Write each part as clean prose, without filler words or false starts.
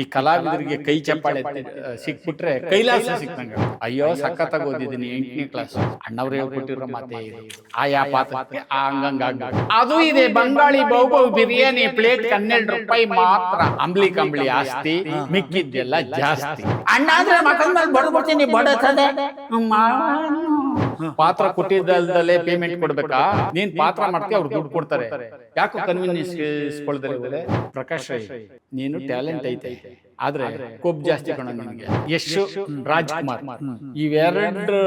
ಈ ಕಲಾವಿದರಿಗೆ ಕೈ ಚಪ್ಪಾಳೆ ಸಿಕ್ಬಿಟ್ರೆ ಕೈಲಾಸ ಸಿಕ್ಕಂಗ. ಅಯ್ಯೋ ಸಖತ್ತಾಗಿ ಓದಿದ್ದೀನಿ 8ನೇ ಕ್ಲಾಸ್, ಅಣ್ಣವ್ರು ಹೇಳ್ಕೊಟ್ಟಿರೋ ಮಾತೇ ಇದು. ಆಯಾ ಪಾತ್ರಕ್ಕೆ ಹಂಗಂಗ ಅದು ಇದೆ. ಬಂಗಾಳಿ ಬಹು ಬಿರಿಯಾನಿ ಪ್ಲೇಟ್ 12 ರೂಪಾಯಿ ಮಾತ್ರ. ಅಂಬ್ಲಿ ಕಂಬಳಿ ಆಸ್ತಿ, ಮಿಕ್ಕಿದ್ದೆಲ್ಲ ಜಾಸ್ತಿ. ಅಣ್ಣ ಅಂದ್ರೆ ಮಕ್ಕಳ ಮೇಲೆ ಬಡ್ಬಿಡ್ತೀನಿ, ಬಡತದೆ. ಪಾತ್ರ ಕೊಟ್ಟಿದ್ದಲ್ದಲ್ಲೇ ಪೇಮೆಂಟ್ ಕೊಡ್ಬೇಕಾ? ನೀನ್ ಪಾತ್ರ ಮಾಡ್ತೀವಿ, ಅವ್ರು ದುಡ್ಡು ಕೊಡ್ತಾರೆ. ಯಾಕೋ ಕನ್ವಿನ್ಸ್ ಇಸ್ಕೊಳ್ತಾರೆ. ಪ್ರಕಾಶ್ ರೈ, ನೀನು ಟ್ಯಾಲೆಂಟ್ ಐತೆ, ಆದ್ರೆ ಕೊಬ್ಬು ಜಾಸ್ತಿ ಕಣ ನಿನ್ಗೆ. ಯಶ್, ರಾಜ್ಕುಮಾರ್ ಇವೆರಡು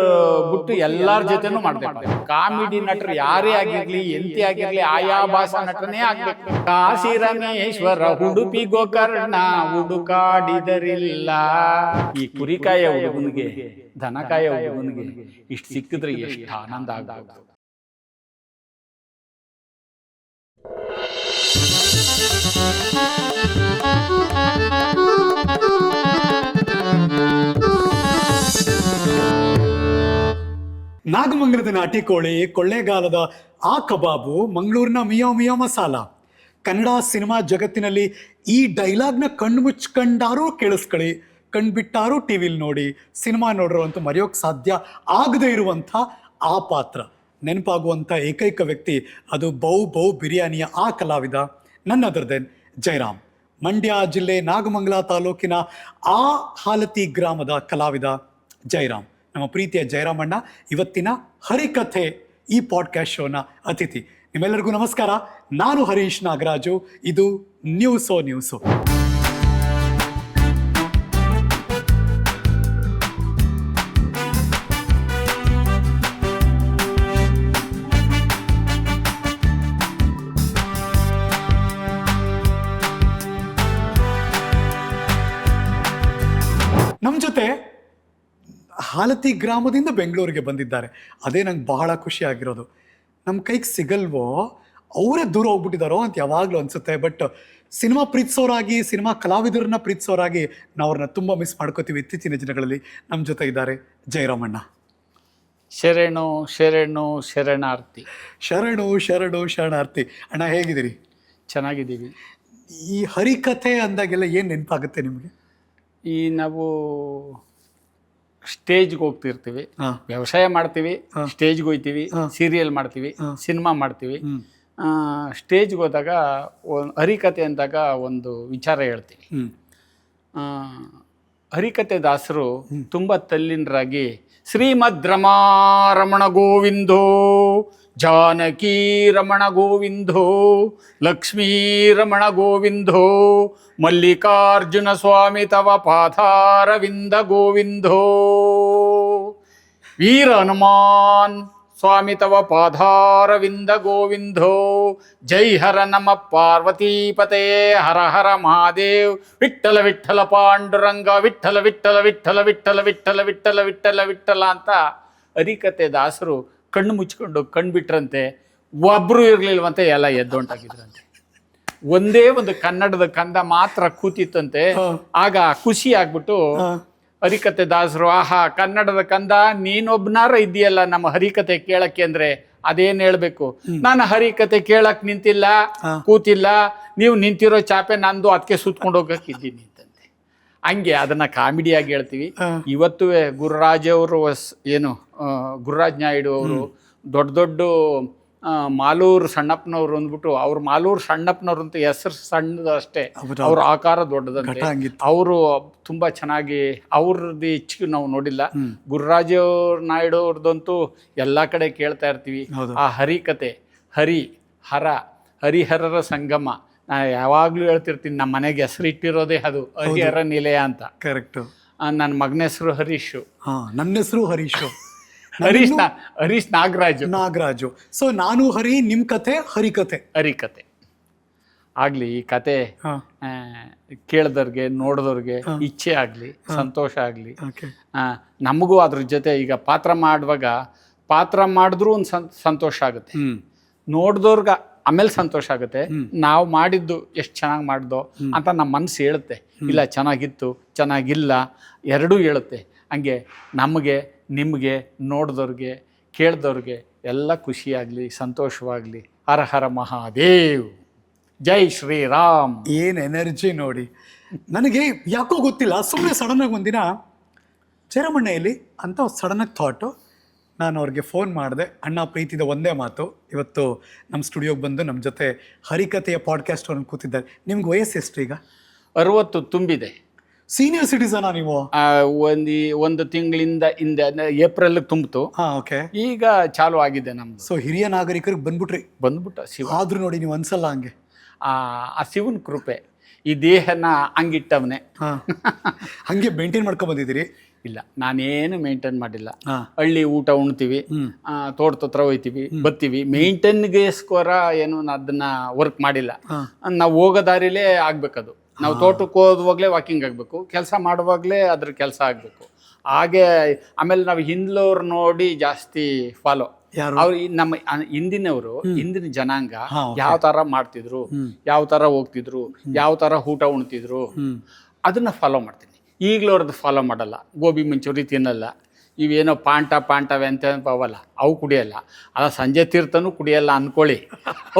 ಬಿಟ್ಟು ಎಲ್ಲಾರ ಜೊತೆನೂ ಮಾಡ್ಬೇಕು. ಕಾಮಿಡಿ ನಟರು ಯಾರೇ ಆಗಿರ್ಲಿ, ಎಂತೆ ಆಗಿರ್ಲಿ, ಆಯಾ ಭಾಷಾ ನಟನೇ ಆಗ್ಬೇಕು. ಕಾಶಿ ರಮೇಶ್ವರ, ಉಡುಪಿ ಗೋಕರ್ಣ ಹುಡುಕಾಡಿದರಿಲ್ಲ. ಈ ಕುರಿಕಾಯ ಹುಡುಗನಿಗೆ, ದನಕಾಯ ಹುಡುಗನಿಗೆ ಇಷ್ಟು ಸಿಕ್ಕಿದ್ರೆ ಎಷ್ಟು ಆನಂದ ಆಗ್ಬೋದು. ನಾಗಮಂಗಲದ ನಾಟಿ ಕೋಳಿ, ಕೊಳ್ಳೇಗಾಲದ ಆ ಕಬಾಬು, ಮಂಗಳೂರಿನ Mayo Mayo masala. Kannada cinema ಜಗತ್ತಿನಲ್ಲಿ ಈ ಡೈಲಾಗ್ನ ಕಣ್ಣು ಮುಚ್ಕೊಂಡಾರು ಕೇಳಿಸ್ಕೊಳ್ಳಿ, ಕಣ್ಬಿಟ್ಟಾರು ಟಿವಿಲಿ ನೋಡಿ, ಸಿನಿಮಾ ನೋಡ್ರು ಅಂತೂ ಮರೆಯೋಕ್ಕೆ ಸಾಧ್ಯ ಆಗದೆ ಇರುವಂಥ ಆ ಪಾತ್ರ. ನೆನಪಾಗುವಂಥ ಏಕೈಕ ವ್ಯಕ್ತಿ ಅದು ಬಹು ಬಿರಿಯಾನಿಯ ಆ ಕಲಾವಿದ, ನನ್ ಅದರ್ ದೆನ್ ಜಯರಾಮ್. ಮಂಡ್ಯ ಜಿಲ್ಲೆ ನಾಗಮಂಗಲ ತಾಲೂಕಿನ ಆ ಹಾಲತಿ ಗ್ರಾಮದ ಕಲಾವಿದ ಜಯರಾಮ್, ನಮ್ಮ ಪ್ರೀತಿಯ ಜಯರಾಮಣ್ಣ ಇವತ್ತಿನ ಹರಿಕಥೆ ಈ ಪಾಡ್ಕಾಸ್ಟ್ ಶೋನ ಅತಿಥಿ. ನಿಮ್ಮೆಲ್ಲರಿಗೂ ನಮಸ್ಕಾರ. ನಾನು ಹರೀಶ್ ನಾಗರಾಜು, ಇದು ನ್ಯೂಸೋ. ನಮ್ಮ ಜೊತೆ ಹಾಲತಿ ಗ್ರಾಮದಿಂದ ಬೆಂಗಳೂರಿಗೆ ಬಂದಿದ್ದಾರೆ. ಅದೇ ನಂಗೆ ಬಹಳ ಖುಷಿ ಆಗಿರೋದು. ನಮ್ಮ ಕೈಗೆ ಸಿಗಲ್ವೋ, ಅವರೇ ದೂರ ಹೋಗ್ಬಿಟ್ಟಿದ್ದಾರೋ ಅಂತ ಯಾವಾಗಲೂ ಅನಿಸುತ್ತೆ. ಬಟ್ ಸಿನಿಮಾ ಪ್ರೀತಿಸೋರಾಗಿ, ಸಿನಿಮಾ ಕಲಾವಿದರನ್ನ ಪ್ರೀತಿಸೋರಾಗಿ ನಾವು ಅವ್ರನ್ನ ತುಂಬ ಮಿಸ್ ಮಾಡ್ಕೋತೀವಿ. ಇತ್ತೀಚಿನ ದಿನಗಳಲ್ಲಿ ನಮ್ಮ ಜೊತೆ ಇದ್ದಾರೆ ಜಯರಾಮಣ್ಣ. ಶರಣು ಶರಣು ಶರಣಾರ್ಥಿ. ಶರಣಾರ್ಥಿ. ಅಣ್ಣ ಹೇಗಿದ್ದೀರಿ? ಚೆನ್ನಾಗಿದ್ದೀವಿ. ಈ ಹರಿಕಥೆ ಅಂದಾಗೆಲ್ಲ ಏನು ನೆನಪಾಗುತ್ತೆ ನಿಮಗೆ? ಈ ನಾವು ಸ್ಟೇಜ್ಗೆ ಹೋಗ್ತಿರ್ತೀವಿ, ವ್ಯವಸಾಯ ಮಾಡ್ತೀವಿ, ಸ್ಟೇಜ್ಗೆ ಹೋಗ್ತೀವಿ, ಸೀರಿಯಲ್ ಮಾಡ್ತೀವಿ, ಸಿನಿಮಾ ಮಾಡ್ತೀವಿ. ಸ್ಟೇಜ್ಗೆ ಹೋದಾಗ ಹರಿಕಥೆ ಅಂದಾಗ ಒಂದು ವಿಚಾರ ಹೇಳ್ತೀವಿ. ಹರಿಕಥೆ ದಾಸರು ತುಂಬ ತಲ್ಲೀನರಾಗಿ ಶ್ರೀಮದ್ ರಮಣ ಗೋವಿಂದೋ, ಜಾನಕಿ ರಮಣ ಗೋವಿಂದೋ, ಲಕ್ಷ್ಮೀ ರಮಣ ಗೋವಿಂದೋ, ಮಲ್ಲಿಕಾರ್ಜುನ ಸ್ವಾಮಿ ತವ ಪಾದಾರವಿಂದ ಗೋವಿಂದೋ, ವೀರ ಹನುಮಾನ್ ಸ್ವಾಮಿ ತವ ಪಾದಾರವಿಂದ ಗೋವಿಂದೋ, ಜೈ ಹರ ನಮ ಪಾರ್ವತೀಪತೆ, ಹರ ಹರ ಮಹಾದೇವ್, ವಿಠ್ಠಲ ವಿಠ್ಠಲ ಪಾಂಡುರಂಗ, ವಿಠ್ಠಲ ವಿಠ್ಠಲ ವಿಠ್ಠಲ ವಿಠ್ಠಲ ವಿಠ್ಠಲ ವಿಠ್ಠಲ ವಿಠ್ಠಲ ವಿಠ್ಠಲ ಅಂತ ಹರಿಕಥೆ ದಾಸರು ಕಣ್ಣು ಮುಚ್ಕೊಂಡು ಕಣ್ಣು ಬಿಟ್ರಂತೆ. ಒಬ್ಬರು ಇರಲಿಲ್ವಂತೆ, ಎಲ್ಲ ಎದ್ದೊಂಟಾಗಿದ್ರಂತೆ. ಒಂದೇ ಒಂದು ಕನ್ನಡದ ಕಂದ ಮಾತ್ರ ಕೂತಿತ್ತಂತೆ. ಆಗ ಖುಷಿ ಆಗ್ಬಿಟ್ಟು ಹರಿಕಥೆ ದಾಸರು, ಆಹಾ ಕನ್ನಡದ ಕಂದ ನೀನೊಬ್ನಾರ ಇದೆಯಲ್ಲ ನಮ್ಮ ಹರಿಕಥೆ ಕೇಳಕ್ಕೆ ಅಂದ್ರೆ ಅದೇನ್ ಹೇಳ್ಬೇಕು, ನಾನು ಹರಿಕಥೆ ಕೇಳಕ್ ನಿಂತಿಲ್ಲ, ಕೂತಿಲ್ಲ, ನೀವು ನಿಂತಿರೋ ಚಾಪೆ ನಂದು, ಅದಕ್ಕೆ ಸುತ್ಕೊಂಡು ಹೋಗಕ್ಕಿದ್ದೀನಿ ಅಂತಂತೆ. ಹಂಗೆ ಅದನ್ನ ಕಾಮಿಡಿಯಾಗಿ ಹೇಳ್ತೀವಿ. ಇವತ್ತು ಗುರುರಾಜ್ ಅವರು ಗುರುರಾಜ್ ನಾಯ್ಡು ಅವರು ದೊಡ್ಡ ಮಾಲೂರು ಸಣ್ಣಪ್ಪನವ್ರು ಅಂದ್ಬಿಟ್ಟು, ಅವ್ರು ಮಾಲೂರು ಸಣ್ಣಪ್ಪನವ್ರು ಅಂತ ಹೆಸರು ಸಣ್ಣದು ಅಷ್ಟೇ, ಅವ್ರ ಆಕಾರ ದೊಡ್ಡದಂತೆ. ಅವರು ತುಂಬ ಚೆನ್ನಾಗಿ, ಅವ್ರದ್ದು ಹೆಚ್ಚಿಗೆ ನಾವು ನೋಡಿಲ್ಲ. ಗುರುರಾಜ ನಾಯ್ಡು ಅವ್ರದ್ದಂತೂ ಎಲ್ಲ ಕಡೆ ಕೇಳ್ತಾ ಇರ್ತೀವಿ. ಆ ಹರಿಕಥೆ, ಹರಿಹರರ ಸಂಗಮ. ನಾನು ಯಾವಾಗಲೂ ಹೇಳ್ತಿರ್ತೀನಿ, ನಮ್ಮ ಮನೆಗೆ ಹೆಸರು ಇಟ್ಟಿರೋದೇ ಅದು, ಹರಿಹರ ನಿಲಯ ಅಂತ. ಕರೆಕ್ಟು. ನನ್ನ ಮಗನ ಹೆಸರು ಹರೀಶು. ನನ್ನ ಹೆಸರು ಹರೀಶು. ಹರೀಶ್ ನಾಗರಾಜು. ಸೊ ನಾನು ಹರಿ, ನಿಮ್ ಕತೆ ಹರಿಕಥೆ. ಆಗ್ಲಿ, ಈ ಕತೆ ಕೇಳಿದವ್ರಿಗೆ, ನೋಡಿದವ್ರಿಗೆ ಇಚ್ಛೆ ಆಗ್ಲಿ, ಸಂತೋಷ ಆಗ್ಲಿ. ನಮಗೂ ಅದ್ರ ಜೊತೆ ಈಗ ಪಾತ್ರ ಮಾಡಿದ್ರು ಒಂದು ಸಂತೋಷ ಆಗುತ್ತೆ, ನೋಡಿದವ್ರಿಗೆ ಆಮೇಲೆ ಸಂತೋಷ ಆಗುತ್ತೆ. ನಾವು ಮಾಡಿದ್ದು ಎಷ್ಟು ಚೆನ್ನಾಗಿ ಮಾಡ್ದೋ ಅಂತ ನಮ್ಮ ಮನಸ್ಸು ಹೇಳುತ್ತೆ. ಇಲ್ಲ ಚೆನ್ನಾಗಿತ್ತು, ಚೆನ್ನಾಗಿಲ್ಲ, ಎರಡೂ ಹೇಳುತ್ತೆ. ಹಂಗೆ ನಮಗೆ, ನಿಮಗೆ, ನೋಡಿದವ್ರಿಗೆ, ಕೇಳಿದವ್ರಿಗೆ ಎಲ್ಲ ಖುಷಿಯಾಗಲಿ, ಸಂತೋಷವಾಗಲಿ. ಹರ ಹರ ಮಹಾದೇವ್, ಜೈ ಶ್ರೀರಾಮ್. ಏನು ಎನರ್ಜಿ ನೋಡಿ. ನನಗೆ ಯಾಕೋ ಗೊತ್ತಿಲ್ಲ, ಸುಮ್ಮನೆ ಸಡನ್ನಾಗಿ ಒಂದಿನ ಚೇರಮಣ್ಣೆಯಲ್ಲಿ ಅಂತ ಸಡನ್ನಾಗಿ ಥಾಟು. ನಾನು ಅವ್ರಿಗೆ ಫೋನ್ ಮಾಡಿದೆ, ಅಣ್ಣ ಪ್ರೀತಿದ ಒಂದೇ ಮಾತು, ಇವತ್ತು ನಮ್ಮ ಸ್ಟುಡಿಯೋಗೆ ಬಂದು ನಮ್ಮ ಜೊತೆ ಹರಿಕಥೆಯ ಪಾಡ್ಕಾಸ್ಟ್ ಅವ್ರನ್ನ ಕೂತಿದ್ದಾರೆ. ನಿಮ್ಗೆ ವಯಸ್ಸು ಎಷ್ಟು ಈಗ? 60 ತುಂಬಿದೆ. ಸೀನಿಯರ್ ಸಿಟಿಸನಾ ನೀವು? ಒಂದು ತಿಂಗಳಿಂದ ಹಿಂದೆ ಏಪ್ರಿಲ್ ತುಂಬಿತು. ಹಾಂ, ಓಕೆ. ಈಗ ಚಾಲು ಆಗಿದೆ ನಮ್ದು. ಸೊ ಹಿರಿಯ ನಾಗರಿಕರಿಗೆ ಬಂದ್ಬಿಟ್ಟ ಶಿವ. ಆದ್ರೂ ನೋಡಿ ನೀವು ಅನ್ಸಲ್ಲ ಹಂಗೆ. ಆ ಶಿವನ ಕೃಪೆ, ಈ ದೇಹನ ಹಂಗಿಟ್ಟವನೇ. ಹಾಂ, ಹಂಗೆ ಮೇಂಟೈನ್ ಮಾಡ್ಕೊಂಡ್ ಬಂದಿದ್ದೀರಿ? ಇಲ್ಲ, ನಾನೇನು ಮೇಂಟೈನ್ ಮಾಡಿಲ್ಲ. ಹಾಂ, ಹಳ್ಳಿ ಊಟ ಉಣ್ತೀವಿ, ತೋಟದ ಹತ್ರ ಹೋಯ್ತೀವಿ, ಬರ್ತೀವಿ. ಮೇಂಟೈನ್ಗೋಸ್ಕರ ಏನು ಅದನ್ನ ವರ್ಕ್ ಮಾಡಿಲ್ಲ. ನಾವು ಹೋಗೋ ದಾರಿಲೇ ಆಗ್ಬೇಕದು. ನಾವು ತೋಟಕ್ಕೆ ಹೋಗುವಾಗಲೇ ವಾಕಿಂಗ್ ಆಗಬೇಕು, ಕೆಲಸ ಮಾಡುವಾಗಲೇ ಅದ್ರ ಕೆಲಸ ಆಗಬೇಕು. ಹಾಗೆ ಆಮೇಲೆ ನಾವು ಹಿಂದ್ಲವ್ರು ನೋಡಿ ಜಾಸ್ತಿ ಫಾಲೋ. ಅವ್ರು ನಮ್ಮ ಹಿಂದಿನವರು, ಹಿಂದಿನ ಜನಾಂಗ ಯಾವ ಥರ ಮಾಡ್ತಿದ್ರು, ಯಾವ ಥರ ಹೋಗ್ತಿದ್ರು, ಯಾವ ಥರ ಊಟ ಉಣ್ತಿದ್ರು, ಅದನ್ನ ಫಾಲೋ ಮಾಡ್ತೀನಿ. ಈಗಲೂ ಅವ್ರದ್ದು ಫಾಲೋ ಮಾಡಲ್ಲ. ಗೋಬಿ ಮಂಚೂರಿ ತಿನ್ನಲ್ಲ, ಇವೇನೋ ಪಾಂಟವೆ ಅಂತ ಅವಲ್ಲ, ಅವು ಕುಡಿಯಲ್ಲ. ಅದ ಸಂಜೆ ತೀರ್ಥನೂ ಕುಡಿಯಲ್ಲ ಅನ್ಕೊಳ್ಳಿ,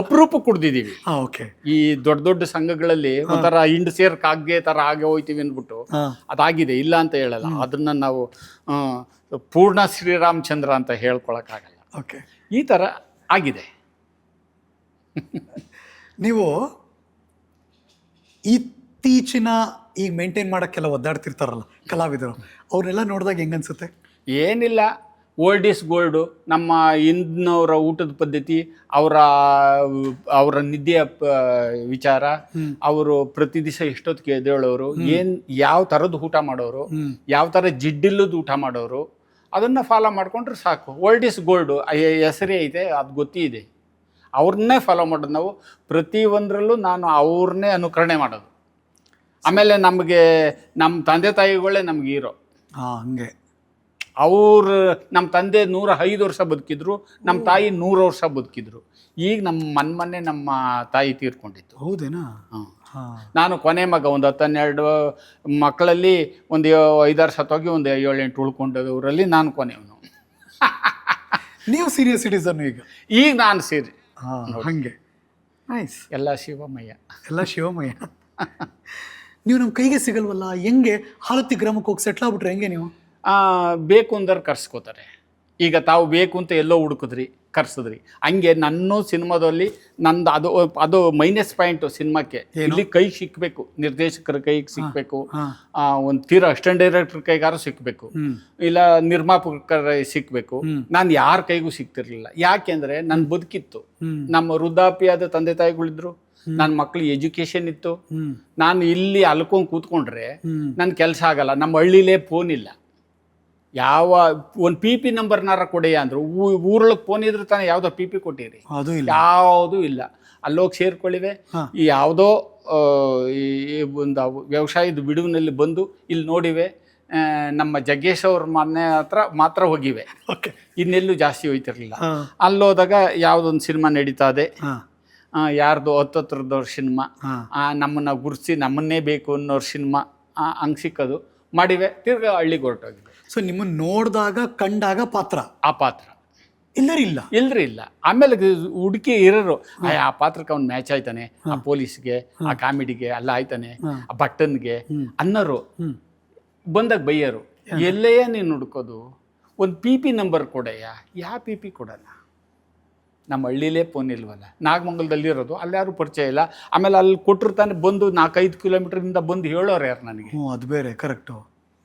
ಅಪರೂಪ ಕುಡ್ದಿದ್ದೀವಿ. ಓಕೆ. ಈ ದೊಡ್ಡ ದೊಡ್ಡ ಸಂಘಗಳಲ್ಲಿ ಒಂಥರ ಹಿಂಡ್ ಸೇರ್ಕಾಗೆ ಥರ ಹಾಗೆ ಹೋಯ್ತೀವಿ ಅಂದ್ಬಿಟ್ಟು ಅದಾಗಿದೆ, ಇಲ್ಲ ಅಂತ ಹೇಳಲ್ಲ. ಅದನ್ನ ನಾವು ಪೂರ್ಣ ಶ್ರೀರಾಮಚಂದ್ರ ಅಂತ ಹೇಳ್ಕೊಳಕ್ಕಾಗಲ್ಲ. ಓಕೆ, ಈ ಥರ ಆಗಿದೆ. ನೀವು ಇತ್ತೀಚಿನ ಈಗ ಮೇಂಟೈನ್ ಮಾಡೋಕ್ಕೆಲ್ಲ ಒದ್ದಾಡ್ತಿರ್ತಾರಲ್ಲ ಕಲಾವಿದರು, ಅವ್ರನ್ನೆಲ್ಲ ನೋಡಿದಾಗ ಹೆಂಗನ್ಸುತ್ತೆ? ಏನಿಲ್ಲ, ಓಲ್ಡ್ ಈಸ್ ಗೋಲ್ಡು. ನಮ್ಮ ಹಿಂದಿನವರ ಊಟದ ಪದ್ಧತಿ, ಅವರ ನಿದ್ದೆಯ ವಿಚಾರ, ಅವರು ಪ್ರತಿ ದಿವಸ ಎಷ್ಟೊತ್ತಿಗೆ ಎದ್ದೇಳೋರು, ಯಾವ ಥರದ್ದು ಊಟ ಮಾಡೋರು, ಯಾವ ಥರ ಜಿಡ್ಡಿಲ್ಲದ ಊಟ ಮಾಡೋರು, ಅದನ್ನು ಫಾಲೋ ಮಾಡಿಕೊಂಡ್ರೆ ಸಾಕು. ಓಲ್ಡ್ ಈಸ್ ಗೋಲ್ಡು ಹೆಸರೇ ಐತೆ, ಅದು ಗೊತ್ತಿದೆ. ಅವ್ರನ್ನೇ ಫಾಲೋ ಮಾಡೋದು ನಾವು. ಪ್ರತಿಯೊಂದರಲ್ಲೂ ನಾನು ಅವ್ರನ್ನೇ ಅನುಕರಣೆ ಮಾಡೋದು. ಆಮೇಲೆ ನಮಗೆ ನಮ್ಮ ತಂದೆ ತಾಯಿಗಳೇ ನಮ್ಗೆ ಹೀರೋ. ಹಂಗೆ ಅವರು, ನಮ್ಮ ತಂದೆ 105 ವರ್ಷ ಬದುಕಿದ್ರು, ನಮ್ಮ ತಾಯಿ 100 ವರ್ಷ ಬದುಕಿದ್ರು. ಈಗ ಮೊನ್ನೆ ನಮ್ಮ ತಾಯಿ ತೀರ್ಕೊಂಡಿತ್ತು. ಹೌದೇನಾ? ನಾನು ಕೊನೆ ಮಗ. ಒಂದು 10-12 ಮಕ್ಕಳಲ್ಲಿ ಒಂದು 5-6 ಸತ್ತೋಗಿ ಒಂದು 7-8 ಉಳ್ಕೊಂಡವರಲ್ಲಿ ನಾನು ಕೊನೆಯವನು. ನೀವು ಸೀನಿಯರ್ ಸಿಟಿಸನ್ ಈಗ ನಾನು ಸೇರಿ ಹಂಗೆ. ನೈಸ್. ಎಲ್ಲ ಶಿವಮಯ್ಯ. ನೀವು ನಮ್ಮ ಕೈಗೆ ಸಿಗಲ್ವಲ್ಲ, ಹೆಂಗೆ ಹಾಲತ್ತಿ ಗ್ರಾಮಕ್ಕೆ ಹೋಗಿ ಸೆಟ್ಲ್ ಆಗ್ಬಿಟ್ರೆ ಹೆಂಗೆ ನೀವು? ಬೇಕು ಅಂದ್ರೆ ಕರ್ಸ್ಕೋತಾರೆ. ಈಗ ತಾವು ಬೇಕು ಅಂತ ಎಲ್ಲೋ ಹುಡುಕಿದ್ರಿ, ಕರ್ಸಿದ್ರಿ. ಹಂಗೆ ನನ್ನ ಸಿನಿಮಾದಲ್ಲಿ ನಂದು ಅದು ಮೈನಸ್ ಪಾಯಿಂಟು ಸಿನಿಮಾಕ್ಕೆ. ಇಲ್ಲಿ ಕೈಗೆ ಸಿಕ್ಕಬೇಕು, ನಿರ್ದೇಶಕರ ಕೈಗೆ ಸಿಕ್ಕಬೇಕು, ಒಂದು ತೀರಾ ಅಸಿಸ್ಟೆಂಟ್ ಡೈರೆಕ್ಟರ್ ಕೈಗಾರ ಸಿಕ್ಕಬೇಕು, ಇಲ್ಲ ನಿರ್ಮಾಪಕರ ಸಿಕ್ಕಬೇಕು. ನಾನು ಯಾರ ಕೈಗೂ ಸಿಗ್ತಿರ್ಲಿಲ್ಲ. ಯಾಕೆಂದರೆ ನನ್ನ ಬದುಕಿತ್ತು, ನಮ್ಮ ವೃದ್ಧಾಪ್ಯದ ತಂದೆ ತಾಯಿಗಳಿದ್ರು, ನನ್ನ ಮಕ್ಳು ಎಜುಕೇಶನ್ ಇತ್ತು. ನಾನು ಇಲ್ಲಿ ಅಲ್ಕೊಂಡು ಕೂತ್ಕೊಂಡ್ರೆ ನನ್ನ ಕೆಲಸ ಆಗಲ್ಲ. ನಮ್ಮ ಹಳ್ಳಿಲೇ ಫೋನ್ ಇಲ್ಲ. ಯಾವ ಒಂದು PP ನಂಬರ್ನಾರ ಕೊಡೆಯ ಅಂದರು. ಊರೊಳಗೆ ಫೋನ್ ಇದ್ರೆ ತಾನೇ ಯಾವುದೋ PP ಕೊಟ್ಟಿರಿ, ಯಾವುದೂ ಇಲ್ಲ. ಅಲ್ಲೋಗಿ ಸೇರ್ಕೊಳ್ಳಿವೆ. ಈ ಯಾವುದೋ ಒಂದು ವ್ಯವಸಾಯದ ಬಿಡುವಿನಲ್ಲಿ ಬಂದು ಇಲ್ಲಿ ನೋಡಿವೆ. ನಮ್ಮ ಜಗ್ಗೇಶ್ ಅವ್ರ ಮನೆ ಹತ್ರ ಮಾತ್ರ ಹೋಗಿವೆ, ಇನ್ನೆಲ್ಲೂ ಜಾಸ್ತಿ ಹೋಯ್ತಿರ್ಲಿಲ್ಲ. ಅಲ್ಲೋದಾಗ ಯಾವುದೊಂದು ಸಿನಿಮಾ ನಡೀತಾ ಇದೆ, ಯಾರ್ದು ಹತ್ತತ್ರದವ್ರ ಸಿನಿಮಾ, ನಮ್ಮನ್ನು ಗುರುತಿಸಿ ನಮ್ಮನ್ನೇ ಬೇಕು ಅನ್ನೋರು ಸಿನಿಮಾ, ಹಂಗೆ ಸಿಕ್ಕೋದು ಮಾಡಿವೆ. ತಿರ್ಗಾ ಹಳ್ಳಿಗೆ ಹೊರಟೋಗಿದೆ. ಸೊ ನಿಮ್ಮನ್ನು ನೋಡಿದಾಗ ಕಂಡಾಗ ಆ ಪಾತ್ರ ಇಲ್ಲರಿ ಇಲ್ಲ. ಆಮೇಲೆ ಹುಡುಕಿ ಇರೋರು, ಆ ಪಾತ್ರಕ್ಕೆ ಅವ್ನು ಮ್ಯಾಚ್ ಆಯ್ತಾನೆ, ಆ ಪೊಲೀಸ್ಗೆ, ಆ ಕಾಮಿಡಿಗೆ ಎಲ್ಲ ಆಯ್ತಾನೆ, ಆ ಬಟ್ಟನ್ಗೆ ಅನ್ನೋರು ಬಂದಾಗ ಬೈಯರು. ಎಲ್ಲೆಯ ನೀನು ಹುಡ್ಕೋದು, ಒಂದು PP ನಂಬರ್ ಕೊಡಯ್ಯ. ಯಾವ PP ಕೊಡಲ್ಲ. ನಮ್ಮ ಹಳ್ಳಿಲೇ ಫೋನ್ ಇಲ್ವಲ್ಲ, ನಾಗಮಂಗಲದಲ್ಲಿರೋದು, ಅಲ್ಲಿ ಯಾರು ಪರಿಚಯ ಇಲ್ಲ. ಆಮೇಲೆ ಅಲ್ಲಿ ಕೊಟ್ಟಿರ್ತಾನೆ, ಬಂದು 4-5 ಕಿಲೋಮೀಟ್ರಿಂದ ಬಂದು ಹೇಳೋರು ಯಾರು ನನಗೆ? ಅದು ಬೇರೆ, ಕರೆಕ್ಟು,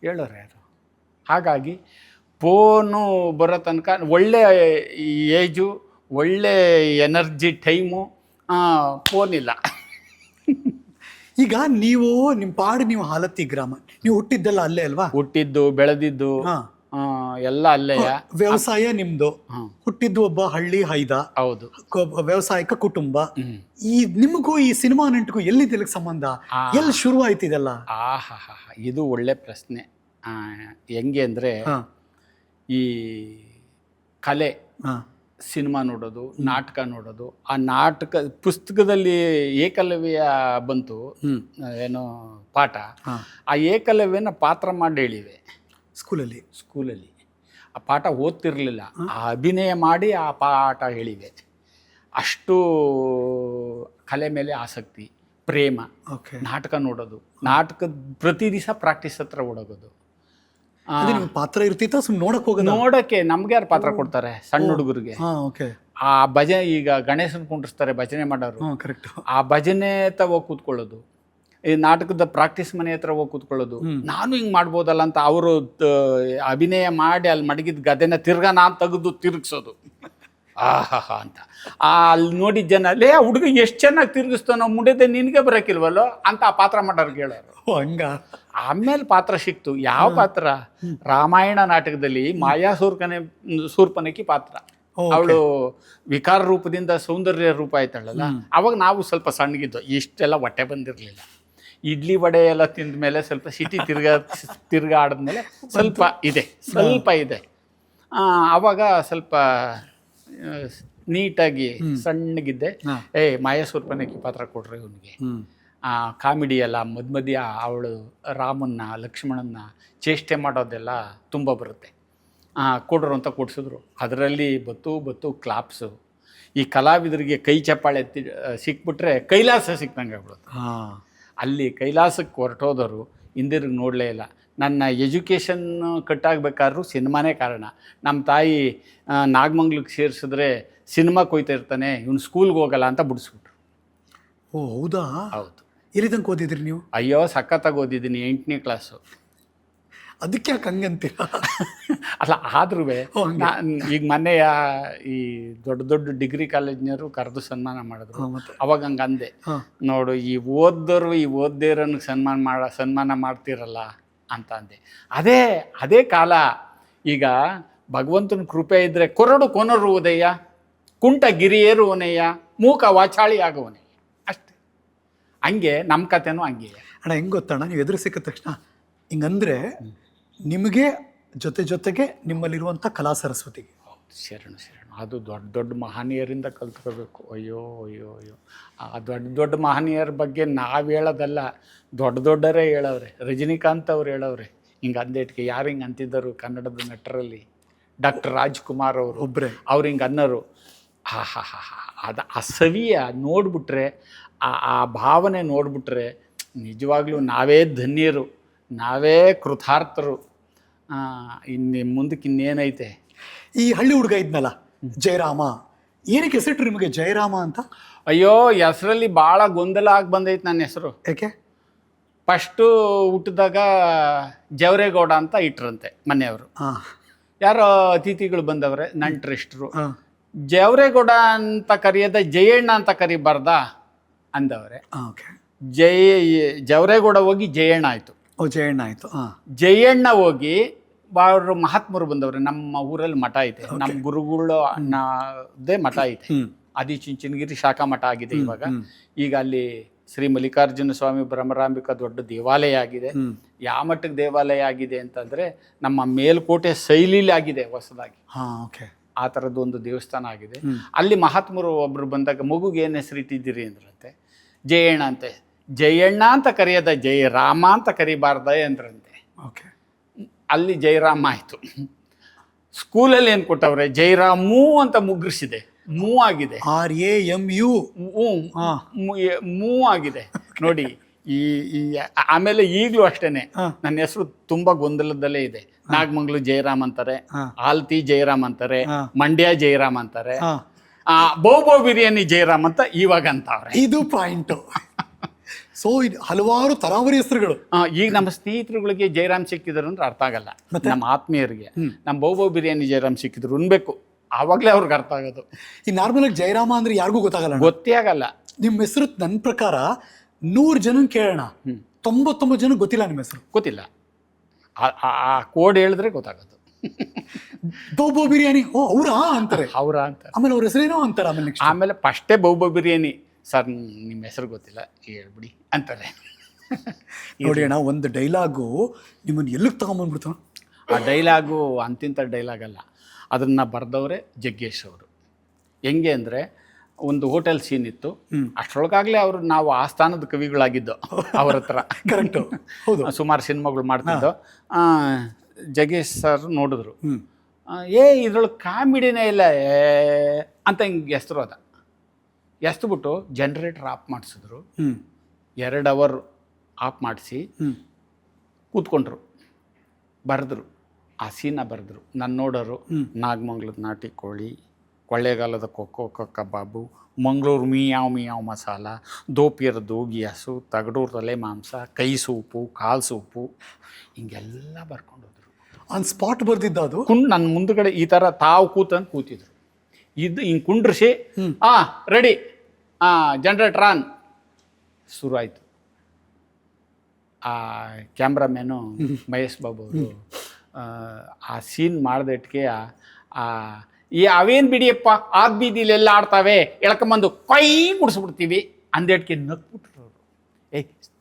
ಹೇಳೋರು ಯಾರು? ಹಾಗಾಗಿ ಫೋನು ಬರೋ ತನಕ ಒಳ್ಳೆ ಏಜು, ಒಳ್ಳೆ ಎನರ್ಜಿ ಟೈಮು, ಫೋನ್ ಇಲ್ಲ. ಈಗ ನೀವು ನಿಮ್ಮ ಪಾಡು, ನೀವು ಹಾಲತ್ತಿ ಗ್ರಾಮ, ನೀವು ಹುಟ್ಟಿದ್ದೆಲ್ಲ ಅಲ್ಲೇ ಅಲ್ವಾ? ಹುಟ್ಟಿದ್ದು ಬೆಳೆದಿದ್ದು ಎಲ್ಲ ಅಲ್ಲೇ. ವ್ಯವಸಾಯ ನಿಮ್ದು, ಹುಟ್ಟಿದ್ದು ಒಬ್ಬ ಹಳ್ಳಿ ಹೈದ. ಹೌದು, ವ್ಯವಸಾಯಿಕ ಕುಟುಂಬ. ಈ ನಿಮಗೂ ಈ ಸಿನಿಮಾ ನಂಟಿಗೂ ಎಲ್ಲಿದ್ದೆಲ್ಲ ಸಂಬಂಧ, ಎಲ್ಲಿ ಶುರು ಆಯ್ತಿದೆಲ್ಲ? ಇದು ಒಳ್ಳೆ ಪ್ರಶ್ನೆ. ಹೆಂಗೆ ಅಂದರೆ, ಈ ಕಲೆ, ಸಿನಿಮಾ ನೋಡೋದು, ನಾಟಕ ನೋಡೋದು, ಆ ನಾಟಕ ಪುಸ್ತಕದಲ್ಲಿ ಏಕಲವ್ಯ ಬಂತು ಏನೋ ಪಾಠ, ಆ ಏಕಲವ್ಯನ ಪಾತ್ರ ಮಾಡಿ ಹೇಳಿವೆ ಸ್ಕೂಲಲ್ಲಿ. ಆ ಪಾಠ ಓದ್ತಿರ್ಲಿಲ್ಲ, ಆ ಅಭಿನಯ ಮಾಡಿ ಆ ಪಾಠ ಹೇಳಿವೆ. ಅಷ್ಟು ಕಲೆ ಮೇಲೆ ಆಸಕ್ತಿ, ಪ್ರೇಮ. ಓಕೆ. ನಾಟಕ ನೋಡೋದು, ನಾಟಕದ ಪ್ರತಿ ದಿವಸ ಪ್ರಾಕ್ಟೀಸ್ ಹತ್ರ ಓಡೋಗೋದು. ಅದೇ ನಿಮ್ಗೆ ಪಾತ್ರ ಇರ್ತಿತ್ತ ಸುಮ್ಮನೆ ನೋಡಕ್ ಹೋಗೋದು? ನೋಡೋಕ್ಕೆ ನಮ್ಗೆ ಯಾರು ಪಾತ್ರ ಕೊಡ್ತಾರೆ ಸಣ್ಣ ಹುಡುಗರಿಗೆ? ಹಾಂ, ಓಕೆ. ಆ ಭಜನೆ, ಈಗ ಗಣೇಶನ ಕುಂಡ್ರಿಸ್ತಾರೆ ಭಜನೆ ಮಾಡೋರು, ಹಾಂ, ಕರೆಕ್ಟ್. ಆ ಭಜನೆ ಹತ್ರ ಹೋಗಿ ಕೂತ್ಕೊಳ್ಳೋದು, ಈ ನಾಟಕದ ಪ್ರಾಕ್ಟೀಸ್ ಮನೆ ಹತ್ರ ಹೋಗಿ ಕೂತ್ಕೊಳ್ಳೋದು. ನಾನು ಹಿಂಗೆ ಮಾಡ್ಬೋದಲ್ಲ ಅಂತ ಅವರು ಅಭಿನಯ ಮಾಡಿ ಅಲ್ಲಿ ಮಡಗಿದ ಗದೆನ ತಿರ್ಗಾ ನಾನು ತೆಗೆದು ತಿರುಗಿಸೋದು. ಆಹಾ ಅಂತ ಅಲ್ಲಿ ನೋಡಿದ ಜನ, ಲೇ ಹುಡುಗ ಎಷ್ಟು ಚೆನ್ನಾಗಿ ತಿರುಗಿಸ್ತಾನೋ, ಮುಂದೆ ನಿನಗೆ ಬರೋಕ್ಕಿಲ್ವಲ್ಲೋ ಅಂತ ಆ ಪಾತ್ರ ಮಾಡೋರ್ಗೆ ಹೇಳೋರು. ಹಂಗ ಆಮೇಲೆ ಪಾತ್ರ ಸಿಕ್ತು. ಯಾವ ಪಾತ್ರ? ರಾಮಾಯಣ ನಾಟಕದಲ್ಲಿ ಮಾಯಾ ಶೂರ್ಪನಖಿ ಪಾತ್ರ. ಅವಳು ವಿಕಾರ ರೂಪದಿಂದ ಸೌಂದರ್ಯ ರೂಪ ಆಯ್ತಾಳಲ್ಲ, ಅವಾಗ ನಾವು ಸ್ವಲ್ಪ ಸಣ್ಣಗಿದ್ದು, ಇಷ್ಟೆಲ್ಲ ಹೊಟ್ಟೆ ಬಂದಿರಲಿಲ್ಲ. ಇಡ್ಲಿ ವಡೆ ಎಲ್ಲ ತಿಂದ ಮೇಲೆ ಸ್ವಲ್ಪ ಸಿಟಿ ತಿರ್ಗಾಡಿದ್ಮೇಲೆ ಸ್ವಲ್ಪ ಇದೆ. ಆವಾಗ ಕಾಮಿಡಿಯೆಲ್ಲ ನೀಟಾಗಿ ಸಣ್ಣಗಿದ್ದೆ. ಮಾಯಾ ಶೂರ್ಪನಖಿ ಪಾತ್ರ ಕೊಡ್ರಿ ಇವನಿಗೆ. ಕಾಮಿಡಿ ಎಲ್ಲ ಮಧ್ಯ ಅವಳು ರಾಮನ್ನ ಲಕ್ಷ್ಮಣನ್ನ ಚೇಷ್ಟೆ ಮಾಡೋದೆಲ್ಲ ತುಂಬ ಬರುತ್ತೆ. ಕೊಡ್ರು ಅಂತ ಕೊಡಿಸಿದ್ರು. ಅದರಲ್ಲಿ ಬತ್ತು ಕ್ಲಾಪ್ಸು. ಈ ಕಲಾವಿದರಿಗೆ ಕೈ ಚಪ್ಪಾಳೆ ಸಿಕ್ಬಿಟ್ರೆ ಕೈಲಾಸ ಸಿಕ್ದಂಗೆ ಆಗ್ಬಿಡುತ್ತೆ. ಅಲ್ಲಿ ಕೈಲಾಸಕ್ಕೆ ಹೊರಟೋದವರು ಹಿಂದಿರುಗಿ ನೋಡಲೇ ಇಲ್ಲ. ನನ್ನ ಎಜುಕೇಷನ್ ಕಟ್ಟಾಗಬೇಕಾದ್ರೂ ಸಿನಿಮಾನೇ ಕಾರಣ. ನಮ್ಮ ತಾಯಿ ನಾಗಮಂಗ್ಲಕ್ಕೆ ಸೇರಿಸಿದ್ರೆ ಸಿನಿಮಾಕ್ಕೆ ಹೋಯ್ತಾ ಇರ್ತಾನೆ, ಇವ್ನು ಸ್ಕೂಲ್ಗೆ ಹೋಗಲ್ಲ ಅಂತ ಬಿಡಿಸ್ಬಿಟ್ರು. ಓ ಹೌದಾ? ಹೌದು. ಎಲ್ಲಿ ತನಕ ಓದಿದ್ರಿ ನೀವು? ಅಯ್ಯೋ ಸಖತ್ತಾಗಿ ಓದಿದ್ದೀನಿ, 8ನೇ ಕ್ಲಾಸು. ಅದಕ್ಕೆ ಯಾಕೆ ಹಂಗಂತೀರ? ಅಲ್ಲ ಆದ್ರೂ ಈಗ ಮೊನ್ನೆಯ ಈ ದೊಡ್ಡ ಡಿಗ್ರಿ ಕಾಲೇಜ್ನವರು ಕರೆದು ಸನ್ಮಾನ ಮಾಡಿದ್ರು. ಅವಾಗ ಹಂಗೆ ಅಂದೆ, ನೋಡು ಈ ಓದ್ದೇರನ್ನು ಸನ್ಮಾನ ಮಾಡ್ತಿರಲ್ಲ ಅಂತ ಅಂದೆ. ಅದೇ ಕಾಲ. ಈಗ ಭಗವಂತನ ಕೃಪೆ ಇದ್ದರೆ ಕೊನರು ಉದಯ, ಕುಂಟ ಗಿರಿಯೇರು ಒನೆಯ, ಮೂಕ ವಾಚಾಳಿ ಆಗುವನೆ, ಅಷ್ಟೆ. ಹಂಗೆ ನಮ್ಮ ಕಥೆನೂ ಹಂಗೆ ಅಣ್ಣ. ಹೆಂಗೆ ಗೊತ್ತಣ್ಣ, ನೀವು ಎದುರು ಸಿಕ್ಕಿದ ತಕ್ಷಣ ಹಿಂಗಂದ್ರೆ ನಿಮಗೆ ಜೊತೆಗೆ ನಿಮ್ಮಲ್ಲಿರುವಂಥ ಕಲಾ ಸರಸ್ವತಿಗೆ ಶರಣು. ಅದು ದೊಡ್ಡ ಮಹನೀಯರಿಂದ ಕಲ್ತ್ಕೋಬೇಕು. ಅಯ್ಯೋ ಆ ದೊಡ್ಡ ಮಹನೀಯರ ಬಗ್ಗೆ ನಾವು ಹೇಳೋದಲ್ಲ, ದೊಡ್ಡರೇ ಹೇಳವ್ರೆ. ರಜನಿಕಾಂತ್ ಅವ್ರು ಹೇಳವ್ರೆ ಹಿಂಗೆ ಅಂದೇಟ್ಗೆ. ಯಾರು ಹಿಂಗೆ ಅಂತಿದ್ದರು ಕನ್ನಡದ ನಟರಲ್ಲಿ? ಡಾಕ್ಟರ್ ರಾಜ್ಕುಮಾರ್ ಅವರು ಒಬ್ಬರೇ. ಅವ್ರು ಹಿಂಗೆ ಅನ್ನೋರು. ಅದು ಆ ಸವಿಯ ನೋಡಿಬಿಟ್ರೆ, ಆ ಭಾವನೆ ನೋಡಿಬಿಟ್ರೆ ನಿಜವಾಗ್ಲೂ ನಾವೇ ಧನ್ಯರು, ನಾವೇ ಕೃತಾರ್ಥರು. ಮುಂದಕ್ಕೆ ಇನ್ನೇನೈತೆ? ಈ ಹಳ್ಳಿ ಹುಡುಗ ಇದ್ನಲ್ಲ ಜಯರಾಮ, ಏನಕ್ಕೆ ಹೆಸರಿಟ್ರು ನಿಮಗೆ ಜಯರಾಮ ಅಂತ? ಅಯ್ಯೋ ಹೆಸರಲ್ಲಿ ಭಾಳ ಗೊಂದಲ ಆಗಿ ಬಂದೈತೆ ನನ್ನ ಹೆಸರು. ಯಾಕೆ? ಫಸ್ಟು ಹುಟ್ಟಿದಾಗ ಜವರೇಗೌಡ ಅಂತ ಇಟ್ರಂತೆ ಮನೆಯವರು. ಯಾರೋ ಅತಿಥಿಗಳು ಬಂದವ್ರೆ, ನಂಟ್ರಿಷ್ಟರು. ಜವರೇಗೌಡ ಅಂತ ಕರೆಯೋದ ಜಯಣ್ಣ ಅಂತ ಕರಿಬಾರ್ದ ಅಂದವ್ರೆ. ಜವರೇಗೌಡ ಹೋಗಿ ಜಯಣ್ಣ ಆಯಿತು. ಜಯಣ್ಣ ಆಯಿತು. ಜಯಣ್ಣ ಹೋಗಿ ಅವರು ಮಹಾತ್ಮರು ಬಂದವ್ರೆ. ನಮ್ಮ ಊರಲ್ಲಿ ಮಠ ಐತೆ, ನಮ್ಮ ಗುರುಗಳು ಅನ್ನೋದೇ ಮಠ ಐತೆ. ಆದಿಚುಂಚನಗಿರಿ ಶಾಖಾ ಮಠ ಆಗಿದೆ ಇವಾಗ. ಈಗ ಅಲ್ಲಿ ಶ್ರೀ ಮಲ್ಲಿಕಾರ್ಜುನ ಸ್ವಾಮಿ ಭ್ರಮರಾಂಬಿಕಾ ದೊಡ್ಡ ದೇವಾಲಯ ಆಗಿದೆ. ಯಾವ ಮಟ್ಟಕ್ಕೆ ದೇವಾಲಯ ಆಗಿದೆ ಅಂತಂದರೆ, ನಮ್ಮ ಮೇಲ್ಕೋಟೆ ಶೈಲಿಲಿ ಆಗಿದೆ ಹೊಸದಾಗಿ. ಆ ಥರದ್ದು ಒಂದು ದೇವಸ್ಥಾನ ಆಗಿದೆ. ಅಲ್ಲಿ ಮಹಾತ್ಮರು ಒಬ್ಬರು ಬಂದಾಗ ಮಗುಗೆ ಏನು ಹೆಸರಿಟ್ಟಿದ್ದೀರಿ ಅಂದ್ರಂತೆ. ಜಯಣ್ಣ ಅಂತೆ. ಜಯಣ್ಣ ಅಂತ ಕರೆಯೋದ ಜಯರಾಮ ಅಂತ ಕರಿಬಾರ್ದ ಅಂದ್ರಂತೆ. ಅಲ್ಲಿ ಜಯರಾಮ ಆಯಿತು. ಸ್ಕೂಲಲ್ಲಿ ಏನು ಕೊಟ್ಟವ್ರೆ, ಜಯರಾಮು ಅಂತ ಮುಗ್ರಿಸಿದೆ. ಮೂ ಆಗಿದೆ, RAMU ಮೂ ಆಗಿದೆ ನೋಡಿ. ಆಮೇಲೆ ಈಗಲೂ ಅಷ್ಟೇನೆ ನನ್ನ ಹೆಸರು ತುಂಬಾ ಗೊಂದಲದಲ್ಲೇ ಇದೆ. ನಾಗಮಂಗ್ಲು ಜಯರಾಮ್ ಅಂತಾರೆ, ಆಲ್ತಿ ಜಯರಾಮ್ ಅಂತಾರೆ, ಮಂಡ್ಯ ಜಯರಾಮ್ ಅಂತಾರೆ, ಬೋಬೋ ಬಿರಿಯಾನಿ ಜಯರಾಮ್ ಅಂತ ಇವಾಗ ಅಂತವ್ರೆ. ಇದು ಪಾಯಿಂಟ್. ಸೊ ಹಲವಾರು ತರಾವರಿ ಹೆಸರುಗಳು. ಈಗ ನಮ್ಮ ಸ್ನೇಹಿತರುಗಳಿಗೆ ಜಯರಾಮ್ ಸಿಕ್ಕಿದ್ರು ಅಂದ್ರೆ ಅರ್ಥ ಆಗಲ್ಲ. ನಮ್ಮ ಆತ್ಮೀಯರಿಗೆ ನಮ್ಮ ಬೋಬೋ ಬಿರಿಯಾನಿ ಜಯರಾಮ್ ಸಿಕ್ಕಿದ್ರು ಉಣ್ಬೇಕು, ಆವಾಗಲೇ ಅವ್ರಿಗೆ ಅರ್ಥ ಆಗೋದು. ಈ ನಾರ್ಮಲ್ ಆಗಿ ಜಯರಾಮ ಅಂದ್ರೆ ಯಾರಿಗೂ ಗೊತ್ತೇ ಆಗಲ್ಲ. ನಿಮ್ಮ ಹೆಸರು ನನ್ನ ಪ್ರಕಾರ 100 ಜನ ಕೇಳೋಣ, 99 ಜನ ಗೊತ್ತಿಲ್ಲ ನಿಮ್ಮ ಹೆಸರು. ಗೊತ್ತಿಲ್ಲ. ಆ ಕೋಡ್ ಹೇಳಿದ್ರೆ ಗೊತ್ತಾಗೋದು. ಬೋಬೋ ಬಿರಿಯಾನಿ, ಅವರಾ ಅಂತಾರೆ. ಆಮೇಲೆ ಅವ್ರ ಹೆಸರೇನೋ ಅಂತಾರೆ. ಆಮೇಲೆ ಫಸ್ಟೇ ಬೋಬೋ ಬಿರಿಯಾನಿ, ಸರ್ ನಿಮ್ಮ ಹೆಸರು ಗೊತ್ತಿಲ್ಲ ಹೇಳ್ಬಿಡಿ ಅಂತಾರೆ. ನೋಡಿ ಅಣ್ಣ, ಒಂದು ಡೈಲಾಗು ನಿಮ್ಮನ್ನು ಎಲ್ಲಿಗೆ ತಗೊಂಬಂದ್ಬಿಡ್ತು. ಆ ಡೈಲಾಗು ಅಂತಿಂಥ ಡೈಲಾಗ್ ಅಲ್ಲ, ಅದನ್ನು ಬರೆದವರೇ ಜಗ್ಗೇಶ್ ಅವರು. ಹೆಂಗೆ ಅಂದರೆ, ಒಂದು ಹೋಟೆಲ್ ಸೀನ್ ಇತ್ತು, ಅಷ್ಟರೊಳಗಾಗಲೇ ಅವರು ನಾವು ಆಸ್ಥಾನದ ಕವಿಗಳಾಗಿದ್ದು ಅವ್ರ ಹತ್ರ. ಕರೆಕ್ಟು, ಹೌದು. ಸುಮಾರು ಸಿನಿಮಾಗಳು ಮಾಡ್ತಿದ್ದು. ಜಗ್ಗೇಶ್ ಸರ್ ನೋಡಿದ್ರು, ಇದ್ರೊಳಗೆ ಕಾಮಿಡಿನೇ ಇಲ್ಲ ಅಂತ ಹಿಂಗೆ ಎಸ್ತರು. ಎಸ್ತುಬಿಟ್ಟು ಜನ್ರೇಟರ್ ಆಫ್ ಮಾಡಿಸಿದ್ರು. 2 ಅವರ್ ಆಫ್ ಮಾಡಿಸಿ ಕೂತ್ಕೊಂಡ್ರು, ಬರೆದ್ರು, ಆ ಸೀನ ಬರೆದ್ರು. ನಾನು ನೋಡೋರು ನಾಗಮಂಗ್ಲದ ನಾಟಿ ಕೋಳಿ, ಕೊಳ್ಳೇಗಾಲದ ಕೊಕ್ಕೋ ಕಬಾಬು, ಮಂಗಳೂರು ಮಿಯಾವ್ ಮಸಾಲ, ದೋಪಿಯರ ದೋಗಿಯಾಸು, ತಗಡೂರು ತಲೆ ಮಾಂಸ, ಕೈ ಸೂಪು, ಕಾಲು ಸೂಪು, ಹಿಂಗೆಲ್ಲ ಬರ್ಕೊಂಡು ಹೋದ್ರು. ಆನ್ ಸ್ಪಾಟ್ ಬರ್ದಿದ್ದ ಅದು ನನ್ನ ಮುಂದುಗಡೆ ಈ ಥರ ತಾವು ಕೂತಿದ್ರು. ಇದು ಹಿಂಗೆ ಕುಂಡ್ರಿಸಿ ರೆಡಿ, ಜನರೇಟರ್ ಆನ್, ಶುರು ಆಯಿತು. ಆ ಕ್ಯಾಮ್ರಾಮ್ಯಾನು ಮಹೇಶ್ ಬಾಬು ಅವರು ಆ ಸೀನ್ ಮಾಡಿದಟ್ಟಿಗೆ ಅವೇನು ಬಿಡಿಯಪ್ಪ ಆದ ಬೀದಿಲೆಲ್ಲ ಆಡ್ತಾವೆ, ಎಳ್ಕೊಂಬಂದು ಕೈ ಗುಡಿಸ್ಬಿಡ್ತೀವಿ ಅಂದೇಟ್ಗೆ ನಕ್ಬಿಟ್ರು ಅವರು.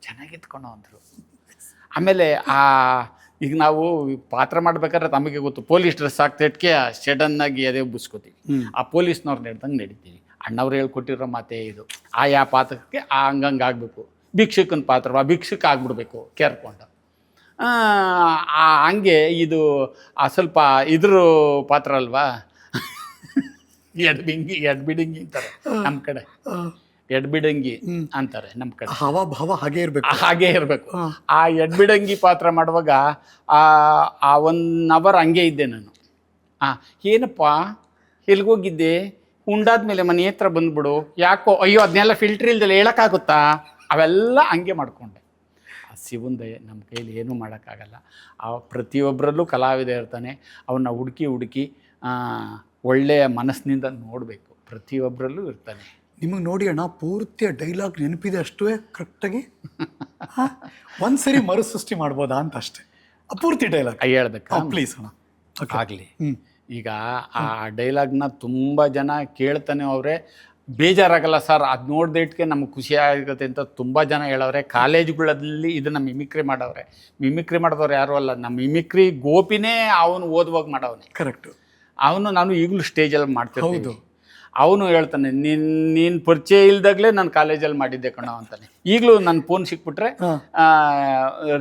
ಚೆನ್ನಾಗಿತ್ಕೊಳೋ ಅಂದರು. ಆಮೇಲೆ ಈಗ ನಾವು ಪಾತ್ರ ಮಾಡ್ಬೇಕಾದ್ರೆ ತಮಗೆ ಗೊತ್ತು, ಪೊಲೀಸ್ ಡ್ರೆಸ್ ಹಾಕ್ತಿಟ್ಕೆ ಸಡನ್ನಾಗಿ ಅದೇ ಬುಸ್ಕೋತೀವಿ. ಆ ಪೊಲೀಸ್ನವ್ರು ನಡೆದಂಗೆ ನಡೀತೀವಿ. ಅಣ್ಣವ್ರು ಹೇಳ್ಕೊಟ್ಟಿರೋ ಮಾತೇ ಇದು. ಆಯಾ ಪಾತ್ರಕ್ಕೆ ಹಂಗಂಗೆ ಆಗಬೇಕು. ಭಿಕ್ಷುಕನ ಪಾತ್ರ ಭಿಕ್ಷುಕ ಆಗ್ಬಿಡ್ಬೇಕು ಕೇರ್ಕೊಂಡು. ಹಂಗೆ ಇದು ಸ್ವಲ್ಪ ಇದ್ರ ಪಾತ್ರ ಅಲ್ವಾ, ಎಡ್ಬಿಡಂಗಿ ಅಂತಾರೆ ನಮ್ಮ ಕಡೆ, ಎಡ್ಬಿಡಂಗಿ ಅಂತಾರೆ ನಮ್ಮ ಕಡೆ. ಹಾವ ಭಾವ ಹಾಗೆ ಇರಬೇಕು. ಆ ಎಡ್ಬಿಡಂಗಿ ಪಾತ್ರ ಮಾಡುವಾಗ ಆ 1 ಅವರ್ ಹಂಗೆ ಇದ್ದೆ ನಾನು. ಏನಪ್ಪ ಎಲ್ಗೋಗಿದ್ದೆ, ಉಂಡಾದ್ಮೇಲೆ ಮನೆ ಹತ್ರ ಬಂದ್ಬಿಡು, ಯಾಕೋ ಅಯ್ಯೋ ಅದನ್ನೆಲ್ಲ ಫಿಲ್ಟ್ರ್ ಇಲ್ದಲ್ಲ ಹೇಳೋಕ್ಕಾಗುತ್ತಾ, ಅವೆಲ್ಲ ಹಂಗೆ ಮಾಡಿಕೊಂಡೆ. ಆ ಶಿವಂದಯ ನಮ್ಮ ಕೈಲಿ ಏನೂ ಮಾಡೋಕ್ಕಾಗಲ್ಲ. ಪ್ರತಿಯೊಬ್ಬರಲ್ಲೂ ಕಲಾವಿದ ಇರ್ತಾನೆ. ಅವನ್ನ ಹುಡುಕಿ ಒಳ್ಳೆಯ ಮನಸ್ಸಿನಿಂದ ನೋಡಬೇಕು. ಪ್ರತಿಯೊಬ್ಬರಲ್ಲೂ ಇರ್ತಾನೆ. ನಿಮಗೆ ನೋಡಿ ಅಣ್ಣ, ಪೂರ್ತಿಯ ಡೈಲಾಗ್ ನೆನಪಿದೆ ಅಷ್ಟೇ ಕರೆಕ್ಟಾಗಿ. ಒಂದ್ಸರಿ ಮರುಸೃಷ್ಟಿ ಮಾಡ್ಬೋದಾ ಅಂತ ಅಷ್ಟೇ. ಪೂರ್ತಿ ಡೈಲಾಗ್ ಹೇಳ್ಬೇಕಾ? ಪ್ಲೀಸ್ ಅಣ್ಣ. ಆಗಲಿ. ಈಗ ಆ ಡೈಲಾಗ್ನ ತುಂಬ ಜನ ಕೇಳ್ತಾನೆ ಅವರೇ, ಬೇಜಾರಾಗಲ್ಲ ಸರ್, ಅದು ನೋಡ್ದೆ ಇಟ್ಕೆ ನಮ್ಗೆ ಖುಷಿ ಆಗುತ್ತೆ ಅಂತ ತುಂಬ ಜನ ಹೇಳವ್ರೆ. ಕಾಲೇಜುಗಳಲ್ಲಿ ಇದನ್ನು ಮಿಮಿಕ್ರಿ ಮಾಡವ್ರೆ. ಮಿಮಿಕ್ರಿ ಮಾಡಿದವ್ರು ಯಾರು ಅಲ್ಲ, ನಮ್ಮ ಮಿಮಿಕ್ರಿ ಗೋಪಿನೇ ಅವನು ಓದುವಾಗ ಮಾಡವನೆ. ಕರೆಕ್ಟು. ನಾನು ಈಗಲೂ ಸ್ಟೇಜಲ್ಲಿ ಮಾಡ್ತಿರ್ತೀನಿ. ಅವನು ಹೇಳ್ತಾನೆ, ನೀನು ಪರಿಚಯ ಇಲ್ದಾಗಲೇ ನಾನು ಕಾಲೇಜಲ್ಲಿ ಮಾಡಿದ್ದೆ ಕಣೋ ಅಂತಾನೆ. ಈಗಲೂ ನನ್ನ ಫೋನ್ ಸಿಕ್ಬಿಟ್ರೆ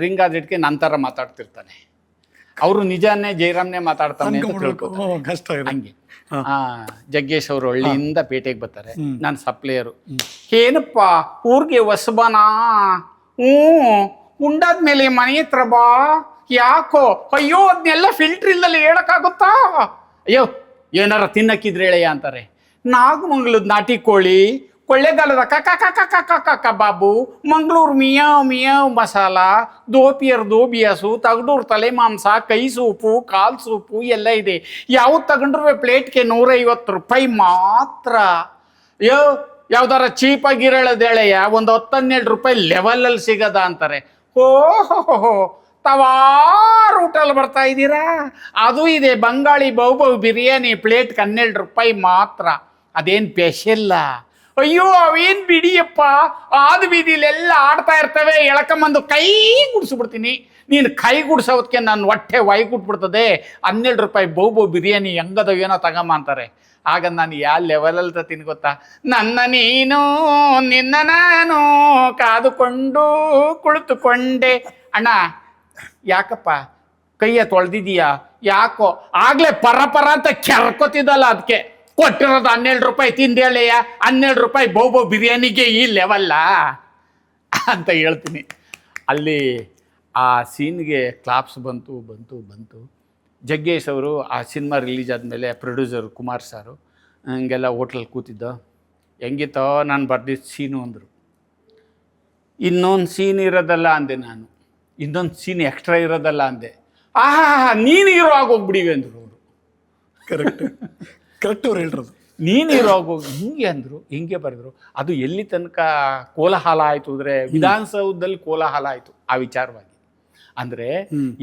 ರಿಂಗ್ ಆದಿಟ್ಕೆ ನನ್ನ ಥರ ಮಾತಾಡ್ತಿರ್ತಾನೆ. ಅವರು ನಿಜಾನೇ ಜಯರಾಮ್ನೇ ಮಾತಾಡ್ತಾನೆ ಅಂತ ತಿಳ್ಕೊತಾರೆ. ಹಂಗೆ ಜಗ್ಗೇಶ್ ಅವರು ಹಳ್ಳಿಯಿಂದ ಪೇಟೆಗೆ ಬರ್ತಾರೆ, ನಾನು ಸಪ್ಲೇಯರು. ಏನಪ್ಪ ಊರಿಗೆ ಹೊಸಬನಾ? ಉಂಡಾದ್ಮೇಲೆ ಮನೆ ಹತ್ರ ಬಾ, ಯಾಕೋ ಅಯ್ಯೋ ಅದನ್ನೆಲ್ಲ ಫಿಲ್ಟರ್ ಇಲ್ದಲ್ಲಿ ಹೇಳಕ್ಕಾಗುತ್ತಾ? ಅಯ್ಯೋ ಏನಾರ ತಿನ್ನಕ್ಕಿದ್ರೆ ಹೇಳಯ್ಯ ಅಂತಾರೆ. ನಾಗಮಂಗ್ಲದ ನಾಟಿ ಕೋಳಿ, ಕೊಳ್ಳೇಗಾಲದ ಕಬಾಬು, ಮಂಗಳೂರು ಮಿಯಾವ್ ಮಸಾಲ, ದೋಪಿಯರ್ ದೋಬಿಯಾಸು, ತಗಡೂರು ತಲೆ ಮಾಂಸ, ಕೈ ಸೂಪು, ಕಾಲು ಸೂಪು ಎಲ್ಲ ಇದೆ. ಯಾವ್ದು ತಗೊಂಡ್ರು ಪ್ಲೇಟ್ಗೆ 150 ರೂಪಾಯಿ ಮಾತ್ರ. ಯಾವ್ದಾರ ಚೀಪಾಗಿರಳದೇಳೆಯ ಒಂದು 10-12 ರೂಪಾಯಿ ಲೆವೆಲಲ್ಲಿ ಸಿಗದ ಅಂತಾರೆ. ಓಹೋ ತವಾರು ಊಟಲ್ಲಿ ಬರ್ತಾ ಇದ್ದೀರಾ? ಅದು ಇದೆ ಬಂಗಾಳಿ ಬಹು ಬಿರಿಯಾನಿ, ಪ್ಲೇಟ್ಗೆ 12 ರೂಪಾಯಿ ಮಾತ್ರ. ಅದೇನು ಸ್ಪೆಷಲ್ಲ? ಅಯ್ಯೋ ಅವೇನು ಬಿಡಿಯಪ್ಪ, ಆದ ಬೀದಿಲೆಲ್ಲ ಆಡ್ತಾ ಇರ್ತವೆ, ಎಳ್ಕೊಂಬಂದು ಕೈ ಗುಡಿಸ್ಬಿಡ್ತೀನಿ. ನೀನು ಕೈ ಗುಡಿಸೋದಕ್ಕೆ ನನ್ನ ಹೊಟ್ಟೆ ಕೊಟ್ಬಿಡ್ತದೆ. 12 ರೂಪಾಯಿ ಬಹು ಬಿರಿಯಾನಿ ಹೆಂಗದ ಏನೋ ತಗಮ್ಮ ಅಂತಾರೆ. ಆಗ ನಾನು ಯಾವ ಲೆವೆಲಲ್ಲಿ ತತ್ತೀನಿ ಗೊತ್ತಾ? ನನ್ನ ನೀನು ನಿನ್ನ ನಾನು ಕಾದುಕೊಂಡು ಕುಳಿತುಕೊಂಡೆ. ಅಣ್ಣ ಯಾಕಪ್ಪ ಕೈಯ ತೊಳೆದಿದೀಯಾ? ಯಾಕೋ ಆಗ್ಲೇ ಪರ ಅಂತ ಕೆರ್ಕೋತಿದ್ದಲ್ಲ, ಅದಕ್ಕೆ ಕೊಟ್ಟಿರೋದು 12 ರೂಪಾಯಿ ತಿಂದೇಳೆಯ, 12 ರೂಪಾಯಿ ಬಹು ಬಿರಿಯಾನಿಗೆ ಈ ಲೆವೆಲ್ಲ ಅಂತ ಹೇಳ್ತೀನಿ. ಅಲ್ಲಿ ಆ ಸೀನ್ಗೆ ಕ್ಲಾಪ್ಸ್ ಬಂತು. ಜಗ್ಗೇಶ್ ಅವರು ಆ ಸಿನಿಮಾ ರಿಲೀಸ್ ಆದಮೇಲೆ ಪ್ರೊಡ್ಯೂಸರು ಕುಮಾರ್ ಸಾರು ಹಂಗೆಲ್ಲ ಹೋಟ್ಲಲ್ಲಿ ಕೂತಿದ್ದ. ಹೆಂಗಿತ್ತೋ ನಾನು ಬರ್ದಿದ್ದು ಸೀನು ಅಂದರು. ಇನ್ನೊಂದು ಸೀನ್ ಇರೋದಲ್ಲ ಅಂದೆ ನಾನು, ಇನ್ನೊಂದು ಸೀನ್ ಎಕ್ಸ್ಟ್ರಾ ಇರೋದಲ್ಲ ಅಂದೆ. ನೀನು ಹೀರೋ ಆಗೋಗ್ಬಿಡಿವೆ ಅಂದರು ಅವರು. ಕರೆಕ್ಟ್ ಅವ್ರು ಹೇಳಿರೋದು. ನೀನು ಹೀರೋ ಆಗೋಗಿ ಹಿಂಗೆ ಅಂದರು, ಹಿಂಗೆ ಬರೆದ್ರು. ಅದು ಎಲ್ಲಿ ತನಕ ಕೋಲಾಹಲ ಆಯಿತು ಅಂದರೆ ವಿಧಾನಸೌಧದಲ್ಲಿ ಕೋಲಾಹಲ ಆಯಿತು ಆ ವಿಚಾರವಾಗಿ. ಅಂದರೆ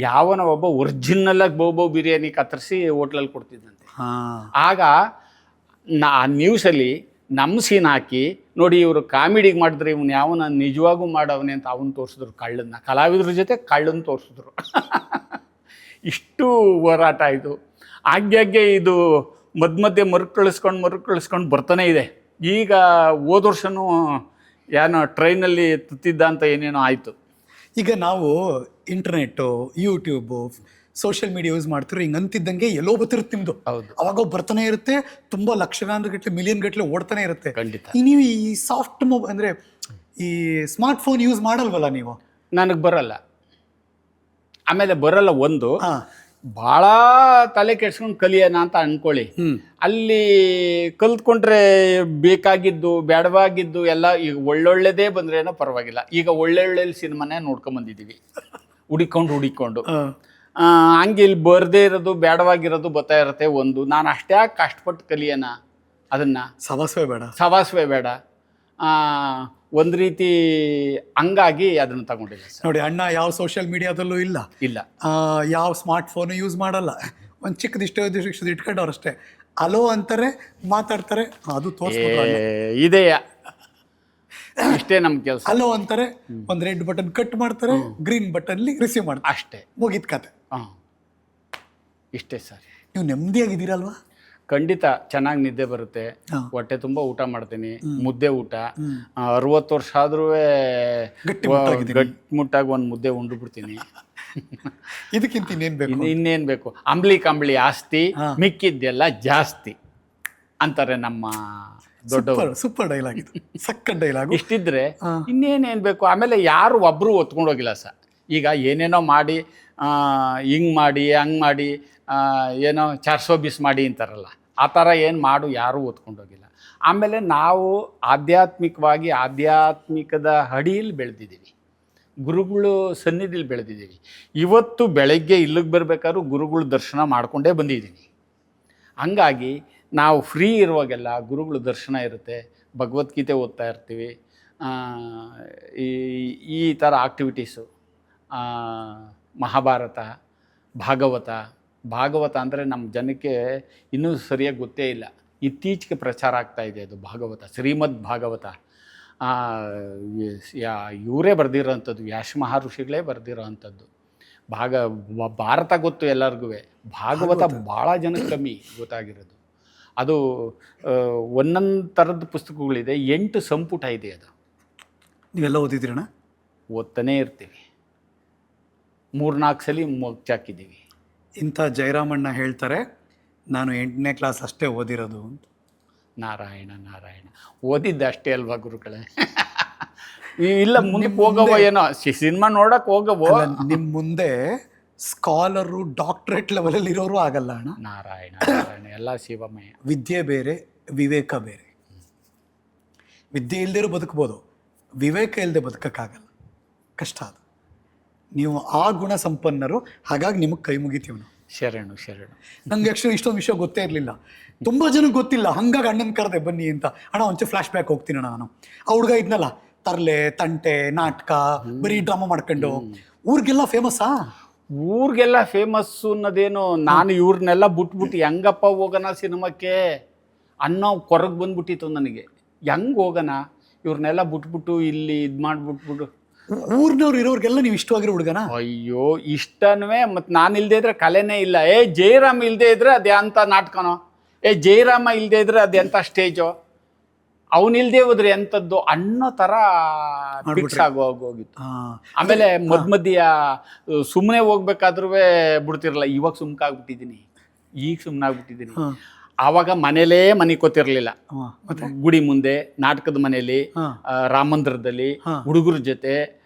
ಯಾವನ ಒಬ್ಬ ಒರಿಜಿನಲ್ಲಾಗಿ ಬಹು ಬಿರಿಯಾನಿ ಕತ್ತರಿಸಿ ಹೋಟ್ಲಲ್ಲಿ ಕೊಡ್ತಿದ್ದಂತೆ. ಆಗ ನ್ಯೂಸಲ್ಲಿ ನಮ್ಮ ಸೀನ್ ಹಾಕಿ ನೋಡಿ ಇವರು ಕಾಮಿಡಿಗೆ ಮಾಡಿದ್ರೆ ಇವನು ಯಾವನ ನಿಜವಾಗೂ ಮಾಡವನೇ ಅಂತ ಅವನು ತೋರಿಸಿದ್ರು. ಕಲಾವಿದ್ರ ಜೊತೆ ಕಳ್ಳನ್ನು ತೋರಿಸಿದ್ರು. ಇಷ್ಟು ಹೋರಾಟ ಆಯಿತು. ಹಾಗೆ ಇದು ಮಧ್ಯೆ ಮರುಕಳಿಸ್ಕೊಂಡು ಬರ್ತಾನೆ ಇದೆ. ಈಗ ಹೋದ ವರ್ಷನೂ ಏನೋ ಟ್ರೈನಲ್ಲಿ ತುತ್ತಿದ್ದ ಅಂತ ಏನೇನೋ ಆಯಿತು. ಈಗ ನಾವು internet, YouTube, social media use ಮಾಡ್ತಿರೋ ಹಿಂಗೆ ಅಂತಿದ್ದಂಗೆ ಎಲ್ಲೋ ಬರ್ತಿರುತ್ತೆ ನಿಮ್ಮದು. ಹೌದು, ಅವಾಗ ಬರ್ತಾನೆ ಇರುತ್ತೆ, ತುಂಬ ಲಕ್ಷಾಂತರ ಗಟ್ಟಲೆ ಮಿಲಿಯನ್ ಗಟ್ಟಲೆ ಓಡ್ತಾನೆ ಇರುತ್ತೆ. ಖಂಡಿತ. ನೀವು ಈ ಸಾಫ್ಟ್ ಅಂದರೆ ಈ ಸ್ಮಾರ್ಟ್ ಫೋನ್ ಯೂಸ್ ಮಾಡಲ್ವಲ್ಲ ನೀವು? ನನಗೆ ಬರಲ್ಲ. ಆಮೇಲೆ ಬರಲ್ಲ ಒಂದು, ಹಾ. ಭಾಳ ತಲೆ ಕೆಡ್ಸ್ಕೊಂಡು ಕಲಿಯೋಣ ಅಂತ ಅಂದ್ಕೊಳ್ಳಿ, ಅಲ್ಲಿ ಕಲ್ತ್ಕೊಂಡ್ರೆ ಬೇಕಾಗಿದ್ದು ಬೇಡವಾಗಿದ್ದು ಎಲ್ಲ ಈಗ ಒಳ್ಳೊಳ್ಳೆದೇ ಬಂದ್ರೇನೋ ಪರವಾಗಿಲ್ಲ. ಈಗ ಒಳ್ಳೊಳ್ಳೆ ಸಿನಿಮಾನೇ ನೋಡ್ಕೊಂಬಂದಿದ್ದೀವಿ ಹುಡಿಕೊಂಡು ಹಂಗೆ ಇಲ್ಲಿ ಬರದೇ ಇರೋದು ಬೇಡವಾಗಿರೋದು ಬರ್ತಾ ಇರತ್ತೆ. ಒಂದು ನಾನು ಅಷ್ಟೇ ಕಷ್ಟಪಟ್ಟು ಕಲಿಯೋಣ ಅದನ್ನು, ಸವಾಸವೇ ಬೇಡ ಒಂದು ರೀತಿ, ಹಂಗಾಗಿ ಅದನ್ನು ತಗೊಂಡಿಲ್ಲ ಸರ್. ನೋಡಿ, ಅಣ್ಣ ಯಾವ ಸೋಷಿಯಲ್ ಮೀಡಿಯಾದಲ್ಲೂ ಇಲ್ಲ, ಯಾವ ಸ್ಮಾರ್ಟ್ ಫೋನ್ ಯೂಸ್ ಮಾಡಲ್ಲ. ಒಂದು ಚಿಕ್ಕದಿಷ್ಟು ಇಟ್ಕೊಂಡವ್ರು ಅಷ್ಟೇ. ಅಲೋ ಅಂತಾರೆ, ಮಾತಾಡ್ತಾರೆ, ಅದು ಇದೆಯಾ ಇಷ್ಟೇ ನಮ್ಮ ಕೆಲಸ. ಅಲೋ ಅಂತಾರೆ, ಒಂದು ರೆಡ್ ಬಟನ್ ಕಟ್ ಮಾಡ್ತಾರೆ, ಗ್ರೀನ್ ಬಟನ್ಲಿ ರಿಸೀವ್ ಮಾಡ್ತಾರೆ, ಅಷ್ಟೇ, ಮುಗಿದ ಕತೆ. ಇಷ್ಟೇ ಸರ್. ನೀವು ನೆಮ್ಮದಿಯಾಗಿದ್ದೀರಲ್ವಾ? ಖಂಡಿತ ಚೆನ್ನಾಗಿ ನಿದ್ದೆ ಬರುತ್ತೆ, ಹೊಟ್ಟೆ ತುಂಬ ಊಟ ಮಾಡ್ತೀನಿ, ಮುದ್ದೆ ಊಟ. 60 ವರ್ಷ ಆದ್ರೂ ಗಟ್ಟಿಮುಟ್ಟಾಗಿ ಒಂದು ಮುದ್ದೆ ಉಂಡು ಬಿಡ್ತೀನಿ. ಇದಕ್ಕಿಂತ ಇನ್ನೇನು ಬೇಕು? ಅಂಬ್ಲಿ ಕಂಬ್ಳಿ ಆಸ್ತಿ, ಮಿಕ್ಕಿದ್ದೆಲ್ಲ ಜಾಸ್ತಿ ಅಂತಾರೆ ನಮ್ಮ ದೊಡ್ಡವರು. ಸೂಪರ್ ಡೈಲಾಗ್ ಇದು, ಸಕ್ಕ ಡೈಲಾಗ್. ಇಷ್ಟಿದ್ರೆ ಇನ್ನೇನೇನು ಬೇಕು? ಆಮೇಲೆ ಯಾರು ಒಬ್ಬರು ಒತ್ಕೊಂಡೋಗಿಲ್ಲ ಸರ್. ಈಗ ಏನೇನೋ ಮಾಡಿ ಹಿಂಗೆ ಮಾಡಿ ಹಂಗೆ ಮಾಡಿ ಏನೋ 420 ಮಾಡಿ ಅಂತಾರಲ್ಲ, ಆ ಥರ ಏನು ಮಾಡು ಯಾರೂ ಓದ್ಕೊಂಡೋಗಿಲ್ಲ. ಆಮೇಲೆ ನಾವು ಆಧ್ಯಾತ್ಮಿಕದ ಅಡಿಯಲ್ಲಿ ಬೆಳೆದಿದ್ದೀವಿ, ಗುರುಗಳು ಸನ್ನಿಧಿಲಿ ಬೆಳೆದಿದ್ದೀವಿ. ಇವತ್ತು ಬೆಳಗ್ಗೆ ಇಲ್ಲಿಗೆ ಬರಬೇಕಾದ್ರೂ ಗುರುಗಳು ದರ್ಶನ ಮಾಡಿಕೊಂಡೇ ಬಂದಿದ್ದೀವಿ. ಹಂಗಾಗಿ ನಾವು ಫ್ರೀ ಇರುವಾಗೆಲ್ಲ ಗುರುಗಳು ದರ್ಶನ ಇರುತ್ತೆ, ಭಗವದ್ಗೀತೆ ಓದ್ತಾ ಇರ್ತೀವಿ, ಈ ಥರ ಆಕ್ಟಿವಿಟೀಸು. ಮಹಾಭಾರತ, ಭಾಗವತ ಅಂದರೆ ನಮ್ಮ ಜನಕ್ಕೆ ಇನ್ನೂ ಸರಿಯಾಗಿ ಗೊತ್ತೇ ಇಲ್ಲ. ಇತ್ತೀಚೆಗೆ ಪ್ರಚಾರ ಆಗ್ತಾ ಇದೆ ಅದು ಭಾಗವತ, ಶ್ರೀಮದ್ ಭಾಗವತ. ಇವರೇ ಬರೆದಿರೋವಂಥದ್ದು, ವ್ಯಾಸ ಮಹರ್ಷಿಗಳೇ ಬರೆದಿರೋ ಅಂಥದ್ದು. ಭಾರತ ಗೊತ್ತು ಎಲ್ಲರಿಗೂ, ಭಾಗವತ ಭಾಳ ಜನಕ್ಕೆ ಕಮ್ಮಿ ಗೊತ್ತಾಗಿರೋದು. ಅದು ಒಂದೊಂದು ಥರದ ಪುಸ್ತಕಗಳಿದೆ, 8 ಸಂಪುಟ ಇದೆ. ಅದು ನೀವೆಲ್ಲ ಓದಿದ್ದೀರಣ್ಣ? ಓದ್ತಾನೇ ಇರ್ತೀವಿ, 3-4 ಸಲ ಮುಚ್ಚಾಕಿದ್ದೀವಿ. ಇಂಥ ಜಯರಾಮಣ್ಣ ಹೇಳ್ತಾರೆ, ನಾನು 8ನೇ ಕ್ಲಾಸ್ ಅಷ್ಟೇ ಓದಿರೋದು ಅಂತ. ನಾರಾಯಣ ಓದಿದ್ದೆ ಅಷ್ಟೇ ಅಲ್ವಾ ಗುರುಗಳೇ? ಇಲ್ಲ ಮುಂದಕ್ಕೆ ಹೋಗವೋ ಏನೋ, ಸಿನಿಮಾ ನೋಡಕ್ಕೆ ಹೋಗವೋ. ನಿಮ್ಮ ಮುಂದೆ ಸ್ಕಾಲರು ಡಾಕ್ಟ್ರೇಟ್ ಲೆವೆಲಲ್ಲಿ ಇರೋರು ಆಗಲ್ಲ ಅಣ್ಣ. ನಾರಾಯಣ ಎಲ್ಲ ಶಿವಮಯ. ವಿದ್ಯೆ ಬೇರೆ, ವಿವೇಕ ಬೇರೆ. ವಿದ್ಯೆ ಇಲ್ಲದೇ ಬದುಕ್ಬೋದು, ವಿವೇಕ ಇಲ್ಲದೆ ಬದುಕಕ್ಕಾಗಲ್ಲ, ಕಷ್ಟ ಅದು. ನೀವು ಆ ಗುಣ ಸಂಪನ್ನರು, ಹಾಗಾಗಿ ನಿಮಗೆ ಕೈ ಮುಗಿತೀವಿ ನಾವು. ಶರಣು. ನಂಗೆ ಆ್ಯಕ್ಚುಲಿ ಇಷ್ಟೊಂದು ವಿಷಯ ಗೊತ್ತೇ ಇರಲಿಲ್ಲ, ತುಂಬ ಜನಕ್ಕೆ ಗೊತ್ತಿಲ್ಲ. ಹಂಗಾಗಿ ಅಣ್ಣನ ಕರೆದೆ, ಬನ್ನಿ ಅಂತ. ಅಣ್ಣ ಒಂಚೂರು ಫ್ಲ್ಯಾಶ್ ಬ್ಯಾಕ್ ಹೋಗ್ತೀನಿ ಅಣ್ಣ. ನಾನು ಆ ಹುಡುಗ ಇದ್ನಲ್ಲ, ತರ್ಲೆ ತಂಟೆ ನಾಟಕ ಬರೀ ಡ್ರಾಮಾ ಮಾಡ್ಕೊಂಡು ಊರಿಗೆಲ್ಲ ಫೇಮಸ್ಸಾ? ಊರಿಗೆಲ್ಲ ಫೇಮಸ್ಸು ಅನ್ನೋದೇನು, ನಾನು ಇವ್ರನ್ನೆಲ್ಲ ಬಿಟ್ಬಿಟ್ಟು ಹೆಂಗಪ್ಪ ಹೋಗೋಣ ಸಿನಿಮಾಕ್ಕೆ ಅನ್ನೋ ಕೊರಗೆ ಬಂದ್ಬಿಟ್ಟಿತ್ತು ನನಗೆ. ಹೆಂಗೆ ಹೋಗೋಣ ಇವ್ರನ್ನೆಲ್ಲ ಬಿಟ್ಬಿಟ್ಟು ಇಲ್ಲಿ ಇದು ಮಾಡಿಬಿಟ್ಬಿಟ್ಟು. ಊರಿನವ್ರು ಇರೋರಿಗೆಲ್ಲ ನೀವು ಇಷ್ಟವಾಗಿರೋ ಹುಡುಗನ? ಅಯ್ಯೋ ಇಷ್ಟನವೇ. ಮತ್ತು ನಾನು ಇಲ್ಲದೆ ಇದ್ರೆ ಕಲೆನೇ ಇಲ್ಲ. ಜಯರಾಮ್ ಇಲ್ಲದೆ ಇದ್ರೆ ಅದೆಂಥ ನಾಟಕನೋ, ಜಯರಾಮ ಇಲ್ಲದೆ ಇದ್ರೆ ಅದೆಂಥ ಸ್ಟೇಜೋ, ಅವನಿಲ್ದೇ ಹೋದ್ರೆ ಎಂಥದ್ದು ಅನ್ನೋ ಥರ ಫಿಕ್ಸ್ ಆಗೋಗಿತ್ತು. ಆಮೇಲೆ ಮಧ್ಯ ಸುಮ್ಮನೆ ಹೋಗ್ಬೇಕಾದ್ರೂ ಬಿಡ್ತಿರಲ್ಲ. ಇವಾಗ ಸುಮ್ಕಾಗ್ಬಿಟ್ಟಿದ್ದೀನಿ, ಈಗ ಸುಮ್ಮನಾಗ್ಬಿಟ್ಟಿದ್ದೀನಿ. ಆವಾಗ ಮನೆ ಕೂತಿರ್ಲಿಲ್ಲ, ಗುಡಿ ಮುಂದೆ, ನಾಟಕದ ಮನೆಯಲ್ಲಿ, ರಾಮ ಮಂದಿರದಲ್ಲಿ ಹುಡುಗರ ಜೊತೆ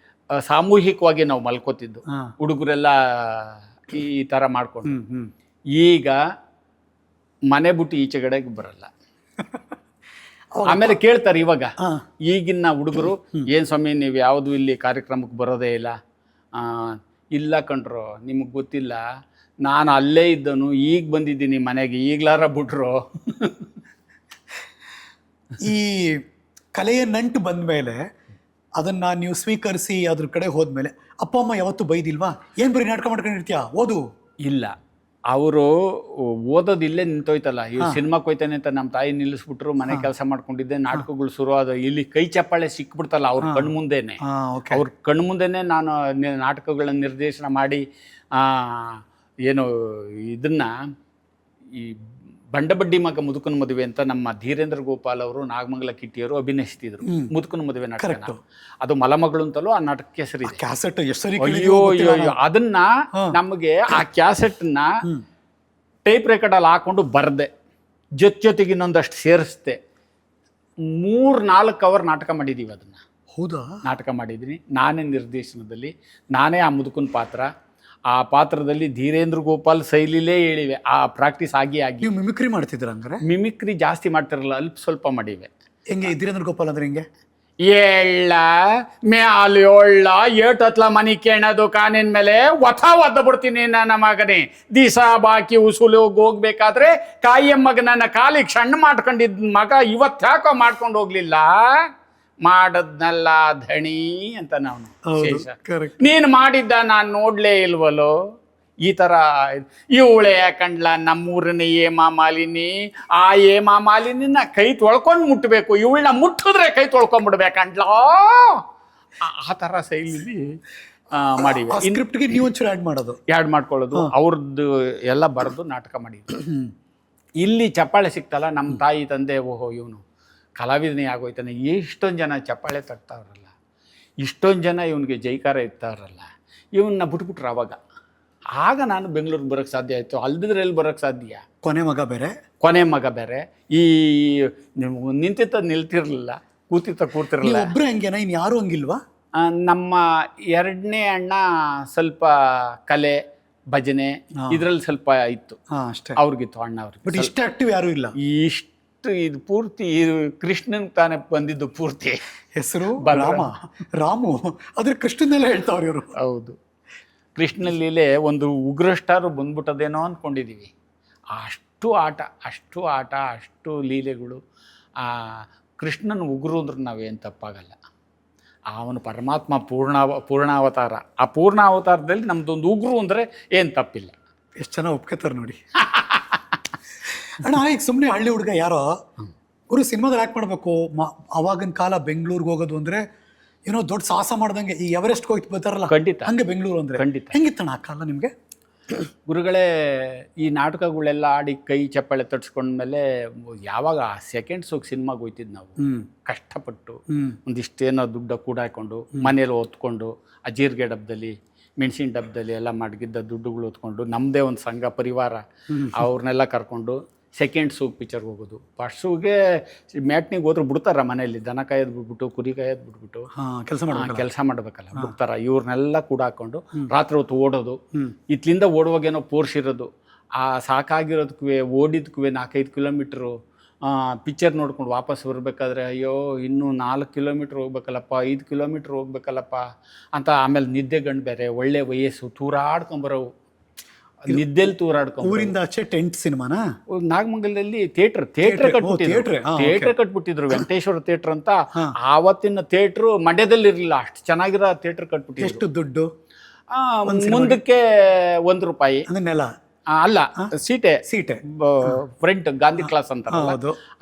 ಸಾಮೂಹಿಕವಾಗಿ ನಾವು ಮಲ್ಕೋತಿದ್ದು, ಹುಡುಗರೆಲ್ಲ ಈ ಥರ ಮಾಡ್ಕೊಂಡು. ಈಗ ಮನೆ ಬಿಟ್ಟು ಈಚೆಗಡೆಗೆ ಬರಲ್ಲ. ಆಮೇಲೆ ಕೇಳ್ತಾರೆ ಇವಾಗ ಈಗಿನ ಹುಡುಗರು, ಏನು ಸ್ವಾಮಿ ನೀವು ಯಾವುದು ಇಲ್ಲಿ ಕಾರ್ಯಕ್ರಮಕ್ಕೆ ಬರೋದೇ ಇಲ್ಲ? ಇಲ್ಲ ಕಣ್ರು, ನಿಮಗೆ ಗೊತ್ತಿಲ್ಲ, ನಾನು ಅಲ್ಲೇ ಇದ್ದನು, ಈಗ ಬಂದಿದ್ದೀನಿ ಮನೆಗೆ, ಈಗ್ಲಾರ ಬಿಟ್ರು. ಈ ಕಲೆಯ ನಂಟು ಬಂದ ಮೇಲೆ, ಅದನ್ನು ನೀವು ಸ್ವೀಕರಿಸಿ ಅದ್ರ ಕಡೆ ಹೋದ್ಮೇಲೆ ಅಪ್ಪ ಅಮ್ಮ ಯಾವತ್ತೂ ಬೈದಿಲ್ವಾ? ಏನು ಬರೀ ನಾಟಕ ಮಾಡ್ಕೊಂಡಿರ್ತೀಯ, ಓದು? ಇಲ್ಲ, ಅವರು ಓದೋದು ಇಲ್ಲೇ ನಿಂತೋಯ್ತಲ್ಲ. ಇವ್ರು ಸಿನಿಮಾಕ್ಕೆ ಹೋಯ್ತಾನೆ ಅಂತ ನಮ್ಮ ತಾಯಿ ನಿಲ್ಲಿಸ್ಬಿಟ್ರು. ಮನೆ ಕೆಲಸ ಮಾಡ್ಕೊಂಡಿದ್ದೆ, ನಾಟಕಗಳು ಶುರು ಆದ. ಇಲ್ಲಿ ಕೈ ಚಪ್ಪಾಳೆ ಸಿಕ್ಬಿಡ್ತಲ್ಲ ಅವ್ರ ಕಣ್ಮುಂದೆನೆ. ಅವ್ರ ಕಣ್ಮುಂದೆನೆ ನಾನು ನಾಟಕಗಳನ್ನ ನಿರ್ದೇಶನ ಮಾಡಿ, ಏನು ಇದನ್ನು, ಈ ಬಂಡಬಡ್ಡಿ ಮಗ ಮುದುಕನ ಮದುವೆ ಅಂತ ನಮ್ಮ ಧೀರೇಂದ್ರ ಗೋಪಾಲ್ ಅವರು, ನಾಗಮಂಗಲ ಕಿಟ್ಟಿಯವರು ಅಭಿನಯಿಸ್ತಿದ್ರು ಮುದುಕನ ಮದುವೆ ನಾಟಕ. ಅದು ಮಲಮಗಳು ಅಂತಲೂ ಆ ನಾಟಕಕ್ಕೆ ಹೆಸರಿದೆ. ಅಯ್ಯೋ ಅದನ್ನ ನಮಗೆ ಆ ಕ್ಯಾಸೆಟ್ನ ಟೈಪ್ ರೆಕಾರ್ಡಲ್ಲಿ ಹಾಕೊಂಡು ಬರ್ದೆ, ಜೊತೆಗೆ ಇನ್ನೊಂದಷ್ಟು ಸೇರಿಸ್ದೆ. 3-4 ಅವರ್ ನಾಟಕ ಮಾಡಿದ್ದೀವಿ ಅದನ್ನ. ಹೌದಾ? ನಾಟಕ ಮಾಡಿದ್ದೀನಿ. ನಾನೇ ನಿರ್ದೇಶನದಲ್ಲಿ, ನಾನೇ ಆ ಮುದುಕನ ಪಾತ್ರ. ಆ ಪಾತ್ರದಲ್ಲಿ ಧೀರೇಂದ್ರ ಗೋಪಾಲ್ ಶೈಲಿಲೇ ಹೇಳಿವೆ. ಆ ಪ್ರಾಕ್ಟೀಸ್ ಆಗಿ ನೀವು ಮಿಮಿಕ್ರಿ ಮಾಡ್ತಿದ್ರ ಹಂಗಾರೆ? ಮಿಮಿಕ್ರಿ ಜಾಸ್ತಿ ಮಾಡ್ತಿರಲ್ಲ, ಅಲ್ಪ ಸ್ವಲ್ಪ ಮಾಡಿವೆ. ಹೆಂಗೆ ಧೀರೇಂದ್ರ ಗೋಪಾಲ್ ಅಂದ್ರೆ ಹೆಂಗೆ? ಏಳ್ಳ ಮ್ಯಾಲ ಏಳ್ಳ ಏಟತ್ಲ ಮನಿ ಕೇಳೋದು ಕಾನಿನ ಮೇಲೆ ಒದ್ದ ಬಿಡ್ತೀನಿ ನನ್ನ ಮಗನೇ. ದಿಸ ಬಾಕಿ ಉಸುಲು ಹೋಗ್ಬೇಕಾದ್ರೆ ಕಾಯಿಯಮ್ಮಗ ನನ್ನ ಕಾಲಿಗೆ ಸಣ್ಣ ಮಾಡ್ಕೊಂಡಿದ್ದ ಮಗ ಇವತ್ತ್ಯಾಕೋ ಮಾಡ್ಕೊಂಡು ಹೋಗ್ಲಿಲ್ಲ, ಮಾಡದ್ನಲ್ಲ ಧಣಿ ಅಂತ ನಾವು ಶೇಷ. ನೀನು ಮಾಡಿದ್ದ ನಾನು ನೋಡ್ಲೇ ಇಲ್ವಲ್ಲೋ. ಈ ಥರ ಇವಳೆ ಕಂಡ್ಲ ನಮ್ಮೂರಿನ ಏಮಾ ಮಾಲಿನಿ, ಆ ಏಮಾ ಮಾಲಿನಿನ ಕೈ ತೊಳ್ಕೊಂಡು ಮುಟ್ಟಬೇಕು, ಇವಳನ್ನ ಮುಟ್ಟಿದ್ರೆ ಕೈ ತೊಳ್ಕೊಂಡ್ಬಿಡ್ಬೇಕಂಡ್ಲ. ಆ ಥರ ಶೈಲಿ ಮಾಡಿವಿ. ಸ್ಕ್ರಿಪ್ಟ್ಗೆ ನೀವು ಒಂಚೂರು ಆ್ಯಡ್ ಮಾಡ್ಕೊಳ್ಳೋದು, ಅವ್ರದ್ದು ಎಲ್ಲ ಬರೆದು ನಾಟಕ ಮಾಡಿದ್ವಿ. ಇಲ್ಲಿ ಚಪ್ಪಾಳೆ ಸಿಕ್ತಲ್ಲ, ನಮ್ಮ ತಾಯಿ ತಂದೆ ಓಹೋ ಇವನು ಕಲಾವಿದನೇ ಆಗೋಯ್ತಾನೆ, ಎಷ್ಟೊಂದು ಜನ ಚಪ್ಪಾಳೆ ತಟ್ತಾವ್ರಲ್ಲ, ಇಷ್ಟೊಂದು ಜನ ಇವನಿಗೆ ಜೈಕಾರ ಇರ್ತಾವ್ರಲ್ಲ, ಇವನ್ನ ಬಿಟ್ಬಿಟ್ರು. ಆಗ ನಾನು ಬೆಂಗಳೂರಿಗೆ ಬರೋಕ್ಕೆ ಸಾಧ್ಯ ಆಯಿತು. ಅಲ್ದಿದ್ರೆ ಎಲ್ಲಿ ಬರೋಕ್ಕೆ ಸಾಧ್ಯ? ಕೊನೆ ಮಗ ಬೇರೆ. ಈ ನಿಲ್ತಿರಲಿಲ್ಲ, ಕೂತಿರಲಿಲ್ಲ. ಒಬ್ಬರೇ ಹಂಗೇನಾ? ಇನ್ನು ಯಾರು ಹಂಗಿಲ್ವಾ? ನಮ್ಮ ಎರಡನೇ ಅಣ್ಣ ಸ್ವಲ್ಪ ಕಲೆ ಭಜನೆ ಇದರಲ್ಲಿ ಸ್ವಲ್ಪ ಇತ್ತು, ಅಷ್ಟೇ ಅವ್ರಿಗಿತ್ತು, ಅಣ್ಣ ಅವ್ರಿಗೆ. ಬಟ್ ಇಷ್ಟು ಆಕ್ಟಿವ್ ಯಾರು ಇಲ್ಲ. ಇದು ಪೂರ್ತಿ ಕೃಷ್ಣನ್ ತಾನೇ ಬಂದಿದ್ದು ಪೂರ್ತಿ. ಹೆಸರು ರಾಮು, ಅದ್ರ ಕೃಷ್ಣನೆಲ್ಲ ಹೇಳ್ತಾವ್ರಿ ಇವರು. ಹೌದು, ಕೃಷ್ಣ ಲೀಲೆ ಒಂದು ಉಗ್ರಸ್ಟಾರು ಬಂದ್ಬಿಟ್ಟದೇನೋ ಅಂದ್ಕೊಂಡಿದ್ದೀವಿ. ಅಷ್ಟು ಆಟ, ಅಷ್ಟು ಲೀಲೆಗಳು. ಆ ಕೃಷ್ಣನ ಉಗುರು ಅಂದ್ರೆ ನಾವೇನು ತಪ್ಪಾಗಲ್ಲ. ಅವನು ಪರಮಾತ್ಮ ಪೂರ್ಣಾವತಾರ. ಆ ಪೂರ್ಣಾವತಾರದಲ್ಲಿ ನಮ್ದೊಂದು ಉಗುರು ಅಂದರೆ ಏನು ತಪ್ಪಿಲ್ಲ. ಎಷ್ಟು ಚೆನ್ನಾಗಿ ಒಪ್ಕೋತಾರೆ ನೋಡಿ. ಅಣ್ಣ, ಈಗ ಸುಮ್ಮನೆ ಹಳ್ಳಿ ಹುಡುಗ ಯಾರೋ ಅವರು ಸಿನಿಮಾದಲ್ಲಿ ಆ್ಯಕ್ಟ್ ಮಾಡಬೇಕು, ಅವಾಗಿನ ಕಾಲ ಬೆಂಗಳೂರಿಗೆ ಹೋಗೋದು ಅಂದರೆ ಏನೋ ದೊಡ್ಡ ಸಾಹಸ ಮಾಡ್ದಂಗೆ. ಈ ಎವರೆಸ್ಟ್ ಹೋಗಿ ಬರ್ತಾರಲ್ಲ, ಖಂಡಿತ ಹಂಗೆ ಬೆಂಗಳೂರು ಅಂದರೆ ಖಂಡಿತ. ಹೆಂಗಿತ್ತಣ್ಣ ಆ ಕಾಲ ನಿಮಗೆ? ಗುರುಗಳೇ, ಈ ನಾಟಕಗಳೆಲ್ಲ ಆಡಿ ಕೈ ಚಪ್ಪಾಳೆ ತಟ್ಸ್ಕೊಂಡ್ಮೇಲೆ ಯಾವಾಗ ಸೆಕೆಂಡ್ ಶೋಗೆ ಸಿನಿಮಾಗೆ ಹೋಯ್ತಿದ್ದು ನಾವು ಕಷ್ಟಪಟ್ಟು ಒಂದಿಷ್ಟೇನೋ ದುಡ್ಡು ಕೂಡ ಹಾಕೊಂಡು ಮನೇಲಿ ಹೊತ್ಕೊಂಡು ಆ ಜೀರಿಗೆ ಡಬ್ಬದಲ್ಲಿ ಮೆಣಸಿನ ಡಬ್ಬದಲ್ಲಿ ಎಲ್ಲ ಮಡಗಿದ್ದ ದುಡ್ಡುಗಳು ಹೊತ್ಕೊಂಡು ನಮ್ಮದೇ ಒಂದು ಸಂಘ ಪರಿವಾರ ಅವ್ರನ್ನೆಲ್ಲ ಕರ್ಕೊಂಡು ಸೆಕೆಂಡ್ ಶೋಗೆ ಪಿಕ್ಚರ್ಗೆ ಹೋಗೋದು. ಫಸ್ಟ್ ಶೋಗೆ ಮ್ಯಾಟ್ನಿಗೆ ಹೋದ್ರೆ ಬಿಡ್ತಾರ, ಮನೆಯಲ್ಲಿ ದನ ಕಾಯೋದು ಬಿಟ್ಬಿಟ್ಟು ಕುರಿ ಕಾಯೋದು ಬಿಟ್ಬಿಟ್ಟು ಕೆಲಸ ಮಾಡ್ಬೇಕಲ್ಲ, ಬಿಡ್ತಾರ. ಇವ್ರನ್ನೆಲ್ಲ ಕೂಡ ಹಾಕೊಂಡು ರಾತ್ರಿ ಹೊತ್ತು ಓಡೋದು. ಇತ್ಲಿಂದ ಓಡುವಾಗೇನೋ ಪೋರ್ಸ್ ಇರೋದು, ಆ ಸಾಕಾಗಿರೋದಕ್ಕೂ ಓಡಿದ್ಕೂ 4-5 ಕಿಲೋಮೀಟ್ರು ಪಿಕ್ಚರ್ ನೋಡ್ಕೊಂಡು ವಾಪಸ್ ಬರಬೇಕಾದ್ರೆ ಅಯ್ಯೋ ಇನ್ನೂ 4 ಕಿಲೋಮೀಟ್ರ್ ಹೋಗ್ಬೇಕಲ್ಲಪ್ಪ, 5 ಕಿಲೋಮೀಟ್ರ್ ಹೋಗ್ಬೇಕಲ್ಲಪ್ಪ ಅಂತ. ಆಮೇಲೆ ನಿದ್ದೆ ಗಂಡು ಬೇರೆ, ಒಳ್ಳೆ ವಯಸ್ಸು, ತೂರಾಡ್ಕೊಂಬರೋವು, ನಿದ್ದೆಲ್ಲಿ ತೂರಾಡ್ಕೊಂಡು. ಊರಿಂದ ಆಚೆ ಟೆಂಟ್ ಸಿನಿಮಾನಾ? ನಾಗಮಂಗಲದಲ್ಲಿ ಥಿಯೇಟರ್ ಕಟ್ಬಿಟ್ಟಿದ್ರು, ವೆಂಕಟೇಶ್ವರ ಥಿಯೇಟರ್ ಅಂತ. ಆವತ್ತಿನ ಥಿಯೇಟ್ರು ಮಂಡ್ಯದಲ್ಲಿ ಇರಲಿಲ್ಲ, ಅಷ್ಟು ಚೆನ್ನಾಗಿರೋ ಥಿಯೇಟರ್ ಕಟ್ಬಿಟ್ಟಿದ್ರು. ಎಷ್ಟು ದುಡ್ಡು? ಮುಂದಕ್ಕೆ ₹1 ನೆಲ ಅಲ್ಲ, ಸೀಟೆ ಫ್ರಂಟ್ ಗಾಂಧಿ ಕ್ಲಾಸ್ ಅಂತ,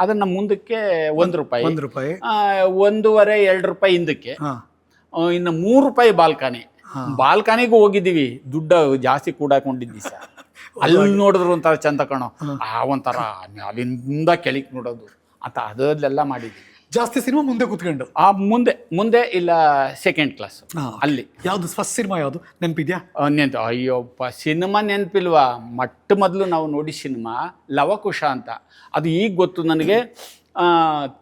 ಅದನ್ನ ಮುಂದಕ್ಕೆ ₹1, ₹1.5-2 ಹಿಂದಕ್ಕೆ, ಇನ್ನು ₹3 ಬಾಲ್ಕನಿಗೂ ಹೋಗಿದ್ದೀವಿ. ದುಡ್ಡು ಜಾಸ್ತಿ ಕೂಡಾಕೊಂಡಿದ್ದಿ ಸರ್. ಅಲ್ಲಿ ನೋಡಿದ್ರು ಒಂಥರ ಚಂದ ಕಣೋ, ಒಂಥರ ಅಲ್ಲಿಂದ ಕೆಳಗೆ ನೋಡೋದು ಅಂತ, ಅದೆಲ್ಲ ಮಾಡಿದ್ವಿ. ಜಾಸ್ತಿ ಸಿನಿಮಾ ಮುಂದೆ ಕೂತ್ಕೊಂಡು ಮುಂದೆ ಇಲ್ಲ ಸೆಕೆಂಡ್ ಕ್ಲಾಸ್. ಅಲ್ಲಿ ಯಾವುದು ಫಸ್ಟ್ ಸಿನಿಮಾ ಯಾವುದು ನೆನಪಿದ್ಯಾ? ಅಯ್ಯೋಪ್ಪ, ಸಿನಿಮಾ ನೆನಪಿಲ್ವಾ? ಮೊದಲು ನಾವು ನೋಡಿ ಸಿನಿಮಾ ಲವಕುಶ ಅಂತ. ಅದು ಈಗ ಗೊತ್ತು ನನಗೆ.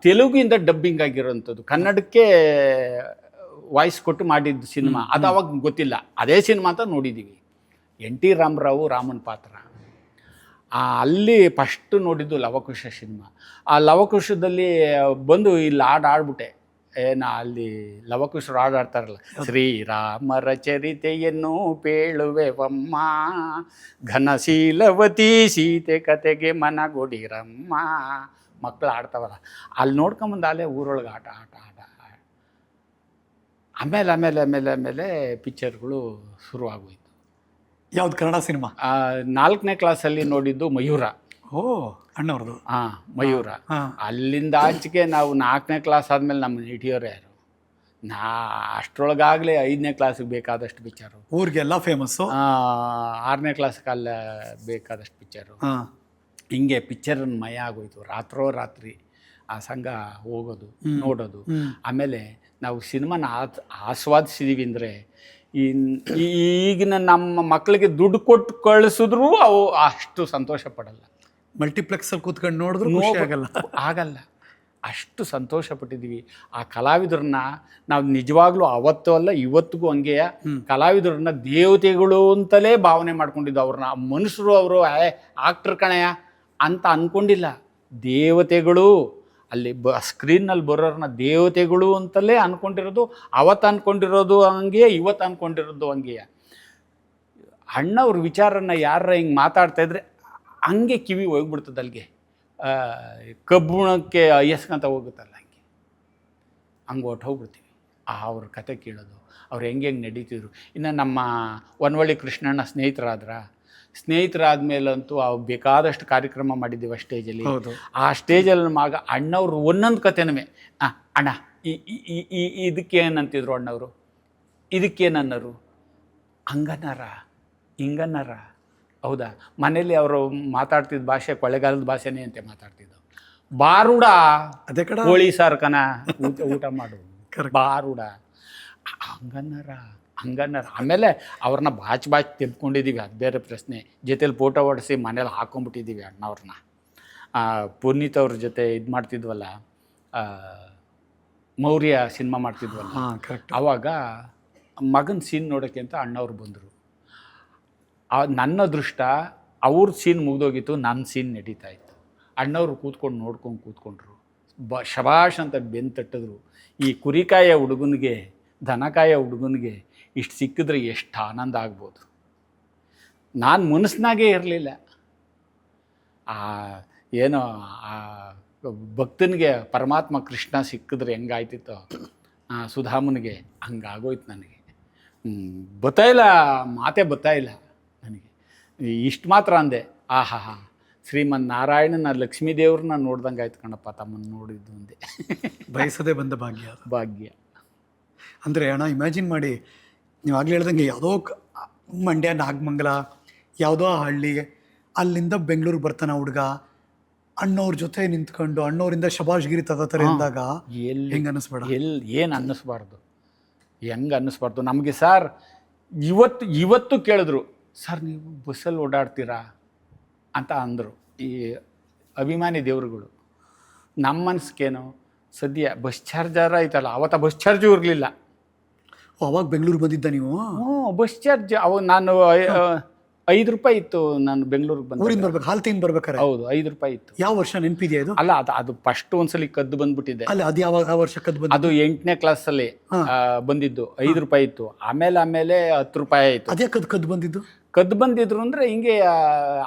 ತೆಲುಗಿಂದ ಡಬ್ಬಿಂಗ್ ಆಗಿರೋಂಥದ್ದು, ಕನ್ನಡಕ್ಕೆ ವಾಯ್ಸ್ ಕೊಟ್ಟು ಮಾಡಿದ್ದು ಸಿನಿಮಾ. ಅದು ಅವಾಗ ಗೊತ್ತಿಲ್ಲ, ಅದೇ ಸಿನಿಮಾ ಅಂತ ನೋಡಿದ್ದೀವಿ. NT ರಾಮರಾವ್ ರಾಮನ ಪಾತ್ರ. ಅಲ್ಲಿ ಫಸ್ಟ್ ನೋಡಿದ್ದು ಲವಕುಶ ಸಿನಿಮಾ. ಆ ಲವಕುಶದಲ್ಲಿ ಬಂದು ಇಲ್ಲಿ ಆಡ್ಬಿಟ್ಟೆ. ಅಲ್ಲಿ ಲವಕುಶರು ಆಡ್ತಾರಲ್ಲ, ಶ್ರೀರಾಮರ ಚರಿತೆಯನ್ನು ಪೇಳುವೆವಮ್ಮ, ಘನಶೀಲವತಿ ಸೀತೆ ಕತೆಗೆ ಮನಗೊಡಿರಮ್ಮ, ಮಕ್ಕಳು ಆಡ್ತಾವಲ್ಲ, ಅಲ್ಲಿ ನೋಡ್ಕೊಂಬಂದು ಅಲ್ಲೇ ಊರೊಳಗೆ ಆಟ. ಆಮೇಲೆ ಪಿಕ್ಚರ್ಗಳು ಶುರುವಾಗೋಯ್ತು. ಯಾವ್ದು ಕನ್ನಡ ಸಿನಿಮಾ? 4ನೇ ಕ್ಲಾಸಲ್ಲಿ ನೋಡಿದ್ದು ಮಯೂರ. ಅಣ್ಣವ್ರದ್ದು. ಮಯೂರ. ಅಲ್ಲಿಂದ ಆಚೆಗೆ ನಾವು 4ನೇ ಕ್ಲಾಸ್ ಆದಮೇಲೆ ನಮ್ಮನ್ನು ಹಿಡಿಯೋರು ಯಾರು? ಅಷ್ಟರೊಳಗಾಗಲೇ 5ನೇ ಕ್ಲಾಸಿಗೆ ಬೇಕಾದಷ್ಟು ಪಿಕ್ಚರು, ಊರಿಗೆಲ್ಲ ಫೇಮಸ್ಸು. 6ನೇ ಕ್ಲಾಸ್ಗೆಲ್ಲ ಬೇಕಾದಷ್ಟು ಪಿಕ್ಚರು. ಹಿಂಗೆ ಪಿಕ್ಚರನ್ನು ಮಯ ಆಗೋಯ್ತು. ರಾತ್ರಿ ಆ ಸಂಘ ಹೋಗೋದು, ನೋಡೋದು. ಆಮೇಲೆ ನಾವು ಸಿನಿಮಾನ ಆಸ್ವಾದಿಸಿದೀವಿ ಅಂದರೆ, ಈಗಿನ ನಮ್ಮ ಮಕ್ಕಳಿಗೆ ದುಡ್ಡು ಕೊಟ್ಟು ಕಳಿಸಿದ್ರು ಅವು ಅಷ್ಟು ಸಂತೋಷ ಪಡಲ್ಲ. ಮಲ್ಟಿಪ್ಲೆಕ್ಸಲ್ಲಿ ಕೂತ್ಕೊಂಡು ನೋಡಿದ್ರು ಆಗಲ್ಲ. ಅಷ್ಟು ಸಂತೋಷಪಟ್ಟಿದ್ದೀವಿ. ಆ ಕಲಾವಿದರನ್ನ ನಾವು ನಿಜವಾಗ್ಲೂ ಅವತ್ತು ಅಲ್ಲ ಇವತ್ತಿಗೂ ಹಂಗೆಯ ಕಲಾವಿದರನ್ನ ದೇವತೆಗಳು ಅಂತಲೇ ಭಾವನೆ ಮಾಡ್ಕೊಂಡಿದ್ದು. ಅವ್ರನ್ನ ಮನುಷ್ಯರು, ಅವರು ಆಕ್ಟರ್ ಕಣೆಯ ಅಂತ ಅಂದ್ಕೊಂಡಿಲ್ಲ. ದೇವತೆಗಳು ಅಲ್ಲಿ ಸ್ಕ್ರೀನ್ನಲ್ಲಿ ಬರೋರನ್ನ ದೇವತೆಗಳು ಅಂತಲೇ ಅಂದ್ಕೊಂಡಿರೋದು. ಅವತ್ತು ಅಂದ್ಕೊಂಡಿರೋದು ಹಂಗೆಯೇ, ಇವತ್ತು ಅಂದ್ಕೊಂಡಿರೋದು ಹಂಗೆಯೇ. ಅಣ್ಣವ್ರ ವಿಚಾರನ ಯಾರ ಹಿಂಗೆ ಮಾತಾಡ್ತಾಯಿದ್ರೆ ಹಂಗೆ ಕಿವಿ ಹೋಗ್ಬಿಡ್ತದೆ. ಅಲ್ಲಿಗೆ ಕಬ್ಬುಣಕ್ಕೆ ಎಸ್ಕೊಂತ ಹೋಗುತ್ತಲ್ಲ, ಹಂಗೆ ಹೊರ್ಟೋಗ್ಬಿಡ್ತೀವಿ. ಅವ್ರ ಕತೆ ಕೇಳೋದು, ಅವ್ರು ಹೆಂಗೆ ನಡೀತಿದ್ರು. ಇನ್ನು ನಮ್ಮ ವನವಳ್ಳಿ ಕೃಷ್ಣಣ್ಣ ಸ್ನೇಹಿತರಾದ್ಮೇಲಂತೂ ಬೇಕಾದಷ್ಟು ಕಾರ್ಯಕ್ರಮ ಮಾಡಿದ್ದೀವಿ ಆ ಸ್ಟೇಜಲ್ಲಿ. ಆ ಸ್ಟೇಜಲ್ಲಿ ಅಣ್ಣವ್ರು ಒಂದೊಂದು ಕತೆನೂ ಅಣ್ಣ ಇದಕ್ಕೇನಂತಿದ್ರು ಅಣ್ಣವರು, ಇದಕ್ಕೇನನ್ನರು, ಹಂಗನ್ನಾರ ಹಿಂಗನ್ನಾರ. ಹೌದಾ, ಮನೇಲಿ ಅವರು ಮಾತಾಡ್ತಿದ್ದ ಭಾಷೆ ಕೊಳ್ಳೆಗಾಲದ ಭಾಷೆನೇ ಅಂತೆ ಮಾತಾಡ್ತಿದ್ದು. ಬಾರುಡ ಅದೇ ಕಡೆ ಕೋಳಿ ಸಾರ್ಕನ ಊಟ ಮಾಡು ಬಾರುಡ ಹಂಗನ್ನಾರ. ಆಮೇಲೆ ಅವ್ರನ್ನ ಬಾಚ್ ತೆಗೆದುಕೊಂಡಿದ್ದೀವಿ, ಅದು ಬೇರೆ ಪ್ರಶ್ನೆ. ಜೊತೇಲಿ ಫೋಟೋ ಹೊಡಿಸಿ ಮನೇಲಿ ಹಾಕೊಂಡ್ಬಿಟ್ಟಿದ್ದೀವಿ ಅಣ್ಣವ್ರನ್ನ. ಪುನೀತ್ ಅವ್ರ ಜೊತೆ ಇದು ಮಾಡ್ತಿದ್ವಲ್ಲ, ಮೌರ್ಯ ಸಿನಿಮಾ ಮಾಡ್ತಿದ್ವಲ್ಲ, ಆವಾಗ ಮಗನ ಸೀನ್ ನೋಡೋಕ್ಕೆ ಅಂತ ಅಣ್ಣವ್ರು ಬಂದರು. ನನ್ನ ಅದೃಷ್ಟ, ಅವ್ರ ಸೀನ್ ಮುಗ್ದೋಗಿತ್ತು, ನನ್ನ ಸೀನ್ ನಡೀತಾ ಇತ್ತು. ಅಣ್ಣವ್ರು ಕೂತ್ಕೊಂಡ್ರು. ಶಬಾಷ್ ಅಂತ ಬೆನ್ನು ತಟ್ಟಿದ್ರು. ಈ ಕುರಿಕಾಯ ಹುಡುಗನಿಗೆ, ದನಕಾಯ ಹುಡುಗನಿಗೆ ಇಷ್ಟು ಸಿಕ್ಕಿದ್ರೆ ಎಷ್ಟು ಆನಂದ ಆಗ್ಬೋದು. ನಾನು ಮನಸ್ಸಿನಾಗೇ ಇರಲಿಲ್ಲ. ಏನೋ ಆ ಭಕ್ತನಿಗೆ ಪರಮಾತ್ಮ ಕೃಷ್ಣ ಸಿಕ್ಕಿದ್ರೆ ಹೆಂಗಾಯ್ತಿತ್ತೋ ಸುಧಾಮನಿಗೆ, ಹಂಗಾಗೋಯ್ತು ನನಗೆ. ಬತ್ತಾಯಿಲ್ಲ, ಮಾತೇ ಬತ್ತಾಯಿಲ್ಲ ನನಗೆ. ಇಷ್ಟು ಮಾತ್ರ ಅಂದೆ, ಆಹಾ ಶ್ರೀಮನ್ ನಾರಾಯಣನ ಲಕ್ಷ್ಮೀ ದೇವ್ರನ್ನ ನೋಡ್ದಂಗೆ ಆಯ್ತು ಕಣಪ್ಪ, ತಮ್ಮನ್ನು ನೋಡಿದ್ದು ಅಂದೆ. ಬಯಸದೆ ಬಂದ ಭಾಗ್ಯ ಅಂದರೆ ಅಣ್ಣ, ಇಮ್ಯಾಜಿನ್ ಮಾಡಿ, ನೀವು ಆಗಲೇ ಹೇಳ್ದಂಗೆ ಯಾವುದೋ ಮಂಡ್ಯ ನಾಗಮಂಗಲ ಯಾವುದೋ ಹಳ್ಳಿ, ಅಲ್ಲಿಂದ ಬೆಂಗಳೂರಿಗೆ ಬರ್ತಾನೆ ಹುಡುಗ, ಅಣ್ಣವ್ರ ಜೊತೆ ನಿಂತ್ಕೊಂಡು ಅಣ್ಣವರಿಂದ ಶಬಾಷ್ಗಿರಿ ತಗೋತಾರೆ ಅಂದಾಗ ಹೆಂಗೆ ಅನ್ನಿಸ್ಬೇಡ? ಏನು ಅನ್ನಿಸ್ಬಾರ್ದು, ಹೆಂಗೆ ಅನ್ನಿಸ್ಬಾರ್ದು ನಮಗೆ. ಸರ್ ಇವತ್ತು ಕೇಳಿದ್ರು, ಸರ್ ನೀವು ಬಸ್ಸಲ್ಲಿ ಓಡಾಡ್ತೀರಾ ಅಂತ ಅಂದರು ಈ ಅಭಿಮಾನಿ ದೇವರುಗಳು. ನಮ್ಮ ಮನಸ್ಸಿಗೇನು, ಸದ್ಯ ಬಸ್ ಚಾರ್ಜರ್ ಆಯ್ತಲ್ಲ, ಅವತ್ತು ಬಸ್ ಚಾರ್ಜು ಇರಲಿಲ್ಲ. ಅವಾಗ ಬೆಂಗಳೂರು ಬಂದಿದ್ದ ನೀವು? ಬಸ್ ಚಾರ್ಜ್ ಅವಾಗ ನಾನು 5 ರೂಪಾಯಿ ಇತ್ತು. ನಾನು ಬೆಂಗಳೂರಿಗೆ ಬಂದು ಊರಿಂದ ಬರ್ಬೇಕು, ಹಾಲು ತಿಂದು ಬರ್ಬೇಕಾರೆ. ಹೌದು, 5 ರೂಪಾಯಿ ಇತ್ತು. ಯಾವ ವರ್ಷ ನೆನಪಿದೆಯಾ ಇದು? ಅಲ್ಲ, ಅದು ಫಸ್ಟ್ ಒಂದ್ಸಲಿ ಕದ್ದು ಬಂದ್ಬಿಟ್ಟಿದೆ. ಅಲ್ಲ, ಅದು ಯಾವ ವರ್ಷ ಕದ್ದು ಬಂದು? ಅದು 8ನೇ ಕ್ಲಾಸಲ್ಲಿ ಬಂದಿದ್ದು. 5 ರೂಪಾಯಿ ಇತ್ತು. ಆಮೇಲೆ 10 ರೂಪಾಯಿ ಆಯಿತು. ಅದೇ ಕದ್ದು ಬಂದಿದ್ದು? ಕದ್ದು ಬಂದಿದ್ರು ಅಂದರೆ ಹಿಂಗೆ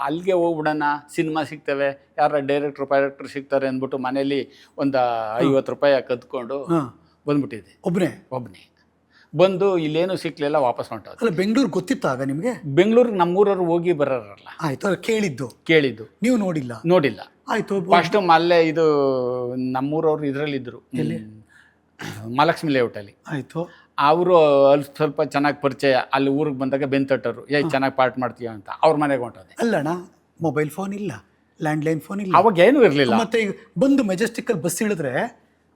ಅಲ್ಲಿಗೆ ಹೋಗ್ಬಿಡೋಣ, ಸಿನಿಮಾ ಸಿಗ್ತವೆ, ಯಾರ ಡೈರೆಕ್ಟ್ರು ಸಿಗ್ತಾರೆ ಅಂದ್ಬಿಟ್ಟು ಮನೇಲಿ ಒಂದು 50 ರೂಪಾಯಿ ಕದ್ಕೊಂಡು ಬಂದ್ಬಿಟ್ಟಿದೆ. ಒಬ್ಬನೇ ಬಂದು ಇಲ್ಲೇನು ಸಿಕ್ಲಿಲ್ಲ, ವಾಪಸ್ ಹೊಂಟೋದು. ಅಲ್ಲ, ಬೆಂಗಳೂರು ಗೊತ್ತಿತ್ತ ಆಗ ನಿಮಗೆ? ಬೆಂಗಳೂರಿಗೆ ನಮ್ಮೂರವ್ರು ಹೋಗಿ ಬರೋರಲ್ಲ. ಆಯ್ತು, ಕೇಳಿದ್ದು ನೀವು ನೋಡಿಲ್ಲ. ಆಯ್ತು, ಫಸ್ಟ್ ಅಲ್ಲೇ ಇದು ನಮ್ಮೂರವ್ರು ಇದರಲ್ಲಿದ್ದರು, ಮಹಾಲಕ್ಷ್ಮಿ ಲೇಔಟಲ್ಲಿ. ಆಯಿತು, ಅವರು ಅಲ್ಲಿ ಸ್ವಲ್ಪ ಚೆನ್ನಾಗಿ ಪರಿಚಯ. ಅಲ್ಲಿ ಊರಿಗೆ ಬಂದಾಗ ಬೆಂತಟ್ಟರು, ಚೆನ್ನಾಗಿ ಪಾರ್ಟ್ ಮಾಡ್ತೀಯ ಅಂತ ಅವ್ರ ಮನೆಗೆ ಹೊಂಟೋದೆ. ಅಲ್ಲಣ್ಣ, ಮೊಬೈಲ್ ಫೋನ್ ಇಲ್ಲ, ಲ್ಯಾಂಡ್ಲೈನ್ ಫೋನ್ ಇಲ್ಲ, ಅವಾಗ ಏನೂ ಇರಲಿಲ್ಲ. ಮತ್ತೆ ಈಗ ಬಂದು ಮೆಜೆಸ್ಟಿಕ್ಕಲ್ಲಿ ಬಸ್ ಇಳಿದ್ರೆ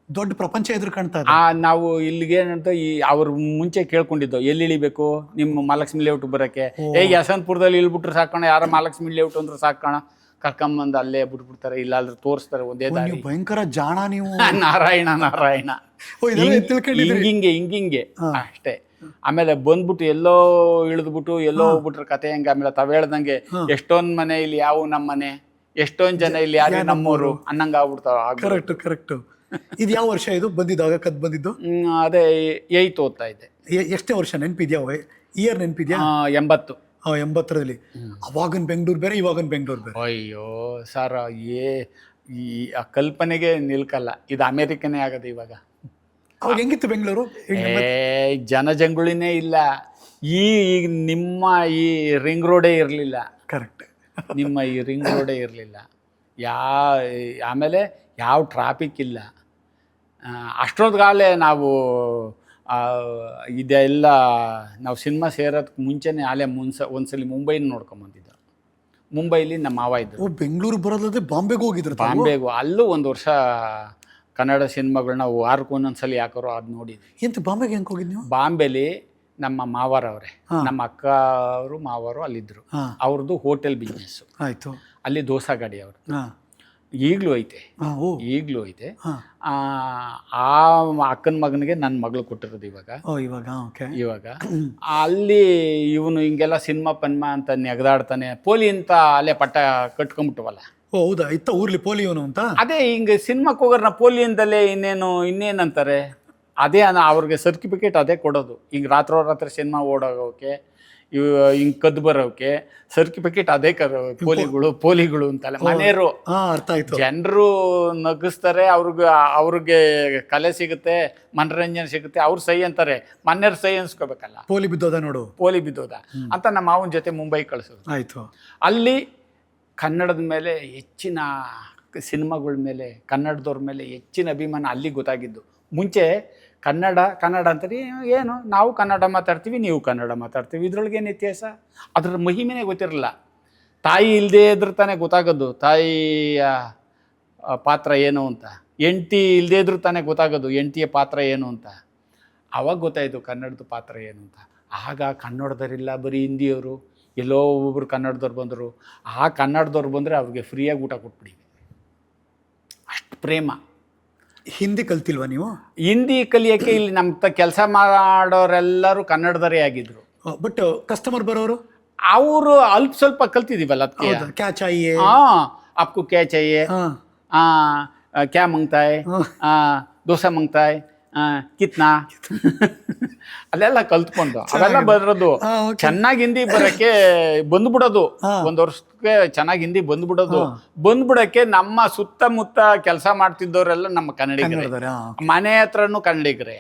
ದೊಡ್ಡ ಪ್ರಪಂಚ ಎದುರು ಕಾಣ್ತಾ ಇದೆ. ನಾವು ಇಲ್ಲಿಗೇನಂತ ಅವ್ರು ಮುಂಚೆ ಕೇಳ್ಕೊಂಡಿದ್ದು, ಎಲ್ಲಿ ಇಳಿಬೇಕು ನಿಮ್ಮ ಮಹಾಲಕ್ಷ್ಮಿ ಲೇಔಟ್ ಬರೋಕ್ಕೆ. ಯಶವಂತಪುರದಲ್ಲಿ ಇಳ್ಬಿಟ್ರೆ ಸಾಕೋಣ, ಯಾರ ಮಹಾಲಕ್ಷ್ಮಿ ಲೇಔಟ್ ಅಂದ್ರೆ ಸಾಕೋಣ, ಕರ್ಕೊಂಬಂದು ಅಲ್ಲೇ ಬಿಟ್ಬಿಡ್ತಾರೆ, ಇಲ್ಲಾಂದ್ರೆ ತೋರಿಸ್ತಾರೆ ಒಂದೇ ದಾರಿ. ಭಯಂಕರ ಜಾಣ ನೀವು. ನಾರಾಯಣ ಹಿಂಗಿಂಗೆ ಅಷ್ಟೇ. ಆಮೇಲೆ ಬಂದ್ಬಿಟ್ಟು ಎಲ್ಲೋ ಇಳಿದ್ಬಿಟ್ಟು ಎಲ್ಲೋ ಹೋಗ್ಬಿಟ್ರೆ ಕತೆ ಹೆಂಗೆ. ಆಮೇಲೆ ತಾವ್ ಹೇಳ್ದಂಗೆ ಎಷ್ಟೊಂದ್ ಮನೆ ಇಲ್ಲಿ ಯಾವ ನಮ್ಮ ಮನೆ, ಎಷ್ಟೊಂದ್ ಜನ ಇಲ್ಲಿ ಯಾರೇ ನಮ್ಮೂರು ಅನ್ನಂಗ ಆಗ್ಬಿಡ್ತಾವ. ಕರೆಕ್ಟ್. ಇದು ಯಾವ ವರ್ಷ ಇದು ಬಂದಿದ್ದಾಗ ಕದ್ ಬಂದಿದ್ದು? ಅದೇ 8th ಓದ್ತಾ ಇದ್ದೆ. ಎಷ್ಟೇ ವರ್ಷ ನೆನಪಿದ್ಯಾ? ಇಯರ್ ನೆನಪಿದ್ಯಾ? 80. 80ರಲ್ಲಿ. ಅವಾಗಿನ ಬೆಂಗಳೂರು ಬೇರೆ, ಇವಾಗಿನ ಬೆಂಗಳೂರು ಬೇರೆ. ಅಯ್ಯೋ ಸರ್, ಈ ಕಲ್ಪನೆಗೆ ನಿಲ್ಕಲ್ಲ. ಇದು ಅಮೇರಿಕನೇ ಆಗದು ಇವಾಗ. ಅವಾಗ ಹೆಂಗಿತ್ತು ಬೆಂಗಳೂರು? ಜನಜಂಗುಳಿನೇ ಇಲ್ಲ. ಈಗ ನಿಮ್ಮ ಈ ರಿಂಗ್ ರೋಡೇ ಇರಲಿಲ್ಲ. ಕರೆಕ್ಟ್, ನಿಮ್ಮ ಈ ರಿಂಗ್ ರೋಡೇ ಇರಲಿಲ್ಲ. ಆಮೇಲೆ ಯಾವ ಟ್ರಾಫಿಕ್ ಇಲ್ಲ. ಅಷ್ಟೊತ್ತಿಗಾಲೇ ನಾವು ಇದೆಲ್ಲ ನಾವು ಸಿನಿಮಾ ಸೇರೋದಕ್ಕೆ ಮುಂಚೆನೇ ಒಂದ್ಸಲಿ ಮುಂಬೈನ ನೋಡ್ಕೊಂಬಂದಿದ್ದು. ಮುಂಬೈಲಿ ನಮ್ಮ ಮಾವ ಇದ್ದರು. ಬೆಂಗಳೂರು ಬರೋದಾದ್ರೆ ಬಾಂಬೆಗೆ ಹೋಗಿದ್ರು? ಬಾಂಬೆಗೂ, ಅಲ್ಲೂ ಒಂದು ವರ್ಷ ಕನ್ನಡ ಸಿನಿಮಾಗಳನ್ನ ವಾರಕ್ಕೆ ಒಂದೊಂದ್ಸಲಿ ಯಾಕಾರೋ ಅದು ನೋಡಿದ್ವಿ. ಎಂತ ಬಾಂಬೆಗೆ ಹೆಂಗೆ ಹೋಗಿದ್ದು ನೀವು? ಬಾಂಬೆಲಿ ನಮ್ಮ ಮಾವರವ್ರೆ, ನಮ್ಮ ಅಕ್ಕ ಅವರು ಮಾವರು ಅಲ್ಲಿದ್ದರು. ಅವ್ರದ್ದು ಹೋಟೆಲ್ ಬಿಸ್ನೆಸ್ಸು. ಆಯಿತು. ಅಲ್ಲಿ ದೋಸೆ ಗಾಡಿ ಅವರು. ಈಗಲೂ ಐತೆ, ಓ ಈಗಲೂ ಐತೆ. ಹಾ. ಆ ಅಕ್ಕನ ಮಗನಿಗೆ ನನ್ನ ಮಗಳು ಕೊಟ್ಟಿರೋದು ಇವಾಗ. ಓ ಇವಾಗ ಓಕೆ. ಇವಾಗ ಅಲ್ಲಿ ಇವನು ಹಿಂಗೆಲ್ಲ ಸಿನಿಮಾ ಪನ್ಮಾ ಅಂತ ನೆಗದಾಡ್ತಾನೆ, ಪೋಲಿ ಅಂತ ಅಲ್ಲೇ ಪಟ್ಟ ಕಟ್ಕೊಂಬಿಟ್ಟವಲ್ಲ. ಓ ಹೌದಾ, ಇತ್ತ ಊರ್ಲಿ ಪೋಲಿಯೋನು ಅಂತ. ಅದೇ ಹಿಂಗೆ ಸಿನಿಮಾಕ್ಕೆ ಹೋಗೋರ್ನ ಪೋಲಿ ಅಂತಲೇ ಇನ್ನೇನಂತಾರೆ, ಅದೇ ಅವ್ರಿಗೆ ಸರ್ಟಿಫಿಕೇಟ್ ಅದೇ ಕೊಡೋದು. ಹಿಂಗೆ ರಾತ್ರಿ ಸಿನಿಮಾ ಓಡೋಗೋಕೆ, ಇವು ಹಿಂಗೆ ಕದ್ದು ಬರೋಕೆ ಸರ್ಟಿಫಿಕೇಟ್ ಅದೇ ಪೋಲಿಗಳು ಅಂತಲ್ಲ. ಮನೆಯವರು ಅರ್ಥ ಆಯ್ತು. ಜನರು ನಗಿಸ್ತಾರೆ, ಅವ್ರಿಗೆ ಕಲೆ ಸಿಗುತ್ತೆ, ಮನರಂಜನೆ ಸಿಗುತ್ತೆ, ಅವ್ರು ಸೈ ಅಂತಾರೆ, ಮನೆಯವ್ರು ಸೈ ಅನ್ಸ್ಕೋಬೇಕಲ್ಲ. ಪೋಲಿ ಬಿದ್ದೋದ ನೋಡು, ಪೋಲಿ ಬಿದ್ದೋದ ಅಂತ ನಮ್ಮ ಮಾವನ ಜೊತೆ ಮುಂಬೈ ಕಳಿಸೋದು. ಆಯ್ತು. ಅಲ್ಲಿ ಕನ್ನಡದ ಮೇಲೆ ಹೆಚ್ಚಿನ ಸಿನಿಮಾಗಳ ಮೇಲೆ, ಕನ್ನಡದವ್ರ ಮೇಲೆ ಹೆಚ್ಚಿನ ಅಭಿಮಾನ ಅಲ್ಲಿ ಗೊತ್ತಾಗಿದ್ದು. ಮುಂಚೆ ಕನ್ನಡ ಅಂತಾರೆ, ಏನು ನಾವು ಕನ್ನಡ ಮಾತಾಡ್ತೀವಿ, ನೀವು ಕನ್ನಡ ಮಾತಾಡ್ತೀವಿ, ಇದ್ರೊಳಗೇನು ವ್ಯತ್ಯಾಸ? ಅದ್ರ ಮಹಿಮೆನೇ ಗೊತ್ತಿರಲಿಲ್ಲ. ತಾಯಿ ಇಲ್ಲದೇ ಇದ್ರೆ ತಾನೇ ಗೊತ್ತಾಗೋದು ತಾಯಿಯ ಪಾತ್ರ ಏನು ಅಂತ, ಹೆಂಡ್ತಿ ಇಲ್ಲದೇ ಇದ್ರೂ ತಾನೇ ಗೊತ್ತಾಗೋದು ಹೆಂಡ್ತಿಯ ಪಾತ್ರ ಏನು ಅಂತ. ಆವಾಗ ಗೊತ್ತಾಯಿತು ಕನ್ನಡದ ಪಾತ್ರ ಏನು ಅಂತ. ಆಗ ಕನ್ನಡದವರಿಲ್ಲ, ಬರೀ ಹಿಂದಿಯವರು, ಎಲ್ಲೋ ಒಬ್ಬೊಬ್ರು ಕನ್ನಡದವ್ರು ಬಂದರು. ಆ ಕನ್ನಡದವ್ರು ಬಂದರೆ ಅವ್ರಿಗೆ ಫ್ರೀಯಾಗಿ ಊಟ ಕೊಟ್ಬಿಡಿ, ಅಷ್ಟು ಪ್ರೇಮ. ಹಿಂದಿ ಕಲ್ತಿಲ್ವಾ ನೀವು? ಹಿಂದಿ ಕಲಿಯೋಕ್ಕೆ ಇಲ್ಲಿ ನಮ್ಮ ಕೆಲಸ ಮಾಡೋರೆಲ್ಲರೂ ಕನ್ನಡದವರೇ ಆಗಿದ್ರು. ಬಟ್ ಕಸ್ಟಮರ್ ಬರೋರು ಅವರು ಅಲ್ಪ ಸ್ವಲ್ಪ ಕಲ್ತಿದ್ದೀವಲ್ಲ, ಅದಕ್ಕೆ ಕ್ಯಾ ಚಾಹಿಯೆ, आपको क्या चाहिए, क्या मांगता है, डोसा मांगता है, ಕಿತ್ನಾ ಅಲ್ಲೆಲ್ಲ ಕಲ್ತ್ಕೊಂಡು ಅವೆಲ್ಲ ಬರೋದು. ಚೆನ್ನಾಗಿ ಹಿಂದಿ ಬರೋಕ್ಕೆ ಬಂದ್ಬಿಡೋದು, ಒಂದು ವರ್ಷಕ್ಕೆ ಚೆನ್ನಾಗಿ ಹಿಂದಿ ಬಂದ್ಬಿಡಕ್ಕೆ ನಮ್ಮ ಸುತ್ತಮುತ್ತ ಕೆಲಸ ಮಾಡ್ತಿದ್ದವರೆಲ್ಲ ನಮ್ಮ ಕನ್ನಡಿಗರೇ, ಮನೆ ಹತ್ರನೂ ಕನ್ನಡಿಗರೇ.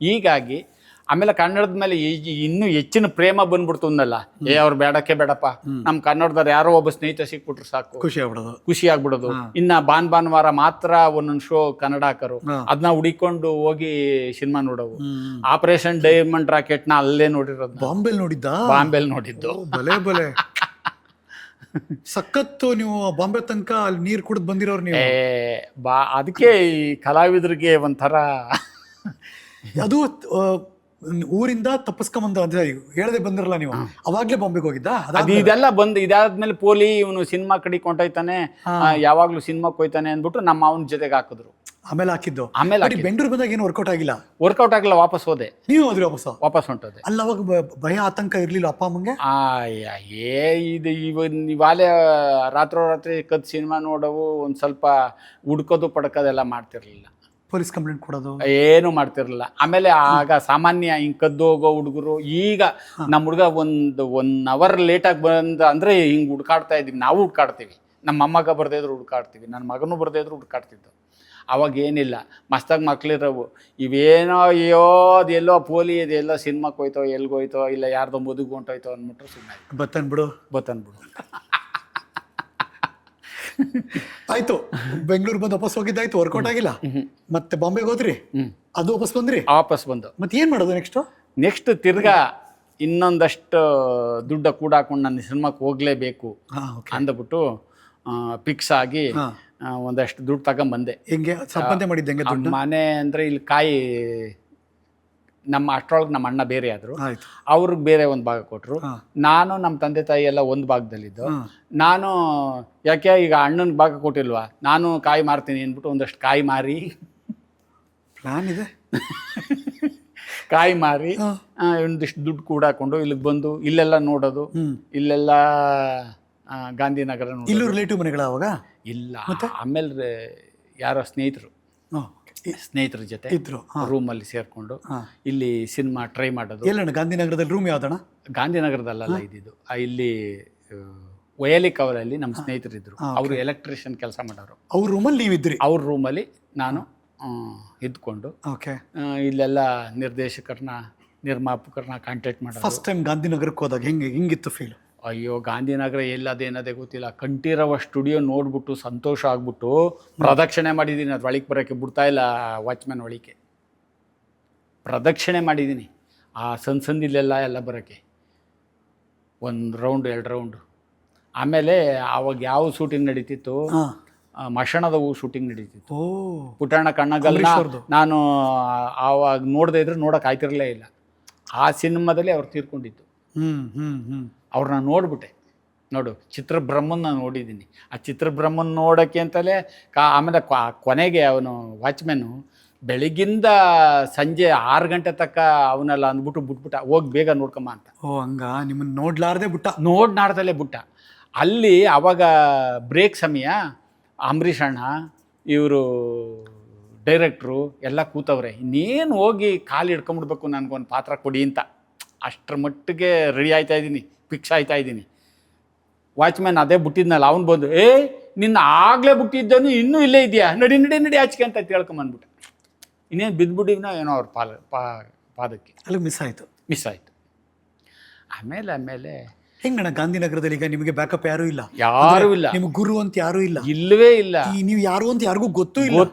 ಹೀಗಾಗಿ ಆಮೇಲೆ ಕನ್ನಡದ ಮೇಲೆ ಇನ್ನೂ ಹೆಚ್ಚಿನ ಪ್ರೇಮ ಬಂದ್ಬಿಡ್ತು ಅಂದಲ್ಲ. ಅವ್ರು ಬೇಡಕ್ಕೆ ಬೇಡಪ್ಪ, ನಮ್ಮ ಕನ್ನಡದವ್ರು ಯಾರೋ ಒಬ್ಬ ಸ್ನೇಹಿತ ಸಿಕ್ಬಿಟ್ರು ಸಾಕು, ಖುಷಿ ಆಗ್ಬಿಡೋದು. ಇನ್ನ ಭಾನುವಾರ ಮಾತ್ರ ಒಂದೊಂದು ಶೋ ಕನ್ನಡ ಹಾಕರು, ಅದನ್ನ ಹುಡಿಕೊಂಡು ಹೋಗಿ ಸಿನಿಮಾ ನೋಡವು. ಆಪರೇಷನ್ ಡೈಮಂಡ್ ರಾಕೆಟ್ ನ ಅಲ್ಲೇ ನೋಡಿರೋದು, ಬಾಂಬೆಲ್ ನೋಡಿದ್ದು. ಬಲೆ ಸಖತ್ತು. ನೀವು ಬಾಂಬೆ ತನಕ ಅಲ್ಲಿ ನೀರು ಕುಡಿದು ಬಂದಿರೋರು ನೀವು. ಅದಕ್ಕೆ ಈ ಕಲಾವಿದರಿಗೆ ಒಂಥರ ಅದು ಊರಿಂದ ತಪ್ಪಿಸ್ಕೊಂಬಂದ ಹೇಳದೆ ಬಂದಿರಲ್ಲ ನೀವು, ಅವಾಗ್ಲೇ ಬಾಂಬೆಗೆ ಹೋಗಿದ್ದ? ಇದೆಲ್ಲ ಇದಾದ್ಮೇಲೆ ಪೋಲಿ ಇವನು ಸಿನಿಮಾ ಕಡೆ ಕೊಂಡೋಯ್ತಾನೆ, ಯಾವಾಗ್ಲೂ ಸಿನಿಮಾಕ್ಕೆ ಹೋಯ್ತಾನೆ ಅಂದ್ಬಿಟ್ಟು ನಮ್ಮ ಅವನ ಜೊತೆಗೆ ಹಾಕಿದ್ರು. ಆಮೇಲೆ ಹಾಕಿದ್ದು. ಆಮೇಲೆ ಬೆಂಗಳೂರು ಬಂದಾಗ ಏನು ವರ್ಕೌಟ್ ಆಗಿಲ್ಲ? ವರ್ಕೌಟ್ ಆಗಿಲ್ಲ, ವಾಪಸ್ ಹೋದೆ. ನೀವು ಹೋದ್ರಿ? ವಾಪಸ್ ಹೊಂಟೋದೆ. ಅಲ್ಲ, ಅವಾಗ ಭಯ ಆತಂಕ ಇರ್ಲಿಲ್ಲ ಅಪ್ಪ ಅಮ್ಮಂಗೆ? ಇವಾಲೆ ರಾತ್ರಿ ಕದ್ ಸಿನಿಮಾ ನೋಡವು, ಒಂದ್ ಸ್ವಲ್ಪ ಹುಡ್ಕೋದು ಪಡ್ಕೋದೆಲ್ಲ ಮಾಡ್ತಿರ್ಲಿಲ್ಲ. ಪೊಲೀಸ್ ಕಂಪ್ಲೇಂಟ್ ಕೊಡೋದು ಏನು ಮಾಡ್ತಿರ್ಲಿಲ್ಲ. ಆಮೇಲೆ ಆಗ ಸಾಮಾನ್ಯ ಹಿಂಗೆ ಕದ್ದು ಹೋಗೋ ಹುಡುಗರು, ಈಗ ನಮ್ಮ ಹುಡುಗ ಒನ್ ಅವರ್ ಲೇಟಾಗಿ ಬಂದ ಅಂದರೆ ಹಿಂಗೆ ಹುಡ್ಕಾಡ್ತಾ ಇದ್ದೀವಿ. ನಾವು ಹುಡ್ಕಾಡ್ತೀವಿ, ನಮ್ಮ ಅಮ್ಮಗ ಬರ್ದೇ ಇದ್ರು ಹುಡ್ಕಾಡ್ತೀವಿ, ನನ್ನ ಮಗನೂ ಬರ್ದೇ ಇದ್ರು ಹುಡ್ಕಾಡ್ತಿದ್ದು. ಅವಾಗ ಏನಿಲ್ಲ, ಮಸ್ತಾಗಿ ಮಕ್ಳಿರೋವು. ಇವೇನೋ ಅದೆಲ್ಲೋ ಪೋಲಿ ಇದೆಲ್ಲೋ ಸಿನಿಮಾಕ್ಕೆ ಹೋಯ್ತೋ, ಎಲ್ಗೋಯ್ತೋ, ಇಲ್ಲ ಯಾರ್ದೋ ಮದುವೆ ಹೊಂಟೋಯ್ತೋ ಅಂದ್ಬಿಟ್ರು ಸುಮ್ಮನೆ ಬತ್ತನ್ಬಿಡು. ಆಯ್ತು, ಬೆಂಗಳೂರು ಬಂದು ವಾಪಸ್ ಹೋಗಿದ್ದಾಯ್ತು, ವರ್ಕೌಟ್ ಆಗಿಲ್ಲ. ಮತ್ತೆ ಬಾಂಬೆಗೆ ಹೋದ್ರಿ, ಅದು ವಾಪಸ್ ಬಂದು ಮತ್ತೆ ಏನ್ ಮಾಡೋದು ನೆಕ್ಸ್ಟ್ ತಿರ್ಗಾ ಇನ್ನೊಂದಷ್ಟು ದುಡ್ಡು ಕೂಡ ಹಾಕೊಂಡು ನನ್ನ ಸಿನಿಮಾಕ್ಕೆ ಹೋಗ್ಲೇಬೇಕು ಅಂದ್ಬಿಟ್ಟು ಫಿಕ್ಸ್ ಆಗಿ ಒಂದಷ್ಟು ದುಡ್ಡು ತಗೊಂಬಂದೆ. ಹೆಂಗೆ ಸಂಪಾದನೆ ಮಾಡಿದ್ದೆ? ಮನೆ ಅಂದ್ರೆ ಇಲ್ಲಿ ಕಾಯಿ, ನಮ್ಮ ಅಷ್ಟರೊಳಗೆ ನಮ್ಮ ಅಣ್ಣ ಬೇರೆ ಆದ್ರು, ಅವ್ರಿಗೆ ಬೇರೆ ಒಂದು ಭಾಗ ಕೊಟ್ಟರು. ನಾನು ನಮ್ಮ ತಂದೆ ತಾಯಿ ಎಲ್ಲ ಒಂದು ಭಾಗದಲ್ಲಿದ್ದು, ನಾನು ಯಾಕೆ ಈಗ ಅಣ್ಣನ ಭಾಗ ಕೊಟ್ಟಿಲ್ವಾ, ನಾನು ಕಾಯಿ ಮಾರ್ತೀನಿ ಅಂದ್ಬಿಟ್ಟು ಒಂದಷ್ಟು ಕಾಯಿ ಮಾರಿ, ಪ್ಲಾನ್ ಇದೆ, ಕಾಯಿ ಮಾರಿ ಒಂದಿಷ್ಟು ದುಡ್ಡು ಕೂಡ ಹಾಕೊಂಡು ಇಲ್ಲಿಗೆ ಬಂದು ಇಲ್ಲೆಲ್ಲ ನೋಡೋದು. ಇಲ್ಲೆಲ್ಲ ಗಾಂಧಿನಗರ ಇಲ್ಲೂ ರಿಲೇಟಿವ್ ಮನೆಗಳ ಅವಾಗ ಇಲ್ಲ. ಆಮೇಲೆ ಯಾರೋ ಸ್ನೇಹಿತರ ಜೊತೆ ಇದ್ರು, ರೂಮಲ್ಲಿ ಸೇರ್ಕೊಂಡು ಇಲ್ಲಿ ಸಿನಿಮಾ ಟ್ರೈ ಮಾಡೋದು. ಎಲ್ಲಣ್ಣ ಗಾಂಧಿನಗರದಲ್ಲಿ ರೂಮ್ ಯಾವ್ದಣ್ಣ? ಗಾಂಧಿನಗರದಲ್ಲ ಇದ್ದಿದ್ದು, ಇಲ್ಲಿ ವಯಲಿ ಕವಲಲ್ಲಿ ನಮ್ಮ ಸ್ನೇಹಿತರಿದ್ರು, ಅವರು ಎಲೆಕ್ಟ್ರಿಷಿಯನ್ ಕೆಲಸ ಮಾಡೋರು. ಅವ್ರ ರೂಮಲ್ಲಿ ನೀವಿದ್ರಿ? ಅವ್ರ ರೂಮಲ್ಲಿ ನಾನು ಇದ್ಕೊಂಡು ಇಲ್ಲೆಲ್ಲ ನಿರ್ಮಾಪಕರನ್ನ ಕಾಂಟ್ಯಾಕ್ಟ್ ಮಾಡೋದು. ಫಸ್ಟ್ ಟೈಮ್ ಗಾಂಧಿನಗರಕ್ಕೆ ಹೋದಾಗ ಹಿಂಗಿತ್ತು ಫೀಲ್? ಅಯ್ಯೋ, ಗಾಂಧಿನಗರ ಎಲ್ಲದೇನದೇ ಗೊತ್ತಿಲ್ಲ. ಕಂಠೀರವ ಸ್ಟುಡಿಯೋ ನೋಡ್ಬಿಟ್ಟು ಸಂತೋಷ ಆಗ್ಬಿಟ್ಟು ಪ್ರದಕ್ಷಿಣೆ ಮಾಡಿದ್ದೀನಿ. ಅದು ಒಳಗೆ ಬರೋಕ್ಕೆ ಬಿಡ್ತಾ ಇಲ್ಲ ವಾಚ್ಮ್ಯಾನ್, ಒಳಗೆ ಪ್ರದಕ್ಷಿಣೆ ಮಾಡಿದ್ದೀನಿ. ಆ ಸಂದಿಲ್ಲೆಲ್ಲ ಎಲ್ಲ ಬರೋಕ್ಕೆ 1 ರೌಂಡ್ 2 ರೌಂಡು. ಆಮೇಲೆ ಆವಾಗ ಯಾವ ಶೂಟಿಂಗ್ ನಡೀತಿತ್ತು, ಮಶಣದ ಹೂ ಶೂಟಿಂಗ್ ನಡೀತಿತ್ತು. ಪುಟ್ಟಣ್ಣ ಕಣ್ಣಗಲ್ನ ನಾನು ಆವಾಗ ನೋಡದೇ ಇದ್ರೆ ನೋಡೋಕೆ ಆಯ್ತಿರಲೇ ಇಲ್ಲ. ಆ ಸಿನಿಮಾದಲ್ಲಿ ಅವ್ರು ತೀರ್ಕೊಂಡಿತ್ತು. ಅವ್ರನ್ನ ನೋಡ್ಬಿಟ್ಟೆ. ನೋಡು ಚಿತ್ರಬ್ರಹ್ಮನ್ ನಾನು ನೋಡಿದ್ದೀನಿ. ಆ ಚಿತ್ರಬ್ರಹ್ಮನ್ ನೋಡೋಕ್ಕೆ ಅಂತಲೇ ಆಮೇಲೆ ಕೊನೆಗೆ ಅವನು ವಾಚ್ಮ್ಯಾನು ಬೆಳಗಿಂದ ಸಂಜೆ 6 ಗಂಟೆ ತನಕ ಅವನೆಲ್ಲ ಅಂದ್ಬಿಟ್ಟು ಬಿಟ್ಬಿಟ್ಟ, ಹೋಗಿ ಬೇಗ ನೋಡ್ಕೊಂಬ ಅಂತ. ಓ ಹಂಗ ನಿಮ್ಮನ್ನ ನೋಡ್ಲಾರ್ದೆ ಬಿಟ್ಟ. ನಾಡ್ದಲ್ಲೇ ಬಿಟ್ಟ. ಅಲ್ಲಿ ಅವಾಗ ಬ್ರೇಕ್ ಸಮಯ, ಅಂಬರೀಷ್ ಅಣ್ಣ ಇವರು ಡೈರೆಕ್ಟ್ರು ಎಲ್ಲ ಕೂತವ್ರೆ, ಇನ್ನೇನು ಹೋಗಿ ಕಾಲು ಹಿಡ್ಕೊಂಬಿಡ್ಬೇಕು ನನಗೊಂದು ಪಾತ್ರ ಕೊಡಿ ಅಂತ. ಅಷ್ಟರ ಮಟ್ಟಿಗೆ ರೆಡಿ ಆಯ್ತಾ ಇದ್ದೀನಿ, ಫಿಕ್ಸ್ ಆಯ್ತಾ ಇದ್ದೀನಿ. ವಾಚ್ಮ್ಯಾನ್ ಅದೇ ಬಿಟ್ಟಿದ್ನಲ್ಲ, ಅವ್ನು ಬಂದು ನಿನ್ನ ಆಗಲೇ ಬಿಟ್ಟಿದ್ದನು ಇನ್ನೂ ಇಲ್ಲೇ ಇದೆಯಾ, ನಡಿ ನಡಿ ನಡಿ ಆಚೆಗೆ ಅಂತ ತಿಳ್ಕೊಂಬಂದ್ಬಿಟ್ಟೆ. ಇನ್ನೇನು ಬಿದ್ದುಬಿಟ್ಟಿವ್ನ ಏನೋ ಅವ್ರ ಪಾದಕ್ಕೆ. ಅಲ್ಲಿ ಮಿಸ್ ಆಯಿತು. ಆಮೇಲೆ ಹೆಂಗಣ್ಣ ಗಾಂಧಿನಗರದಲ್ಲಿ ಈಗ ನಿಮಗೆ ಬ್ಯಾಕಪ್ ಯಾರೂ ಇಲ್ಲ, ಯಾರೂ ಇಲ್ಲ, ನಿಮ್ಗೆ ಗುರು ಅಂತ ಯಾರೂ ಇಲ್ಲ, ಇಲ್ಲವೇ ಇಲ್ಲ. ನೀವು ಯಾರು ಅಂತ ಯಾರಿಗೂ ಗೊತ್ತೂ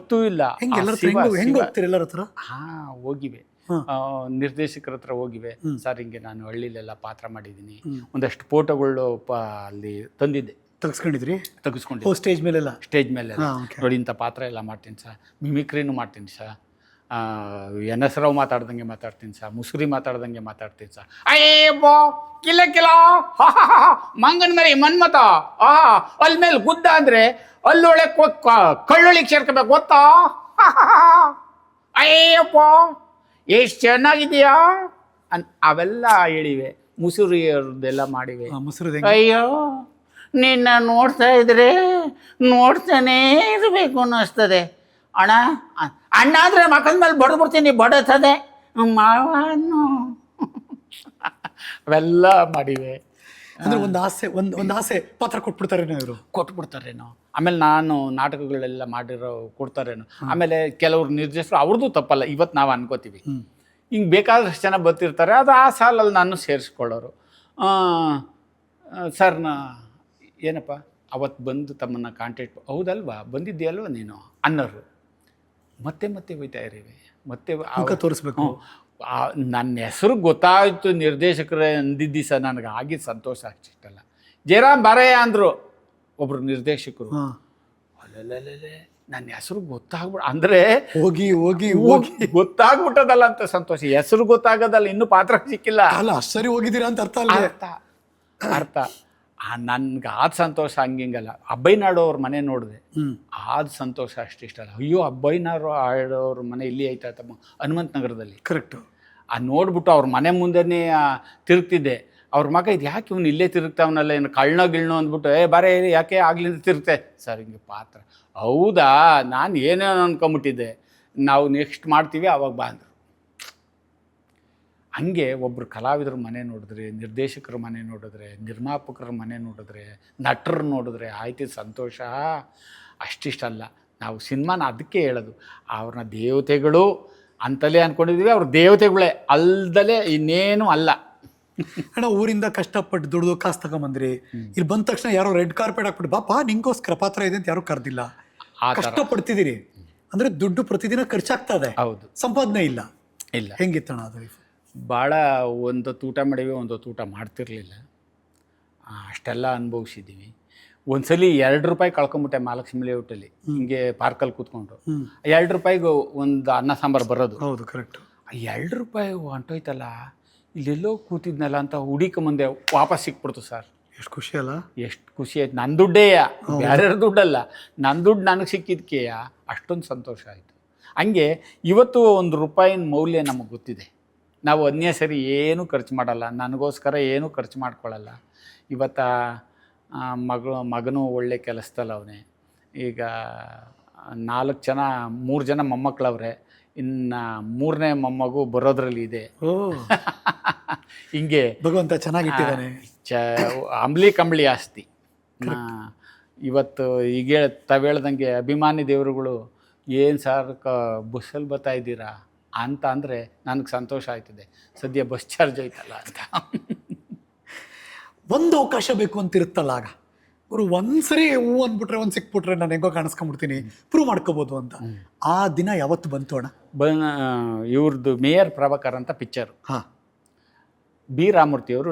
ಇಲ್ಲ. ಹೆಂಗೆ ಹೋಗ್ತೀರಿ ಎಲ್ಲರ ಹತ್ರ? ಹೋಗಿವೆ, ನಿರ್ದೇಶಕರ ಹತ್ರ ಹೋಗಿವೆ. ಸರ್ ಹಿಂಗೆ ನಾನು ಹಳ್ಳಿಲೆಲ್ಲ ಪಾತ್ರ ಮಾಡಿದ್ದೀನಿ, ಒಂದಷ್ಟು ಫೋಟೋಗಳು ಅಲ್ಲಿ ತಂದಿದ್ದೆ. ತೆಗೆಸ್ಕೊಂಡಿದ್ದೆ ಸ್ಟೇಜ್ ಮೇಲೆಲ್ಲ ನೋಡಿ, ಇಂಥ ಪಾತ್ರ ಎಲ್ಲ ಮಾಡ್ತೀನಿ ಸರ್, ಮಿಮಿಕ್ರಿನೂ ಮಾಡ್ತೀನಿ ಸರ್, NS ರಾವ್ ಮಾತಾಡ್ದಂಗೆ ಮಾತಾಡ್ತೀನಿ ಸರ್, ಮುಸುರಿ ಮಾತಾಡ್ದಂಗೆ ಮಾತಾಡ್ತೀನಿ ಸರ್. ಅಯ್ಯೋ ಕಿಲ ಮಂಗನ ಮರಿ ಮನ್ಮತ, ಅಲ್ಲಿ ಮೇಲೆ ಗುದ್ದ ಅಂದರೆ ಅಲ್ಲೊಳೆ ಕಳ್ಳೊಳಿಗೆ ಸೇರ್ಕೋಬೇಕು ಗೊತ್ತಾ? ಅಯ್ಯಪ್ಪ ಎಷ್ಟು ಚೆನ್ನಾಗಿದೆಯಾ ಅವೆಲ್ಲ ಹೇಳಿವೆ. ಮುಸುರಿಯವ್ರದ್ದೆಲ್ಲ ಮಾಡಿವೆ. ಅಯ್ಯೋ ನಿನ್ನ ನೋಡ್ತಾ ಇದ್ರೆ ನೋಡ್ತಾನೇ ಇರಬೇಕು ಅನ್ನಿಸ್ತದೆ ಅಣ್ಣ. ಅಣ್ಣ ಅಂದರೆ ಮಕ್ಕಳ ಮೇಲೆ ಬಡ್ಬಿಡ್ತೀನಿ, ಬಡತದೆ ಮಾವನು. ಅವೆಲ್ಲ ಮಾಡಿವೆ. ಅಂದರೆ ಒಂದು ಆಸೆ ಪಾತ್ರ ಕೊಟ್ಬಿಡ್ತಾರೇನೋ. ಆಮೇಲೆ ನಾನು ನಾಟಕಗಳೆಲ್ಲ ಮಾಡಿರೋ ಕೊಡ್ತಾರೇನೋ. ಆಮೇಲೆ ಕೆಲವ್ರು ನಿರ್ದೇಶಕರು ಅವ್ರದ್ದು ತಪ್ಪಲ್ಲ, ಇವತ್ತು ನಾವು ಅನ್ಕೋತೀವಿ. ಹಿಂಗೆ ಬೇಕಾದಷ್ಟು ಜನ ಬರ್ತಿರ್ತಾರೆ, ಅದು ಆ ಸಾಲಲ್ಲಿ ನಾನು ಸೇರಿಸ್ಕೊಳ್ಳೋರು. ಸರ್ ಏನಪ್ಪ ಅವತ್ತು ಬಂದು ತಮ್ಮನ್ನು ಕಾಂಟ್ಯಾಕ್ಟ್, ಹೌದಲ್ವಾ ಬಂದಿದ್ದೀಯಲ್ವ ನೀನು ಅನ್ನೋರು. ಮತ್ತೆ ಹೋಯ್ತಾ ಇರೀವಿ, ಮತ್ತೆ ತೋರಿಸ್ಬೇಕು. ನನ್ನ ಹೆಸರು ಗೊತ್ತಾಯಿತು ನಿರ್ದೇಶಕರೇ ಅಂದಿದ್ದಿ ಸರ್, ನನಗೆ ಆಗಿದ್ದು ಸಂತೋಷ ಆಗ್ತಿತ್ತಲ್ಲ. ಜಯರಾಮ್ ಬಾರಯ್ಯ ಅಂದರು ಒಬ್ಬರು ನಿರ್ದೇಶಕರು. ಅಲ್ಲೇ ನನ್ನ ಹೆಸರು ಗೊತ್ತಾಗ್ಬಿಡ ಅಂದರೆ ಹೋಗಿ ಗೊತ್ತಾಗ್ಬಿಟ್ಟದಲ್ಲ ಅಂತ ಸಂತೋಷ. ಹೆಸರು ಗೊತ್ತಾಗೋದಲ್ಲ, ಇನ್ನೂ ಪಾತ್ರ ಸಿಕ್ಕಿಲ್ಲ ಅಲ್ಲ, ಸರಿ ಹೋಗಿದ್ದೀರಾ ಅಂತ ಅರ್ಥ. ನನ್ಗೆ ಆದ ಸಂತೋಷ ಹಂಗಿಂಗಲ್ಲ. ಅಬ್ಬಯ್ಯನಾಡು ಅವ್ರ ಮನೆ ನೋಡಿದೆ, ಆದ ಸಂತೋಷ ಅಷ್ಟಿಷ್ಟಲ್ಲ. ಅಯ್ಯೋ ಅಬ್ಬಯ್ಯನಾಡು ಆಡೋವ್ರ ಮನೆ ಇಲ್ಲಿ ಐತಾ ತಮ್ಮ ಹನುಮಂತ ನಗರದಲ್ಲಿ. ಕರೆಕ್ಟು. ನೋಡ್ಬಿಟ್ಟು ಅವ್ರ ಮನೆ ಮುಂದೆನೇ ತಿರುಗ್ತಿದ್ದೆ. ಅವ್ರ ಮಗ ಇದು ಯಾಕೆ ಇವನು ಇಲ್ಲೇ ತಿರುಗ್ತಾವನಲ್ಲ, ಏನು ಕಳ್ಳನೋ ಅಂದ್ಬಿಟ್ಟು ಬಾರೇ ಯಾಕೆ ಆಗ್ಲಿಂದ ತಿರುಗ್ತೆ ಸರ್ ಹಿಂಗೆ ಪಾತ್ರ. ಹೌದಾ, ನಾನು ಏನೇನು ಅನ್ಕೊಂಬಿಟ್ಟಿದ್ದೆ, ನಾವು ನೆಕ್ಸ್ಟ್ ಮಾಡ್ತೀವಿ ಆವಾಗ ಬಾ ಅಂದರು. ಹಂಗೆ ಒಬ್ಬರು ಕಲಾವಿದ್ರ ಮನೆ ನೋಡಿದ್ರೆ, ನಿರ್ದೇಶಕರ ಮನೆ ನೋಡಿದ್ರೆ, ನಿರ್ಮಾಪಕರ ಮನೆ ನೋಡಿದ್ರೆ, ನಟರು ನೋಡಿದ್ರೆ ಆಯ್ತು ಸಂತೋಷ ಅಷ್ಟಿಷ್ಟಲ್ಲ. ನಾವು ಸಿನಿಮಾನ ಅದಕ್ಕೆ ಹೇಳೋದು, ಅವ್ರನ್ನ ದೇವತೆಗಳು ಅಂತಲೇ ಅಂದ್ಕೊಂಡಿದ್ದೀವಿ. ಅವ್ರ ದೇವತೆಗಳೇ ಅಲ್ದಲೇ ಇನ್ನೇನು ಅಲ್ಲ. ಅಣ್ಣ ಊರಿಂದ ಕಷ್ಟಪಟ್ಟು ದುಡ್ದು ಕಾಸು ತಗೊಂಬಂದ್ರಿ, ಇಲ್ಲಿ ಬಂದ ತಕ್ಷಣ ಯಾರೋ ರೆಡ್ ಕಾರ್ಪೆಟ್ ಹಾಕ್ಬಿಟ್ಟು ಬಾಪಾ ನಿಂಗೋಸ್ಕರ ಪಾತ್ರ ಇದೆ ಅಂತ ಯಾರು ಕರೆದಿಲ್ಲ. ಕಷ್ಟಪಡ್ತಿದ್ದೀರಿ ಅಂದರೆ ದುಡ್ಡು ಪ್ರತಿದಿನ ಖರ್ಚಾಗ್ತದೆ. ಹೌದು, ಸಂಪಾದನೆ ಇಲ್ಲ. ಹೆಂಗಿತ್ತಣ್ಣ ಅದು? ಭಾಳ ಒಂದೊತ್ತು ಊಟ ಮಾಡಿವಿ, ಒಂದೊತ್ತು ಊಟ ಮಾಡ್ತಿರ್ಲಿಲ್ಲ, ಅಷ್ಟೆಲ್ಲ ಅನುಭವಿಸಿದ್ದೀವಿ. ಒಂದ್ಸಲಿ 2 ರೂಪಾಯಿ ಕಳ್ಕೊಂಬಿಟ್ಟೆ ಮಹಾಲಕ್ಷ್ಮಿ ಲೇಔಟಲ್ಲಿ, ಹಿಂಗೆ ಪಾರ್ಕಲ್ಲಿ ಕೂತ್ಕೊಂಡು. 2 ರೂಪಾಯಿಗೆ ಒಂದು ಅನ್ನ ಸಾಂಬಾರು ಬರೋದು. ಹೌದು ಕರೆಕ್ಟು. 2 ರೂಪಾಯಿ ಹೊಂಟೋಯ್ತಲ್ಲ, ಇಲ್ಲೆಲ್ಲೋ ಕೂತಿದ್ನಲ್ಲ ಅಂತ ಹುಡುಕ ಮುಂದೆ ವಾಪಸ್ ಸಿಕ್ಬಿಡ್ತು ಸರ್. ಎಷ್ಟು ಖುಷಿ ಅಲ್ಲ, ಎಷ್ಟು ಖುಷಿ ಆಯ್ತು. ನನ್ನ ದುಡ್ಡೇಯ, ಬೇರೆಯವ್ರ ದುಡ್ಡಲ್ಲ, ನನ್ನ ದುಡ್ಡು ನನಗೆ ಸಿಕ್ಕಿದ್ಕೆಯ ಅಷ್ಟೊಂದು ಸಂತೋಷ ಆಯಿತು. ಹಂಗೆ ಇವತ್ತು 1 ರೂಪಾಯಿನ ಮೌಲ್ಯ ನಮಗೆ ಗೊತ್ತಿದೆ. ನಾವು ಅನ್ಯ ಸರಿ ಏನೂ ಖರ್ಚು ಮಾಡಲ್ಲ, ನನಗೋಸ್ಕರ ಏನೂ ಖರ್ಚು ಮಾಡ್ಕೊಳ್ಳಲ್ಲ. ಇವತ್ತು ಮಗನೂ ಒಳ್ಳೆ ಕೆಲಸದಲ್ಲ ಅವನೇ. ಈಗ 3 ಜನ ಮೊಮ್ಮಕ್ಕಳವ್ರೆ, ಇನ್ನು 3ನೇ ಮೊಮ್ಮಗು ಬರೋದ್ರಲ್ಲಿ ಇದೆ. ಹಿಂಗೆ ಭಗವಂತ ಚೆನ್ನಾಗಿಟ್ಟಿದ್ದಾನೆ. ಅಂಬ್ಲಿ ಕಂಬಳಿ ಆಸ್ತಿ. ಇವತ್ತು ಈಗ ತಾವು ಹೇಳ್ದಂಗೆ ಅಭಿಮಾನಿ ದೇವರುಗಳು ಏನು ಸರ್ ಬಸ್ಸಲ್ಲಿ ಬರ್ತಾ ಇದ್ದೀರಾ ಅಂತ ಅಂದರೆ ನನಗೆ ಸಂತೋಷ ಆಯ್ತದೆ. ಸದ್ಯ ಬಸ್ ಚಾರ್ಜ್ ಹೋಯ್ತಲ್ಲ ಅಂತ. ಒಂದು ಅವಕಾಶ ಬೇಕು ಅಂತ ಇರುತ್ತಲ್ಲ, ಆಗ ಅವರು ಒಂದ್ಸರಿ ಹೂ ಅಂದ್ಬಿಟ್ರೆ, ಒಂದು ಸಿಕ್ಬಿಟ್ರೆ ನಾನು ಹೆಂಗೋ ಕಾಣಿಸ್ಕೊಂಡ್ಬಿಡ್ತೀನಿ, ಪ್ರೂವ್ ಮಾಡ್ಕೋಬೋದು ಅಂತ. ಆ ದಿನ ಯಾವತ್ತು ಬಂತು ಅಣ್ಣ? ಇವ್ರದ್ದು ಮೇಯರ್ ಪ್ರಭಾಕರ್ ಅಂತ ಪಿಕ್ಚರು. ಬಿ ರಾಮಮೂರ್ತಿಯವರು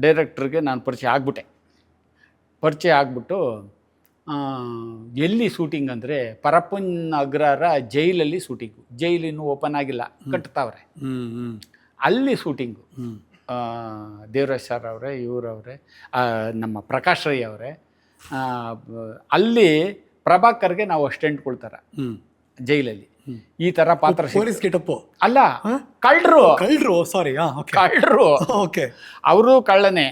ಡೈರೆಕ್ಟ್ರಿಗೆ ನಾನು ಪರಿಚಯ ಆಗ್ಬಿಟ್ಟು ಎಲ್ಲಿ ಶೂಟಿಂಗ್ ಅಂದರೆ ಪರಪ್ಪನ್ ಅಗ್ರಹಾರ ಜೈಲಲ್ಲಿ ಶೂಟಿಂಗು. ಜೈಲಿನ್ನೂ ಓಪನ್ ಆಗಿಲ್ಲ, ಕಟ್ತಾವ್ರೆ, ಅಲ್ಲಿ ಶೂಟಿಂಗು. ದೇವರಾಜ್ ಸರ್ ಅವರೇ, ಇವರವರೇ, ನಮ್ಮ ಪ್ರಕಾಶ್ ರೈ ಅವರೇ, ಅಲ್ಲಿ ಪ್ರಭಾಕರ್ಗೆ ನಾವು ಅಸ್ಟೆಂಟ್ ಕೊಡ್ತಾರೆ ಜೈಲಲ್ಲಿ. ಈ ಥರ ಪಾತ್ರ ಪೊಲೀಸ್ ಗೆಟಪ್ಪು ಅಲ್ಲ, ಕಳ್ಳರು ಸಾರಿ ಕಳ್ಳರು ಓಕೆ. ಅವರು ಕಳ್ಳನೇ.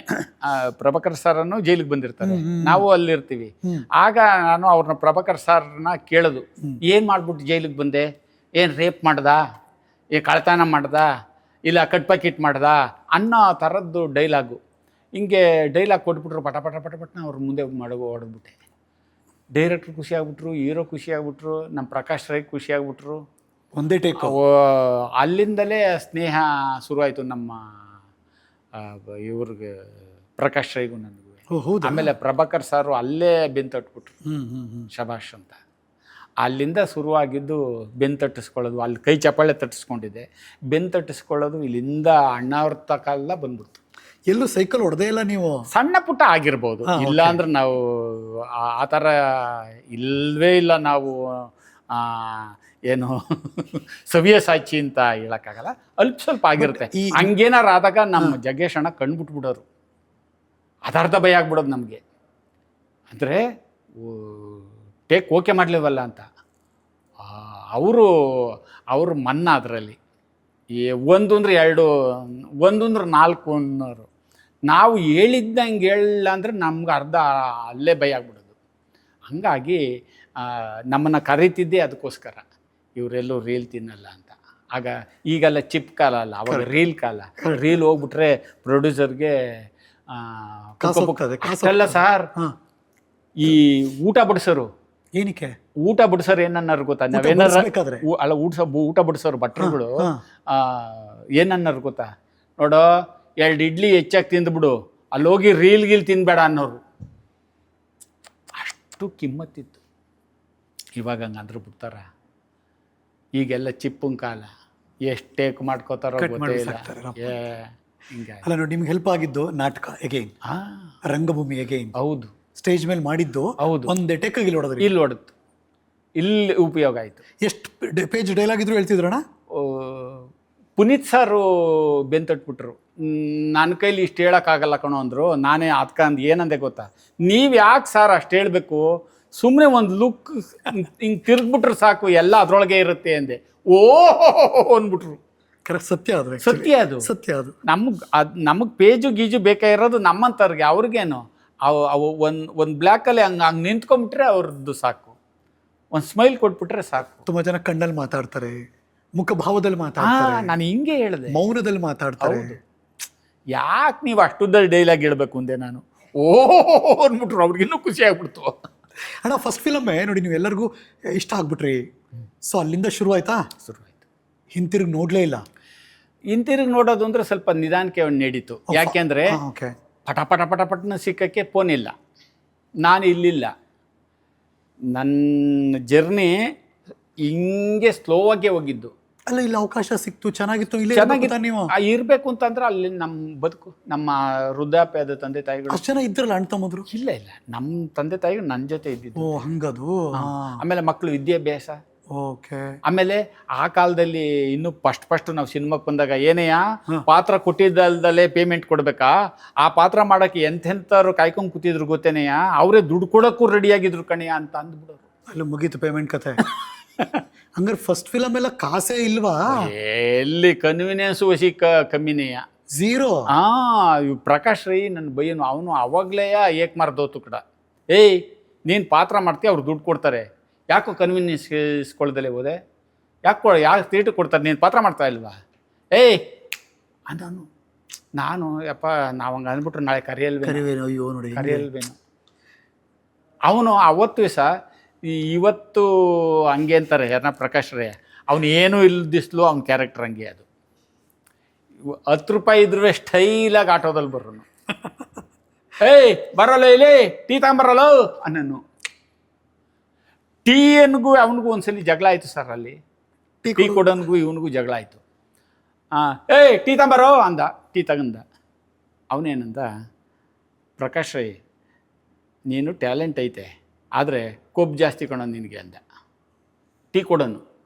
ಪ್ರಭಾಕರ್ ಸರ್ನ್ನು ಜೈಲಿಗೆ ಬಂದಿರ್ತಾರೆ, ನಾವು ಅಲ್ಲಿರ್ತೀವಿ. ಆಗ ನಾನು ಅವ್ರನ್ನ ಪ್ರಭಾಕರ್ ಸರ್ನ ಕೇಳೋದು, ಏನು ಮಾಡ್ಬಿಟ್ಟು ಜೈಲಿಗೆ ಬಂದೆ, ಏನು ರೇಪ್ ಮಾಡ್ದ, ಕಳ್ತನ ಮಾಡ್ದ, ಇಲ್ಲ ಕಟ್ ಪ್ಯಾಕೆಟ್ ಮಾಡ್ದ ಅನ್ನೋ ಥರದ್ದು ಡೈಲಾಗು. ಹಿಂಗೆ ಡೈಲಾಗ್ ಕೊಟ್ಬಿಟ್ರು, ಪಟ ಪಟ ಪಟ ಪಟ್ನ ಅವ್ರ ಮುಂದೆ ಹೊಡೆದ್ಬಿಟ್ಟೆ. ಡೈರೆಕ್ಟ್ರು ಖುಷಿ ಆಗ್ಬಿಟ್ರು, ಹೀರೋ ಖುಷಿ ಆಗ್ಬಿಟ್ರು, ನಮ್ಮ ಪ್ರಕಾಶ್ ರೈ ಖುಷಿ ಆಗ್ಬಿಟ್ರು. ಒಂದೇ ಟೇಕ್. ಅಲ್ಲಿಂದಲೇ ಸ್ನೇಹ ಶುರುವಾಯಿತು ನಮ್ಮ ಇವ್ರಿಗೆ, ಪ್ರಕಾಶ್ ರೈಗೂ ನನಗೂ. ಆಮೇಲೆ ಪ್ರಭಾಕರ್ ಸಾರು ಅಲ್ಲೇ ಬೆಂತಟ್ಬಿಟ್ರು, ಶಬಾಷ್ ಅಂತ. ಅಲ್ಲಿಂದ ಶುರುವಾಗಿದ್ದು ಬೆಂತಟ್ಟಿಸ್ಕೊಳ್ಳೋದು, ಅಲ್ಲಿ ಕೈ ಚಪ್ಪಾಳೆ ತಟ್ಟಿಸ್ಕೊಂಡಿದ್ದೆ, ಬೆಂತಟ್ಟಿಸ್ಕೊಳ್ಳೋದು ಇಲ್ಲಿಂದ ಅಣ್ಣವ್ರ ತಕಲ್ಲ ಬಂದ್ಬಿಡ್ತು. ಎಲ್ಲೂ ಸೈಕಲ್ ಹೊಡೆದೇ ಇಲ್ಲ ನೀವು? ಸಣ್ಣ ಪುಟ್ಟ ಆಗಿರ್ಬೋದು, ಇಲ್ಲ ಅಂದ್ರೆ ನಾವು ಆ ಥರ ಇಲ್ಲವೇ ಇಲ್ಲ. ನಾವು ಏನು ಸವಿಯ ಸಾಚಿ ಅಂತ ಹೇಳೋಕ್ಕಾಗಲ್ಲ, ಅಲ್ಪ ಸ್ವಲ್ಪ ಆಗಿರುತ್ತೆ. ಹಂಗೇನಾರು ಆದಾಗ ನಮ್ಮ ಜಗ್ಗೇಶ್ ಅಣ್ಣ ಕಣ್ಬಿಟ್ಬಿಡೋರು, ಅದಾರ್ಧ ಭಯ ಆಗ್ಬಿಡೋದು ನಮಗೆ. ಅಂದರೆ ಟೇಕ್ ಓಕೆ ಮಾಡಲಿವಲ್ಲ ಅಂತ. ಅವರು ಮನ್ನ ಅದರಲ್ಲಿ ಒಂದು ಅಂದ್ರೆ 2, ಒಂದು ಅಂದ್ರೆ 4 ಅನ್ನೋರು. ನಾವು ಹೇಳಿದ್ದಂಗೆ ಹೇಳಲ್ಲ ಅಂದರೆ ನಮ್ಗೆ ಅರ್ಧ ಅಲ್ಲೇ ಭಯ ಆಗ್ಬಿಡೋದು. ಹಾಗಾಗಿ ನಮ್ಮನ್ನು ಕರೀತಿದ್ದೇ ಅದಕ್ಕೋಸ್ಕರ, ಇವರೆಲ್ಲೂ ರೀಲ್ ತಿನ್ನಲ್ಲ ಅಂತ. ಆಗ ಈಗೆಲ್ಲ ಚಿಪ್ ಕಾಲ ಅಲ್ಲ, ಅವಾಗ ರೀಲ್ ಕಾಲ. ರೀಲ್ ಹೋಗ್ಬಿಟ್ರೆ ಪ್ರೊಡ್ಯೂಸರ್ಗೆ ಅಷ್ಟೆಲ್ಲ ಸರ್. ಈ ಊಟ ಬಡಿಸೋರು, ಏನಕ್ಕೆ ಊಟ ಬಡಿಸೋರು ಏನನ್ನಾರು ಗೊತ್ತಾ? ನಾವೇನಾರ ಅಲ್ಲ, ಊಟ ಬಡಿಸೋರು ಭಟ್ರುಗಳು ಏನನ್ನಾರು ಗೊತ್ತಾ? ನೋಡೋ 2 ಇಡ್ಲಿ ಹೆಚ್ಚಾಗಿ ತಿಂದ್ಬಿಡು, ಅಲ್ಲಿ ಹೋಗಿ ರೀಲ್ ಗೀಲ್ ತಿನ್ಬೇಡ ಅನ್ನೋರು. ಅಷ್ಟು ಕಿಮ್ಮತ್ತಿತ್ತು. ಇವಾಗ ಹಂಗಂದ್ರೆ ಬಿಡ್ತಾರ? ಈಗೆಲ್ಲ ಚಿಪ್ಪುಂಗ್ ಕಾಲ, ಎಷ್ಟು ಟೇಕ್ ಮಾಡ್ಕೋತಾರೋ ಗೊತ್ತೇ ಇಲ್ಲ. ಅಲ್ಲ ನೋಡಿ, ನಿಮ್ಗೆ ಹೆಲ್ಪ್ ಆಗಿದ್ದು ನಾಟಕ ಎಗೈನ್, ರಂಗಭೂಮಿ ಎಗೈನ್. ಹೌದು, ಸ್ಟೇಜ್ ಮೇಲೆ ಮಾಡಿದ್ದು. ಹೌದು, ಒಂದೇ ಟೇಕ್ ಇಲ್ಲಿ ಹೊಡೆದ್ರಿ. ಇಲ್ಲಿ ಹೊಡೆದು ಇಲ್ಲಿ ಉಪಯೋಗ ಆಯಿತು. ಎಷ್ಟು ಪೇಜ್ ಡೈಲಾಗ್ ಇದ್ರು ಹೇಳ್ತಿದ್ರಣ್ಣ? ಪುನೀತ್ ಸಾರು ಬೆಂತಟ್ಬಿಟ್ರು, ನನ್ನ ಕೈಲಿ ಇಷ್ಟು ಹೇಳೋಕ್ಕಾಗಲ್ಲ ಕಣೋ ಅಂದರು. ನಾನೇ ಅದಕ್ಕಂದು ಏನಂದೆ ಗೊತ್ತಾ, ನೀವು ಯಾಕೆ ಸಾರ್ ಅಷ್ಟು ಹೇಳಬೇಕು, ಸುಮ್ಮನೆ ಒಂದು ಲುಕ್ ಹಿಂಗೆ ತಿರುಗ್ಬಿಟ್ರೆ ಸಾಕು, ಎಲ್ಲ ಅದರೊಳಗೆ ಇರುತ್ತೆ ಅಂದೆ. ಅಂದ್ಬಿಟ್ರು. ಕರೆಕ್ಟ್, ಸತ್ಯ ಅದು, ಸತ್ಯ ಅದು, ಸತ್ಯ ಅದು. ನಮಗೆ ಪೇಜು ಗೀಜು ಬೇಕಾಗಿರೋದು ನಮ್ಮಂಥವ್ರಿಗೆ. ಅವ್ರಿಗೇನು ಅವು ಒಂದು ಬ್ಲ್ಯಾಕಲ್ಲಿ ಹಂಗೆ ನಿಂತ್ಕೊಂಡ್ಬಿಟ್ರೆ ಅವ್ರದ್ದು ಸಾಕು, ಒಂದು ಸ್ಮೈಲ್ ಕೊಟ್ಬಿಟ್ರೆ ಸಾಕು. ತುಂಬ ಜನ ಕಣ್ಣಲ್ಲಿ ಮಾತಾಡ್ತಾರೆ, ಮುಖಭಾವದಲ್ಲಿ ಮಾತಾಡ್ತಾರೆ. ನಾನು ಹಿಂಗೆ ಹೇಳಿದೆ, ಮೌನದಲ್ಲಿ ಮಾತಾಡ್ತಾರೆ. ಯಾಕೆ ನೀವು ಅಷ್ಟುದ್ದಲ್ಲಿ ಡೈಲಾಗ್ ಹೇಳ್ಬೇಕು ಅಂದೆ ನಾನು. ಅಂದ್ಬಿಟ್ರು, ಅವ್ರಿಗಿನ್ನೂ ಖುಷಿ ಆಗ್ಬಿಡ್ತು. ಅಣ್ಣ ಫಸ್ಟ್ ಫಿಲಮ್ಮೇ ನೋಡಿ, ನೀವು ಎಲ್ಲರಿಗೂ ಇಷ್ಟ ಆಗ್ಬಿಟ್ರಿ. ಸೊ ಅಲ್ಲಿಂದ ಶುರುವಾಯ್ತು. ಹಿಂತಿರುಗಿ ನೋಡಲೇ ಇಲ್ಲ? ಹಿಂತಿರುಗಿ ನೋಡೋದು ಅಂದರೆ ಸ್ವಲ್ಪ ನಿಧಾನಕ್ಕೆ ನಡೀತು. ಯಾಕೆಂದರೆ ಪಟ ಪಟ ಪಟ ಪಟನ ಸಿಕ್ಕಕ್ಕೆ ಫೋನ್ ಇಲ್ಲ, ನಾನು ಇಲ್ಲಿಲ್ಲ. ನನ್ನ ಜರ್ನಿ ಹಿಂಗೆ ಸ್ಲೋ ಆಗಿ ಹೋಗಿದ್ದು. ಅಲ್ಲ, ಇಲ್ಲಿ ಅವಕಾಶ ಸಿಕ್ತು, ಚೆನ್ನಾಗಿತ್ತು, ಇಲ್ಲಿ ಚೆನ್ನಾಗಿತ್ತು. ನೀವು ಇರಬೇಕು ಅಂತಂದ್ರೆ ಅಲ್ಲಿ ನಮ್ಮ ಬದುಕು, ನಮ್ಮ ವೃದ್ಧಾಪ್ಯದ ತಂದೆ ತಾಯಿಗಳು ಅಷ್ಟು ಜನ ಇದ್ರಲ್ಲ ಅಣ್ಣ ತಮ್ಮದ್ರು? ಇಲ್ಲ, ನಮ್ಮ ತಂದೆ ತಾಯಿಗಳು ನನ್ನ ಜೊತೆ ಇದ್ದಿದ್ದು. ಹಂಗದು. ಆಮೇಲೆ ಮಕ್ಕಳು ವಿದ್ಯಾಭ್ಯಾಸ. ಓಕೆ. ಆಮೇಲೆ ಆ ಕಾಲದಲ್ಲಿ ಇನ್ನು ಫಸ್ಟ್ ನಾವು ಸಿನಿಮಾಕ್ಕೆ ಬಂದಾಗ ಏನೆಯಾ ಪಾತ್ರ ಕೊಟ್ಟಿದ್ದಲ್ದಲ್ಲೇ ಪೇಮೆಂಟ್ ಕೊಡ್ಬೇಕಾ, ಆ ಪಾತ್ರ ಮಾಡಕ್ಕೆ ಎಂತೆಂಥವ್ರು ಕಾಯ್ಕೊಂಡು ಕೂತಿದ್ರು ಗೊತ್ತೇನೆಯಾ, ಅವರೇ ದುಡ್ಡು ಕೊಡೋಕ್ಕೂ ರೆಡಿಯಾಗಿದ್ರು ಕಣೆಯ ಅಂತ ಅಂದ್ಬಿಡೋರು. ಅಲ್ಲಿ ಮುಗೀತು ಪೇಮೆಂಟ್ ಕತೆ. ಹಂಗಾರೆ ಫಸ್ಟ್ ಫಿಲಮ್ ಎಲ್ಲ ಕಾಸೇ ಇಲ್ವಾ? ಎಲ್ಲಿ ಕನ್ವಿನಿಯನ್ಸ್ ವಸಿ ಕಮ್ಮಿನೇಯ, ಝೀರೋ. ಪ್ರಕಾಶ್ ರೈ ನನ್ನ ಬೈಯನು, ಅವನು ಅವಾಗಲೇ ಏಕ್ ಮಾರ್ದೋತು ಕಡ. ನೀನು ಪಾತ್ರ ಮಾಡ್ತೀಯ, ಅವ್ರು ದುಡ್ಡು ಕೊಡ್ತಾರೆ, ಯಾಕೋ ಕನ್ವಿನಿಯನ್ಸ್ ಇಸ್ಕೊಳ್ದಲ್ಲೇ ಹೋದೆ, ಯಾಕೆ ತೀಟು ಕೊಡ್ತಾರೆ, ನೀನು ಪಾತ್ರ ಮಾಡ್ತಾ ಇಲ್ವಾ? ಅಂದನು. ನಾನು ಯಪ್ಪ ನಾವು ಹಂಗೆ ಅಂದ್ಬಿಟ್ರೆ ನಾಳೆ ಕರೆಯಲ್ವೇನೋ. ಅಯ್ಯೋ ನೋಡಿ, ಕರೆಯಲ್ವೇನೋ. ಅವನು ಅವತ್ತು ಇವತ್ತು ಹಂಗೆ ಅಂತಾರೆ ಯಾರನ್ನ, ಪ್ರಕಾಶ್ ರೈ. ಅವನು ಏನೂ ಇಲ್ದಿಸ್ಲು ಅವ್ನ ಕ್ಯಾರೆಕ್ಟರ್ ಹಂಗೆ. ಅದು 10 ರೂಪಾಯಿ ಇದ್ರೂ ಸ್ಟೈಲಾಗಿ ಆಟೋದಲ್ಲಿ ಬರೋನು. ಬರೋಲ್ಲ ಇಲ್ಲಿ ಟೀ ತಗೊಂಬರಲ್ಲ ಅನ್ನನು. ಟೀಯನ್ಗೂ ಅವನಿಗೂ ಒಂದ್ಸಲಿ ಜಗಳ ಆಯಿತು ಸರ್. ಅಲ್ಲಿ ಟೀ ಕೊಡೋನ್ಗೂ ಇವನಿಗೂ ಜಗಳ ಆಯಿತು. ಟೀ ತಗೊಂಬರೋ ಅಂದ. ಟೀ ತಗಂದ. ಅವನೇನಂದ, ಪ್ರಕಾಶ್ ರೈ ನೀನು ಟ್ಯಾಲೆಂಟ್ ಐತೆ, ಆದರೆ ಕೊಬ್ಬು ಜಾಸ್ತಿ ಕಣೋ ನಿನಗೆ ಅಂದ. ಟೀ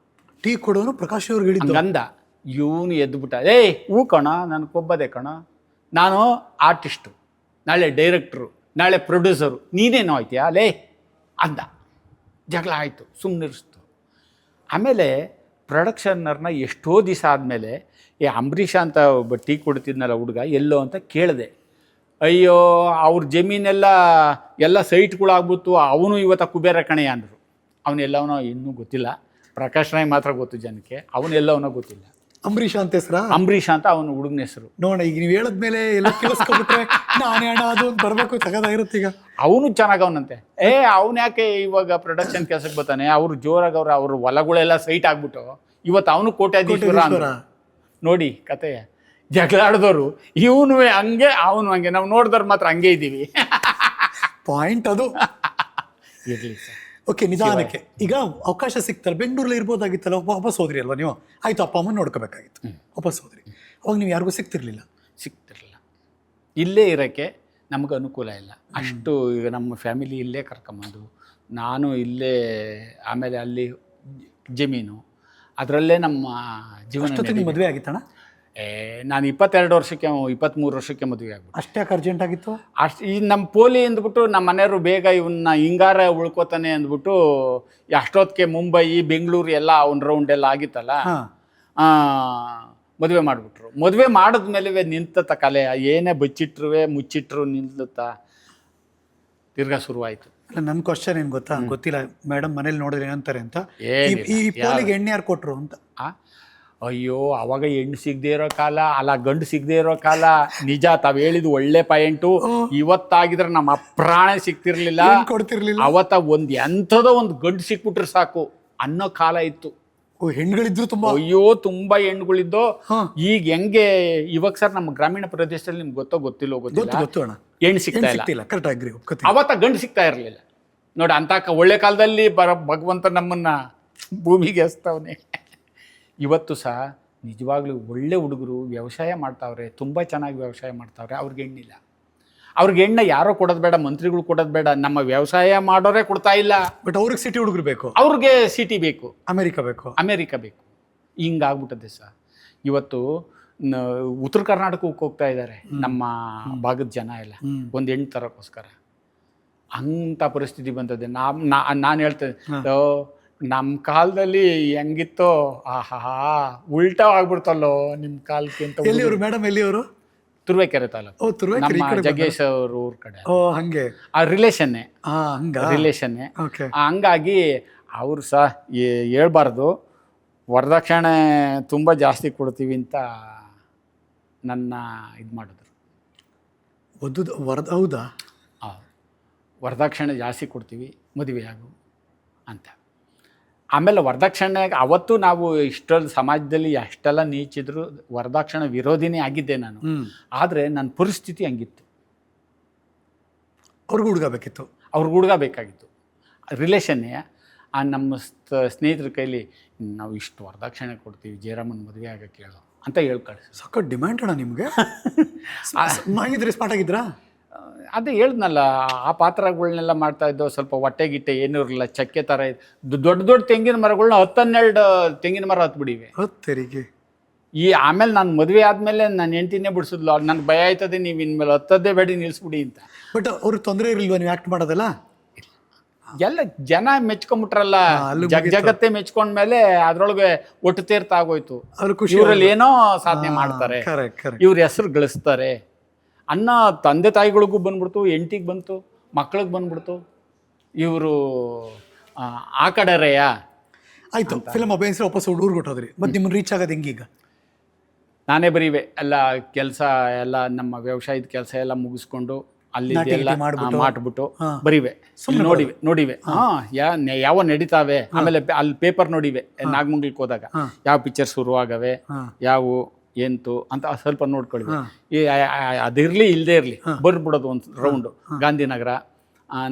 ಕೊಡೋನು ಪ್ರಕಾಶ್ ಅವ್ರಿಗೆ ಹೇಳಿದ್ದು ಅಂದ. ಇವನು ಎದ್ದುಬಿಟ್ಟ, ಹೂ ಕಣ, ನನಗೆ ಕೊಬ್ಬದೆ ಕಣ, ನಾನು ಆರ್ಟಿಸ್ಟು, ನಾಳೆ ಡೈರೆಕ್ಟ್ರು, ನಾಳೆ ಪ್ರೊಡ್ಯೂಸರು, ನೀನೇನೋ ಆಯ್ತೀಯಾ ಲೇ ಅಂದ. ಜಗಳ ಆಯಿತು, ಸುಮ್ಮನಿರಿಸ್ತು. ಆಮೇಲೆ ಪ್ರೊಡಕ್ಷನ್ನರ್ನ ಎಷ್ಟೋ ದಿವಸ ಆದಮೇಲೆ ಅಂಬರೀಷ ಅಂತ ಒಬ್ಬ ಟೀ ಕೊಡ್ತಿದ್ನಲ್ಲ ಹುಡುಗ ಎಲ್ಲೋ ಅಂತ ಕೇಳಿದೆ. ಅಯ್ಯೋ ಅವ್ರ ಜಮೀನೆಲ್ಲ ಸೈಟ್ಗಳಾಗ್ಬಿಟ್ಟು ಅವನು ಇವತ್ತು ಕುಬೇರ ಕಣೆ ಅಂದರು. ಅವನೆಲ್ಲವನೋ ಇನ್ನೂ ಗೊತ್ತಿಲ್ಲ, ಪ್ರಕಾಶ್ ರಾಯ್ ಮಾತ್ರ ಗೊತ್ತು ಜನಕ್ಕೆ, ಅವನೆಲ್ಲವನೋ ಗೊತ್ತಿಲ್ಲ. ಅಂಬರೀಷ ಅಂತ ಹೆಸರಾ? ಅಂಬರೀಷ ಅಂತ ಅವನ ಹುಡುಗನ ಹೆಸರು. ನೋಡ, ಈಗ ನೀವು ಹೇಳದ್ಮೇಲೆ ಎಲ್ಲ ಕೇಳಿಸ್ಕೊಬಿಟ್ರೆ ನಾನೇ ಅಣ್ಣ ಅದು ಒಂದು ಬರಬೇಕು, ತಗದಾಗಿರುತ್ತೆ. ಈಗ ಅವನು ಚೆನ್ನಾಗವನಂತೆ. ಅವನು ಯಾಕೆ ಇವಾಗ ಪ್ರೊಡಕ್ಷನ್ ಕೆಲಸಕ್ಕೆ ಬರ್ತಾನೆ? ಅವರು ಜೋರಾಗವ್ರ, ಅವ್ರ ಹೊಲಗಳೆಲ್ಲ ಸೈಟ್ ಆಗ್ಬಿಟ್ಟು ಇವತ್ತು ಅವನು ಕೋಟ್ಯಾಧೀಶ್ವರ ಅಂದ್ರು. ನೋಡಿ ಕತೆ, ಜಗಳಾಡಿದವರು ಇವನು ಹಂಗೆ ಅವನು ಹಂಗೆ, ನಾವು ನೋಡಿದವ್ರು ಮಾತ್ರ ಹಂಗೆ ಇದ್ದೀವಿ. ಪಾಯಿಂಟ್ ಅದು. ಇರಲಿ ಸರ್. ಓಕೆ, ನಿಧಾನಕ್ಕೆ ಈಗ ಅವಕಾಶ ಸಿಗ್ತಲ್ಲ, ಬೆಂಗಳೂರಲ್ಲಿ ಇರ್ಬೋದಾಗಿತ್ತಲ್ಲ, ವಾಪಸ್ ಹೋದ್ರಿ ಅಲ್ವಾ ನೀವು? ಆಯ್ತು, ಅಪ್ಪ ಅಮ್ಮನ ನೋಡ್ಕೋಬೇಕಾಗಿತ್ತು, ವಾಪಸ್ ಹೋದ್ರಿ. ಅವಾಗ ನೀವು ಯಾರಿಗೂ ಸಿಗ್ತಿರ್ಲಿಲ್ಲ? ಇಲ್ಲೇ ಇರೋಕ್ಕೆ ನಮ್ಗೆ ಅನುಕೂಲ ಇಲ್ಲ ಅಷ್ಟು. ಈಗ ನಮ್ಮ ಫ್ಯಾಮಿಲಿ ಇಲ್ಲೇ ಕರ್ಕೊಂಬಂದು, ನಾನು ಇಲ್ಲೇ, ಆಮೇಲೆ ಅಲ್ಲಿ ಜಮೀನು, ಅದರಲ್ಲೇ ನಮ್ಮ ಜೀವನ. ಮದುವೆ ಆಗಿತ್ತಣ್ಣ? ನಾನು 22 ವರ್ಷಕ್ಕೆ 23 ವರ್ಷಕ್ಕೆ ಮದುವೆ ಆಗ್ಬಿಟ್ಟು. ಅಷ್ಟೇ ಯಾಕೆ ಅರ್ಜೆಂಟ್ ಆಗಿತ್ತು? ಅಷ್ಟು ಈ ನಮ್ಮ ಪೋಲಿ ಅಂದ್ಬಿಟ್ಟು ನಮ್ಮ ಮನೆಯವರು ಬೇಗ ಇವನ್ನ ಹಿಂಗಾರ ಉಳ್ಕೋತಾನೆ ಅಂದ್ಬಿಟ್ಟು ಅಷ್ಟೊತ್ತಿಗೆ ಮುಂಬೈ ಬೆಂಗಳೂರು ಎಲ್ಲ ಒಂದು ರೌಂಡ್ ಎಲ್ಲ ಆಗಿತ್ತಲ್ಲ, ಮದುವೆ ಮಾಡಿಬಿಟ್ರು. ಮದುವೆ ಮಾಡಿದ್ಮೇಲೆ ನಿಂತ ಕಲೆ, ಏನೇ ಬಚ್ಚಿಟ್ರು ಮುಚ್ಚಿಟ್ರು ನಿಲ್ಲುತ್ತಾ ತಿರ್ಗಾ ಶುರುವಾಯಿತು. ಅಲ್ಲ, ನನ್ನ ಕ್ವಶನ್ ಏನು ಗೊತ್ತಾ, ಗೊತ್ತಿಲ್ಲ ಮೇಡಮ್ ಮನೇಲಿ ನೋಡಿದ್ರೆ ಏನಂತಾರೆ ಅಂತ, ಈ ಪೋಲಿಗೆ ಎಣ್ಣೆ ಯಾರು ಕೊಟ್ರು ಅಂತ. ಅಯ್ಯೋ, ಅವಾಗ ಹೆಣ್ಣು ಸಿಗದೆ ಇರೋ ಕಾಲ ಅಲ್ಲ, ಗಂಡು ಸಿಗದೆ ಇರೋ ಕಾಲ. ನಿಜ, ತಾವು ಹೇಳಿದ್ದು ಒಳ್ಳೆ ಪಾಯಿಂಟು. ಇವತ್ತಾಗಿದ್ರೆ ನಮ್ಮ ಅಪ್ರಾಣ ಸಿಗ್ತಿರ್ಲಿಲ್ಲ, ಕೊಡ್ತಿರ್ಲಿಲ್ಲ. ಅವತ್ತ ಒಂದು ಎಂಥದೋ ಒಂದು ಗಂಡು ಸಿಕ್ಬಿಟ್ರೆ ಸಾಕು ಅನ್ನೋ ಕಾಲ ಇತ್ತು. ಹೆಣ್ಗಳಿದ್ರು ತುಂಬಾ. ಅಯ್ಯೋ, ತುಂಬಾ ಹೆಣ್ಣುಗಳಿದ್ದು. ಈಗ ಹೆಂಗೆ ಇವಾಗ ಸರ್ ನಮ್ಮ ಗ್ರಾಮೀಣ ಪ್ರದೇಶದಲ್ಲಿ ನಿಮ್ಗೆ ಗೊತ್ತಿಲ್ಲೋ ಗೊತ್ತಿಲ್ಲ, ಹೆಣ್ಣು ಸಿಗ್ತಾ ಇಲ್ಲ. ಕರೆಕ್ಟ್ ಆಗ್ರಿ. ಅವತ್ತ ಗಂಡು ಸಿಗ್ತಾ ಇರಲಿಲ್ಲ ನೋಡಿ. ಅಂತ ಒಳ್ಳೆ ಕಾಲದಲ್ಲಿ ಭಗವಂತ ನಮ್ಮನ್ನ ಭೂಮಿಗೆ ಹಚ್ತವನೆ. ಇವತ್ತು ಸಹ ನಿಜವಾಗ್ಲೂ ಒಳ್ಳೆ ಹುಡುಗರು ವ್ಯವಸಾಯ ಮಾಡ್ತಾವ್ರೆ, ತುಂಬ ಚೆನ್ನಾಗಿ ವ್ಯವಸಾಯ ಮಾಡ್ತಾವ್ರೆ. ಅವ್ರಿಗೆ ಹೆಣ್ಣಿಲ್ಲ. ಅವ್ರಿಗೆ ಹೆಣ್ಣ ಯಾರೋ ಕೊಡೋದು ಬೇಡ, ಮಂತ್ರಿಗಳು ಕೊಡೋದು ಬೇಡ, ನಮ್ಮ ವ್ಯವಸಾಯ ಮಾಡೋರೇ ಕೊಡ್ತಾ ಇಲ್ಲ. ಬಟ್ ಅವ್ರಿಗೆ ಸಿಟಿ ಹುಡುಗರು ಬೇಕು, ಅವ್ರಿಗೆ ಸಿಟಿ ಬೇಕು, ಅಮೆರಿಕ ಬೇಕು. ಹಿಂಗಾಗ್ಬಿಟ್ಟದೆ ಸರ್. ಇವತ್ತು ಉತ್ತರ ಕರ್ನಾಟಕಕ್ಕೆ ಹೋಗ್ತಾ ಇದ್ದಾರೆ ನಮ್ಮ ಭಾಗದ ಜನ ಎಲ್ಲ ಒಂದು ಹೆಣ್ಣು ತರೋಕ್ಕೋಸ್ಕರ. ಅಂಥ ಪರಿಸ್ಥಿತಿ ಬಂದದೆ. ನಾನು ಹೇಳ್ತೇನೆ, ನಮ್ಮ ಕಾಲದಲ್ಲಿ ಹೆಂಗಿತ್ತೋ, ಆಹಾ ಉಲ್ಟಾ ಆಗ್ಬಿಡ್ತಲ್ಲೋ ನಿಮ್ಮ ಕಾಲಕ್ಕಿಂತ. ಎಲ್ಲಿಯವರು ಮೇಡಮ್? ಎಲ್ಲಿಯವರು? ತುರುವೇಕೆರೆ ತಾಲೂಕು, ನಮ್ಮ ಜಗ್ಗೇಶ್ ಅವ್ರ ಊರ್ ಕಡೆ. ಹಂಗೆ ಆ ರಿಲೇಷನ್ನೇ. ಹಂಗಾಗಿ ಅವರು ಸಹ ಹೇಳ್ಬಾರ್ದು, ವರದಕ್ಷಿಣೆ ತುಂಬ ಜಾಸ್ತಿ ಕೊಡ್ತೀವಿ ಅಂತ ನನ್ನ ಇದು ಮಾಡಿದ್ರು. ಹೌದಾ? ವರದಕ್ಷಿಣೆ ಜಾಸ್ತಿ ಕೊಡ್ತೀವಿ, ಮದುವೆ ಆಗು ಅಂತ. ಆಮೇಲೆ ವರದಕ್ಷಿಣೆ ಅವತ್ತು ನಾವು ಇಷ್ಟೊಂದು ಸಮಾಜದಲ್ಲಿ ಎಷ್ಟೆಲ್ಲ ನೀಚಿದ್ರು ವರದಕ್ಷಿಣೆ ವಿರೋಧಿನೇ ಆಗಿದ್ದೆ ನಾನು. ಆದರೆ ನನ್ನ ಪರಿಸ್ಥಿತಿ ಹಂಗಿತ್ತು. ಅವ್ರಿಗೂ ಹುಡುಗ ಬೇಕಾಗಿತ್ತು. ರಿಲೇಷನ್ನೇ. ನಮ್ಮ ಸ್ನೇಹಿತರ ಕೈಲಿ ನಾವು ಇಷ್ಟು ವರದಕ್ಷಿಣೆ ಕೊಡ್ತೀವಿ, ಜಯರಾಮನ್ ಮದುವೆ ಆಗಕ್ಕೆ ಹೇಳೋ ಅಂತ ಹೇಳ್ಕಳಿಸಿ. ಸಖತ್ ಡಿಮ್ಯಾಂಡ್ ಅಣ್ಣ ನಿಮಗೆ. ಸ್ಮಾರ್ಟ್ ಆಗಿದ್ರಾ? ಅದೇ ಹೇಳಿದ್ನಲ್ಲ, ಆ ಪಾತ್ರಗಳನ್ನೆಲ್ಲ ಮಾಡ್ತಾ ಇದ್ದೋ. ಸ್ವಲ್ಪ ಹೊಟ್ಟೆ ಗಿಟ್ಟೆ ಏನೂ ಇರಲಿಲ್ಲ, ಚಕ್ಕೆ ಥರ ದೊಡ್ಡ ತೆಂಗಿನ ಮರಗಳನ್ನ 10-12 ತೆಂಗಿನ ಮರ ಹತ್ಬಿಡಿವೆ. ಆಮೇಲೆ ನಾನು ಮದುವೆ ಆದಮೇಲೆ ನಾನು ಹೆಂಡ್ತಿನೇ ಬಿಡಿಸಿದ್ಲು. ನನಗೆ ಭಯ ಆಯ್ತದೆ, ನೀವು ಇನ್ಮೇಲೆ ಹತ್ತದ್ದೇ ಬೇಡಿ ನಿಲ್ಲಿಸ್ಬಿಡಿ ಅಂತ. ಬಟ್ ಅವ್ರಿಗೆ ತೊಂದರೆ ಇರಲಿಲ್ವ ನೀವು ಆ್ಯಕ್ಟ್ ಮಾಡೋದಲ್ಲ? ಎಲ್ಲ ಜನ ಮೆಚ್ಕೊಂಬಿಟ್ರಲ್ಲ, ಜಗತ್ತೇ ಮೆಚ್ಕೊಂಡ್ಮೇಲೆ ಅದ್ರೊಳಗೆ ಒಟ್ಟು ತೀರ್ಥ ಆಗೋಯ್ತು. ಇವರಲ್ಲಿ ಏನೋ ಸಾಧನೆ ಮಾಡ್ತಾರೆ, ಇವ್ರ ಹೆಸರು ಗಳಿಸ್ತಾರೆ ಅನ್ನೋ ತಂದೆ ತಾಯಿಗಳಿಗೂ ಬಂದ್ಬಿಡ್ತು, ಹೆಂಡತಿಗೆ ಬಂತು, ಮಕ್ಳಿಗೆ ಬಂದ್ಬಿಡ್ತು. ಇವರು ಆ ಕಡೆರೆಯ ಆಯಿತು. ಫಿಲ್ಮ್ ಅಭಿನಯಿಸಿ ವಾಪಸ್ ಊರಿಗೆ ಹೊಟ್ಟೋದ್ರಿ. ಮತ್ತು ನಿಮ್ಮನ್ನು ರೀಚ್ ಆಗೋದು ಹೆಂಗೀಗ? ನಾನೇ ಬರೀವೆ ಎಲ್ಲ ಕೆಲಸ ಎಲ್ಲ, ನಮ್ಮ ವ್ಯವಸಾಯದ ಕೆಲಸ ಎಲ್ಲ ಮುಗಿಸ್ಕೊಂಡು ಅಲ್ಲಿ ಮಾಡ್ಬಿಟ್ಟು ಬರೀವೆ, ನೋಡಿವೆ ಯಾವ ನಡೀತಾವೆ. ಆಮೇಲೆ ಅಲ್ಲಿ ಪೇಪರ್ ನೋಡಿವೆ, ನಾಗಮಂಗಲಕ್ಕೆ ಹೋದಾಗ ಯಾವ ಪಿಕ್ಚರ್ ಶುರುವಾಗವೆ, ಯಾವ ಎಂತು ಅಂತ ಸ್ವಲ್ಪ ನೋಡ್ಕೊಳ್ಳಿ. ಅದಿರಲಿ ಇಲ್ಲದೆ ಇರಲಿ ಬರ್ಬಿಡೋದು ಒಂದು ರೌಂಡು. ಗಾಂಧಿನಗರ,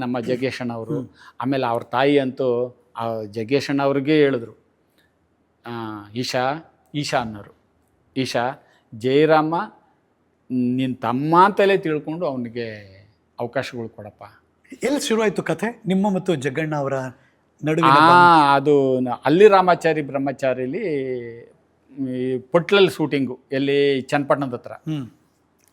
ನಮ್ಮ ಜಗ್ಗೇಶಣ್ಣ ಅವರು, ಆಮೇಲೆ ಅವ್ರ ತಾಯಿ ಅಂತೂ ಜಗ್ಗೇಶಣ್ಣ ಅವ್ರಿಗೆ ಹೇಳಿದ್ರು, ಈಶಾ ಅನ್ನೋರು, ಈಶಾ ಜಯರಾಮ ನಿನ್ನ ತಮ್ಮ ಅಂತಲೇ ತಿಳ್ಕೊಂಡು ಅವನಿಗೆ ಅವಕಾಶಗಳು ಕೊಡಪ್ಪ. ಎಲ್ಲಿ ಶುರುವಾಯಿತು ಕಥೆ ನಿಮ್ಮ ಮತ್ತು ಜಗ್ಗಣ್ಣ ಅವರ ನಡುವೆ? ಅದು ಅಲ್ಲಿ ರಾಮಾಚಾರಿ ಬ್ರಹ್ಮಚಾರಿಲಿ ಪೊಟ್ಲಲ್ಲಿ ಶೂಟಿಂಗು, ಎಲ್ಲಿ ಚನ್ನಪಟ್ಟಣದ ಹತ್ರ.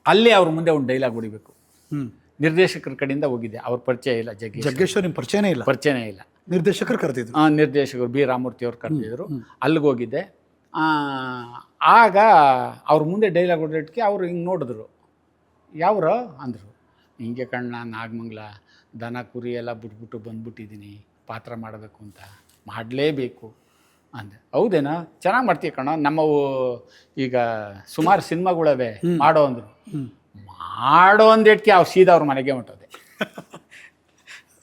ಅಲ್ಲಿ ಅವ್ರ ಮುಂದೆ ಒಂದು ಡೈಲಾಗ್ ಹೊಡಿಬೇಕು. ಹ್ಞೂ. ನಿರ್ದೇಶಕರ ಕಡೆಯಿಂದ ಹೋಗಿದ್ದೆ, ಅವ್ರ ಪರಿಚಯ ಇಲ್ಲ, ಜಗ್ಗೇಶ್ವರ್ ನಿಮ್ಮ ಪರಿಚಯನೇ ಇಲ್ಲ? ಪರಿಚಯನೇ ಇಲ್ಲ. ನಿರ್ದೇಶಕರು ಕರೆದಿದ್ರು? ನಿರ್ದೇಶಕರು ಬಿ ರಾಮಮೂರ್ತಿ ಅವ್ರು ಕರೆದಿದ್ರು. ಅಲ್ಲಿಗೆ ಹೋಗಿದ್ದೆ. ಆಗ ಅವ್ರ ಮುಂದೆ ಡೈಲಾಗ್ ಹೊಡೆದಕ್ಕೆ ಅವರು ಹಿಂಗೆ ನೋಡಿದ್ರು. ಯಾವ್ರ ಅಂದರು. ಹಿಂಗೆ ಕಣ್ಣ ನಾಗಮಂಗಲ ದನ ಕುರಿ ಎಲ್ಲ ಬಿಟ್ಬಿಟ್ಟು ಬಂದ್ಬಿಟ್ಟಿದ್ದೀನಿ, ಪಾತ್ರ ಮಾಡಬೇಕು ಅಂತ, ಮಾಡಲೇಬೇಕು ಅಂದೆ. ಹೌದೇನಾ, ಚೆನ್ನಾಗಿ ಮಾಡ್ತೀವಿ ಕಣ, ನಮ್ಮವು ಈಗ ಸುಮಾರು ಸಿನಿಮಾಗಳವೆ ಮಾಡೋ ಅಂದರು. ಮಾಡೋ ಅಂದೇಟ್ಗೆ ಅವ್ರು ಸೀದಾ ಅವ್ರ ಮನೆಗೆ ಹೊಂಟೋದೆ.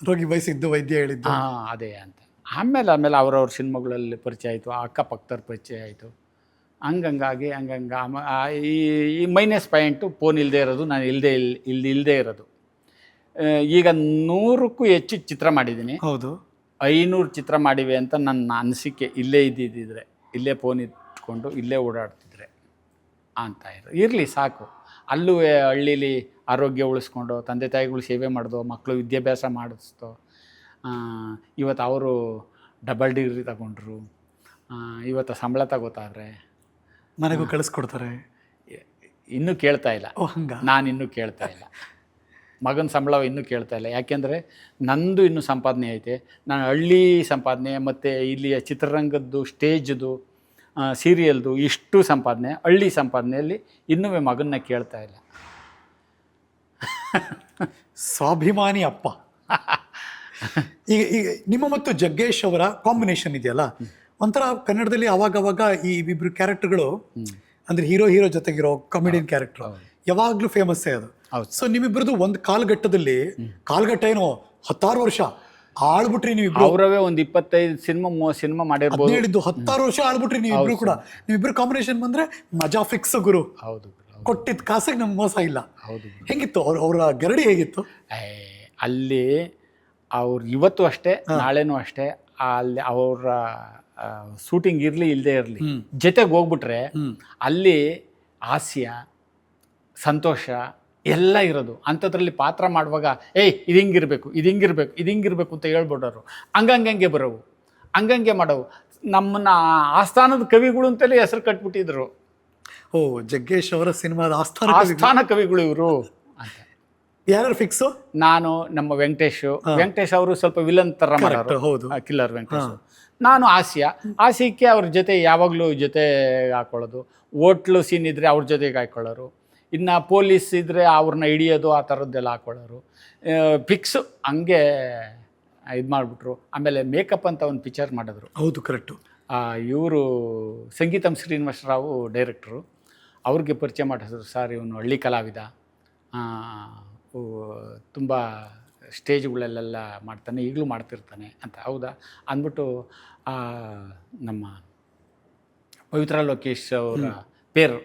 ರೋಗಿ ಬಯಸಿದ್ದು ವೈದ್ಯ ಹೇಳಿದ್ದು. ಅದೇ ಅಂತ. ಆಮೇಲೆ ಅವ್ರವ್ರ ಸಿನಿಮಾಗಳಲ್ಲಿ ಪರಿಚಯ ಆಯಿತು, ಅಕ್ಕಪಕ್ಕದವ್ರ ಪರಿಚಯ ಆಯಿತು. ಹಂಗಾಗಿ ಈ ಮೈನಸ್ ಪಾಯಿಂಟು ಫೋನ್ ಇಲ್ಲದೆ ಇರೋದು, ನಾನು ಇಲ್ಲದೆ ಇರೋದು. ಈಗ 100ಕ್ಕೂ ಹೆಚ್ಚು ಚಿತ್ರ ಮಾಡಿದ್ದೀನಿ. ಹೌದು. 500 ಚಿತ್ರ ಮಾಡಿವೆ ಅಂತ ನನ್ನ ಅನಿಸಿಕೆ. ಇಲ್ಲೇ ಇದ್ದಿದ್ದರೆ, ಇಲ್ಲೇ ಫೋನ್ ಇಟ್ಕೊಂಡು ಇಲ್ಲೇ ಓಡಾಡ್ತಿದ್ರೆ ಅಂತ ಇರಲಿ ಸಾಕು. ಅಲ್ಲೂ ಹಳ್ಳೀಲಿ ಆರೋಗ್ಯ ಉಳಿಸ್ಕೊಂಡು ತಂದೆ ತಾಯಿಗಳು ಸೇವೆ ಮಾಡಿದೋ, ಮಕ್ಕಳು ವಿದ್ಯಾಭ್ಯಾಸ ಮಾಡಿಸ್ತೋ. ಇವತ್ತು ಅವರು ಡಬಲ್ ಡಿಗ್ರಿ ತಗೊಂಡ್ರು, ಇವತ್ತು ಸಂಬಳ ತಗೋತಾವ್ರೆ, ಮನೆಗೂ ಕಳಿಸ್ಕೊಡ್ತಾರೆ. ಇನ್ನೂ ಕೇಳ್ತಾ ಇಲ್ಲ. ನಾನು ಇನ್ನೂ ಕೇಳ್ತಾ ಇಲ್ಲ, ಮಗನ ಸಂಬಳ ಇನ್ನೂ ಕೇಳ್ತಾ ಇಲ್ಲ. ಯಾಕೆಂದರೆ ನಂದು ಇನ್ನೂ ಸಂಪಾದನೆ ಐತೆ. ನಾನು ಹಳ್ಳಿ ಸಂಪಾದನೆ ಮತ್ತು ಇಲ್ಲಿಯ ಚಿತ್ರರಂಗದ್ದು, ಸ್ಟೇಜ್ದು, ಸೀರಿಯಲ್ದು ಇಷ್ಟು ಸಂಪಾದನೆ, ಹಳ್ಳಿ ಸಂಪಾದನೆಯಲ್ಲಿ ಇನ್ನೂ ಮಗನ್ನ ಕೇಳ್ತಾ ಇಲ್ಲ. ಸ್ವಾಭಿಮಾನಿ ಅಪ್ಪ. ಈಗ ನಿಮ್ಮ ಮತ್ತು ಜಗ್ಗೇಶ್ ಅವರ ಕಾಂಬಿನೇಷನ್ ಇದೆಯಲ್ಲ, ಒಂಥರ ಕನ್ನಡದಲ್ಲಿ ಅವಾಗವಾಗ ಈ ಇಬ್ಬರು ಕ್ಯಾರೆಕ್ಟರ್ಗಳು ಅಂದರೆ ಹೀರೋ ಜೊತೆಗಿರೋ ಕಾಮಿಡಿಯನ್ ಕ್ಯಾರೆಕ್ಟರ್ ಯಾವಾಗಲೂ ಫೇಮಸ್ಸೇ ಅದು. ಸೊ ನಿಮ್ಮಿಬ್ಬರದು ಒಂದು ಕಾಲಘಟ್ಟ ಏನೋ 10 ವರ್ಷ ಆಳ್ಬಿಟ್ರಿ ನೀವಿಬ್ರು. ಅವರವೇ ಒಂದು 25 ಸಿನಿಮಾ ಮಾಡಿರ್ಬೋದು. ಹೇಳಿದ್ದು 10 ವರ್ಷ ಆಳ್ಬಿಟ್ರಿ ನೀವಿಬ್ರು ಕೂಡ. ನೀವಿಬ್ರು ಕಾಂಬಿನೇಷನ್ ಬಂದ್ರೆ ಮಜಾ ಫಿಕ್ಸ್ ಗುರು. ಹೌದು. ಕೊಟ್ಟಿದ್ದ ಕಾಸಿಗೆ ನಮ್ಗೆ ಮೋಸ ಇಲ್ಲ. ಹೌದು. ಹೆಂಗಿತ್ತು ಅವರ ಗರಡಿ, ಹೇಗಿತ್ತು ಅಲ್ಲಿ? ಅವ್ರು ಇವತ್ತು ಅಷ್ಟೇ, ನಾಳೆನೂ ಅಷ್ಟೇ. ಅಲ್ಲಿ ಅವರ ಶೂಟಿಂಗ್ ಇರಲಿ ಇಲ್ಲದೆ ಇರಲಿ, ಜೊತೆಗೆ ಹೋಗ್ಬಿಟ್ರೆ ಅಲ್ಲಿ ಹಾಸ್ಯ, ಸಂತೋಷ ಎಲ್ಲ ಇರೋದು. ಅಂಥದ್ರಲ್ಲಿ ಪಾತ್ರ ಮಾಡುವಾಗ ಇದು ಹಿಂಗಿರ್ಬೇಕು ಅಂತ ಹೇಳ್ಬಿಡೋರು. ಹಂಗಂಗೆ ಬರೋವು, ಹಂಗಂಗೆ ಮಾಡೋವು. ನಮ್ಮನ್ನ ಆಸ್ಥಾನದ ಕವಿಗಳು ಅಂತಲೇ ಹೆಸರು ಕಟ್ಬಿಟ್ಟಿದ್ರು. ಓ, ಜಗ್ಗೇಶ್ ಅವರ ಸಿನಿಮಾದ ಆಸ್ಥಾನ ಕವಿಗಳು ಇವರು ಅಂತ. ಯಾರು ಫಿಕ್ಸು? ನಾನು, ನಮ್ಮ ವೆಂಕಟೇಶ್ ಅವರು ಸ್ವಲ್ಪ ವಿಲನ್ ಥರ ಮಾಡೋರು. ಹೌದು, ಕಿಲ್ಲರ್ ವೆಂಕಟೇಶ್. ನಾನು ಹಾಸ್ಯಕ್ಕೆ ಅವ್ರ ಜೊತೆ ಯಾವಾಗಲೂ ಜೊತೆ ಹಾಕೊಳ್ಳೋದು. ಹೋಟ್ಲು ಸೀನ್ ಇದ್ದರೆ ಅವ್ರ ಜೊತೆಗೆ ಹಾಕೊಳ್ಳೋರು. ಇನ್ನು ಪೊಲೀಸ್ ಇದ್ದರೆ ಅವ್ರನ್ನ ಹಿಡಿಯೋದು, ಆ ಥರದ್ದೆಲ್ಲ ಹಾಕೊಳ್ಳೋರು. ಫಿಕ್ಸು ಹಂಗೆ ಇದು ಮಾಡಿಬಿಟ್ರು. ಆಮೇಲೆ ಮೇಕಪ್ ಅಂತ ಒಂದು ಪಿಕ್ಚರ್ ಮಾಡಿದ್ರು. ಹೌದು, ಕರೆಕ್ಟು. ಇವರು ಸಂಗೀತಂ ಶ್ರೀನಿವಾಸರಾವು ಡೈರೆಕ್ಟ್ರು. ಅವ್ರಿಗೆ ಪರಿಚಯ ಮಾಡಿಸಿದ್ರು. ಸರ್, ಇವನು ಹಳ್ಳಿ ಕಲಾವಿದ, ತುಂಬ ಸ್ಟೇಜ್ಗಳಲ್ಲೆಲ್ಲ ಮಾಡ್ತಾನೆ, ಈಗಲೂ ಮಾಡ್ತಿರ್ತಾನೆ ಅಂತ. ಹೌದಾ ಅಂದ್ಬಿಟ್ಟು ನಮ್ಮ ಪವಿತ್ರ ಲೋಕೇಶ್ ಅವರ ಪೇರು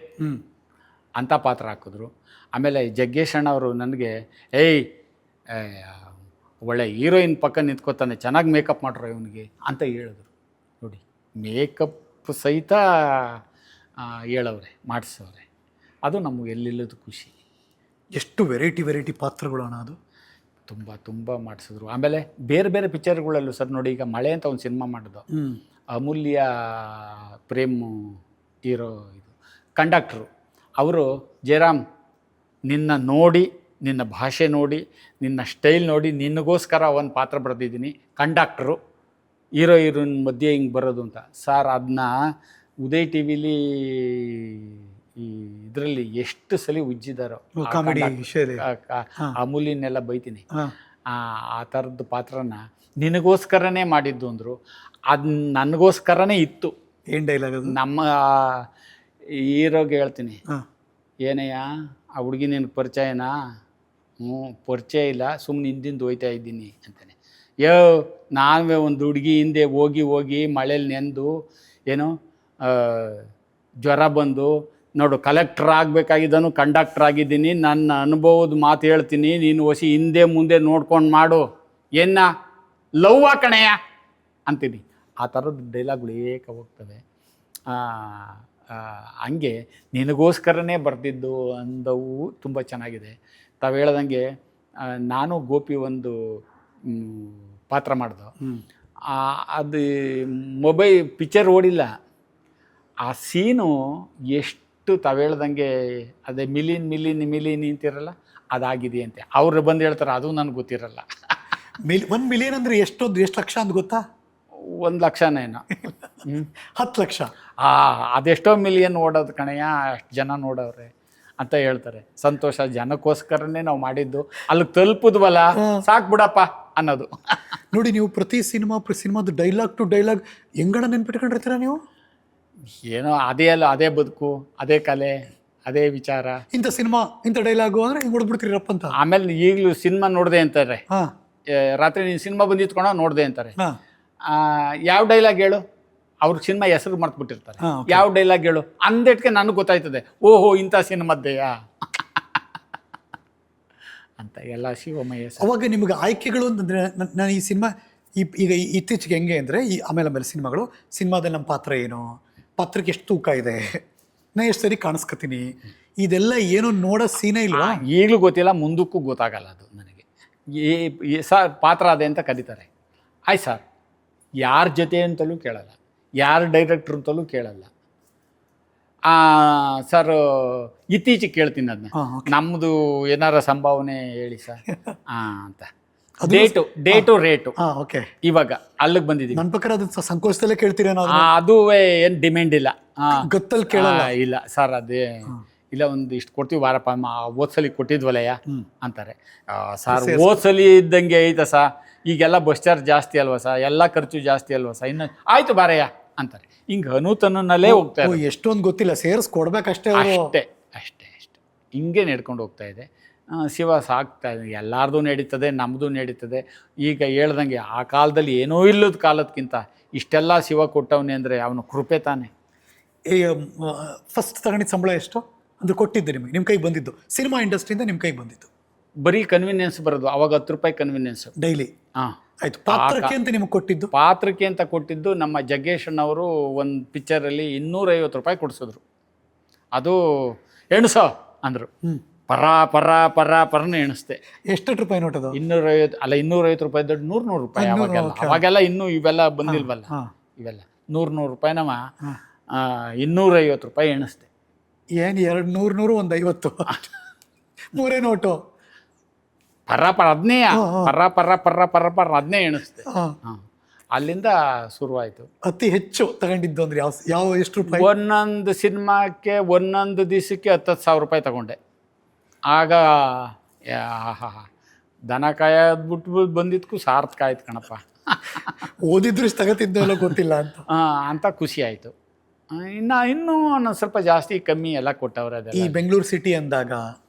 ಅಂಥ ಪಾತ್ರ ಹಾಕಿದ್ರು. ಆಮೇಲೆ ಜಗ್ಗೇಶ್ ಅಣ್ಣ ಅವರು ನನಗೆ ಒಳ್ಳೆ ಹೀರೋಯಿನ್ ಪಕ್ಕ ನಿಂತ್ಕೋತಾನೆ, ಚೆನ್ನಾಗಿ ಮೇಕಪ್ ಮಾಡ್ರು ಇವನಿಗೆ ಅಂತ ಹೇಳಿದ್ರು. ನೋಡಿ, ಮೇಕಪ್ ಸಹಿತ ಹೇಳವ್ರೆ, ಮಾಡಿಸವ್ರೆ. ಅದು ನಮಗೆ ಎಲ್ಲಿಲ್ಲದ ಖುಷಿ. ಎಷ್ಟು ವೆರೈಟಿ ಪಾತ್ರಗಳು ಅಣ್ಣ ಅದು. ತುಂಬ ಮಾಡಿಸಿದ್ರು. ಆಮೇಲೆ ಬೇರೆ ಬೇರೆ ಪಿಕ್ಚರ್ಗಳಲ್ಲೂ ಸರ್ ನೋಡಿ, ಈಗ ಮಳೆ ಅಂತ ಒಂದು ಸಿನಿಮಾ ಮಾಡಿದ್ದು, ಅಮೂಲ್ಯ ಪ್ರೇಮ್ ಹೀರೋ, ಇದು ಕಂಡಕ್ಟ್ರು. ಅವರು ಜಯರಾಮ್, ನಿನ್ನ ಭಾಷೆ ನೋಡಿ, ನಿನ್ನ ಸ್ಟೈಲ್ ನೋಡಿ, ನಿನಗೋಸ್ಕರ ಒಂದು ಪಾತ್ರ ಬರೆದಿದ್ದೀನಿ, ಕಂಡಕ್ಟ್ರು, ಹೀರೋಯಿನ್ ಮಧ್ಯೆ ಹಿಂಗೆ ಬರೋದು ಅಂತ. ಸರ್, ಅದನ್ನ ಉದಯ್ ಟಿ ವಿಲಿ ಈ ಇದರಲ್ಲಿ ಎಷ್ಟು ಸಲ ಉಜ್ಜಿದಾರೋ. ಅಮೂಲ್ಯನೆಲ್ಲ ಬೈತೀನಿ. ಆ ಥರದ್ದು ಪಾತ್ರನ ನಿನಗೋಸ್ಕರನೇ ಮಾಡಿದ್ದು ಅಂದರು. ಅದು ನನಗೋಸ್ಕರನೇ ಇತ್ತು. ಏನು ಡೈಲಾಗ್ ಅದು? ನಮ್ಮ ಹೀರೋಗೆ ಹೇಳ್ತೀನಿ, ಏನಯ್ಯ ಆ ಹುಡುಗಿ ನಿನಗೆ ಪರಿಚಯನಾ? ಪರಿಚಯ ಇಲ್ಲ, ಸುಮ್ಮನೆ ಹಿಂದಿಂದು ಹೋಯ್ತಾ ಇದ್ದೀನಿ ಅಂತಾನೆ. ನಾವೇ ಒಂದು ಹುಡುಗಿ ಹಿಂದೆ ಹೋಗಿ ಮಳೇಲಿ ನೆಂದು ಏನೋ ಜ್ವರ ಬಂದು ನೋಡು, ಕಲೆಕ್ಟ್ರ್ ಆಗಬೇಕಾಗಿದ್ದನು ಕಂಡಕ್ಟ್ರ್ ಆಗಿದ್ದೀನಿ, ನನ್ನ ಅನುಭವದ ಮಾತು ಹೇಳ್ತೀನಿ, ನೀನು ಹೊಸಿ ಹಿಂದೆ ಮುಂದೆ ನೋಡ್ಕೊಂಡು ಮಾಡು, ಲವ್ವ ಕಣೆಯ ಅಂತೀನಿ. ಆ ಥರದ್ದು ಡೈಲಾಗ್ಗಳು ಏಕ ಹೋಗ್ತವೆ. ಹಂಗೆ ನಿನಗೋಸ್ಕರನೇ ಬರೆದಿದ್ದು ಅಂದವು ತುಂಬ ಚೆನ್ನಾಗಿದೆ. ತಾವು ಹೇಳ್ದಂಗೆ ನಾನು ಗೋಪಿ ಒಂದು ಪಾತ್ರ ಮಾಡ್ದು. ಅದು ಪಿಕ್ಚರ್ ಓಡಿಲ್ಲ. ಆ ಸೀನು ಎಷ್ಟು ಅಷ್ಟು ತಾವು ಹೇಳ್ದಂಗೆ ಅದೇ ಮಿಲಿನ್ ಅಂತಿರಲ್ಲ ಅದಾಗಿದೆಯಂತೆ. ಅವ್ರು ಬಂದು ಹೇಳ್ತಾರೆ, ಅದು ನನಗೆ ಗೊತ್ತಿರಲ್ಲ. 1 ಮಿಲಿಯನ್ ಅಂದರೆ ಎಷ್ಟು ಲಕ್ಷ ಅಂತ ಗೊತ್ತಾ? 1 ಲಕ್ಷನೇನೋ. 10 ಲಕ್ಷ. ಅದೆಷ್ಟೋ ಮಿಲಿಯನ್ ಓಡೋದು ಕಣಯ್ಯ, ಅಷ್ಟು ಜನ ನೋಡವ್ರೆ ಅಂತ ಹೇಳ್ತಾರೆ. ಸಂತೋಷ, ಜನಕ್ಕೋಸ್ಕರನೇ ನಾವು ಮಾಡಿದ್ದು, ಅಲ್ಲಿಗೆ ತಲುಪಿದ್ವಲ್ಲ ಸಾಕು ಬಿಡಪ್ಪ ಅನ್ನೋದು. ನೋಡಿ, ನೀವು ಪ್ರತಿ ಸಿನಿಮಾದ ಡೈಲಾಗ್ ಟು ಡೈಲಾಗ್ ಹೆಂಗಣ ನೆನ್ಪಿಟ್ಕೊಂಡಿರ್ತೀರ ನೀವು? ಏನೋ ಅದೇ ಅಲ್ಲ, ಅದೇ ಬದುಕು, ಅದೇ ಕಲೆ, ಅದೇ ವಿಚಾರ. ಇಂಥ ಸಿನಿಮಾ ಇಂಥ ಡೈಲಾಗು ಅಂದರೆ ಹಿಂಗೆ ಹೊಡ್ಬಿಡ್ತೀರಪ್ಪ ಅಂತ. ಆಮೇಲೆ ಈಗಲೂ ಸಿನಿಮಾ ನೋಡಿದೆ ಅಂತಾರೆ, ಹಾಂ, ರಾತ್ರಿ ನೀನು ಸಿನಿಮಾ ಬಂದಿತ್ಕೊಳೋ ನೋಡಿದೆ ಅಂತಾರೆ. ಹಾಂ, ಯಾವ ಡೈಲಾಗ್ ಹೇಳು, ಅವ್ರ ಸಿನಿಮಾ ಹೆಸರು ಮರ್ತ್ಬಿಟ್ಟಿರ್ತಾರೆ. ಯಾವ ಡೈಲಾಗ್ ಹೇಳು ಅಂದೇಟ್ಗೆ ನನಗೆ ಗೊತ್ತಾಯ್ತದೆ, ಓಹೋ ಇಂಥ ಸಿನಿಮಾದ್ದೆಯಾ ಅಂತ ಎಲ್ಲ ಶಿವಮಯ್ಯ. ಅವಾಗ ನಿಮಗೆ ಆಯ್ಕೆಗಳು ಅಂತಂದರೆ, ನಾನು ಈ ಸಿನಿಮಾ ಈಗ ಇತ್ತೀಚೆಗೆ ಹೆಂಗೆ ಅಂದರೆ, ಆಮೇಲೆ ಸಿನಿಮಾದಲ್ಲಿ ನಮ್ಮ ಪಾತ್ರ ಏನು, ಪಾತ್ರಕ್ಕೆ ಎಷ್ಟು ತೂಕ ಇದೆ, ನಾ ಎಷ್ಟು ಸರಿ ಕಾಣಿಸ್ಕೊತೀನಿ, ಇದೆಲ್ಲ ಏನೋ ನೋಡೋ ಸೀನೇ ಇಲ್ವಾ? ಈಗಲೂ ಗೊತ್ತಿಲ್ಲ, ಮುಂದಕ್ಕೂ ಗೊತ್ತಾಗಲ್ಲ ಅದು ನನಗೆ. ಸರ್ ಪಾತ್ರ ಅದೇ ಅಂತ ಕರೀತಾರೆ, ಆಯ್ತು ಸರ್, ಯಾರ ಜೊತೆ ಅಂತಲೂ ಕೇಳಲ್ಲ, ಯಾರ ಡೈರೆಕ್ಟ್ರ್ ಅಂತಲೂ ಕೇಳಲ್ಲ. ಸರ್ ಇತ್ತೀಚೆಗೆ ಕೇಳ್ತೀನಿ ಅದನ್ನ, ನಮ್ಮದು ಏನಾರ ಸಂಭಾವನೆ ಹೇಳಿ ಸರ್ ಅಂತ. ಡೇಟು ರೇಟು ಓಕೆ, ಇವಾಗ ಅಲ್ಲಿಗೆ ಬಂದಿದ್ದೀವಿ. ನನ್ನ ಪ್ರಕಾರ ಅದು ಸಂಕೋಚದಲ್ಲೇ ಕೇಳ್ತೀರ? ಅದು ಏನು ಡಿಮ್ಯಾಂಡ್ ಇಲ್ಲ, ಗೊತ್ತಲ್ಲಿ ಕೇಳಲ್ಲ. ಇಲ್ಲ ಸರ್, ಅದೇ ಇಲ್ಲ, ಒಂದು ಇಷ್ಟು ಕೊಡ್ತೀವಿ ವಾರಪ್ಪ, ಓದ್ಸಲಿ ಕೊಟ್ಟಿದ್ವಲ್ಲಯ್ಯ ಅಂತಾರೆ. ಸರ್ ಓದ್ಸಲಿ ಇದ್ದಂಗೆ ಐತ ಸಾ, ಈಗೆಲ್ಲ ಬಸ್ ಚಾರ್ಜ್ ಜಾಸ್ತಿ ಅಲ್ವಾ ಸಾ, ಎಲ್ಲ ಖರ್ಚು ಜಾಸ್ತಿ ಅಲ್ವಾ ಸಾ, ಇನ್ನು ಆಯ್ತು ಬಾರಯ್ಯ ಅಂತಾರೆ. ಹಿಂಗೆ ಅನುತನಲ್ಲೇ ಹೋಗ್ತಾ ಇದೆ. ಎಷ್ಟೊಂದು ಗೊತ್ತಿಲ್ಲ, ಸೇರಿಸ್ಕೊಡ್ಬೇಕಷ್ಟೇ, ಅಷ್ಟೇ ಹಿಂಗೆ ನಡ್ಕೊಂಡು ಹೋಗ್ತಾ ಇದೆ. ಶಿವ ಸಾಕ್ತಾ ಇದೆ, ಎಲ್ಲಾರ್ದು ನಡೀತದೆ, ನಮ್ಮದು ನಡೀತದೆ. ಈಗ ಹೇಳ್ದಂಗೆ ಆ ಕಾಲದಲ್ಲಿ ಏನೂ ಇಲ್ಲದ ಕಾಲದಕ್ಕಿಂತ ಇಷ್ಟೆಲ್ಲ ಶಿವ ಕೊಟ್ಟವನೇ ಅಂದರೆ ಅವನು ಕೃಪೆ ತಾನೆ. ಫಸ್ಟ್ ತಗೊಂಡಿದ್ದ ಸಂಬಳ ಎಷ್ಟು ಅಂದ್ರೆ ಕೊಟ್ಟಿದ್ದು ನಿಮಗೆ, ನಿಮ್ಮ ಕೈಗೆ ಬಂದಿದ್ದು, ಸಿನಿಮಾ ಇಂಡಸ್ಟ್ರಿಯಿಂದ ನಿಮ್ಮ ಕೈಗೆ ಬಂದಿದ್ದು? ಬರೀ ಕನ್ವಿನಿಯನ್ಸ್ ಬರೋದು ಅವಾಗ, 10 ರೂಪಾಯಿ ಕನ್ವಿನಿಯನ್ಸ್ ಡೈಲಿ. ಹಾಂ, ಆಯ್ತು. ಪಾತ್ರಕ್ಕೆ ಅಂತ ನಿಮಗೆ ಕೊಟ್ಟಿದ್ದು? ಪಾತ್ರಕ್ಕೆ ಅಂತ ಕೊಟ್ಟಿದ್ದು ನಮ್ಮ ಜಗ್ಗೇಶಣ್ಣವರು ಒಂದು ಪಿಕ್ಚರಲ್ಲಿ 250 ರೂಪಾಯಿ ಕೊಡಿಸಿದ್ರು. ಅದು ಎಣಸೋ ಅಂದರು. ಪರನೇ ಎಣಿಸ್ದೆ. ಎಷ್ಟು ರೂಪಾಯಿ ನೋಟ್ ಅದು? 250 ಅಲ್ಲ, 250 ರೂಪಾಯಿ ದೊಡ್ಡ 100 ರೂಪಾಯಿ ಅವಾಗೆಲ್ಲ ಇನ್ನೂ ಇವೆಲ್ಲ ಬಂದಿಲ್ವಲ್ಲ, ಇವೆಲ್ಲ 100 ರೂಪಾಯಿ ನಮ್ಮ 250 ರೂಪಾಯಿ ಎಣಿಸ್ದೆ. ಏನು 200 ಒಂದು 50 ಮೂರೇ ನೋಟು? ಅದನ್ನೇ ಅದನ್ನೇ ಎಣಿಸ್ದೆ. ಅಲ್ಲಿಂದ ಶುರುವಾಯಿತು. ಅತಿ ಹೆಚ್ಚು ತಗೊಂಡಿದ್ದು ಅಂದ್ರೆ ಯಾವ ಎಷ್ಟು ರೂಪಾಯಿ? ಒಂದೊಂದು ಸಿನಿಮಾಕ್ಕೆ ಒಂದೊಂದು ದಿವಸಕ್ಕೆ 10,000 ರೂಪಾಯಿ ತಗೊಂಡೆ. ಆಗ ದನ ಕಾಯದ್ಬಿಟ್ಟು ಬಂದಿದ್ಕು ಸಾರ್ಥಕ ಆಯ್ತು ಕಣಪ್ಪ. ಓದಿದ್ರು ತಗೋತಿದ್ದೆಲ್ಲ ಗೊತ್ತಿಲ್ಲ ಅಂತ ಖುಷಿ ಆಯಿತು. ಇನ್ನೂ ಸ್ವಲ್ಪ ಜಾಸ್ತಿ ಕಮ್ಮಿ ಎಲ್ಲ ಕೊಟ್ಟವ್ರೆ. ಅದೆಲ್ಲ ಈ ಬೆಂಗಳೂರು ಸಿಟಿ ಅಂದಾಗ,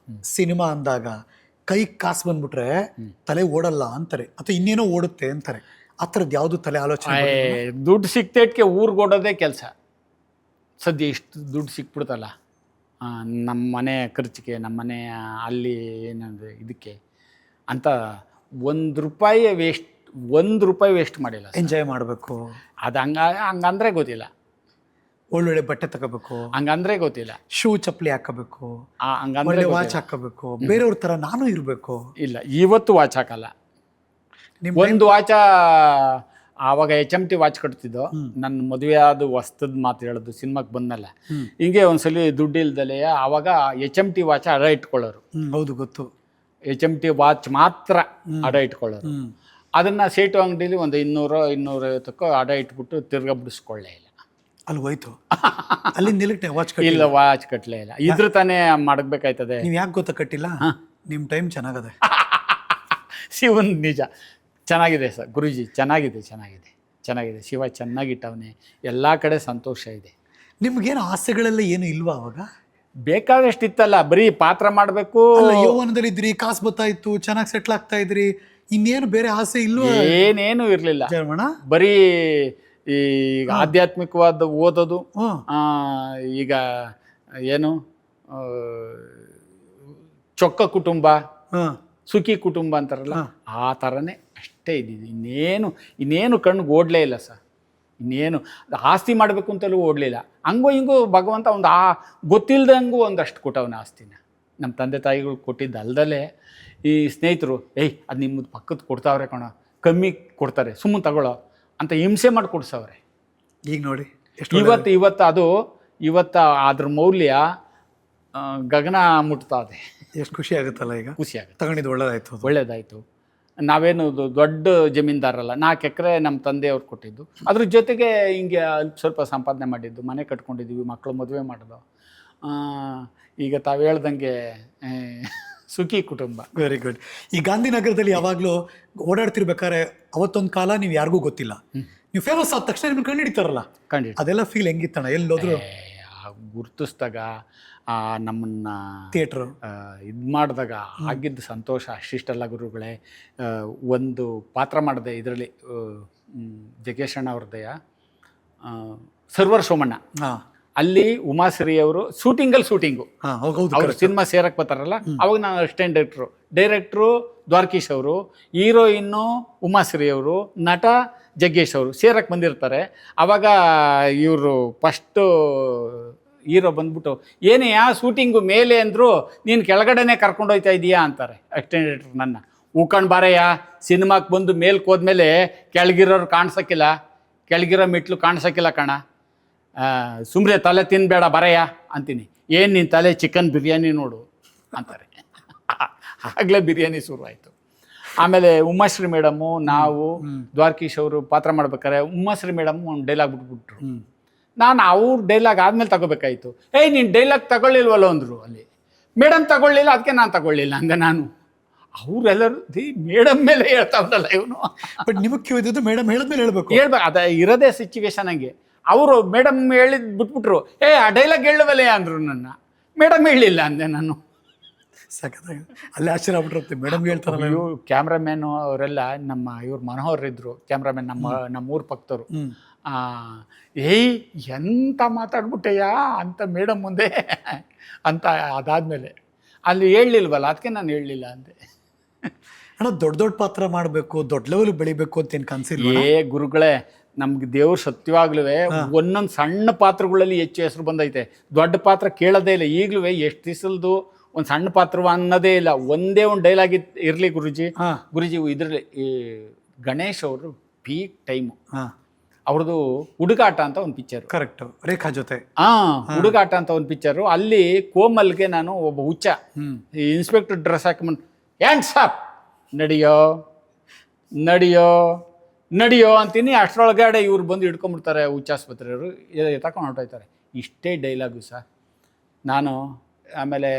ಸಿನಿಮಾ ಅಂದಾಗ ಕೈ ಕಾಸು ಬಂದ್ಬಿಟ್ರೆ ತಲೆ ಓಡಲ್ಲ ಅಂತಾರೆ, ಅಥವಾ ಇನ್ನೇನೋ ಓಡುತ್ತೆ ಅಂತಾರೆ. ಆ ಥರದ್ದು ಯಾವುದು ತಲೆ ಆಲೋಚನೆ? ದುಡ್ಡು ಸಿಕ್ತೇಟ್ಗೆ ಊರಿಗೋಡೋದೇ ಕೆಲಸ. ಸದ್ಯ ಇಷ್ಟು ದುಡ್ಡು ಸಿಕ್ಬಿಡ್ತಲ್ಲ, ನಮ್ಮ ಮನೆ ಖರ್ಚಿಗೆ, ನಮ್ಮ ಮನೆ ಅಲ್ಲಿ ಏನಂದರೆ ಇದಕ್ಕೆ ಅಂತ 1 ರೂಪಾಯಿ ವೇಸ್ಟ್ ಮಾಡಿಲ್ಲ. ಎಂಜಾಯ್ ಮಾಡಬೇಕು, ಅದು ಹಂಗಂದ್ರೆ ಗೊತ್ತಿಲ್ಲ. ಒಳ್ಳೊಳ್ಳೆ ಬಟ್ಟೆ ತಗೋಬೇಕು ಹಂಗಂದ್ರೆ ಗೊತ್ತಿಲ್ಲ. ಶೂ ಚಪ್ಪಲಿ ಹಾಕೋಬೇಕು, ಹಂಗಂದ್ರೆ ವಾಚ್ ಹಾಕೋಬೇಕು, ಬೇರೆಯವ್ರ ಥರ ನಾನು ಇರಬೇಕು. ಇಲ್ಲ, ಇವತ್ತು ವಾಚ್ ಹಾಕಲ್ಲ. ಒಂದು ವಾಚ ಆವಾಗ HMT ವಾಚ್ ಕಟ್ತಿದ್ದೋ. ನನ್ನ ಮದುವೆ ಆದ ಹೊಸ್ತದ ಮಾತು ಹೇಳೋದು, ಸಿನಿಮಾಕ್ಕೆ ಬಂದಲ್ಲ, ಹಿಂಗೆ ಒಂದ್ಸಲಿ ದುಡ್ಡು ಇಲ್ದಲೆ ಆವಾಗ HMT ವಾಚ್ ಅಡ ಇಟ್ಕೊಳ್ಳೋರು. ಹೌದು, ಗೊತ್ತು. HMT ವಾಚ್ ಮಾತ್ರ ಅಡ ಇಟ್ಕೊಳ್ಳೋರು. ಅದನ್ನ ಸೇಟು ಅಂಗಡಿಲಿ ಒಂದು 200-250 ಅಡ ಇಟ್ಬಿಟ್ಟು ತಿರ್ಗಾ ಬಿಡಿಸ್ಕೊಳ್ಳೇ ಇಲ್ಲ. ಅಲ್ಲಿ ಹೋಯ್ತು, ಅಲ್ಲಿ ನಿಲ್ಲಕ್ಕೆ ವಾಚ್ ಇಲ್ಲ, ವಾಚ್ ಕಟ್ಟಲೇ ಇಲ್ಲ. ಇದ್ರ ತಾನೇ ಮಾಡಬೇಕಾಯ್ತದೆ. ನೀವು ಯಾಕೆ ಗೊತ್ತಾ ಕಟ್ಟಿಲ್ಲ? ನಿಮ್ಮ ಟೈಮ್ ಚೆನ್ನಾಗದೆ. ಶಿವನ್ ನಿಜ ಚೆನ್ನಾಗಿದೆ ಸರ್, ಗುರುಜಿ ಚೆನ್ನಾಗಿದೆ. ಶಿವ ಚೆನ್ನಾಗಿಟ್ಟವನೇ, ಎಲ್ಲ ಕಡೆ ಸಂತೋಷ ಇದೆ. ನಿಮ್ಗೇನು ಆಸೆಗಳೆಲ್ಲ ಏನು ಇಲ್ವಾ ಅವಾಗ? ಬೇಕಾದಷ್ಟು ಇತ್ತಲ್ಲ, ಬರೀ ಪಾತ್ರ ಮಾಡಬೇಕು. ಯೌವನದಲ್ಲಿ ಇದ್ರಿ, ಕಾಸು ಬರ್ತಾಯಿತ್ತು, ಚೆನ್ನಾಗಿ ಸೆಟ್ಲ್ ಆಗ್ತಾ ಇದ್ರಿ, ಇನ್ನೇನು ಬೇರೆ ಆಸೆ ಇಲ್ವಾ? ಏನೇನು ಇರಲಿಲ್ಲ, ಬರೀ ಈಗ ಆಧ್ಯಾತ್ಮಿಕವಾದ ಓದೋದು. ಈಗ ಏನು ಚೊಕ್ಕ ಕುಟುಂಬ, ಸುಖಿ ಕುಟುಂಬ ಅಂತಾರಲ್ಲ, ಆ ಥರನೇ ಅಷ್ಟೇ ಇದ್ದಿದ್ದು. ಇನ್ನೇನು ಕಣ್ಣಿಗೆ ಓಡಲೇ ಇಲ್ಲ ಸರ್. ಇನ್ನೇನು ಆಸ್ತಿ ಮಾಡಬೇಕು ಅಂತಲೂ ಓಡಲಿಲ್ಲ. ಹಂಗೋ ಹಿಂಗೋ ಭಗವಂತ ಒಂದು ಗೊತ್ತಿಲ್ದಂಗೂ ಒಂದಷ್ಟು ಕೊಟ್ಟವನ ಆಸ್ತಿನ. ನಮ್ಮ ತಂದೆ ತಾಯಿಗಳು ಕೊಟ್ಟಿದ್ದು ಅಲ್ದಲೇ ಈ ಸ್ನೇಹಿತರು, ಅದು ನಿಮ್ಮದು ಪಕ್ಕದ ಕೊಡ್ತಾವ್ರೆ ಕಣೋ, ಕಮ್ಮಿ ಕೊಡ್ತಾರೆ, ಸುಮ್ಮನೆ ತಗೊಳ್ಳೋ ಅಂತ ಹಿಂಸೆ ಮಾಡಿ ಕೊಡ್ಸವ್ರೆ. ಈಗ ನೋಡಿ ಇವತ್ತು ಅದ್ರ ಮೌಲ್ಯ ಗಗನ ಮುಟ್ತಾ ಇದೆ. ಎಷ್ಟು ಖುಷಿ ಆಗುತ್ತಲ್ಲ ಈಗ. ಖುಷಿ ಆಗುತ್ತೆ. ತಗೊಂಡಿದ್ದು ಒಳ್ಳೇದಾಯ್ತು ಅದು. ಒಳ್ಳೇದಾಯಿತು. ನಾವೇನು ದೊಡ್ಡ ಜಮೀನ್ದಾರಲ್ಲ, 4 ಎಕರೆ ನಮ್ಮ ತಂದೆಯವ್ರು ಕೊಟ್ಟಿದ್ದು. ಅದ್ರ ಜೊತೆಗೆ ಹಿಂಗೆ ಸ್ವಲ್ಪ ಸಂಪಾದನೆ ಮಾಡಿದ್ದು, ಮನೆ ಕಟ್ಕೊಂಡಿದ್ದೀವಿ, ಮಕ್ಕಳು ಮದುವೆ ಮಾಡೋದು. ಈಗ ತಾವು ಹೇಳ್ದಂಗೆ ಸುಖಿ ಕುಟುಂಬ. Very good. ಈ ಗಾಂಧಿನಗರದಲ್ಲಿ ಯಾವಾಗಲೂ ಓಡಾಡ್ತಿರ್ಬೇಕಾದ್ರೆ ಅವತ್ತೊಂದು ಕಾಲ ನೀವು ಯಾರಿಗೂ ಗೊತ್ತಿಲ್ಲ, ನೀವು ಫೇಮಸ್ ಆದ ತಕ್ಷಣ ನಿಮ್ಗೆ ಕಂಡು ಹಿಡಿತಾರಲ್ಲ, ಅದೆಲ್ಲ ಫೀಲ್ ಹೆಂಗಿತ್ತಣ್ಣ? ಎಲ್ಲೋದ್ರು ಗುರ್ತಿಸ್ದಾಗ ನಮ್ಮನ್ನ ಥಿಯೇಟ್ರು ಇದು ಮಾಡಿದಾಗ ಆಗಿದ್ದ ಸಂತೋಷ ಅಷ್ಟಿಷ್ಟಲ್ಲ ಗುರುಗಳೇ. ಒಂದು ಪಾತ್ರ ಮಾಡಿದೆ ಇದರಲ್ಲಿ, ಜಗ್ಗೇಶಣ್ಣ ಅವ್ರದ್ದೆಯ ಸರ್ವರ್ ಸೋಮಣ್ಣ. ಅಲ್ಲಿ ಉಮಾಶ್ರೀ ಅವರು ಶೂಟಿಂಗು ಅವ್ರು ಸಿನಿಮಾ ಸೇರಕ್ಕೆ ಬರ್ತಾರಲ್ಲ, ಅವಾಗ ನಾನು ಅಸಿಸ್ಟೆಂಟ್ ಡೈರೆಕ್ಟ್ರು ದ್ವಾರಕೀಶ್ ಅವರು, ಹೀರೋಯಿನ್ನು ಉಮಾಶ್ರೀ ಅವರು, ನಟ ಜಗ್ಗೇಶ್ ಅವರು ಸೇರಕ್ಕೆ ಬಂದಿರ್ತಾರೆ. ಆವಾಗ ಇವರು ಫಸ್ಟು ಹೀರೋ ಬಂದ್ಬಿಟ್ಟು ಏನೇ ಶೂಟಿಂಗು ಮೇಲೆ ಅಂದರು, ನೀನು ಕೆಳಗಡೆನೇ ಕರ್ಕೊಂಡೋಗ್ತಾ ಇದೀಯಾ ಅಂತಾರೆ ಅಸಿಸ್ಟೆಂಟ್ ನನ್ನ. ಉಕ್ಕಂಡು ಬಾರಯ್ಯ, ಸಿನಿಮಾಕ್ಕೆ ಬಂದು ಮೇಲ್ಗೆ ಹೋದ್ಮೇಲೆ ಕೆಳಗಿರೋರು ಕಾಣಿಸೋಕ್ಕಿಲ್ಲ, ಕೆಳಗಿರೋ ಮೆಟ್ಲು ಕಾಣಿಸೋಕ್ಕಿಲ್ಲ ಕಣ, ಸುಮ್ಮನೆ ತಲೆ ತಿನ್ನಬೇಡ ಬರಯ್ಯ ಅಂತೀನಿ. ಏನು ನಿನ್ನ ತಲೆ ಚಿಕನ್ ಬಿರಿಯಾನಿ ನೋಡು ಅಂತಾರೆ. ಆಗಲೇ ಬಿರಿಯಾನಿ ಶುರುವಾಯಿತು. ಆಮೇಲೆ ಉಮಾಶ್ರೀ ಮೇಡಮ್ಮು, ನಾವು ದ್ವಾರಕೀಶ್ ಅವರು ಪಾತ್ರ ಮಾಡ್ಬೇಕಾರೆ ಉಮಾಶ್ರೀ ಮೇಡಮ್ಮು ಒಂದು ಡೈಲಾಗ್ ಬಿಟ್ಬಿಟ್ರು. ನಾನು ಅವ್ರ ಡೈಲಾಗ್ ಆದಮೇಲೆ ತಗೋಬೇಕಾಯಿತು. ನೀನು ಡೈಲಾಗ್ ತಗೊಳ್ಳಿಲ್ವಲ್ಲ ಅಂದರು ಅಲ್ಲಿ. ಮೇಡಮ್ ತಗೊಳ್ಳಿಲ್ಲ, ಅದಕ್ಕೆ ನಾನು ತಗೊಳ್ಳಿಲ್ಲ ಅಂದೆ ನಾನು. ಅವರೆಲ್ಲರೂ ಮೇಡಮ್ ಮೇಲೆ ಹೇಳ್ತಾವ್ರಲ್ಲ ಇವನು. ಬಟ್ ನಿಮಗೆ ಕ್ಯೂ ಇದ್ದು ಮೇಡಮ್ ಹೇಳಿದ್ಮೇಲೆ ಹೇಳ್ಬೇಕು ಅದ ಇರೋದೇ ಸಿಚುವೇಶನ್ ಹಂಗೆ. ಅವರು ಮೇಡಮ್ ಹೇಳಿದ್ ಬಿಟ್ಬಿಟ್ರು. ಆ ಡೈಲಾಗ್ ಹೇಳುವಲ್ಲೇ ಅಂದರು ನನ್ನ. ಮೇಡಮ್ ಹೇಳಲಿಲ್ಲ ಅಂದೆ ನಾನು. ಸಖತ್ತಾಗಿ ಅಲ್ಲೇ ಆಶ್ಚರ್ಯ ಆಗ್ಬಿಟ್ಟಿರುತ್ತೆ ಮೇಡಮ್ ಹೇಳ್ತಾರಲ್ಲ. ಇವು ಕ್ಯಾಮ್ರಾಮ್ಯಾನು ಅವರೆಲ್ಲ ನಮ್ಮ ಇವ್ರು ಮನೋಹರ್ ಇದ್ರು ಕ್ಯಾಮ್ರಾಮ್ಯಾನ್, ನಮ್ಮೂರ ಪಕ್ಕದವರು. ಎಂತ ಮಾತಾಡ್ಬಿಟ್ಟೆಯಾ ಅಂತ ಮೇಡಮ್ ಮುಂದೆ ಅಂತ. ಅದಾದಮೇಲೆ ಅಲ್ಲಿ ಹೇಳಲಿಲ್ವಲ್ಲ, ಅದಕ್ಕೆ ನಾನು ಹೇಳಲಿಲ್ಲ ಅಂದೆ. ಅಣ್ಣ ದೊಡ್ಡ ದೊಡ್ಡ ಪಾತ್ರ ಮಾಡಬೇಕು, ದೊಡ್ಡ ಲೆವೆಲ್ ಬೆಳಿಬೇಕು ಅಂತ ಏನು ಕನಸಿಲ್ಲ? ಗುರುಗಳೇ, ನಮ್ಗೆ ದೇವ್ರು ಸತ್ಯವಾಗ್ಲೂ ಒಂದೊಂದು ಸಣ್ಣ ಪಾತ್ರಗಳಲ್ಲಿ ಹೆಚ್ಚು ಹೆಸರು ಬಂದೈತೆ. ದೊಡ್ಡ ಪಾತ್ರ ಕೇಳೋದೇ ಇಲ್ಲ ಈಗಲೂ. ಎಷ್ಟು ದಿವಸದ್ದು ಒಂದು ಸಣ್ಣ ಪಾತ್ರ ಅನ್ನೋದೇ ಇಲ್ಲ. ಒಂದೇ ಒಂದು ಡೈಲಾಗ್ ಇರಲಿ ಗುರುಜಿ ಇದರಲ್ಲಿ ಈ ಗಣೇಶ್ ಅವರು ಪೀಕ್ ಟೈಮು. ಅವ್ರದ್ದು ಹುಡುಗಾಟ ಅಂತ ಒಂದು ಪಿಕ್ಚರು. ಕರೆಕ್ಟ್, ರೇಖಾ ಜೊತೆ. ಹುಡುಗಾಟ ಅಂತ ಒಂದು ಪಿಕ್ಚರು. ಅಲ್ಲಿ ಕೋಮಲ್ಗೆ ನಾನು ಒಬ್ಬ ಹುಚ್ಚ ಇನ್ಸ್ಪೆಕ್ಟರ್ ಡ್ರೆಸ್ ಹಾಕೊಂಬಂದು ಹ್ಯಾಂಡ್ಸ್ ಅಪ್ ನಡಿಯೋ ನಡಿಯೋ ನಡಿಯೋ ಅಂತೀನಿ. ಅಷ್ಟರೊಳಗಡೆ ಇವ್ರು ಬಂದು ಹಿಡ್ಕೊಂಡ್ಬಿಡ್ತಾರೆ ಹುಚ್ಚಾಸ್ಪತ್ರೆಯವರು, ತಗೊಂಡು ಹೊರಟೋಯ್ತಾರೆ. ಇಷ್ಟೇ ಡೈಲಾಗು ಸರ್. ನಾನು ಆಮೇಲೆ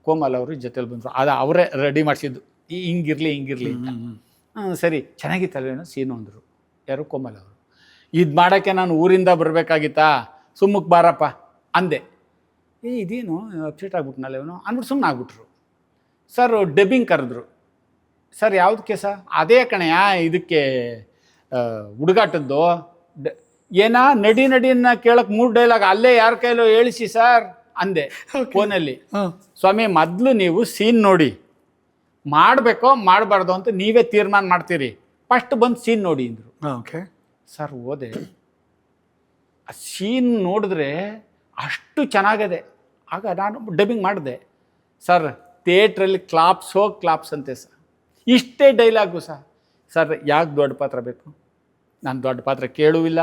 ಕೋಮಲ್ ಅವರು ಜೊತೆಲಿ ಬಂದರು. ಅದು ಅವರೇ ರೆಡಿ ಮಾಡಿಸಿದ್ದು, ಹಿಂಗಿರಲಿ ಅಂತ. ಸರಿ ಚೆನ್ನಾಗಿತ್ತಲ್ವೇನೋ ಸೀನು ಅಂದರು. ಯಾರು? ಕೋಮಲ್ ಅವರು. ಇದು ಮಾಡೋಕ್ಕೆ ನಾನು ಊರಿಂದ ಬರಬೇಕಾಗಿತ್ತಾ, ಸುಮ್ಮಕ್ಕೆ ಬಾರಪ್ಪ ಅಂದೆ. ಇದೇನು ಅಪ್ಸೆಟ್ ಆಗ್ಬಿಟ್ನಲ್ಲ ಇವನು ಅಂದ್ಬಿಟ್ಟು ಸುಮ್ಮನೆ ಆಗ್ಬಿಟ್ರು. ಸರ್ ಡಬ್ಬಿಂಗ್ ಕರೆದ್ರು. ಸರ್ ಯಾವುದಕ್ಕೆ ಸರ್? ಅದೇ ಕಣೆಯ ಇದಕ್ಕೆ ಹುಡುಗಾಟದ್ದು. ಏನಾ ನಡಿನ ಕೇಳಕ್ಕೆ 3 ಡೈಲಾಗ್ ಅಲ್ಲೇ ಯಾರ ಕೈಲೋ ಹೇಳಿಸಿ ಸರ್ ಅಂದೆ ಫೋನಲ್ಲಿ. ಸ್ವಾಮಿ ಮೊದಲು ನೀವು ಸೀನ್ ನೋಡಿ, ಮಾಡಬೇಕೋ ಮಾಡಬಾರ್ದು ಅಂತ ನೀವೇ ತೀರ್ಮಾನ ಮಾಡ್ತೀರಿ, ಫಸ್ಟ್ ಬಂದು ಸೀನ್ ನೋಡಿ ಅಂದರು. ಓಕೆ ಸರ್ ಹೋದೆ. ಆ ಸೀನ್ ನೋಡಿದ್ರೆ ಅಷ್ಟು ಚೆನ್ನಾಗಿದೆ. ಆಗ ನಾನು ಡಬ್ಬಿಂಗ್ ಮಾಡಿದೆ. ಸರ್ ಥಿಯೇಟ್ರಲ್ಲಿ ಕ್ಲಾಪ್ಸ್ ಅಂತೆ ಸರ್. ಇಷ್ಟೇ ಡೈಲಾಗು ಸರ್ ಯಾಕೆ ದೊಡ್ಡ ಪಾತ್ರ ಬೇಕು? ನಾನು ದೊಡ್ಡ ಪಾತ್ರ ಕೇಳುವಿಲ್ಲ,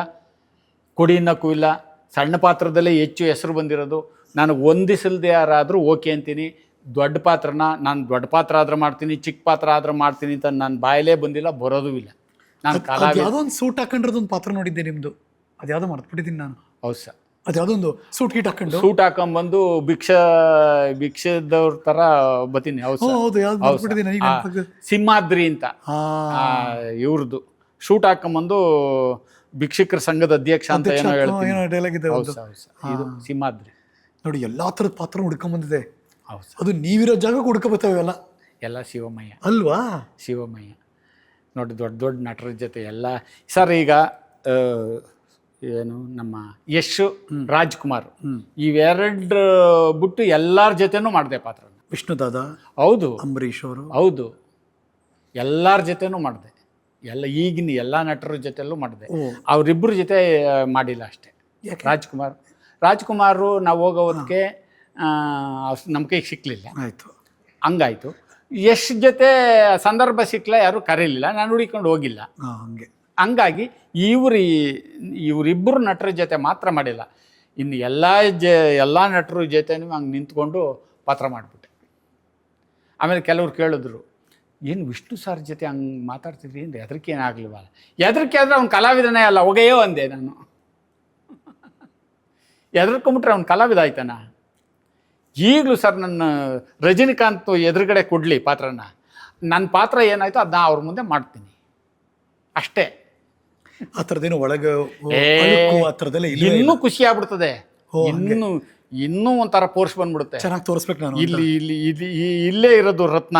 ಕೊಡಿನಕ್ಕೂ ಇಲ್ಲ. ಸಣ್ಣ ಪಾತ್ರದಲ್ಲೇ ಹೆಚ್ಚು ಹೆಸರು ಬಂದಿರೋದು. ನನಗೆ ಒಂದಿಸಲ್ದೆ ಯಾರಾದರೂ ಓಕೆ ಅಂತೀನಿ. ದೊಡ್ಡ ಪಾತ್ರನ ನಾನು ದೊಡ್ಡ ಪಾತ್ರ ಆದ್ರೆ ಮಾಡ್ತೀನಿ, ಚಿಕ್ಕ ಪಾತ್ರ ಆದ್ರೆ ಮಾಡ್ತೀನಿ ಅಂತ ನನ್ನ ಬಾಯಲ್ಲೇ ಬಂದಿಲ್ಲ, ಬರೋದೂ ಇಲ್ಲ. ನಾನು ಯಾವುದೋ ಒಂದು ಸೂಟ್ ಹಾಕೊಂಡಿರೋದೊಂದು ಪಾತ್ರ ನೋಡಿದ್ದೆ ನಿಮ್ಮದು, ಅದು ಯಾವುದೋ ಮರ್ತ್ಬಿಟ್ಟಿದ್ದೀನಿ ನಾನು. ಹೌದು ಸರ್, ಅದು ಯಾವುದೊಂದು ಸೂಟ್ ಹಾಕೊಂಡ್ಬಂದು ಭಿಕ್ಷದವ್ರ ಥರ ಬತ್ತೀನಿ. ಹೌದು, ಸಿಂಹಾದ್ರಿ ಅಂತ ಇವ್ರದ್ದು ಶೂಟ್ ಹಾಕೊಂಬಂದು ಭಿಕ್ಷುಕರ ಸಂಘದ ಅಧ್ಯಕ್ಷ ಅಂತ ಏನೋ ಹೇಳ್ತೀನಿ. ಇದು ಸಿಂಹಾದ್ರಿ ನೋಡಿ. ಎಲ್ಲಾ ಥರದ ಪಾತ್ರ ಹುಡ್ಕೊಂಬಂದಿದೆ. ಹೌದು, ಅದು ನೀವಿರೋ ಜಾಗ ಹುಡ್ಕೊಬರ್ತಾವೆಲ್ಲ ಎಲ್ಲ ಶಿವಮಯ್ಯ ಅಲ್ವಾ? ಶಿವಮಯ್ಯ ನೋಡಿ, ದೊಡ್ಡ ನಟರ ಜೊತೆ ಎಲ್ಲ. ಸರ್ ಈಗ ಏನು ನಮ್ಮ ಯಶ್, ರಾಜ್ಕುಮಾರ್ ಇವೆರಡು ಬಿಟ್ಟು ಎಲ್ಲರ ಜೊತೆನೂ ಮಾಡಿದೆ ಪಾತ್ರ. ವಿಷ್ಣು ದಾದ, ಹೌದು, ಅಂಬರೀಷ್ ಅವರು, ಹೌದು, ಎಲ್ಲರ ಜೊತೆನೂ ಮಾಡಿದೆ. ಈಗಿನ ಎಲ್ಲ ನಟರ ಜೊತೆಲ್ಲೂ ಮಾಡಿದೆ. ಅವರಿಬ್ಬರ ಜೊತೆ ಮಾಡಿಲ್ಲ ಅಷ್ಟೇ. ರಾಜ್ಕುಮಾರು ನಾವು ಹೋಗೋದಕ್ಕೆ ನಮ್ಮ ಕೈಗೆ ಸಿಕ್ಕಲಿಲ್ಲ, ಹಂಗಾಯ್ತು. ಯಶ್ ಜೊತೆ ಸಂದರ್ಭ ಸಿಕ್ಕಲ್ಲ, ಯಾರು ಕರೀಲಿಲ್ಲ, ನಾನು ಹುಡುಕೊಂಡು ಹೋಗಿಲ್ಲ. ಹಂಗಾಗಿ ಇವರಿಬ್ಬರು ನಟರ ಜೊತೆ ಮಾತ್ರ ಮಾಡಿಲ್ಲ. ಇನ್ನು ಎಲ್ಲ ನಟರು ಜೊತೆನೂ ಹಂಗೆ ನಿಂತ್ಕೊಂಡು ಪಾತ್ರ ಮಾಡಿಬಿಟ್ಟೆ. ಆಮೇಲೆ ಕೆಲವ್ರು ಕೇಳಿದ್ರು, ಏನು ವಿಷ್ಣು ಸರ್ ಜೊತೆ ಹಂಗೆ ಮಾತಾಡ್ತಿದ್ರಿ ಅಂದರೆ ಹೆದರಿಕೆ ಏನಾಗಲಿವಲ್ಲ? ಹೆದರಿಕೆ ಆದರೆ ಅವ್ನು ಕಲಾವಿದನೇ ಅಲ್ಲ, ಹೊಗೆಯೋ ಅಂದೆ ನಾನು. ಹೆದರ್ಕೊಂಬಿಟ್ರೆ ಅವ್ನು ಕಲಾವಿದ ಆಯ್ತಾನ? ಈಗಲೂ ಸರ್ ನನ್ನ ರಜನಿಕಾಂತ್ ಎದುರುಗಡೆ ಕೊಡಲಿ ಪಾತ್ರನ, ನನ್ನ ಪಾತ್ರ ಏನಾಯ್ತೋ ಅದನ್ನ ಅವ್ರ ಮುಂದೆ ಮಾಡ್ತೀನಿ ಅಷ್ಟೇ. ಆ ಥರದ್ದೇನು ಒಳಗೆ ಅಳುಕು ಆ ಥರದ್ದೆಲ್ಲ ಇನ್ನೂ ಖುಷಿ ಆಗ್ಬಿಡ್ತದೆ, ಇನ್ನೂ ಒಂಥರ ಪೋರ್ಸ್ ಬಂದ್ಬಿಡುತ್ತೆ. ಚೆನ್ನಾಗಿ ತೋರಿಸ್ಬೇಕು ನಾನು. ಇಲ್ಲೇ ಇರೋದು ರತ್ನ,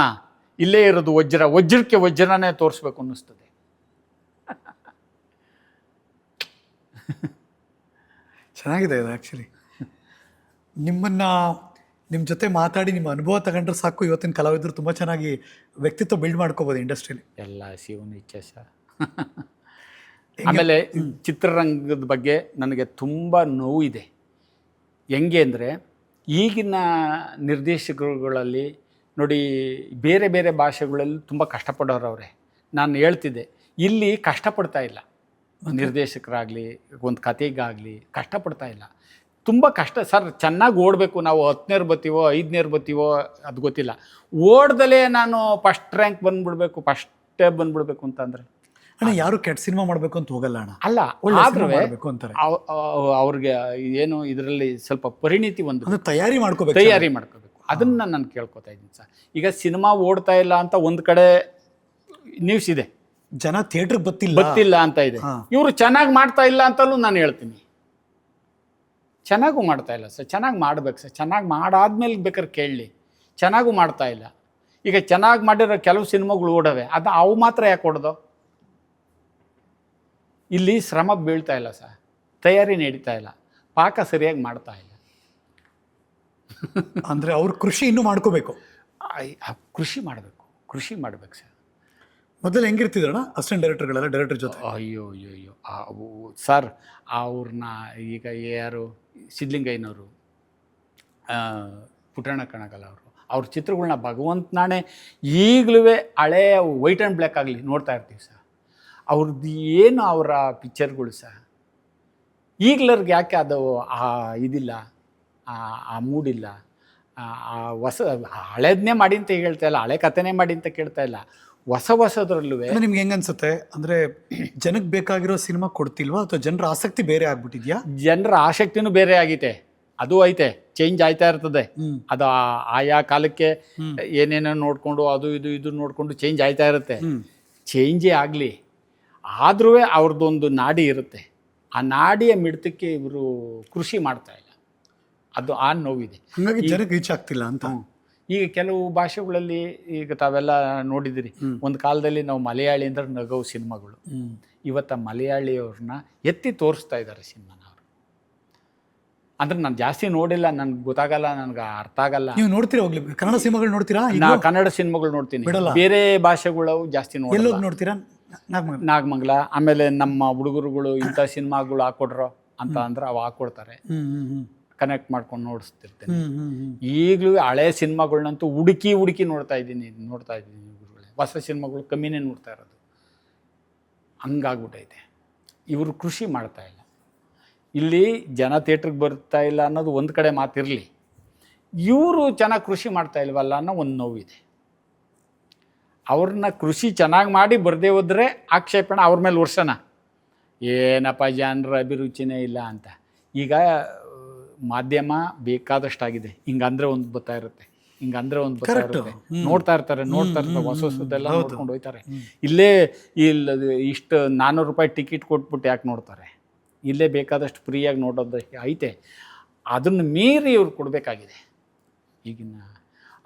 ಇಲ್ಲೇ ಇರೋದು ವಜ್ರಕ್ಕೆ ವಜ್ರನೇ ತೋರಿಸ್ಬೇಕು ಅನ್ನಿಸ್ತದೆ. ಚೆನ್ನಾಗಿದೆ ಇದು ಆ್ಯಕ್ಚುಲಿ. ನಿಮ್ಮ ಜೊತೆ ಮಾತಾಡಿ ನಿಮ್ಮ ಅನುಭವ ತಗೊಂಡ್ರೆ ಸಾಕು, ಇವತ್ತಿನ ಕಲಾವಿದರು ತುಂಬ ಚೆನ್ನಾಗಿ ವ್ಯಕ್ತಿತ್ವ ಬಿಲ್ಡ್ ಮಾಡ್ಕೋಬೋದು ಇಂಡಸ್ಟ್ರಿಲಿ. ಎಲ್ಲ ಶಿವನ ಇಚ್ಛೆ ಸರ್. ಆಮೇಲೆ ಚಿತ್ರರಂಗದ ಬಗ್ಗೆ ನನಗೆ ತುಂಬ ನೋವು ಇದೆ. ಹೆಂಗೆ ಅಂದರೆ, ಈಗಿನ ನಿರ್ದೇಶಕರುಗಳಲ್ಲಿ ನೋಡಿ, ಬೇರೆ ಬೇರೆ ಭಾಷೆಗಳಲ್ಲಿ ತುಂಬ ಕಷ್ಟಪಡೋರವ್ರೆ. ನಾನು ಹೇಳ್ತಿದ್ದೆ, ಇಲ್ಲಿ ಕಷ್ಟಪಡ್ತಾ ಇಲ್ಲ ನಿರ್ದೇಶಕರಾಗಲಿ, ಒಂದು ಕತೆಗಾಗಲಿ ಕಷ್ಟಪಡ್ತಾ ಇಲ್ಲ. ತುಂಬ ಕಷ್ಟ ಸರ್. ಚೆನ್ನಾಗಿ ಓಡಬೇಕು, ನಾವು 10ನೇರು ಬರ್ತೀವೋ 5ನೇರು ಬರ್ತೀವೋ ಅದು ಗೊತ್ತಿಲ್ಲ. ಓಡ್ದಲೇ ನಾನು ಫಸ್ಟ್ ರ್ಯಾಂಕ್ ಫಸ್ಟೇ ಬಂದ್ಬಿಡ್ಬೇಕು ಅಂತಂದರೆ ಅಣ್ಣ, ಯಾರು ಕೆಟ್ಟ ಸಿನಿಮಾ ಮಾಡಬೇಕು ಅಂತ ಹೋಗಲ್ಲ ಅಣ್ಣ. ಅಲ್ಲ, ಆದ್ರೂ ಅಂತಾರೆ ಅವ್ರಿಗೆ ಏನು ಇದರಲ್ಲಿ ಸ್ವಲ್ಪ ಪರಿಣಿತಿ ಒಂದು ತಯಾರಿ ಮಾಡ್ಕೋಬೇಕು. ಅದನ್ನ ನಾನು ಕೇಳ್ಕೊತಾ ಇದ್ದೀನಿ ಸರ್. ಈಗ ಸಿನಿಮಾ ಓಡ್ತಾ ಇಲ್ಲ ಅಂತ ಒಂದು ಕಡೆ ನ್ಯೂಸ್ ಇದೆ, ಜನ ಥಿಯೇಟ್ರಿಗೆ ಬತ್ತಿಲ್ಲ ಅಂತ ಇದೆ. ಇವರು ಚೆನ್ನಾಗಿ ಮಾಡ್ತಾ ಇಲ್ಲ ಅಂತಲೂ ನಾನು ಹೇಳ್ತೀನಿ. ಚೆನ್ನಾಗೂ ಮಾಡ್ತಾ ಇಲ್ಲ ಸರ್, ಚೆನ್ನಾಗಿ ಮಾಡ್ಬೇಕು ಸರ್. ಚೆನ್ನಾಗಿ ಮಾಡಾದ್ಮೇಲೆ ಬೇಕಾದ್ರೆ ಕೇಳಲಿ, ಚೆನ್ನಾಗೂ ಮಾಡ್ತಾ ಇಲ್ಲ. ಈಗ ಚೆನ್ನಾಗಿ ಮಾಡಿರೋ ಕೆಲವು ಸಿನಿಮಾಗಳು ಓಡವೆ, ಅದು ಅವು ಮಾತ್ರ ಯಾಕೆ ಓಡ್ದೋ? ಇಲ್ಲಿ ಶ್ರಮ ಬೀಳ್ತಾ ಇಲ್ಲ ಸರ್, ತಯಾರಿ ನಡೀತಾ ಇಲ್ಲ, ಪಾಕ ಸರಿಯಾಗಿ ಮಾಡ್ತಾ ಇಲ್ಲ. ಅಂದರೆ ಅವ್ರು ಕೃಷಿ ಇನ್ನೂ ಮಾಡ್ಕೋಬೇಕು, ಕೃಷಿ ಮಾಡಬೇಕು ಸರ್. ಮೊದಲು ಹೆಂಗಿರ್ತಿದ್ರಣ್ಣ ಅಸಿಸ್ಟೆಂಟ್ ಡೈರೆಕ್ಟರ್ಗಳೆಲ್ಲ ಡೈರೆಕ್ಟರ್ ಜೊತೆ? ಅಯ್ಯೋ ಸರ್, ಅವ್ರನ್ನ ಈಗ ಯಾರು ಸಿದ್ಲಿಂಗಯ್ಯನವರು, ಪುಟ್ಟಣ್ಣ ಕಣಗಲ್ ಅವ್ರ ಚಿತ್ರಗಳನ್ನ ಭಗವಂತನಾಣೆ ಈಗಲೂ ಹಳೇ ವೈಟ್ ಆ್ಯಂಡ್ ಬ್ಲ್ಯಾಕ್ ಆಗಲಿ ನೋಡ್ತಾ ಇರ್ತೀವಿ ಸರ್. ಅವ್ರದ್ದು ಏನು ಅವರ ಪಿಕ್ಚರ್ಗಳು ಸರ್, ಈಗ್ಲರ್ಗೆ ಯಾಕೆ ಅದು ಇದಿಲ್ಲ, ಆ ಮೂಡಿಲ್ಲ. ಹಳೇದನ್ನೇ ಮಾಡಿ ಅಂತ ಹೇಳ್ತಾ ಇಲ್ಲ, ಹಳೆ ಕಥೆನೇ ಮಾಡಿ ಅಂತ ಕೇಳ್ತಾ ಇಲ್ಲ. ಹೊಸದ್ರಲ್ಲೂ ನಿಮ್ಗೆ ಹೆಂಗ ಅನ್ಸುತ್ತೆ ಅಂದರೆ, ಜನಕ್ಕೆ ಬೇಕಾಗಿರೋ ಸಿನಿಮಾ ಕೊಡ್ತಿಲ್ವಾ, ಅಥವಾ ಜನರ ಆಸಕ್ತಿ ಬೇರೆ ಆಗ್ಬಿಟ್ಟಿದ್ಯಾ? ಜನರ ಆಸಕ್ತಿನೂ ಬೇರೆ ಆಗೈತೆ, ಅದು ಐತೆ, ಚೇಂಜ್ ಆಯ್ತಾ ಇರ್ತದೆ. ಅದು ಆಯಾ ಕಾಲಕ್ಕೆ ಏನೇನೋ ನೋಡಿಕೊಂಡು ಅದು ಇದು ನೋಡಿಕೊಂಡು ಚೇಂಜ್ ಆಯ್ತಾ ಇರುತ್ತೆ. ಚೇಂಜೇ ಆಗಲಿ, ಆದ್ರೂ ಅವ್ರದ್ದೊಂದು ನಾಡಿ ಇರುತ್ತೆ. ಆ ನಾಡಿಯ ಮಿಡಿತಕ್ಕೆ ಇವರು ಕೃಷಿ ಮಾಡ್ತಾ ಇಲ್ಲ, ಅದು ಆ ನೋವಿದೆ. ಹಾಗಾಗಿ ಜನಕ್ಕೆ ರೀಚ್ ಆಗ್ತಿಲ್ಲ ಅಂತ. ಈಗ ಕೆಲವು ಭಾಷೆಗಳಲ್ಲಿ ಈಗ ತಾವೆಲ್ಲ ನೋಡಿದಿರಿ, ಒಂದು ಕಾಲದಲ್ಲಿ ನಾವು ಮಲಯಾಳಿ ಅಂದ್ರೆ ನಗವು ಸಿನಿಮಾಗಳು. ಇವತ್ತ ಮಲಯಾಳಿಯವ್ರನ್ನ ಎತ್ತಿ ತೋರಿಸ್ತಾ ಇದ್ದಾರೆ ಸಿನಿಮಾನ ಅವರು. ಅಂದ್ರೆ ನಾನು ಜಾಸ್ತಿ ನೋಡಿಲ್ಲ, ನನ್ಗೆ ಗೊತ್ತಾಗಲ್ಲ, ನನಗೆ ಅರ್ಥ ಆಗಲ್ಲ. ನೀವು ನೋಡ್ತೀರಾ? ಹೋಗ್ಲಿ, ಕನ್ನಡ ಸಿನಿಮಾಗಳು ನೋಡ್ತೀರಾ? ನಾ ಕನ್ನಡ ಸಿನಿಮಾಗಳು ನೋಡ್ತೀನಿ, ಬೇರೆ ಭಾಷೆಗಳು ಜಾಸ್ತಿ ನೋಡ್ತೀರಾ? ನಾಗಮಂಗಲ, ಆಮೇಲೆ ನಮ್ಮ ಹುಡುಗರುಗಳು ಇಂಥ ಸಿನಿಮಾಗಳು ಹಾಕೊಡ್ರೋ ಅಂತ ಅಂದ್ರೆ ಅವು ಹಾಕೊಡ್ತಾರೆ, ಕನೆಕ್ಟ್ ಮಾಡ್ಕೊಂಡು ನೋಡಿಸ್ತಿರ್ತೇನೆ. ಈಗಲೂ ಹಳೆ ಸಿನಿಮಾಗಳನ್ನಂತೂ ಹುಡುಕಿ ನೋಡ್ತಾ ಇದ್ದೀನಿ ಇವ್ರುಗಳೇ. ಹೊಸ ಸಿನಿಮಾಗಳು ಕಮ್ಮಿನೇ ನೋಡ್ತಾ ಇರೋದು, ಹಂಗಾಗ್ಬಿಟ್ಟೈತೆ. ಇವರು ಕೃಷಿ ಮಾಡ್ತಾ ಇಲ್ಲ. ಇಲ್ಲಿ ಜನ ಥಿಯೇಟ್ರಿಗೆ ಬರ್ತಾ ಇಲ್ಲ ಅನ್ನೋದು ಒಂದು ಕಡೆ ಮಾತಿರಲಿ, ಇವರು ಚೆನ್ನಾಗಿ ಕೃಷಿ ಮಾಡ್ತಾ ಇಲ್ವಲ್ಲ ಅನ್ನೋ ಒಂದು ನೋವಿದೆ. ಅವ್ರನ್ನ ಕೃಷಿ ಚೆನ್ನಾಗಿ ಮಾಡಿ ಬರದೇ ಹೋದ್ರೆ ಆಕ್ಷೇಪಣೆ ಅವ್ರ ಮೇಲೆ ವರ್ಷನ, ಏನಪ್ಪ ಜನರ ಅಭಿರುಚಿನೇ ಇಲ್ಲ ಅಂತ. ಈಗ ಮಾಧ್ಯಮ ಬೇಕಾದಷ್ಟಾಗಿದೆ, ಹಿಂಗಂದ್ರೆ ಒಂದು ಬರ್ತಾ ಇರುತ್ತೆ, ಹಿಂಗಂದ್ರೆ ಒಂದು ಬರ್ತಾ ಇರುತ್ತೆ, ನೋಡ್ತಾ ಇರ್ತಾರೆ ಹೊಸದೆಲ್ಲ ನೋಡ್ಕೊಂಡು ಹೋಗ್ತಾರೆ. ಇಲ್ಲೇ ಇಷ್ಟು 400 ರೂಪಾಯಿ ಟಿಕೆಟ್ ಕೊಟ್ಬಿಟ್ಟು ಯಾಕೆ ನೋಡ್ತಾರೆ? ಇಲ್ಲೇ ಬೇಕಾದಷ್ಟು ಫ್ರೀಯಾಗಿ ನೋಡೋದು ಐತೆ. ಅದನ್ನು ಮೀರಿ ಇವ್ರು ಕೊಡಬೇಕಾಗಿದೆ. ಈಗಿನ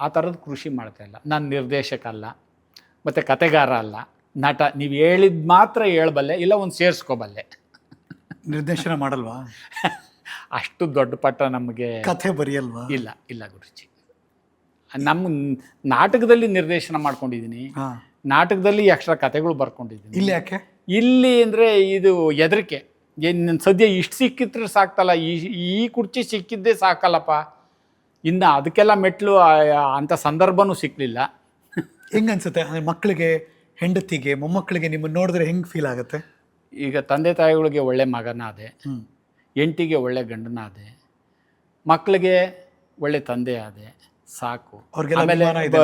ಆ ಥರದ ಕೃಷಿ ಮಾಡ್ತಾ ಇಲ್ಲ. ನಾನು ನಿರ್ದೇಶಕ ಅಲ್ಲ, ಮತ್ತು ಕತೆಗಾರ ಅಲ್ಲ, ನಟ. ನೀವು ಹೇಳಿದ ಮಾತ್ರ ಹೇಳ್ಬಲ್ಲೆ, ಇಲ್ಲ ಒಂದು ಸೇರಿಸ್ಕೋಬಲ್ಲೆ. ನಿರ್ದೇಶನ ಮಾಡಲ್ವಾ? ಅಷ್ಟು ದೊಡ್ಡ ಪಟ್ಟ ನಮಗೆ ಕಥೆ ಬರೆಯಲ್ವಾ? ಇಲ್ಲ ಗುರುಜಿ. ನಮ್ಮ ನಾಟಕದಲ್ಲಿ ನಿರ್ದೇಶನ ಮಾಡ್ಕೊಂಡಿದ್ದೀನಿ, ನಾಟಕದಲ್ಲಿ ಎಕ್ಸ್ಟ್ರಾ ಕಥೆಗಳು ಬರ್ಕೊಂಡಿದ್ದೀನಿ. ಇಲ್ಲಿ ಯಾಕೆ? ಇಲ್ಲಿ ಅಂದರೆ ಇದು ಹೆದರಿಕೆ. ಏನು ಸದ್ಯ ಇಷ್ಟು ಸಿಕ್ಕಿದ್ರೆ ಸಾಕ್ತಲ್ಲ, ಈ ಕುರ್ಚಿ ಸಿಕ್ಕಿದ್ದೇ ಸಾಕಲ್ಲಪ್ಪ, ಇನ್ನು ಅದಕ್ಕೆಲ್ಲ ಮೆಟ್ಲು ಅಂಥ ಸಂದರ್ಭನೂ ಸಿಕ್ಕಲಿಲ್ಲ. ಹೆಂಗೆ ಅನ್ಸುತ್ತೆ ಮಕ್ಕಳಿಗೆ, ಹೆಂಡತಿಗೆ, ಮೊಮ್ಮಕ್ಕಳಿಗೆ ನಿಮ್ಮನ್ನು ನೋಡಿದ್ರೆ ಹೆಂಗೆ ಫೀಲ್ ಆಗುತ್ತೆ? ಈಗ ತಂದೆ ತಾಯಿಗಳಿಗೆ ಒಳ್ಳೆ ಮಗನ ಅದೇ. ಹೆಂಡತಿಗೆ ಒಳ್ಳೆ ಗಂಡನಾದೆ, ಮಕ್ಕಳಿಗೆ ಒಳ್ಳೆ ತಂದೆ ಆದೆ, ಸಾಕು. ಅವ್ರಿಗೆಲ್ಲ ಆಮೇಲೆ ಅಭಿಮಾನ ಇದೆ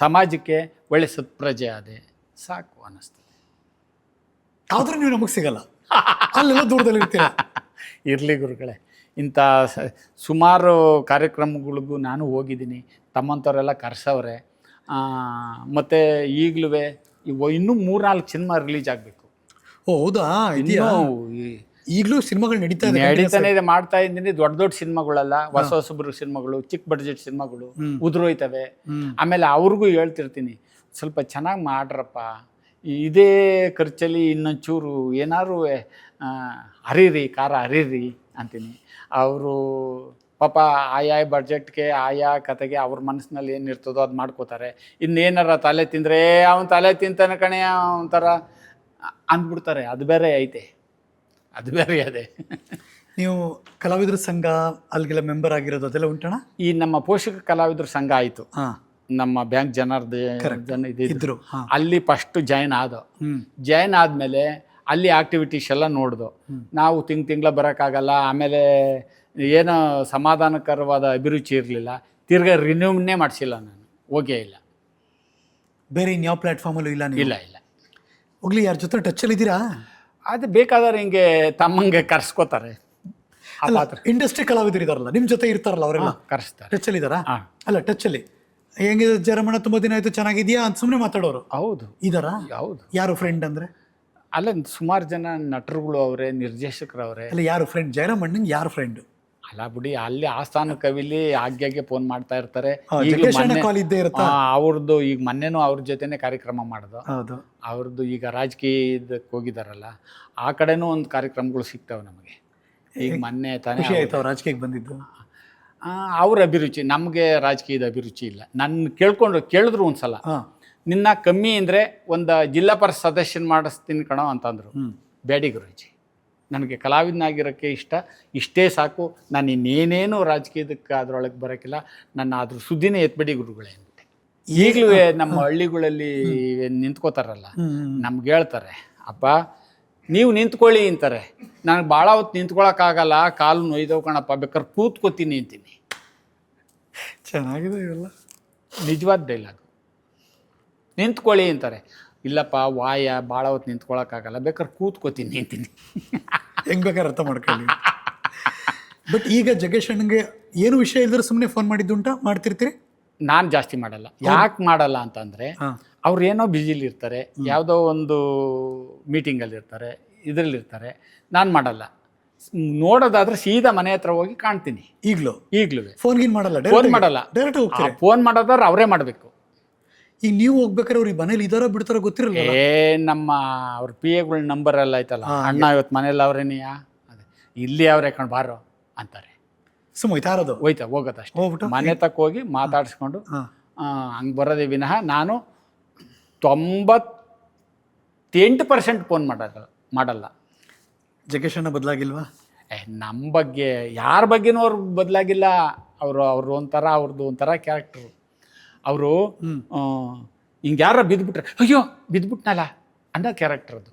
ಸಮಾಜಕ್ಕೆ ಒಳ್ಳೆ ಸತ್ಪ್ರಜೆ ಆದೆ, ಸಾಕು ಅನ್ನಿಸ್ತದೆ. ಆದ್ರೆ ನೀವು ನಮಗೆ ಸಿಗಲ್ಲ, ಅಲ್ಲೆಲ್ಲ ದೂರದಲ್ಲಿ ಇರ್ತೀರ. ಇರಲಿ ಗುರುಗಳೇ, ಇಂಥ ಸುಮಾರು ಕಾರ್ಯಕ್ರಮಗಳಿಗೂ ನಾನು ಹೋಗಿದ್ದೀನಿ, ತಮ್ಮಂಥವರೆಲ್ಲ ಕರ್ಸವ್ರೆ. ಮತ್ತು ಈಗಲೂ ಇನ್ನೂ 3-4 ಸಿನಿಮಾ ರಿಲೀಸ್ ಆಗಬೇಕು. ಓ ಹೌದಾ, ಇದೆಯಾ? ಈಗಲೂ ಸಿನಿಮಾಗಳು ನಡೀತಾನೆ ಇದೆ, ಮಾಡ್ತಾ ಇದ್ದೀನಿ. ದೊಡ್ಡ ದೊಡ್ಡ ಸಿನಿಮಾಗಳಲ್ಲ, ಹೊಸಬ್ರು ಸಿನಿಮಾಗಳು, ಚಿಕ್ಕ ಬಡ್ಜೆಟ್ ಸಿನಿಮಾಗಳು ಉದುರೋಯ್ತವೆ. ಆಮೇಲೆ ಅವ್ರಿಗೂ ಹೇಳ್ತಿರ್ತೀನಿ, ಸ್ವಲ್ಪ ಚೆನ್ನಾಗಿ ಮಾಡ್ರಪ್ಪ, ಇದೇ ಖರ್ಚಲ್ಲಿ ಇನ್ನೊಂಚೂರು ಏನಾದ್ರು ಹರೀರಿ, ಖಾರ ಹರೀರಿ ಅಂತೀನಿ. ಅವರು ಪಾಪ ಆಯಾ ಬಡ್ಜೆಟ್ಗೆ ಆಯಾ ಕತೆಗೆ ಅವ್ರ ಮನಸ್ಸಿನಲ್ಲಿ ಏನಿರ್ತದೋ ಅದು ಮಾಡ್ಕೋತಾರೆ. ಇನ್ನೇನಾರ ತಲೆ ತಿಂದರೆ ಅವನು ತಲೆ ತಿಂತಾನೆ ಕಣೆ ಒಂಥರ ಅಂದ್ಬಿಡ್ತಾರೆ. ಅದು ಬೇರೆ ಐತೆ, ಅದು ಬೇರೆ ಅದೇ. ನೀವು ಕಲಾವಿದರ ಸಂಘ ಅಲ್ಲಿಗೆಲ್ಲ ಮೆಂಬರ್ ಆಗಿರೋದು ಅದೆಲ್ಲ ಉಂಟಣ? ಈ ನಮ್ಮ ಪೋಷಕ ಕಲಾವಿದರ ಸಂಘ ಆಯಿತು, ನಮ್ಮ ಬ್ಯಾಂಕ್ ಜನ ಇದ್ರು, ಅಲ್ಲಿ ಫಸ್ಟ್ ಜಾಯ್ನ್ ಆದೋ. ಜಾಯ್ನ್ ಆದಮೇಲೆ ಅಲ್ಲಿ ಆಕ್ಟಿವಿಟೀಸ್ ಎಲ್ಲ ನೋಡ್ದು. ನಾವು ತಿಂಗಳ ಬರೋಕ್ಕಾಗಲ್ಲ, ಆಮೇಲೆ ಏನೋ ಸಮಾಧಾನಕರವಾದ ಅಭಿರುಚಿ ಇರಲಿಲ್ಲ. ತಿರ್ಗಾ ರಿನ್ಯೂನೇ ಮಾಡಿಸಿಲ್ಲ ನಾನು, ಹೋಗೇ ಇಲ್ಲ. ಬೇರೆ ಇನ್ಯಾವ ಪ್ಲಾಟ್ಫಾರ್ಮಲ್ಲೂ ಇಲ್ಲ? ಇಲ್ಲ ಇಲ್ಲ. ಹೋಗ್ಲಿ, ಯಾರ ಜೊತೆ ಟಚ್ಚಲ್ಲಿ ಇದ್ದೀರಾ? ಅದು ಬೇಕಾದ್ರೆ ಹಿಂಗೆ ತಮ್ಮಂಗೆ ಕರ್ಸ್ಕೋತಾರೆ. ಇಂಡಸ್ಟ್ರಿ ಕಲಾವಿದರು ಇದಾರಲ್ಲ ನಿಮ್ಮ ಜೊತೆ ಇರ್ತಾರಲ್ಲ, ಅವರೆಲ್ಲ ಕರೆಸ್ತಾರೆ. ಟಚ್ಚಲ್ಲಿ ಇದ್ದಾರಾ? ಅಲ್ಲ, ಟಚ್ಚಲ್ಲಿ ಹೆಂಗಿದೆ ಜರಮಣ, ತುಂಬ ದಿನ ಆಯ್ತು, ಚೆನ್ನಾಗಿದೆಯಾ ಅಂತ ಸುಮ್ಮನೆ ಮಾತಾಡೋರು? ಹೌದು ಇದಾರಾ? ಹೌದು. ಯಾರು ಫ್ರೆಂಡ್ ಅಂದ್ರೆ? ಅಲ್ಲ, ಸುಮಾರು ಜನ ನಟರುಗಳು ಅವರೇ, ನಿರ್ದೇಶಕರು ಅವರೇ. ಅಲ್ಲ, ಯಾರು ಫ್ರೆಂಡ್? ಜಯರಾಮಣ್ಣಂಗೆ ಯಾರು ಫ್ರೆಂಡ್? ಅಲ್ಲ ಬಿಡಿ, ಅಲ್ಲಿ ಆಸ್ಥಾನ ಕವಿಲಿ ಆಗಾಗ್ಗೆ ಫೋನ್ ಮಾಡ್ತಾ ಇರ್ತಾರೆ. ಅವ್ರದ್ದು ಈಗ ಮೊನ್ನೆನೂ ಅವ್ರ ಜೊತೆನೆ ಕಾರ್ಯಕ್ರಮ ಮಾಡೋದು. ಅವ್ರದ್ದು ಈಗ ರಾಜಕೀಯದಕ್ಕೆ ಹೋಗಿದಾರಲ್ಲ, ಆ ಕಡೆನೂ ಒಂದು ಕಾರ್ಯಕ್ರಮಗಳು ಸಿಗ್ತಾವೆ ನಮಗೆ. ಈಗ ಮೊನ್ನೆ ತಾನೇ ರಾಜಕೀಯಕ್ಕೆ ಬಂದಿದ್ದು. ಅವ್ರ ಅಭಿರುಚಿ, ನಮಗೆ ರಾಜಕೀಯದ ಅಭಿರುಚಿ ಇಲ್ಲ. ನನ್ನ ಕೇಳಿದ್ರು ಒಂದ್ಸಲ, ನಿನ್ನ ಕಮ್ಮಿ ಅಂದರೆ ಒಂದು ಜಿಲ್ಲಾ ಪರಿಷತ್ ಸದಸ್ಯನ ಮಾಡಿಸ್ತೀನಿ ಕಣೋ ಅಂತಂದರು. ಬೇಡಿ ಗುರೂಜಿ, ನನಗೆ ಕಲಾವಿದನಾಗಿರೋಕ್ಕೆ ಇಷ್ಟೇ ಸಾಕು, ನಾನು ಇನ್ನೇನೇನು ರಾಜಕೀಯದಕ್ಕೆ ಅದರೊಳಗೆ ಬರೋಕ್ಕಿಲ್ಲ, ನನ್ನ ಅದ್ರ ಸುದ್ದಿನೇ ಎತ್ಬೇಡಿ ಗುರುಗಳೇ ಅಂತೆ. ಈಗಲೂ ನಮ್ಮ ಹಳ್ಳಿಗಳಲ್ಲಿ ನಿಂತ್ಕೋತಾರಲ್ಲ, ನಮ್ಗೆ ಹೇಳ್ತಾರೆ, ಅಪ್ಪ ನೀವು ನಿಂತ್ಕೊಳ್ಳಿ ಅಂತಾರೆ. ನನಗೆ ಭಾಳ ಹೊತ್ತು ನಿಂತ್ಕೊಳ್ಳೋಕ್ಕಾಗಲ್ಲ, ಕಾಲು ನೋಯ್ದವು ಕಣಪ್ಪ, ಬೇಕಾದ್ರೆ ಕೂತ್ಕೋತೀನಿ ಅಂತೀನಿ. ಚೆನ್ನಾಗಿದೆ ಇವೆಲ್ಲ, ನಿಜವಾದ ಡೈಲಾಗು. ನಿಂತ್ಕೊಳ್ಳಿ ಅಂತಾರೆ, ಇಲ್ಲಪ್ಪ ವಾಯ ಭಾಳ ಹೊತ್ತು ನಿಂತ್ಕೊಳ್ಳೋಕ್ಕಾಗಲ್ಲ, ಬೇಕಾದ್ರೆ ಕೂತ್ಕೋತೀನಿ ಅಂತೀನಿ. ಹೆಂಗೆ ಬೇಕಾದ್ರೆ ಅರ್ಥ ಮಾಡ್ಕೊಳ್ಳಿ. ಬಟ್ ಈಗ ಜಗ್ಗೇಶ್ ಅಣ್ಣಂಗೆ ಏನು ವಿಷಯ ಇಲ್ದ್ರೆ ಸುಮ್ಮನೆ ಫೋನ್ ಮಾಡಿದ್ದುಂಟಾ? ಮಾಡ್ತಿರ್ತೀರಿ? ನಾನು ಜಾಸ್ತಿ ಮಾಡಲ್ಲ. ಯಾಕೆ ಮಾಡಲ್ಲ ಅಂತಂದರೆ, ಅವ್ರು ಏನೋ ಬ್ಯುಸಿಲಿ ಇರ್ತಾರೆ, ಯಾವುದೋ ಒಂದು ಮೀಟಿಂಗಲ್ಲಿ ಇರ್ತಾರೆ, ಇದರಲ್ಲಿರ್ತಾರೆ. ನಾನು ಮಾಡಲ್ಲ. ನೋಡೋದಾದ್ರೆ ಸೀದಾ ಮನೆ ಹತ್ರ ಹೋಗಿ ಕಾಣ್ತೀನಿ. ಈಗಲೂ ಫೋನ್ ಮಾಡಲ್ಲ, ಫೋನ್ ಮಾಡಲ್ಲ, ಡೈರೆಕ್ಟ್ ಫೋನ್ ಮಾಡೋದಾದ್ರೆ ಅವರೇ ಮಾಡಬೇಕು. ಈಗ ನೀವು ಹೋಗ್ಬೇಕಾದ್ರೆ ಅವ್ರಿಗೆ ಮನೇಲಿ ಇದಾರ ಬಿಡ್ತಾರ ಗೊತ್ತಿರಲ್ಲ. ನಮ್ಮ ಅವ್ರ ಪಿ ಎಗಳ ನಂಬರ್ ಎಲ್ಲ ಐತಲ್ಲ, ಅಣ್ಣ ಇವತ್ತು ಮನೇಲಿ ಅವ್ರೇನಿಯಾ, ಅದೇ ಇಲ್ಲಿ ಅವರೇ ಕಣ್ ಬಾರೋ ಅಂತಾರೆ. ಹೋಗೋದಷ್ಟೇ. ಮನೆ ತಕ್ಕ ಹೋಗಿ ಮಾತಾಡಿಸ್ಕೊಂಡು ಹಂಗೆ ಬರೋದೇ ವಿನಃ ನಾನು 98% ಫೋನ್ ಮಾಡಲ್ಲ. ಜಗ್ಗೇಶ್ ಅಣ್ಣ ಬದಲಾಗಿಲ್ವಾ? ನಮ್ಮ ಬಗ್ಗೆ ಯಾರ ಬಗ್ಗೆನೂ ಅವ್ರು ಬದಲಾಗಿಲ್ಲ. ಅವ್ರದ್ದು ಒಂಥರ ಕ್ಯಾರೆಕ್ಟ್ರು. ಅವರು ಹಿಂಗೆ ಯಾರ ಬಿದ್ದುಬಿಟ್ರೆ ಅಯ್ಯೋ ಬಿದ್ದುಬಿಟ್ನಲ್ಲ ಅನ್ನೋ ಕ್ಯಾರೆಕ್ಟರ್ ಅದು.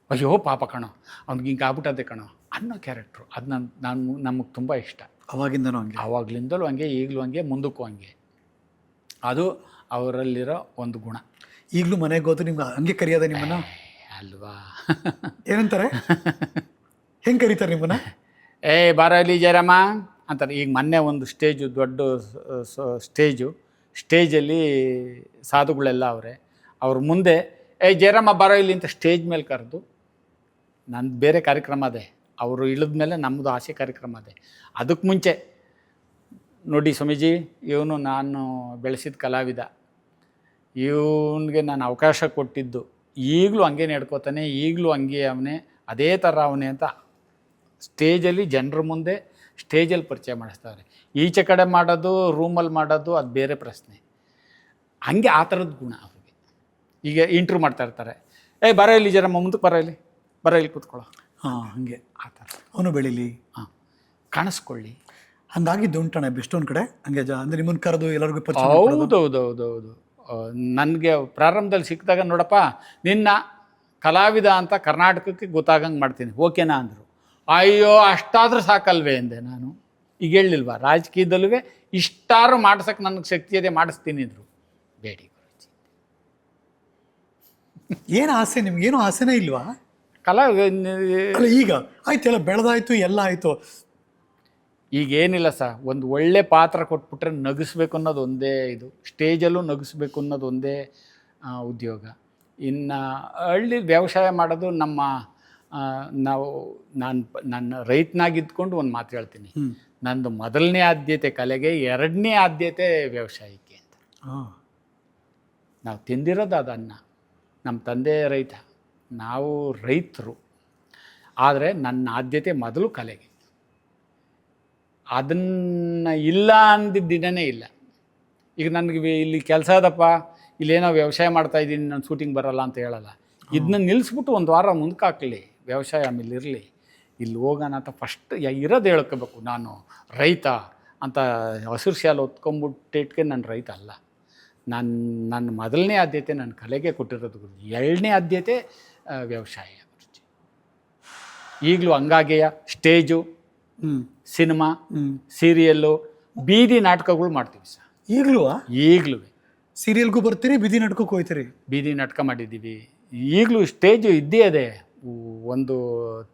ಅಯ್ಯೋ ಪಾಪ ಕಣೋ, ಅವ್ನಿಗೆ ಹಿಂಗೆ ಆಗ್ಬಿಟ್ಟದೆ ಕಣೋ ಅನ್ನೋ ಕ್ಯಾರೆಕ್ಟ್ರು. ಅದು ನಮಗೆ ತುಂಬ ಇಷ್ಟ. ಆವಾಗಲಿಂದಲೂ ಹಂಗೆ, ಈಗಲೂ ಹಂಗೆ, ಮುಂದಕ್ಕೂ ಹಂಗೆ. ಅದು ಅವರಲ್ಲಿರೋ ಒಂದು ಗುಣ. ಈಗಲೂ ಮನೆಗೆ ಹೋದ್ರೆ ನಿಮ್ಗೆ ಹಂಗೆ ಕರೆಯೋದೆ ನಿಮ್ಮನ್ನ ಅಲ್ವಾ? ಏನಂತಾರೆ? ಹೆಂಗೆ ಕರೀತಾರೆ ನಿಮ್ಮನ್ನ? ಬಾರ ಇಲ್ಲಿ ಜಯರಾಮ ಅಂತಾರೆ. ಈಗ ಮೊನ್ನೆ ಒಂದು ದೊಡ್ಡ ಸ್ಟೇಜಲ್ಲಿ ಸಾಧುಗಳೆಲ್ಲ ಅವ್ರ ಮುಂದೆ ಜಯರಾಮ ಬಾರೋ ಇಲ್ಲಿ ಅಂತ ಸ್ಟೇಜ್ ಮೇಲೆ ಕರೆದು, ನಂದು ಬೇರೆ ಕಾರ್ಯಕ್ರಮ ಅದೇ, ಅವರು ಇಳಿದ ಮೇಲೆ ನಮ್ಮದು ಆಸೆ ಕಾರ್ಯಕ್ರಮ ಅದೇ. ಅದಕ್ಕೆ ಮುಂಚೆ ನೋಡಿ ಸ್ವಾಮೀಜಿ, ಇವನು ನಾನು ಬೆಳೆಸಿದ ಕಲಾವಿದ, ಇವನಿಗೆ ನಾನು ಅವಕಾಶ ಕೊಟ್ಟಿದ್ದು, ಈಗಲೂ ಹಂಗೆ ನಡ್ಕೋತಾನೆ, ಈಗಲೂ ಹಂಗೆ ಅವನೇ, ಅದೇ ಥರ ಅವನೇ ಅಂತ ಸ್ಟೇಜಲ್ಲಿ ಜನರ ಮುಂದೆ ಸ್ಟೇಜಲ್ಲಿ ಪರಿಚಯ ಮಾಡಿಸ್ತಾರೆ. ಈಚೆ ಕಡೆ ಮಾಡೋದು, ರೂಮಲ್ಲಿ ಮಾಡೋದು ಅದು ಬೇರೆ ಪ್ರಶ್ನೆ. ಹಂಗೆ ಆ ಥರದ ಗುಣ ಅವ್ರಿಗೆ. ಈಗ ಇಂಟ್ರ್ಯೂ ಮಾಡ್ತಾ ಇರ್ತಾರೆ, ಬರೋ ಇಲ್ಲಿ ಜರಮ್ಮ ಮುಂದಕ್ಕೆ ಬರೋ ಇಲ್ಲಿ ಕೂತ್ಕೊಳ್ಳೋ, ಹಾಗೆ ಆ ಥರ ಅವನು ಬೆಳೀಲಿ, ಕಾಣಿಸ್ಕೊಳ್ಳಿ. ಹಂಗಾಗಿದ್ದು ಉಂಟಣ್ಣ ಎಷ್ಟೊಂದು ಕಡೆ ಹಂಗೆ ಅಂದರೆ ನಿಮ್ಮನ್ನು ಕರೆದು ಎಲ್ಲರಿಗೂ ಪರಿಚಯ. ಹೌದೌದೌದೌದು. ನನಗೆ ಪ್ರಾರಂಭದಲ್ಲಿ ಸಿಕ್ಕಿದಾಗ, ನೋಡಪ್ಪ ನಿನ್ನ ಕಲಾವಿದ ಅಂತ ಕರ್ನಾಟಕಕ್ಕೆ ಗೊತ್ತಾಗಂಗೆ ಮಾಡ್ತೀನಿ, ಓಕೆನಾ ಅಂದರು. ಅಯ್ಯೋ ಅಷ್ಟಾದ್ರೂ ಸಾಕಲ್ವೇ ಅಂದೆ ನಾನು. ಈಗ ಹೇಳಿಲ್ವಾ, ರಾಜಕೀಯದಲ್ಲೂ ಇಷ್ಟಾರು ಮಾಡ್ಸಕ್ಕೆ ನನಗೆ ಶಕ್ತಿ ಇದೆ, ಮಾಡಿಸ್ತೀನಿ ಅಂದರು. ಬೇಡಿ ಗುರುಜಿ. ಏನು ಆಸೆ ನಿಮ್ಗೇನು ಆಸೆನೇ ಇಲ್ವಾ? ಕಲಾ ಅಲ್ಲ ಈಗ ಆಯ್ತು, ಎಲ್ಲ ಬೆಳೆದಾಯ್ತು, ಎಲ್ಲ ಆಯ್ತು, ಈಗೇನಿಲ್ಲ ಸರ್, ಒಂದು ಒಳ್ಳೆ ಪಾತ್ರ ಕೊಟ್ಬಿಟ್ರೆ ನಗಿಸ್ಬೇಕು ಅನ್ನೋದು ಒಂದೇ ಇದು, ಸ್ಟೇಜಲ್ಲೂ ನಗಿಸ್ಬೇಕು ಅನ್ನೋದು ಒಂದೇ ಉದ್ಯೋಗ. ಇನ್ನು ಹಳ್ಳಿ ವ್ಯವಸಾಯ ಮಾಡೋದು ನಮ್ಮ ನಾನು ರೈತನಾಗಿದ್ಕೊಂಡು ಒಂದು ಮಾತು ಹೇಳ್ತೀನಿ, ನಂದು ಮೊದಲನೇ ಆದ್ಯತೆ ಕಲೆಗೆ, ಎರಡನೇ ಆದ್ಯತೆ ವ್ಯವಸಾಯಕ್ಕೆ ಅಂತ. ನಾವು ತಿಂದಿರೋದು ಅದನ್ನು, ನಮ್ಮ ತಂದೆ ರೈತ, ನಾವು ರೈತರು, ಆದರೆ ನನ್ನ ಆದ್ಯತೆ ಮೊದಲು ಕಲೆಗೆ. ಅದನ್ನು ಇಲ್ಲ ಅಂದಿದ್ದ ದಿನವೇ ಇಲ್ಲ. ಈಗ ನನಗೆ ಇಲ್ಲಿ ಕೆಲಸ ಅದಪ್ಪ, ಇಲ್ಲೇನೋ ವ್ಯವಸಾಯ ಮಾಡ್ತಾಯಿದ್ದೀನಿ, ನಾನು ಶೂಟಿಂಗ್ ಬರೋಲ್ಲ ಅಂತ ಹೇಳಲ್ಲ. ಇದನ್ನ ನಿಲ್ಲಿಸ್ಬಿಟ್ಟು ಒಂದು ವಾರ ಮುಂದಕ್ಕೆ ಹಾಕಲಿ, ವ್ಯವಸಾಯ ಆಮೇಲೆ ಇರಲಿ, ಇಲ್ಲಿ ಹೋಗೋಣ ಅಂತ ಫಸ್ಟ್ ಇರೋದು ಹೇಳ್ಕೋಬೇಕು. ನಾನು ರೈತ ಅಂತ ಹಸಿರು ಶಾಲೆ ಹೊತ್ಕೊಂಬಿಟ್ಟಿಟ್ಕೆ ನಾನು ರೈತ ಅಲ್ಲ. ನನ್ನ ಮೊದಲನೇ ಆದ್ಯತೆ ನನ್ನ ಕಲೆಗೆ ಕೊಟ್ಟಿರೋದು ಗುರುಜಿ, ಎರಡನೇ ಆದ್ಯತೆ ವ್ಯವಸಾಯ ಗುರುಜಿ. ಈಗಲೂ ಹಂಗಾಗೆಯ ಸ್ಟೇಜು, ಸಿನಿಮಾ, ಸೀರಿಯಲ್ಲು, ಬೀದಿ ನಾಟಕಗಳು ಮಾಡ್ತೀವಿ ಸರ್. ಈಗಲೂ ಸೀರಿಯಲ್ಗೂ ಬರ್ತೀರಿ, ಬೀದಿ ನಾಟಕಕ್ಕೆ ಹೋಗ್ತೀರಿ? ಬೀದಿ ನಾಟಕ ಮಾಡಿದ್ದೀವಿ. ಈಗಲೂ ಸ್ಟೇಜು ಇದ್ದೇ ಅದೇ. ಒಂದು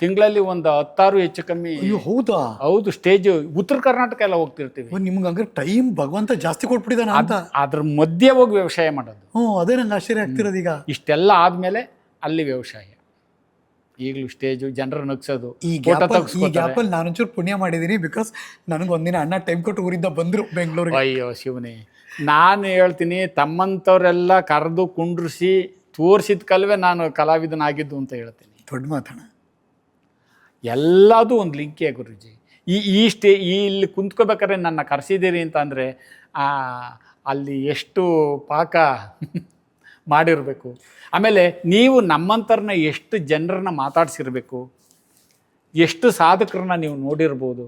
ತಿಂಗಳಲ್ಲಿ ಒಂದು 10 ಹೆಚ್ಚು ಕಮ್ಮಿ. ಹೌದಾ? ಹೌದು, ಸ್ಟೇಜು ಉತ್ತರ ಕರ್ನಾಟಕ ಎಲ್ಲ ಹೋಗ್ತಿರ್ತೀವಿ. ನಿಮ್ಗೆ ಹಂಗಾರೆ ಟೈಮ್ ಭಗವಂತ ಜಾಸ್ತಿ ಕೊಟ್ಬಿಟ್ಟಿದ್ದಾನ ಅಂತ. ಅದ್ರ ಮಧ್ಯೆ ಹೋಗಿ ವ್ಯವಸಾಯ ಮಾಡೋದು. ಅದೇ ನಂಗೆ ಆಶ್ಚರ್ಯ ಆಗ್ತಿರೋದು. ಈಗ ಇಷ್ಟೆಲ್ಲ ಆದಮೇಲೆ ಅಲ್ಲಿ ವ್ಯವಸಾಯ, ಈಗಲೂ ಸ್ಟೇಜು, ಜನರು ನಗ್ಸೋದು. ಈ ಗ್ಯಾಪಲ್ಲಿ ನಾನೊಂಚೂರು ಪುಣ್ಯ ಮಾಡಿದ್ದೀನಿ, ಬಿಕಾಸ್ ನನಗೆ ಒಂದಿನ ಅಣ್ಣ ಟೈಮ್ ಕೊಟ್ಟು ಊರಿಂದ ಬಂದರು ಬೆಂಗಳೂರಿಗೆ. ಅಯ್ಯೋ ಶಿವನೇ, ನಾನು ಹೇಳ್ತೀನಿ, ತಮ್ಮಂಥವ್ರೆಲ್ಲ ಕರೆದು ಕುಂಡ್ರಿಸಿ ತೋರಿಸಿದ ಕಲ್ವೇ ನಾನು ಕಲಾವಿದನಾಗಿದ್ದು ಅಂತ ಹೇಳ್ತೀನಿ. ದೊಡ್ಡ ಮಾತಣ್ಣ. ಎಲ್ಲದೂ ಒಂದು ಲಿಂಕೇ ಗುರುಜಿ. ಇಲ್ಲಿ ಕುಂತ್ಕೋಬೇಕಾದ್ರೆ ನನ್ನ ಕರೆಸಿದ್ದೀರಿ ಅಂತ ಅಂದರೆ ಅಲ್ಲಿ ಎಷ್ಟು ಪಾಕ ಮಾಡಿರಬೇಕು. ಆಮೇಲೆ ನೀವು ನಮ್ಮಂಥರನ್ನ ಎಷ್ಟು ಜನರನ್ನ ಮಾತಾಡ್ಸಿರ್ಬೇಕು, ಎಷ್ಟು ಸಾಧಕರನ್ನ ನೀವು ನೋಡಿರ್ಬೋದು,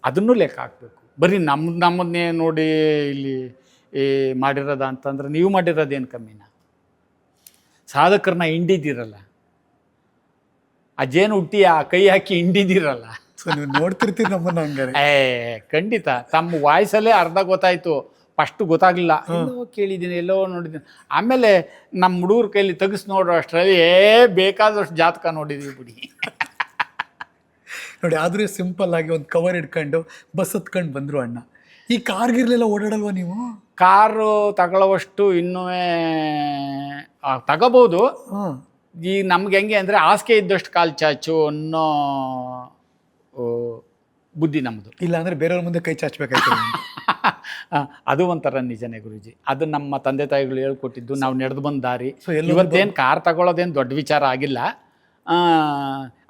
ಅದನ್ನೂ ಲೆಕ್ಕ ಹಾಕಬೇಕು. ಬರೀ ನಮ್ಮನ್ನೇ ನೋಡಿ ಇಲ್ಲಿ ಮಾಡಿರೋದ ಅಂತಂದ್ರೆ ನೀವು ಮಾಡಿರೋದೇನು ಕಮ್ಮಿನ? ಸಾಧಕರನ್ನ ಹಿಂಡಿದ್ದೀರಲ್ಲ, ಅಜ್ಜೇನು ಹುಟ್ಟಿ ಆ ಕೈ ಹಾಕಿ ಹಿಂಡಿದ್ದೀರಲ್ಲ. ಸೊ ನೀವು ನೋಡ್ತಿರ್ತೀರಿ ನಮ್ಮನ್ನ ಹಂಗಾರೆ? ಖಂಡಿತ. ತಮ್ಮ ವಾಯ್ಸಲ್ಲೇ ಅರ್ಧ ಗೊತ್ತಾಯಿತು, ಫಸ್ಟ್ ಗೊತ್ತಾಗಲಿಲ್ಲ, ಎಲ್ಲೋ ಕೇಳಿದ್ದೀನಿ, ಎಲ್ಲೋ ನೋಡಿದ್ದೀನಿ. ಆಮೇಲೆ ನಮ್ಮ ಹುಡುಗರ ಕೈಲಿ ತೆಗಿಸ್ ನೋಡೋ ಅಷ್ಟರಲ್ಲಿ ಬೇಕಾದಷ್ಟು ಜಾತಕ ನೋಡಿದ್ದೀವಿ ಬಿಡಿ. ನೋಡಿ, ಆದರೂ ಸಿಂಪಲ್ ಆಗಿ ಒಂದು ಕವರ್ ಇಟ್ಕೊಂಡು ಬಸ್ ಹತ್ಕೊಂಡು ಬಂದರು ಅಣ್ಣ. ಈ ಕಾರ್ಗಿರ್ಲೆಲ್ಲ ಓಡಾಡಲ್ವ ನೀವು? ಕಾರು ತಗೊಳ್ಳೋವಷ್ಟು ಇನ್ನೂ ತಗೋಬೋದು. ಈ ನಮ್ಗೆ ಹೆಂಗೆ ಅಂದರೆ ಹಾಸಿಗೆ ಇದ್ದಷ್ಟು ಕಾಲು ಚಾಚು ಅನ್ನೋ ಬುದ್ಧಿ ನಮ್ಮದು. ಇಲ್ಲ ಅಂದರೆ ಬೇರೆಯವ್ರ ಮುಂದೆ ಕೈ ಚಾಚಬೇಕಾಯ್ತು. ಅದು ಒಂಥರ ನಿಜನೇ ಗುರುಜಿ. ಅದು ನಮ್ಮ ತಂದೆ ತಾಯಿಗಳು ಹೇಳ್ಕೊಟ್ಟಿದ್ದು, ನಾವು ನಡೆದು ಬಂದ ದಾರಿ. ಇವತ್ತೇನು ಕಾರ್ ತಗೊಳ್ಳೋದೇನು ದೊಡ್ಡ ವಿಚಾರ ಆಗಿಲ್ಲ.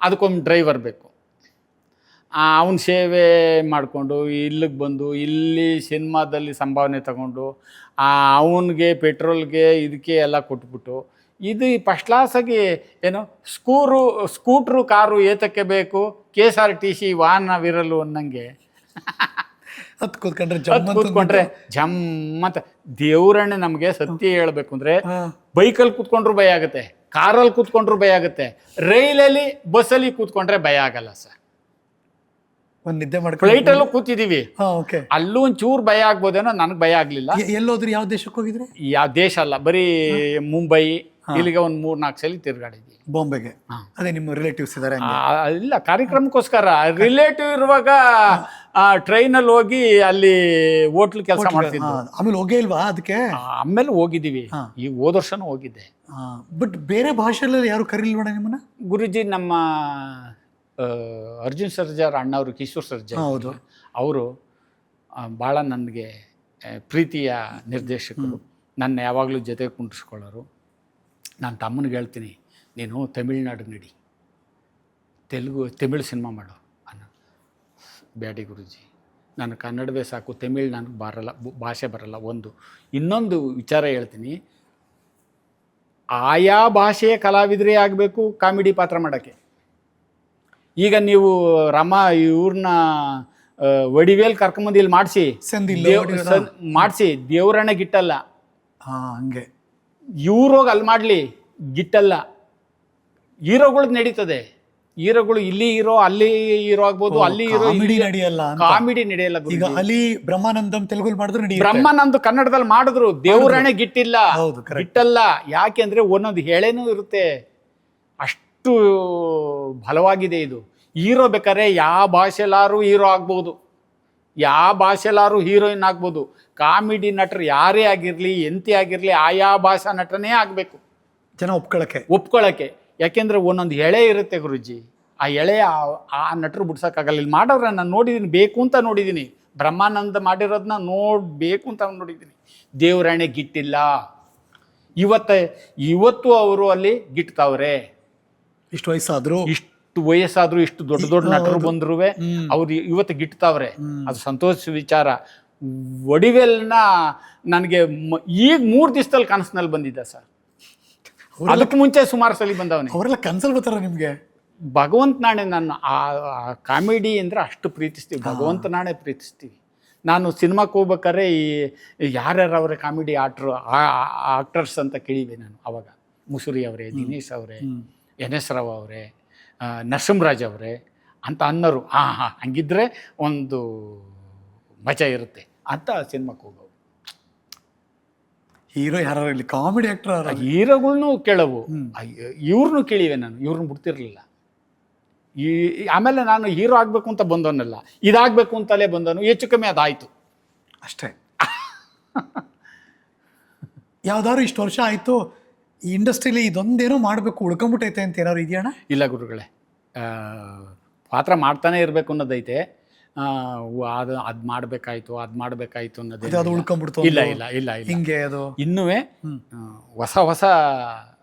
ಅದಕ್ಕೊಂದು ಡ್ರೈವರ್ ಬೇಕು, ಅವನ ಸೇವೆ ಮಾಡಿಕೊಂಡು ಇಲ್ಲಿಗೆ ಬಂದು ಇಲ್ಲಿ ಸಿನಿಮಾದಲ್ಲಿ ಸಂಭಾವನೆ ತಗೊಂಡು ಅವನಿಗೆ ಪೆಟ್ರೋಲ್ಗೆ ಇದಕ್ಕೆ ಎಲ್ಲ ಕೊಟ್ಬಿಟ್ಟು, ಇದು ಫಸ್ಟ್ ಕ್ಲಾಸಾಗಿ ಏನು ಸ್ಕೂಟ್ರು ಕಾರು ಏತಕ್ಕೆ ಬೇಕು, KSRTC ವಾಹನವಿರಲು ಅನ್ನಂಗೆ ಹತ್ತು ಕೂತ್ಕೊಂಡ್ರೆ ಜಮ್ಮಂತ. ದೇವ್ರಣ್ಣೆ ನಮಗೆ ಸತ್ಯ ಹೇಳ್ಬೇಕು ಅಂದರೆ, ಬೈಕಲ್ಲಿ ಕೂತ್ಕೊಂಡ್ರು ಭಯ ಆಗುತ್ತೆ, ಕಾರಲ್ಲಿ ಕೂತ್ಕೊಂಡ್ರು ಭಯ ಆಗುತ್ತೆ, ರೈಲಲ್ಲಿ ಬಸ್ಸಲ್ಲಿ ಕೂತ್ಕೊಂಡ್ರೆ ಭಯ ಆಗಲ್ಲ ಸರ್. ಒಂದು ನಿದ್ದೆ ಮಾಡಿ ಫ್ಲೈಟಲ್ಲೂ ಕೂತಿದ್ದೀವಿ, ಓಕೆ, ಅಲ್ಲೂ ಒಂಚೂರು ಭಯ ಆಗ್ಬೋದೇನೋ, ನನಗೆ ಭಯ ಆಗಲಿಲ್ಲ. ಎಲ್ಲೋದ್ರಿ? ಯಾವ ದೇಶಕ್ಕೆ ಹೋಗಿದ್ರಿ? ಯಾವ ದೇಶ ಅಲ್ಲ, ಬರೀ ಮುಂಬೈ, ಇಲ್ಲಿಗೆ ಒಂದು 3-4 ಸಲ ತಿರ್ಗಾಡಿದ್ವಿ. ಬಾಂಬೆಗೆ? ಅದೇ ನಿಮ್ಮ ರಿಲೇಟಿವ್ಸ್ ಇದ್ದಾರೆ? ಇಲ್ಲ, ಕಾರ್ಯಕ್ರಮಕ್ಕೋಸ್ಕರ. ರಿಲೇಟಿವ್ ಇರುವಾಗ ಟ್ರೈನಲ್ಲಿ ಹೋಗಿ ಅಲ್ಲಿ ಹೋಟ್ಲ್ ಕೆಲಸ ಮಾಡ್ತಿದ್ವಿ. ಆಮೇಲೆ ಹೋಗೇ ಇಲ್ವಾ ಅದಕ್ಕೆ? ಆಮೇಲೆ ಹೋಗಿದ್ದೀವಿ, ಈಗ ಹೋದ ವರ್ಷನೂ ಹೋಗಿದ್ದೆ. ಬಟ್ ಬೇರೆ ಭಾಷೆಯಲ್ಲಿ ಯಾರು ಕರೀಲ್ವಣ ನಿಮ್ಮನ್ನ? ಗುರುಜಿ, ನಮ್ಮ ಅರ್ಜುನ್ ಸರ್ಜಾರ್ ಅಣ್ಣವರು, ಕಿಶೋರ್ ಸರ್ಜಾರ್, ಹೌದು, ಅವರು ಭಾಳ ನನಗೆ ಪ್ರೀತಿಯ ನಿರ್ದೇಶಕರು. ನನ್ನ ಯಾವಾಗಲೂ ಜೊತೆ ಕುಂಡಿಸ್ಕೊಳ್ಳೋರು. ನಾನು ತಮ್ಮನಿಗೆ ಹೇಳ್ತೀನಿ, ನೀನು ತಮಿಳ್ನಾಡಿಗೆ ನಡಿ, ತಮಿಳು ಸಿನಿಮಾ ಮಾಡು ಅನ್ನೋ. ಬ್ಯಾಡಿ ಗುರುಜಿ, ನಾನು ಕನ್ನಡವೇ ಸಾಕು, ತಮಿಳು ನನಗೆ ಬರಲ್ಲ, ಭಾಷೆ ಬರಲ್ಲ. ಇನ್ನೊಂದು ವಿಚಾರ ಹೇಳ್ತೀನಿ, ಆಯಾ ಭಾಷೆಯ ಕಲಾವಿದರೇ ಆಗಬೇಕು ಕಾಮಿಡಿ ಪಾತ್ರ ಮಾಡೋಕ್ಕೆ. ಈಗ ನೀವು ಇವ್ರನ್ನ ವಡಿವೇಲ್ ಕರ್ಕೊಂಬಂದು ಇಲ್ಲಿ ಮಾಡಿಸಿ ದೇವ್ರಣ್ಣ ಗಿಟ್ಟಲ್ಲ. ಹಂಗೆ ಇವ್ರೋಗಿ ಅಲ್ಲಿ ಮಾಡಲಿ ಗಿಟ್ಟಲ್ಲ. ಹೀರೋಗಳ್ದು ನಡೀತದೆ, ಹೀರೋಗಳು ಇಲ್ಲಿ ಹೀರೋ ಅಲ್ಲಿ ಹೀರೋ ಆಗ್ಬೋದು, ಅಲ್ಲಿ ಹೀರೋ ಕಾಮಿಡಿ ನಡೆಯಲ್ಲ ಅಂತ. ಕಾಮಿಡಿ ನಡೆಯಲ್ಲ ಈಗ ಗುರುಜಿ. ಅಲಿ ಬ್ರಹ್ಮಾನಂದಂ ತೆಲುಗಲ್ಲಿ ಮಾಡಿದ್ರು ನಡೆಯುತ್ತೆ. ಬ್ರಹ್ಮಾನಂದ್ ಕನ್ನಡದಲ್ಲಿ ಮಾಡಿದ್ರು, ದೇವರಾಣೆ ಗಿಟ್ಟಿಲ್ಲ. ಹೌದು, correct. ಗಿಟ್ಟಲ್ಲ. ಯಾಕೆಂದ್ರೆ ಒಂದೊಂದು ಎಳೆನೂ ಇರುತ್ತೆ, ಅಷ್ಟು ಬಲವಾಗಿದೆ ಇದು. ಹೀರೋ ಬೇಕಾದ್ರೆ ಯಾವ ಭಾಷೆಲಾರು ಹೀರೋ ಆಗ್ಬೋದು, ಯಾವ ಭಾಷೆಲಾರು ಹೀರೋಯಿನ್ ಆಗ್ಬೋದು. ಕಾಮಿಡಿ ನಟರು ಯಾರೇ ಆಗಿರಲಿ, ಎಂತೆ ಆಗಿರಲಿ, ಆಯಾ ಭಾಷಾ ನಟನೇ ಆಗಬೇಕು ಜನ ಒಪ್ಕೊಳ್ಳೋಕ್ಕೆ. ಯಾಕೆಂದ್ರೆ ಒಂದೊಂದು ಎಳೆ ಇರುತ್ತೆ ಗುರುಜಿ, ಆ ಎಳೆ ಆ ನಟರು ಬಿಡ್ಸೋಕ್ಕಾಗಲ್ಲ. ಇಲ್ಲಿ ಮಾಡೋರ ನಾನು ನೋಡಿದ್ದೀನಿ, ಬೇಕು ಅಂತ ನೋಡಿದ್ದೀನಿ. ಬ್ರಹ್ಮಾನಂದ ಮಾಡಿರೋದನ್ನ ನೋಡಬೇಕು ಅಂತ ನೋಡಿದ್ದೀನಿ. ದೇವರಾಣೆ ಗಿಟ್ಟಿಲ್ಲ. ಇವತ್ತು ಅವರು ಅಲ್ಲಿ ಗಿಟ್ತಾವ್ರೆ. ಇಷ್ಟು ವಯಸ್ಸಾದ್ರು, ಇಷ್ಟು ವಯಸ್ಸಾದ್ರು, ಇಷ್ಟು ದೊಡ್ಡ ದೊಡ್ಡ ನಟರು ಬಂದ್ರು ಅವ್ರು ಇವತ್ತು ಗಿಟ್ತಾವ್ರೆ. ಅದು ಸಂತೋಷ ವಿಚಾರ. ವಡಿವೇಲ್ನ ನನಗೆ ಈಗ 3 ದಿವಸದಲ್ಲಿ ಕನಸಿನಲ್ಲಿ ಬಂದಿದ್ದ ಸರ್. ಅದಕ್ಕೆ ಮುಂಚೆ ಸುಮಾರು ಸಲ ಬಂದವನೇ. ಅವರೆಲ್ಲ ಕನ್ಸಲ್ ಬರ್ತಾರ ನಿಮ್ಗೆ? ಭಗವಂತ ನಾಣೆ, ನಾನು ಆ ಕಾಮಿಡಿ ಅಂದರೆ ಅಷ್ಟು ಪ್ರೀತಿಸ್ತೀವಿ, ಭಗವಂತ ನಾಣೆ ಪ್ರೀತಿಸ್ತೀವಿ. ನಾನು ಸಿನಿಮಾಕ್ಕೆ ಹೋಗ್ಬೇಕಾದ್ರೆ ಈ ಯಾರ್ಯಾರು ಅವರೇ ಕಾಮಿಡಿ ಆಕ್ಟರ್ಸ್ ಅಂತ ಕೇಳಿವೆ ನಾನು. ಅವಾಗ ಮುಸುರಿ ಅವರೇ, ದಿನೇಶ್ ಅವರೇ, NS ರಾವ್ ಅವರೇ, ನರಸಿಂಹರಾಜ್ ಅವರೇ ಅಂತ ಅನ್ನೋರು. ಹಂಗಿದ್ರೆ ಒಂದು ಮಜಾ ಇರುತ್ತೆ ಅಂತ ಸಿನಿಮಾಕ್ಕೆ ಹೋಗೋವು. ಹೀರೋ ಯಾರು ಇಲ್ಲಿ ಕಾಮಿಡಿ ಆಕ್ಟರ್ ಹೀರೋಗಳ್ನು ಕೇಳವು, ಇವ್ರನ್ನೂ ಕೇಳಿವೆ ನಾನು. ಇವ್ರನ್ನ ಬಿಡ್ತಿರ್ಲಿಲ್ಲ. ಆಮೇಲೆ ನಾನು ಹೀರೋ ಆಗಬೇಕು ಅಂತ ಬಂದವನಲ್ಲ, ಇದಾಗಬೇಕು ಅಂತಲೇ ಬಂದವನು. ಹೆಚ್ಚು ಕಮ್ಮಿ ಅದಾಯಿತು ಅಷ್ಟೇ. ಯಾವ್ದಾದ್ರು ಇಷ್ಟು ವರ್ಷ ಆಯಿತು ಈ ಇಂಡಸ್ಟ್ರಿಲಿ ಇದೊಂದೇನೋ ಮಾಡಬೇಕು ಉಳ್ಕೊಂಬಿಟ್ಟೈತೆ ಅಂತ ಏನಾದ್ರು ಇದೆಯಣ್ಣ? ಇಲ್ಲ ಗುರುಗಳೇ, ಪಾತ್ರ ಮಾಡ್ತಾನೆ ಇರಬೇಕು ಅನ್ನೋದೈತೆ. ಅದು ಮಾಡಬೇಕಾಯ್ತು ಅನ್ನೋದು ಅದು ಉಳ್ಕೊಂಡ್ಬಿಡ್ತು. ಇಲ್ಲ ಇಲ್ಲ ಇಲ್ಲ ಇಲ್ಲ, ಹಿಂಗೆ ಅದು ಇನ್ನೂ ಹೊಸ ಹೊಸ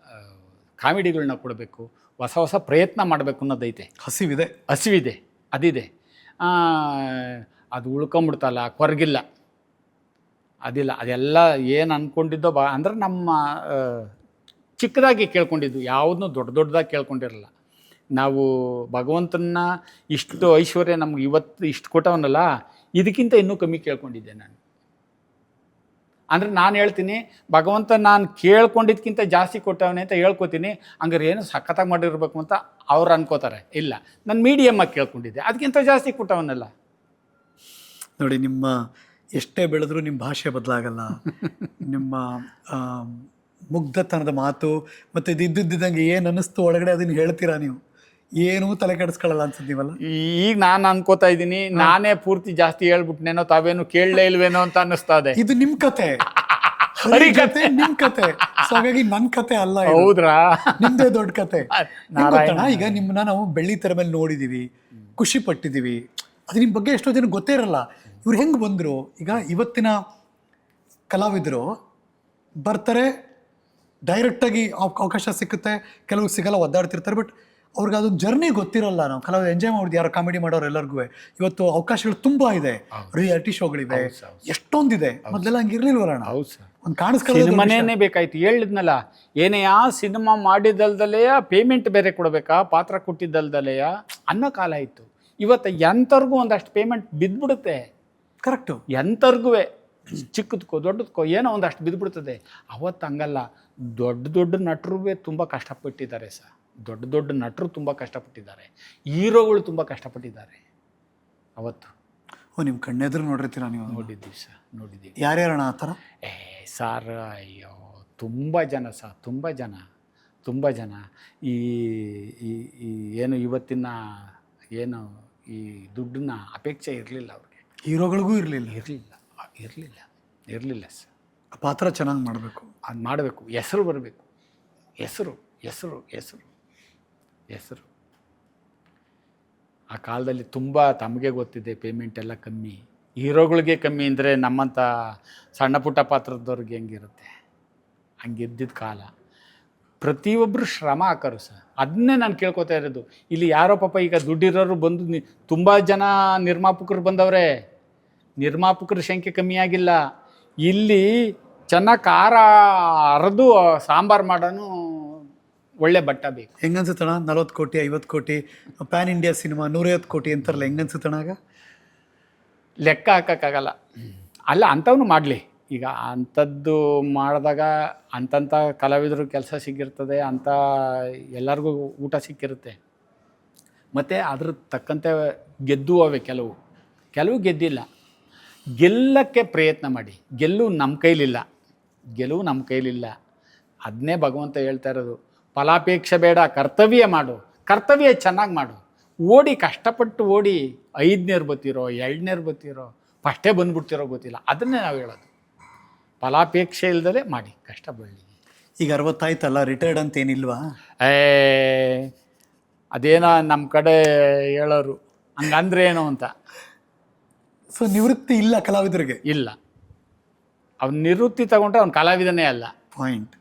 ಕಾಮಿಡಿಗಳನ್ನ ಕೊಡಬೇಕು, ಹೊಸ ಹೊಸ ಪ್ರಯತ್ನ ಮಾಡಬೇಕು ಅನ್ನೋದೈತೆ. ಹಸಿವಿದೆ, ಅದಿದೆ. ಅದು ಉಳ್ಕೊಂಬಿಡ್ತಲ್ಲ, ಕೊರಗಿಲ್ಲ, ಅದಿಲ್ಲ. ಅದೆಲ್ಲ ಏನು ಅಂದ್ಕೊಂಡಿದ್ದೋ ಅಂದ್ರೆ ನಮ್ಮ ಚಿಕ್ಕದಾಗಿ ಕೇಳ್ಕೊಂಡಿದ್ದು, ಯಾವುದನ್ನೂ ದೊಡ್ಡದಾಗಿ ಕೇಳ್ಕೊಂಡಿರಲ್ಲ ನಾವು. ಭಗವಂತನ ಇಷ್ಟು ಐಶ್ವರ್ಯ ನಮ್ಗೆ ಇವತ್ತು ಇಷ್ಟು ಕೊಟ್ಟವನಲ್ಲ, ಇದಕ್ಕಿಂತ ಇನ್ನೂ ಕಮ್ಮಿ ಕೇಳ್ಕೊಂಡಿದ್ದೆ ನಾನು. ಅಂದರೆ ನಾನು ಹೇಳ್ತೀನಿ, ಭಗವಂತ ನಾನು ಕೇಳ್ಕೊಂಡಿದ್ದಕ್ಕಿಂತ ಜಾಸ್ತಿ ಕೊಟ್ಟವನೇ ಅಂತ ಹೇಳ್ಕೊತೀನಿ. ಹಂಗಾರೆ ಏನು ಸಖತ್ತಾಗಿ ಮಾಡಿರ್ಬೇಕು ಅಂತ ಅವ್ರು ಅನ್ಕೋತಾರೆ. ಇಲ್ಲ, ನಾನು ಮೀಡಿಯಮ್ಮಾಗಿ ಕೇಳ್ಕೊಂಡಿದ್ದೆ, ಅದಕ್ಕಿಂತ ಜಾಸ್ತಿ ಕೊಟ್ಟವನಲ್ಲ. ನೋಡಿ, ನಿಮ್ಮ ಎಷ್ಟೇ ಬೆಳೆದ್ರೂ ನಿಮ್ಮ ಭಾಷೆ ಬದಲಾಗಲ್ಲ. ನಿಮ್ಮ ಮುಗ್ಧತನದ ಮಾತು ಮತ್ತು ಇದ್ದಿದ್ದಂಗೆ ಏನು ಅನ್ನಿಸ್ತು ಒಳಗಡೆ ಅದನ್ನು ಹೇಳ್ತೀರಾ ನೀವು. ಏನೂ ತಲೆ ಕೆಡಿಸ್ಕೊಳ್ಳಲ್ಲ ಅನ್ಸುತ್ತೀವಲ್ಲ. ಈಗ ನಾನು ಅನ್ಕೋತಾ ಇದ್ದೀನಿ, ನಾನೇ ಪೂರ್ತಿ ಜಾಸ್ತಿ ಹೇಳ್ಬಿಟ್ನೇನೋ, ತಾವೇನು ಕೇಳಲೇ ಇಲ್ವೇನೋ ಅಂತ ಅನ್ನಿಸ್ತಾ ಇದೆ. ಇದು ನಿಮ್ ಕತೆ, ನಿಮ್ ಕತೆ. ಸೊ ಹಾಗಾಗಿ ನನ್ನ ಕತೆ ಅಲ್ಲ. ಹೌದ್ರಾ? ನಿಮ್ದೇ ದೊಡ್ಡ ಕತೆ. ಈಗ ನಿಮ್ಮನ್ನ ನಾವು ಬೆಳ್ಳಿ ತೆರೆ ಮೇಲೆ ನೋಡಿದೀವಿ, ಖುಷಿ ಪಟ್ಟಿದೀವಿ. ಅದು ನಿಮ್ಮ ಬಗ್ಗೆ ಎಷ್ಟೋ ಜನ ಗೊತ್ತೇ ಇರಲ್ಲ. ಇವ್ರು ಹೆಂಗೆ ಬಂದರು? ಈಗ ಇವತ್ತಿನ ಕಲಾವಿದರು ಬರ್ತಾರೆ, ಡೈರೆಕ್ಟಾಗಿ ಅವಕಾಶ ಸಿಕ್ಕುತ್ತೆ, ಕೆಲವು ಸಿಗಲ್ಲ, ಒದ್ದಾಡ್ತಿರ್ತಾರೆ. ಬಟ್ ಅವ್ರಿಗೆ ಅದು ಜರ್ನಿ ಗೊತ್ತಿರಲ್ಲ. ನಾವು ಕಲಾವಿದ ಎಂಜಾಯ್ ಮಾಡಿದ್ವಿ, ಯಾರು ಕಾಮಿಡಿ ಮಾಡೋರು ಎಲ್ಲರಿಗೂ. ಇವತ್ತು ಅವಕಾಶಗಳು ತುಂಬಾ ಇದೆ, ರಿಯಾಲಿಟಿ ಶೋಗಳಿವೆ, ಎಷ್ಟೊಂದಿದೆ. ಮೊದಲೆಲ್ಲ ಹಂಗಿರ್ಲಿಲ್ವಲ್ಲ. ಒಂದು ಸಿನಿಮಾನೇ ಬೇಕಾಯ್ತು. ಹೇಳಿದ್ನಲ್ಲ, ಏನೇ ಆ ಸಿನಿಮಾ ಮಾಡಿದಲ್ದಲೆಯ ಪೇಮೆಂಟ್ ಬೇರೆ ಕೊಡಬೇಕಾ, ಪಾತ್ರ ಕೊಟ್ಟಿದ್ದಲ್ದಲೆಯ ಅನ್ನೋ ಕಾಲ ಇತ್ತು. ಇವತ್ತು ಎಂಥವ್ರಿಗೂ ಒಂದಷ್ಟು ಪೇಮೆಂಟ್ ಬಿದ್ದುಬಿಡುತ್ತೆ. ಕರೆಕ್ಟು. ಎಂಥವ್ರಿಗೂ ಚಿಕ್ಕದಕ್ಕೋ ದೊಡ್ಡದಕ್ಕೋ ಏನೋ ಒಂದಷ್ಟು ಬಿದ್ದುಬಿಡ್ತದೆ. ಅವತ್ತು ಹಂಗಲ್ಲ. ದೊಡ್ಡ ನಟರು ತುಂಬ ಕಷ್ಟಪಟ್ಟಿದ್ದಾರೆ ಸರ್. ದೊಡ್ಡ ನಟರು ತುಂಬ ಕಷ್ಟಪಟ್ಟಿದ್ದಾರೆ, ಹೀರೋಗಳು ತುಂಬ ಕಷ್ಟಪಟ್ಟಿದ್ದಾರೆ ಅವತ್ತು. ನಿಮ್ಮ ಕಣ್ಣೆದ್ರು ನೋಡಿರ್ತೀರ ನೀವು? ನೋಡಿದ್ದೀವಿ ಸರ್, ನೋಡಿದ್ದೀವಿ. ಯಾರ್ಯಾರಣ ಆ ಥರ? ಸಾರ್, ಅಯ್ಯೋ ತುಂಬ ಜನ ಸರ್, ತುಂಬ ಜನ. ಈ ಏನು ಇವತ್ತಿನ ಏನು ಈ ದುಡ್ಡನ್ನ ಅಪೇಕ್ಷೆ ಇರಲಿಲ್ಲ ಅವ್ರಿಗೆ. ಹೀರೋಗಳಿಗೂ ಇರಲಿಲ್ಲ ಸರ್. ಆ ಪಾತ್ರ ಚೆನ್ನಾಗಿ ಮಾಡಬೇಕು, ಅದು ಮಾಡಬೇಕು, ಹೆಸರು ಬರಬೇಕು. ಹೆಸರು ಆ ಕಾಲದಲ್ಲಿ ತುಂಬ ತಮಗೆ ಗೊತ್ತಿದೆ. ಪೇಮೆಂಟ್ ಎಲ್ಲ ಕಮ್ಮಿ, ಹೀರೋಗಳಿಗೆ ಕಮ್ಮಿ ಅಂದರೆ ನಮ್ಮಂಥ ಸಣ್ಣ ಪುಟ್ಟ ಪಾತ್ರದವ್ರಿಗೆ ಹೆಂಗಿರುತ್ತೆ, ಹಂಗಿದ್ದಿದ್ದ ಕಾಲ. ಪ್ರತಿಯೊಬ್ಬರು ಶ್ರಮ ಹಾಕೋರು ಸರ್. ಅದನ್ನೇ ನಾನು ಕೇಳ್ಕೊತಾ ಇರೋದು. ಇಲ್ಲಿ ಯಾರೋ ಪಾಪ ಈಗ ದುಡ್ಡಿರೋರು ಬಂದು ತುಂಬ ಜನ ನಿರ್ಮಾಪಕರು ಬಂದವ್ರೆ. ನಿರ್ಮಾಪಕರ ಸಂಖ್ಯೆ ಕಮ್ಮಿ ಆಗಿಲ್ಲ. ಇಲ್ಲಿ ಚೆನ್ನಾಗಿ ಖಾರ ಅರೆದು ಸಾಂಬಾರು ಮಾಡೋನು ಒಳ್ಳೆ ಬಟ್ಟ ಬೇಕು. ಹೆಂಗನ್ಸುತ್ತಣ? 40 ಕೋಟಿ 50 ಕೋಟಿ ಪ್ಯಾನ್ ಇಂಡಿಯಾ ಸಿನಿಮಾ 150 ಕೋಟಿ ಅಂತಾರಲ್ಲ, ಹೆಂಗನ್ಸುತ್ತಣ? ಆಗ ಲೆಕ್ಕ ಹಾಕೋಕ್ಕಾಗಲ್ಲ. ಅಲ್ಲ, ಅಂಥವನು ಮಾಡಲಿ. ಈಗ ಅಂಥದ್ದು ಮಾಡಿದಾಗ ಅಂಥ ಕಲಾವಿದರು ಕೆಲಸ ಸಿಕ್ಕಿರ್ತದೆ, ಅಂಥ ಎಲ್ಲರಿಗೂ ಊಟ ಸಿಕ್ಕಿರುತ್ತೆ. ಮತ್ತು ಅದ್ರ ತಕ್ಕಂತೆ ಗೆದ್ದು ಅವೆ ಕೆಲವು ಗೆದ್ದಿಲ್ಲ. ಗೆಲ್ಲಕ್ಕೆ ಪ್ರಯತ್ನ ಮಾಡಿ. ಗೆಲುವು ನಮ್ಮ ಕೈಲಿಲ್ಲ. ಅದನ್ನೇ ಭಗವಂತ ಹೇಳ್ತಾ ಇರೋದು, ಫಲಾಪೇಕ್ಷೆ ಬೇಡ, ಕರ್ತವ್ಯ ಮಾಡು. ಕರ್ತವ್ಯ ಚೆನ್ನಾಗಿ ಮಾಡು. ಕಷ್ಟಪಟ್ಟು ಓಡಿ 5ನೇರು ಬತ್ತೀರೋ 2ನೇರು ಬತ್ತೀರೋ ಫಸ್ಟೇ ಬಂದುಬಿಡ್ತಿರೋ ಗೊತ್ತಿಲ್ಲ. ಅದನ್ನೇ ನಾವು ಹೇಳೋದು, ಫಲಾಪೇಕ್ಷೆ ಇಲ್ದಲೇ ಮಾಡಿ, ಕಷ್ಟ ಬಳ್ಳಿ. ಈಗ 60 ಆಯ್ತಲ್ಲ, ರಿಟೈರ್ಡ್ ಅಂತ ಏನಿಲ್ವಾ? ಅದೇನೋ ನಮ್ಮ ಕಡೆ ಹೇಳೋರು, ಹಂಗಂದ್ರೆ ಏನು ಅಂತ. ಸೊ ನಿವೃತ್ತಿ ಇಲ್ಲ ಕಲಾವಿದರಿಗೆ? ಇಲ್ಲ, ಅವ್ನು ನಿವೃತ್ತಿ ತಗೊಂಡ್ರೆ ಅವ್ನು ಕಲಾವಿದನೇ ಅಲ್ಲ. ಪಾಯಿಂಟ್.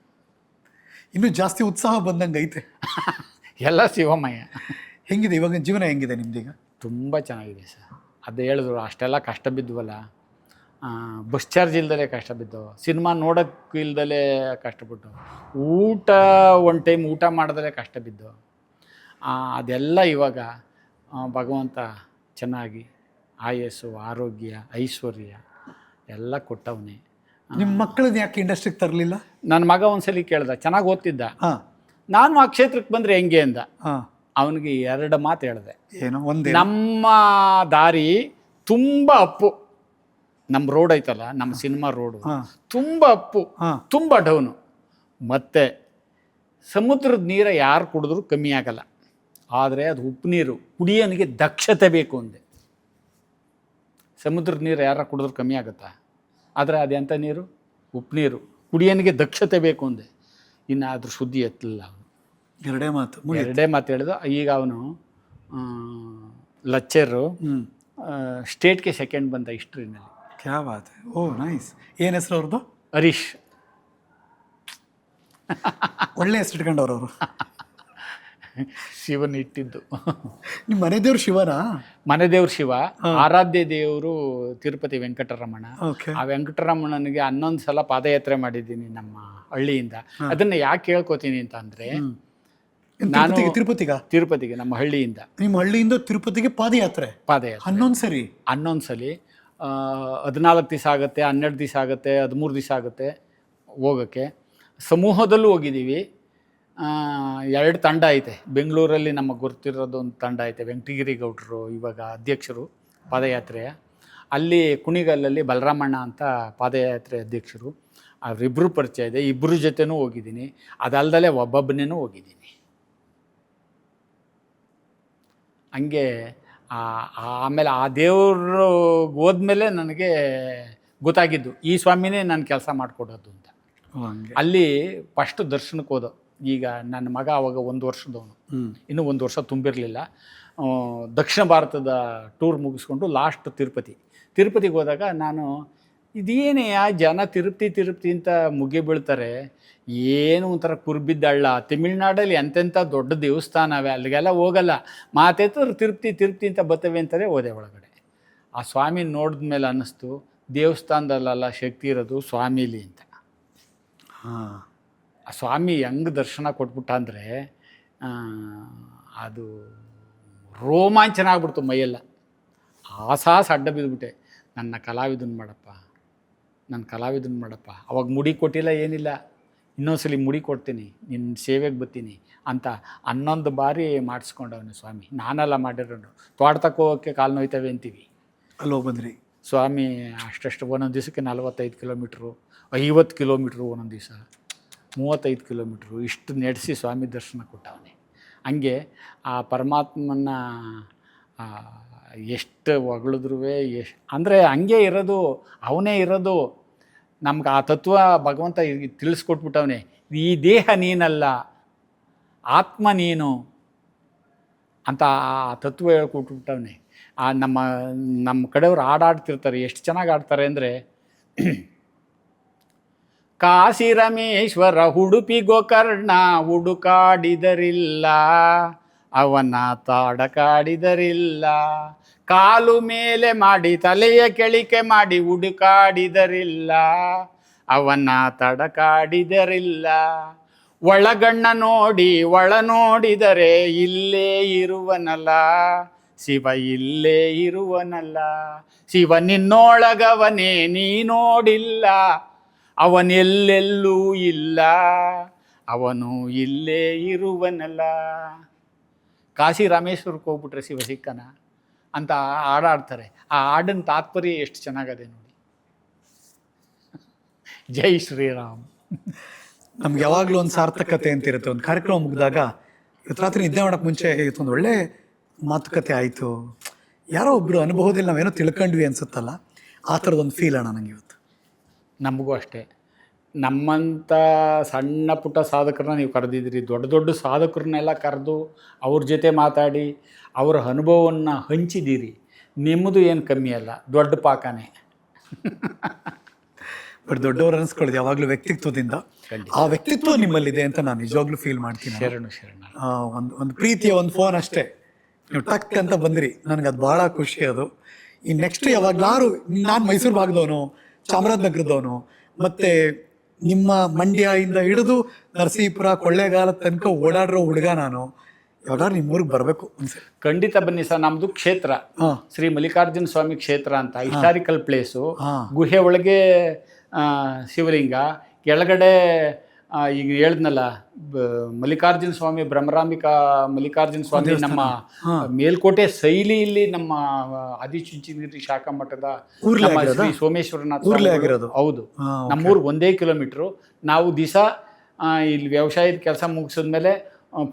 ಇನ್ನೂ ಜಾಸ್ತಿ ಉತ್ಸಾಹ ಬಂದಂಗೆ ಐತೆ. ಎಲ್ಲ ಶಿವಮಯ. ಹೆಂಗಿದೆ ಇವಾಗ ಜೀವನ, ಹೆಂಗಿದೆ ನಿಮ್ದೀಗ? ತುಂಬ ಚೆನ್ನಾಗಿದೆ ಸರ್. ಅದು ಹೇಳಿದ್ರು, ಅಷ್ಟೆಲ್ಲ ಕಷ್ಟ ಬಿದ್ವಲ್ಲ, ಬಸ್ ಚಾರ್ಜ್ ಇಲ್ದಲೇ ಕಷ್ಟ ಬಿದ್ದು, ಸಿನಿಮಾ ನೋಡೋಕ್ಕೆ ಇಲ್ದಲೇ ಕಷ್ಟಪಟ್ಟು, ಊಟ ಒನ್ ಟೈಮ್ ಊಟ ಮಾಡ್ದಲೇ ಕಷ್ಟ ಬಿದ್ದು, ಅದೆಲ್ಲ ಇವಾಗ ಭಗವಂತ ಚೆನ್ನಾಗಿ ಆಯಸ್ಸು, ಆರೋಗ್ಯ, ಐಶ್ವರ್ಯ ಎಲ್ಲ ಕೊಟ್ಟವನೇ. ನಿಮ್ಮ ಮಕ್ಕಳನ್ನ ಯಾಕೆ ಇಂಡಸ್ಟ್ರಿಗೆ ತರಲಿಲ್ಲ? ನನ್ನ ಮಗ ಒಂದ್ಸಲಿ ಕೇಳ್ದ, ಚೆನ್ನಾಗಿ ಓದ್ತಿದ್ದ, ಹಾಂ, ನಾನು ಆ ಕ್ಷೇತ್ರಕ್ಕೆ ಬಂದರೆ ಹೆಂಗೆ ಅಂದ. ಹಾಂ, ಅವನಿಗೆ 2 ಮಾತು ಹೇಳಿದೆ. ಏನು? ಒಂದೇ, ನಮ್ಮ ದಾರಿ ತುಂಬ ಅಪ್ಪು, ನಮ್ಮ ರೋಡ್ ಐತಲ್ಲ, ನಮ್ಮ ಸಿನಿಮಾ ರೋಡು ತುಂಬ ಅಪ್ಪು, ತುಂಬ ಡೌನು, ಮತ್ತು ಸಮುದ್ರದ ನೀರು ಯಾರು ಕುಡಿದ್ರೂ ಕಮ್ಮಿ ಆಗಲ್ಲ, ಆದರೆ ಅದು ಉಪ್ಪು ನೀರು, ಕುಡಿಯೋನಿಗೆ ದಕ್ಷತೆ ಬೇಕು ಅಂದೆ. ಸಮುದ್ರದ ನೀರು ಯಾರು ಕುಡಿದ್ರೂ ಕಮ್ಮಿ ಆಗುತ್ತಾ? ಆದರೆ ಅದೆಂಥ ನೀರು? ಉಪ್ಪು ನೀರು, ಕುಡಿಯೋನಿಗೆ ದಕ್ಷತೆ ಬೇಕು ಅಂದೆ. ಇನ್ನು ಅದ್ರ ಸುದ್ದಿ ಎತ್ತಲಿಲ್ಲ ಅವನು. 2 ಮಾತು ಹೇಳಿದ. ಈಗ ಅವನು ಲೆಕ್ಚರು, ಸ್ಟೇಟ್ಗೆ 2nd ಬಂದ ಹಿಸ್ಟ್ರಿನಲ್ಲಿ. ಕ್ಯಾ ಬಾತ್. ಓ ನೈಸ್. ಏನು ಹೆಸರು ಅವ್ರದ್ದು? ಹರೀಶ್. ಒಳ್ಳೆ ಹೆಸರು ಇಟ್ಕೊಂಡವ್ರು ಅವರು. ಶಿವನ್ ಇಟ್ಟಿದ್ದು. ನಿಮ್ಮ ಮನೆ ದೇವ್ರು ಶಿವನಾ? ಮನೆ ದೇವ್ರು ಶಿವ, ಆರಾಧ್ಯ ದೇವರು ತಿರುಪತಿ ವೆಂಕಟರಮಣ. ಓಕೆ. ಆ ವೆಂಕಟರಮಣನಿಗೆ 11 ಸಲ ಪಾದಯಾತ್ರೆ ಮಾಡಿದ್ದೀನಿ ನಮ್ಮ ಹಳ್ಳಿಯಿಂದ. ಅದನ್ನ ಯಾಕೆ ಹೇಳ್ಕೊತೀನಿ ಅಂತ ಅಂದರೆ, ನಾನು ತಿರುಪತಿಗೆ ನಮ್ಮ ಹಳ್ಳಿಯಿಂದ, ನಿಮ್ಮ ಹಳ್ಳಿಯಿಂದ ತಿರುಪತಿಗೆ ಪಾದಯಾತ್ರೆ 11 ಸರಿ 11 ಸಲ 14 ದಿವಸ ಆಗುತ್ತೆ, 12 ದಿವಸ ಆಗುತ್ತೆ, 13 ದಿವಸ ಆಗುತ್ತೆ ಹೋಗೋಕ್ಕೆ. ಸಮೂಹದಲ್ಲೂ ಹೋಗಿದ್ದೀವಿ. 2 ತಂಡ ಐತೆ ಬೆಂಗಳೂರಲ್ಲಿ, ನಮಗೆ ಗೊತ್ತಿರೋದು ಒಂದು ತಂಡ ಐತೆ, ವೆಂಕಟಗಿರಿ ಗೌಡ್ರು ಇವಾಗ ಅಧ್ಯಕ್ಷರು ಪಾದಯಾತ್ರೆಯ. ಅಲ್ಲಿ ಕುಣಿಗಲ್ಲಲ್ಲಿ ಬಲರಾಮಣ್ಣ ಅಂತ ಪಾದಯಾತ್ರೆ ಅಧ್ಯಕ್ಷರು, ಅವರಿಬ್ಬರು ಪರಿಚಯ ಇದೆ. ಇಬ್ಬರು ಜೊತೆನೂ ಹೋಗಿದ್ದೀನಿ. ಅದಲ್ದಲೇ ಒಬ್ಬೊಬ್ಬನೇನೂ ಹೋಗಿದ್ದೀನಿ. ಹಂಗೆ ಆಮೇಲೆ ಆ ದೇವರು ಹೋದ್ಮೇಲೆ ನನಗೆ ಗೊತ್ತಾಗಿದ್ದು, ಈ ಸ್ವಾಮಿನೇ ನಾನು ಕೆಲಸ ಮಾಡಿಕೊಡೋದು ಅಂತ. ಅಲ್ಲಿ ಫಸ್ಟ್ ದರ್ಶನಕ್ಕೆ ಹೋದೋ. ಈಗ ನನ್ನ ಮಗ ಅವಾಗ 1 ವರ್ಷದವನು, ಇನ್ನೂ 1 ವರ್ಷ ತುಂಬಿರಲಿಲ್ಲ. ದಕ್ಷಿಣ ಭಾರತದ ಟೂರ್ ಮುಗಿಸ್ಕೊಂಡು ಲಾಸ್ಟ್ ತಿರುಪತಿಗೆ ಹೋದಾಗ ನಾನು, ಇದೇನೇ ಜನ ತಿರುಪತಿ ಅಂತ ಮುಗಿ ಬೀಳ್ತಾರೆ, ಏನು ಒಂಥರ ಕುರ್ಬಿದ್ದಳ್ಳ, ತಮಿಳ್ನಾಡಲ್ಲಿ ಎಂತೆಂಥ ದೊಡ್ಡ ದೇವಸ್ಥಾನವೇ, ಅಲ್ಲಿಗೆಲ್ಲ ಹೋಗಲ್ಲ, ಮಾತೆತ್ತರು ತಿರುಪತಿ ಅಂತ ಬರ್ತವೆ ಅಂತಲೇ ಹೋದೆ ಒಳಗಡೆ. ಆ ಸ್ವಾಮಿ ನೋಡಿದ್ಮೇಲೆ ಅನ್ನಿಸ್ತು, ದೇವಸ್ಥಾನದಲ್ಲೆಲ್ಲ ಶಕ್ತಿ ಇರೋದು ಸ್ವಾಮಿಲಿ ಅಂತ. ಆ ಸ್ವಾಮಿ ಹೆಂಗೆ ದರ್ಶನ ಕೊಟ್ಬಿಟ್ಟ ಅಂದರೆ, ಅದು ರೋಮಾಂಚನ ಆಗ್ಬಿಡ್ತು ಮೈಯೆಲ್ಲ. ಆಸಾಸ ಅಡ್ಡ ಬಿದ್ದುಬಿಟ್ಟೆ, ನನ್ನ ಕಲಾವಿದನ್ ಮಾಡಪ್ಪ. ಅವಾಗ ಮುಡಿ ಕೊಟ್ಟಿಲ್ಲ, ಏನಿಲ್ಲ. ಇನ್ನೊಂದ್ಸಲಿ ಮುಡಿ ಕೊಡ್ತೀನಿ, ನಿನ್ನ ಸೇವೆಗೆ ಬರ್ತೀನಿ ಅಂತ 11 ಬಾರಿ ಮಾಡಿಸ್ಕೊಂಡವನು ಸ್ವಾಮಿ. ನಾನೆಲ್ಲ ಮಾಡಿರೋನು. ತೋಟಕ್ಕೆ ಹೋಗೋಕ್ಕೆ ಕಾಲು ನೋಯ್ತವೆ ಅಂತೀವಿ, ಅಲ್ಲಿ ಹೋಗ್ಬಂದ್ರಿ. ಸ್ವಾಮಿ ಅಷ್ಟಷ್ಟು ಒಂದೊಂದು ದಿವಸಕ್ಕೆ 45 ಕಿಲೋಮೀಟ್ರು, 50 ಕಿಲೋಮೀಟ್ರು, ಒಂದೊಂದು ದಿವಸ 35 ಕಿಲೋಮೀಟ್ರು, ಇಷ್ಟು ನಡೆಸಿ ಸ್ವಾಮಿ ದರ್ಶನ ಕೊಟ್ಟವನೇ. ಹಂಗೆ ಆ ಪರಮಾತ್ಮನ ಎಷ್ಟು ಹೊಗಳಿದ್ರೂ ಅಂದರೆ ಹಂಗೆ ಇರೋದು, ಅವನೇ ಇರೋದು. ನಮ್ಗೆ ಆ ತತ್ವ ಭಗವಂತ ತಿಳಿಸ್ಕೊಟ್ಬಿಟ್ಟವನೇ. ಈ ದೇಹ ನೀನಲ್ಲ, ಆತ್ಮ ನೀನು ಅಂತ ಆ ತತ್ವ ಹೇಳ್ಕೊಟ್ಬಿಟ್ಟವನೇ. ನಮ್ಮ ಕಡೆಯವರು ಹಾಡಾಡ್ತಿರ್ತಾರೆ, ಎಷ್ಟು ಚೆನ್ನಾಗಿ ಆಡ್ತಾರೆ ಅಂದರೆ, ಕಾಶಿ ರಮೇಶ್ವರ ಉಡುಪಿ ಗೋಕರ್ಣ ಹುಡುಕಾಡಿದರಿಲ್ಲ, ಅವನ ತಾಡಕಾಡಿದರಿಲ್ಲ, ಕಾಲು ಮೇಲೆ ಮಾಡಿ ತಲೆಯ ಕೆಳಿಕೆ ಮಾಡಿ ಹುಡುಕಾಡಿದರಿಲ್ಲ, ಅವನ ತಡಕಾಡಿದರಿಲ್ಲ, ಒಳಗಣ್ಣ ನೋಡಿ ಒಳ ನೋಡಿದರೆ ಇಲ್ಲೇ ಇರುವನಲ್ಲ, ಶಿವ ಇಲ್ಲೇ ಇರುವನಲ್ಲ, ಶಿವ ನಿನ್ನೊಳಗವನೇ ನೀ ನೋಡಿಲ್ಲ, ಅವನೆಲ್ಲೆಲ್ಲೂ ಇಲ್ಲ, ಅವನು ಇಲ್ಲೇ ಇರುವನಲ್ಲ. ಕಾಶಿ ರಾಮೇಶ್ವರಕ್ಕೆ ಹೋಗ್ಬಿಟ್ರೆ ಶಿವ ಸಿಕ್ಕನ ಅಂತ ಹಾಡಾಡ್ತಾರೆ. ಆ ಹಾಡಿನ ತಾತ್ಪರ್ಯ ಎಷ್ಟು ಚೆನ್ನಾಗದೆ ನೋಡಿ. ಜೈ ಶ್ರೀರಾಮ್. ನಮ್ಗೆ ಯಾವಾಗಲೂ ಒಂದು ಸಾರ್ಥಕತೆ ಅಂತ ಇರುತ್ತೆ. ಒಂದು ಕಾರ್ಯಕ್ರಮ ಮುಗಿದಾಗ ಇವತ್ತು ರಾತ್ರಿ ನಿದ್ದೆ ಮಾಡೋಕ್ಕೆ ಮುಂಚೆ ಇವತ್ತೊಂದು ಒಳ್ಳೆ ಮಾತುಕತೆ ಆಯಿತು, ಯಾರೋ ಒಬ್ಬರು ಅನುಭವದಲ್ಲಿ ನಾವೇನೋ ತಿಳ್ಕೊಂಡ್ವಿ ಅನ್ಸುತ್ತಲ್ಲ, ಆ ಥರದೊಂದು ಫೀಲ್ ಅಣ್ಣ ನಂಗೆ ಇವತ್ತು. ನಮಗೂ ಅಷ್ಟೇ. ನಮ್ಮಂಥ ಸಣ್ಣ ಪುಟ್ಟ ಸಾಧಕರನ್ನ ನೀವು ಕರೆದಿದ್ದೀರಿ, ದೊಡ್ಡ ದೊಡ್ಡ ಸಾಧಕರನ್ನೆಲ್ಲ ಕರೆದು ಅವ್ರ ಜೊತೆ ಮಾತಾಡಿ ಅವರ ಅನುಭವವನ್ನು ಹಂಚಿದ್ದೀರಿ. ನಿಮ್ಮದು ಏನು ಕಮ್ಮಿ ಅಲ್ಲ, ದೊಡ್ಡ ಪಾಕನೇ. ಬಟ್ ದೊಡ್ಡವ್ರು ಅನಿಸ್ಕೊಳ್ಳೋದು ಯಾವಾಗಲೂ ವ್ಯಕ್ತಿತ್ವದಿಂದ. ಆ ವ್ಯಕ್ತಿತ್ವ ನಿಮ್ಮಲ್ಲಿದೆ ಅಂತ ನಾನು ನಿಜವಾಗ್ಲೂ ಫೀಲ್ ಮಾಡ್ತೀನಿ. ಶರಣ. ಒಂದು ಪ್ರೀತಿಯ ಒಂದು ಫೋನ್ ಅಷ್ಟೇ, ನೀವು ಟಕ್ ಅಂತ ಬಂದ್ರಿ, ನನಗೆ ಅದು ಭಾಳ ಖುಷಿ. ಅದು ಈ ನೆಕ್ಸ್ಟ್ ಯಾವಾಗಲಾರು ನಾನು ಮೈಸೂರು ಭಾಗದವನು, ಚಾಮರಾಜನಗರದವನು, ಮತ್ತು ನಿಮ್ಮ ಮಂಡ್ಯದಿಂದ ಹಿಡಿದು ನರಸೀಪುರ ಕೊಳ್ಳೇಗಾಲ ತನಕ ಓಡಾಡಿರೋ ಹುಡುಗ ನಾನು. ಯಾವಾಗಾರು ನಿಮ್ಮೂರಿಗೆ ಬರಬೇಕು ಅನ್ಸರಿ. ಖಂಡಿತ ಬನ್ನಿ ಸರ್. ನಮ್ಮದು ಕ್ಷೇತ್ರ ಶ್ರೀ ಮಲ್ಲಿಕಾರ್ಜುನ ಸ್ವಾಮಿ ಕ್ಷೇತ್ರ ಅಂತ, ಹಿಸ್ಟಾರಿಕಲ್ ಪ್ಲೇಸು. ಗುಹೆ ಒಳಗೆ ಶಿವಲಿಂಗ, ಕೆಳಗಡೆ ಈಗ ಹೇಳಿದ್ನಲ್ಲ ಮಲ್ಲಿಕಾರ್ಜುನ ಸ್ವಾಮಿ, ಬ್ರಹ್ಮರಾಂಬಿಕಾ ಮಲ್ಲಿಕಾರ್ಜುನ ಸ್ವಾಮಿ ನಮ್ಮ ಮೇಲ್ಕೋಟೆ ಶೈಲಿಯಲ್ಲಿ ನಮ್ಮ ಆದಿಚುಂಚನಗಿರಿ ಶಾಖಾ ಮಠದ ಶ್ರೀ ಸೋಮೇಶ್ವರನಾಥ್ ಆಗಿರೋದು. ಹೌದು, ನಮ್ಮೂರಿಗೆ 1 ಕಿಲೋಮೀಟ್ರು. ನಾವು ದಿವಸ ಇಲ್ಲಿ ವ್ಯವಸಾಯದ ಕೆಲಸ ಮುಗಿಸಿದ್ಮೇಲೆ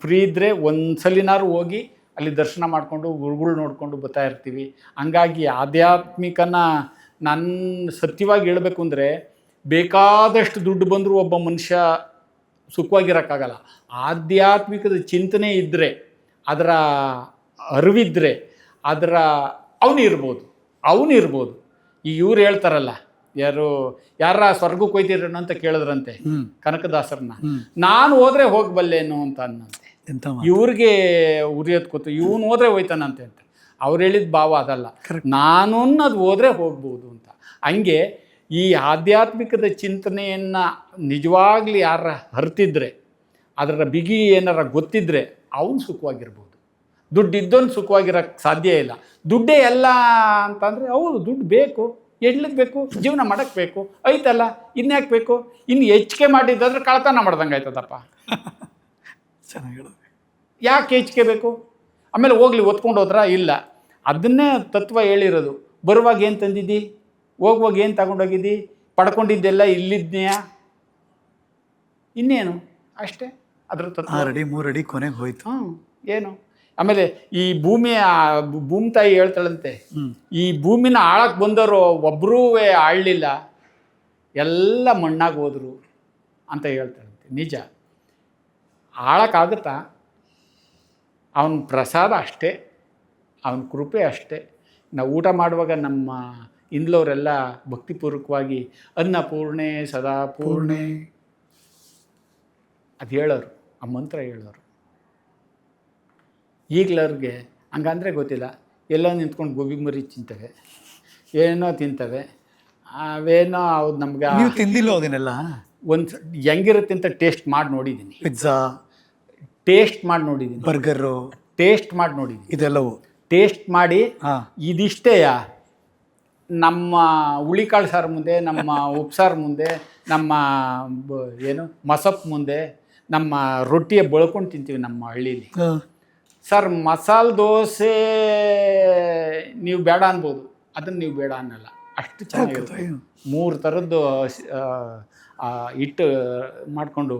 ಫ್ರೀ ಇದ್ದರೆ ಒಂದ್ಸಲಿನಾರು ಹೋಗಿ ಅಲ್ಲಿ ದರ್ಶನ ಮಾಡಿಕೊಂಡು ಗುರುಗಳು ನೋಡಿಕೊಂಡು ಬರ್ತಾ ಇರ್ತೀವಿ. ಹಂಗಾಗಿ ಆಧ್ಯಾತ್ಮಿಕನ ನನ್ನ ಸತ್ಯವಾಗಿ ಹೇಳಬೇಕು ಅಂದರೆ, ಬೇಕಾದಷ್ಟು ದುಡ್ಡು ಬಂದರೂ ಒಬ್ಬ ಮನುಷ್ಯ ಸುಖವಾಗಿರೋಕ್ಕಾಗಲ್ಲ. ಆಧ್ಯಾತ್ಮಿಕದ ಚಿಂತನೆ ಇದ್ದರೆ, ಅದರ ಅರಿವಿದ್ದರೆ, ಅದರ ಅವನಿರ್ಬೋದು. ಈ ಇವ್ರು ಹೇಳ್ತಾರಲ್ಲ, ಯಾರ ಸ್ವರ್ಗಕ್ಕೆ ಹೋಯ್ತಿರೇನು ಅಂತ ಕೇಳಿದ್ರಂತೆ ಕನಕದಾಸರನ್ನ. ನಾನು ಹೋದ್ರೆ ಹೋಗಬಲ್ಲೇನು ಅಂತ ಅನ್ನಂತೆ. ಇವ್ರಿಗೆ ಉರಿಯೋದು ಕೂತು ಇವನು ಹೋದ್ರೆ ಹೋಯ್ತಾನಂತೆ ಅಂತ. ಅವ್ರು ಹೇಳಿದ ಭಾವ ಅದಲ್ಲ, ನಾನು ಅನ್ನೋದು ಹೋದ್ರೆ ಹೋಗ್ಬೋದು ಅಂತ. ಹಂಗೆ ಈ ಆಧ್ಯಾತ್ಮಿಕದ ಚಿಂತನೆಯನ್ನು ನಿಜವಾಗ್ಲಿ ಯಾರ ಹರ್ತಿದ್ರೆ, ಅದರ ಬಿಗಿ ಏನಾರ ಗೊತ್ತಿದ್ರೆ ಅವನು ಸುಖವಾಗಿರ್ಬೋದು. ದುಡ್ಡಿದ್ದವನು ಸುಖವಾಗಿರೋಕ್ಕೆ ಸಾಧ್ಯ ಇಲ್ಲ. ದುಡ್ಡೇ ಎಲ್ಲ ಅಂತಂದರೆ ಹೌದು, ದುಡ್ಡು ಬೇಕು, ಎಡ್ಲಿಕ್ಕೆ ಬೇಕು, ಜೀವನ ಮಾಡೋಕ್ಕೆ ಬೇಕು, ಐತಲ್ಲ, ಇನ್ಯಾಕೆ ಬೇಕು? ಇನ್ನು ಹೆಚ್ಚಿಗೆ ಮಾಡಿದ್ದಾದ್ರೆ ಕಳ್ತನ ಮಾಡ್ದಂಗೆ ಆಯ್ತದಪ್ಪ. ಚೆನ್ನಾಗಿ ಯಾಕೆ ಹೆಚ್ಚಿಗೆ ಬೇಕು? ಆಮೇಲೆ ಹೋಗ್ಲಿ ಒತ್ಕೊಂಡು ಹೋದ್ರಾ? ಇಲ್ಲ. ಅದನ್ನೇ ತತ್ವ ಹೇಳಿರೋದು. ಬರುವಾಗ ಏನು ತಂದಿದ್ದಿ, ಹೋಗುವಾಗ ಏನು ತಗೊಂಡೋಗಿದ್ದಿ, ಪಡ್ಕೊಂಡಿದ್ದೆಲ್ಲ ಇಲ್ಲಿದ್ನೆಯಾ, ಇನ್ನೇನು ಅಷ್ಟೇ. ಅದ್ರ ತತ್ವ 2 ಅಡಿ 3 ಅಡಿ ಕೊನೆಗೆ ಹೋಯ್ತು. ಏನು? ಆಮೇಲೆ ಈ ಭೂಮಿ ತಾಯಿ ಹೇಳ್ತಾಳಂತೆ, ಈ ಭೂಮಿನ ಆಳಕ್ಕೆ ಬಂದವರು ಒಬ್ಬರೂ ಆಳಲಿಲ್ಲ, ಎಲ್ಲ ಮಣ್ಣಾಗಿ ಹೋದ್ರು ಅಂತ ಹೇಳ್ತಾಳಂತೆ. ನಿಜ. ಆಳಕ್ಕಾಗುತ್ತಾ? ಅವನ ಪ್ರಸಾದ ಅಷ್ಟೇ, ಅವನ ಕೃಪೆ ಅಷ್ಟೇ. ನಾವು ಊಟ ಮಾಡುವಾಗ ನಮ್ಮ ಇಂದ್ಲವರೆಲ್ಲ ಭಕ್ತಿಪೂರ್ವಕವಾಗಿ ಅನ್ನಪೂರ್ಣೆ ಸದಾಪೂರ್ಣೆ ಅದು ಹೇಳೋರು, ಆ ಮಂತ್ರ ಹೇಳೋರು. ಈಗಲವ್ರಿಗೆ ಹಂಗಂದರೆ ಗೊತ್ತಿಲ್ಲ, ಎಲ್ಲೋ ನಿಂತ್ಕೊಂಡು ಗೋಬಿ ಮರಿ ತಿಂತವೆ, ಏನೋ ತಿಂತವೆ, ಅವೇನೋ ಅವ್ರು ನಮ್ಗೆ. ನೀವು ತಿಂದಿಲ್ಲ ಅದನ್ನೆಲ್ಲ? ಒಂದು ಹೆಂಗಿರುತ್ತೆ ಅಂತ ಟೇಸ್ಟ್ ಮಾಡಿ ನೋಡಿದ್ದೀನಿ. ಪಿಜ್ಜಾ ಟೇಸ್ಟ್ ಮಾಡಿ ನೋಡಿದ್ದೀನಿ, ಬರ್ಗರು ಟೇಸ್ಟ್ ಮಾಡಿ ನೋಡಿದ್ದೀನಿ. ಇದೆಲ್ಲವೂ ಟೇಸ್ಟ್ ಮಾಡಿ ಇದಿಷ್ಟೇಯಾ ನಮ್ಮ ಹುಳಿಕಾಳು ಸಾರು ಮುಂದೆ, ನಮ್ಮ ಉಪ್ಸಾರು ಮುಂದೆ, ನಮ್ಮ ಏನು ಮಸಪ್ ಮುಂದೆ, ನಮ್ಮ ರೊಟ್ಟಿಯ ಬೆಳ್ಕೊಂಡು ತಿಂತೀವಿ ನಮ್ಮ ಹಳ್ಳೀಲಿ. ಸರ್ ಮಸಾಲೆ ದೋಸೆ ನೀವು ಬೇಡ ಅನ್ಬೋದು, ಅದನ್ನು ನೀವು ಬೇಡ ಅನ್ನಲ್ಲ, ಅಷ್ಟು ಚೆನ್ನಾಗಿರುತ್ತೆ. 3 ಥರದ್ದು ಹಿಟ್ಟು ಮಾಡಿಕೊಂಡು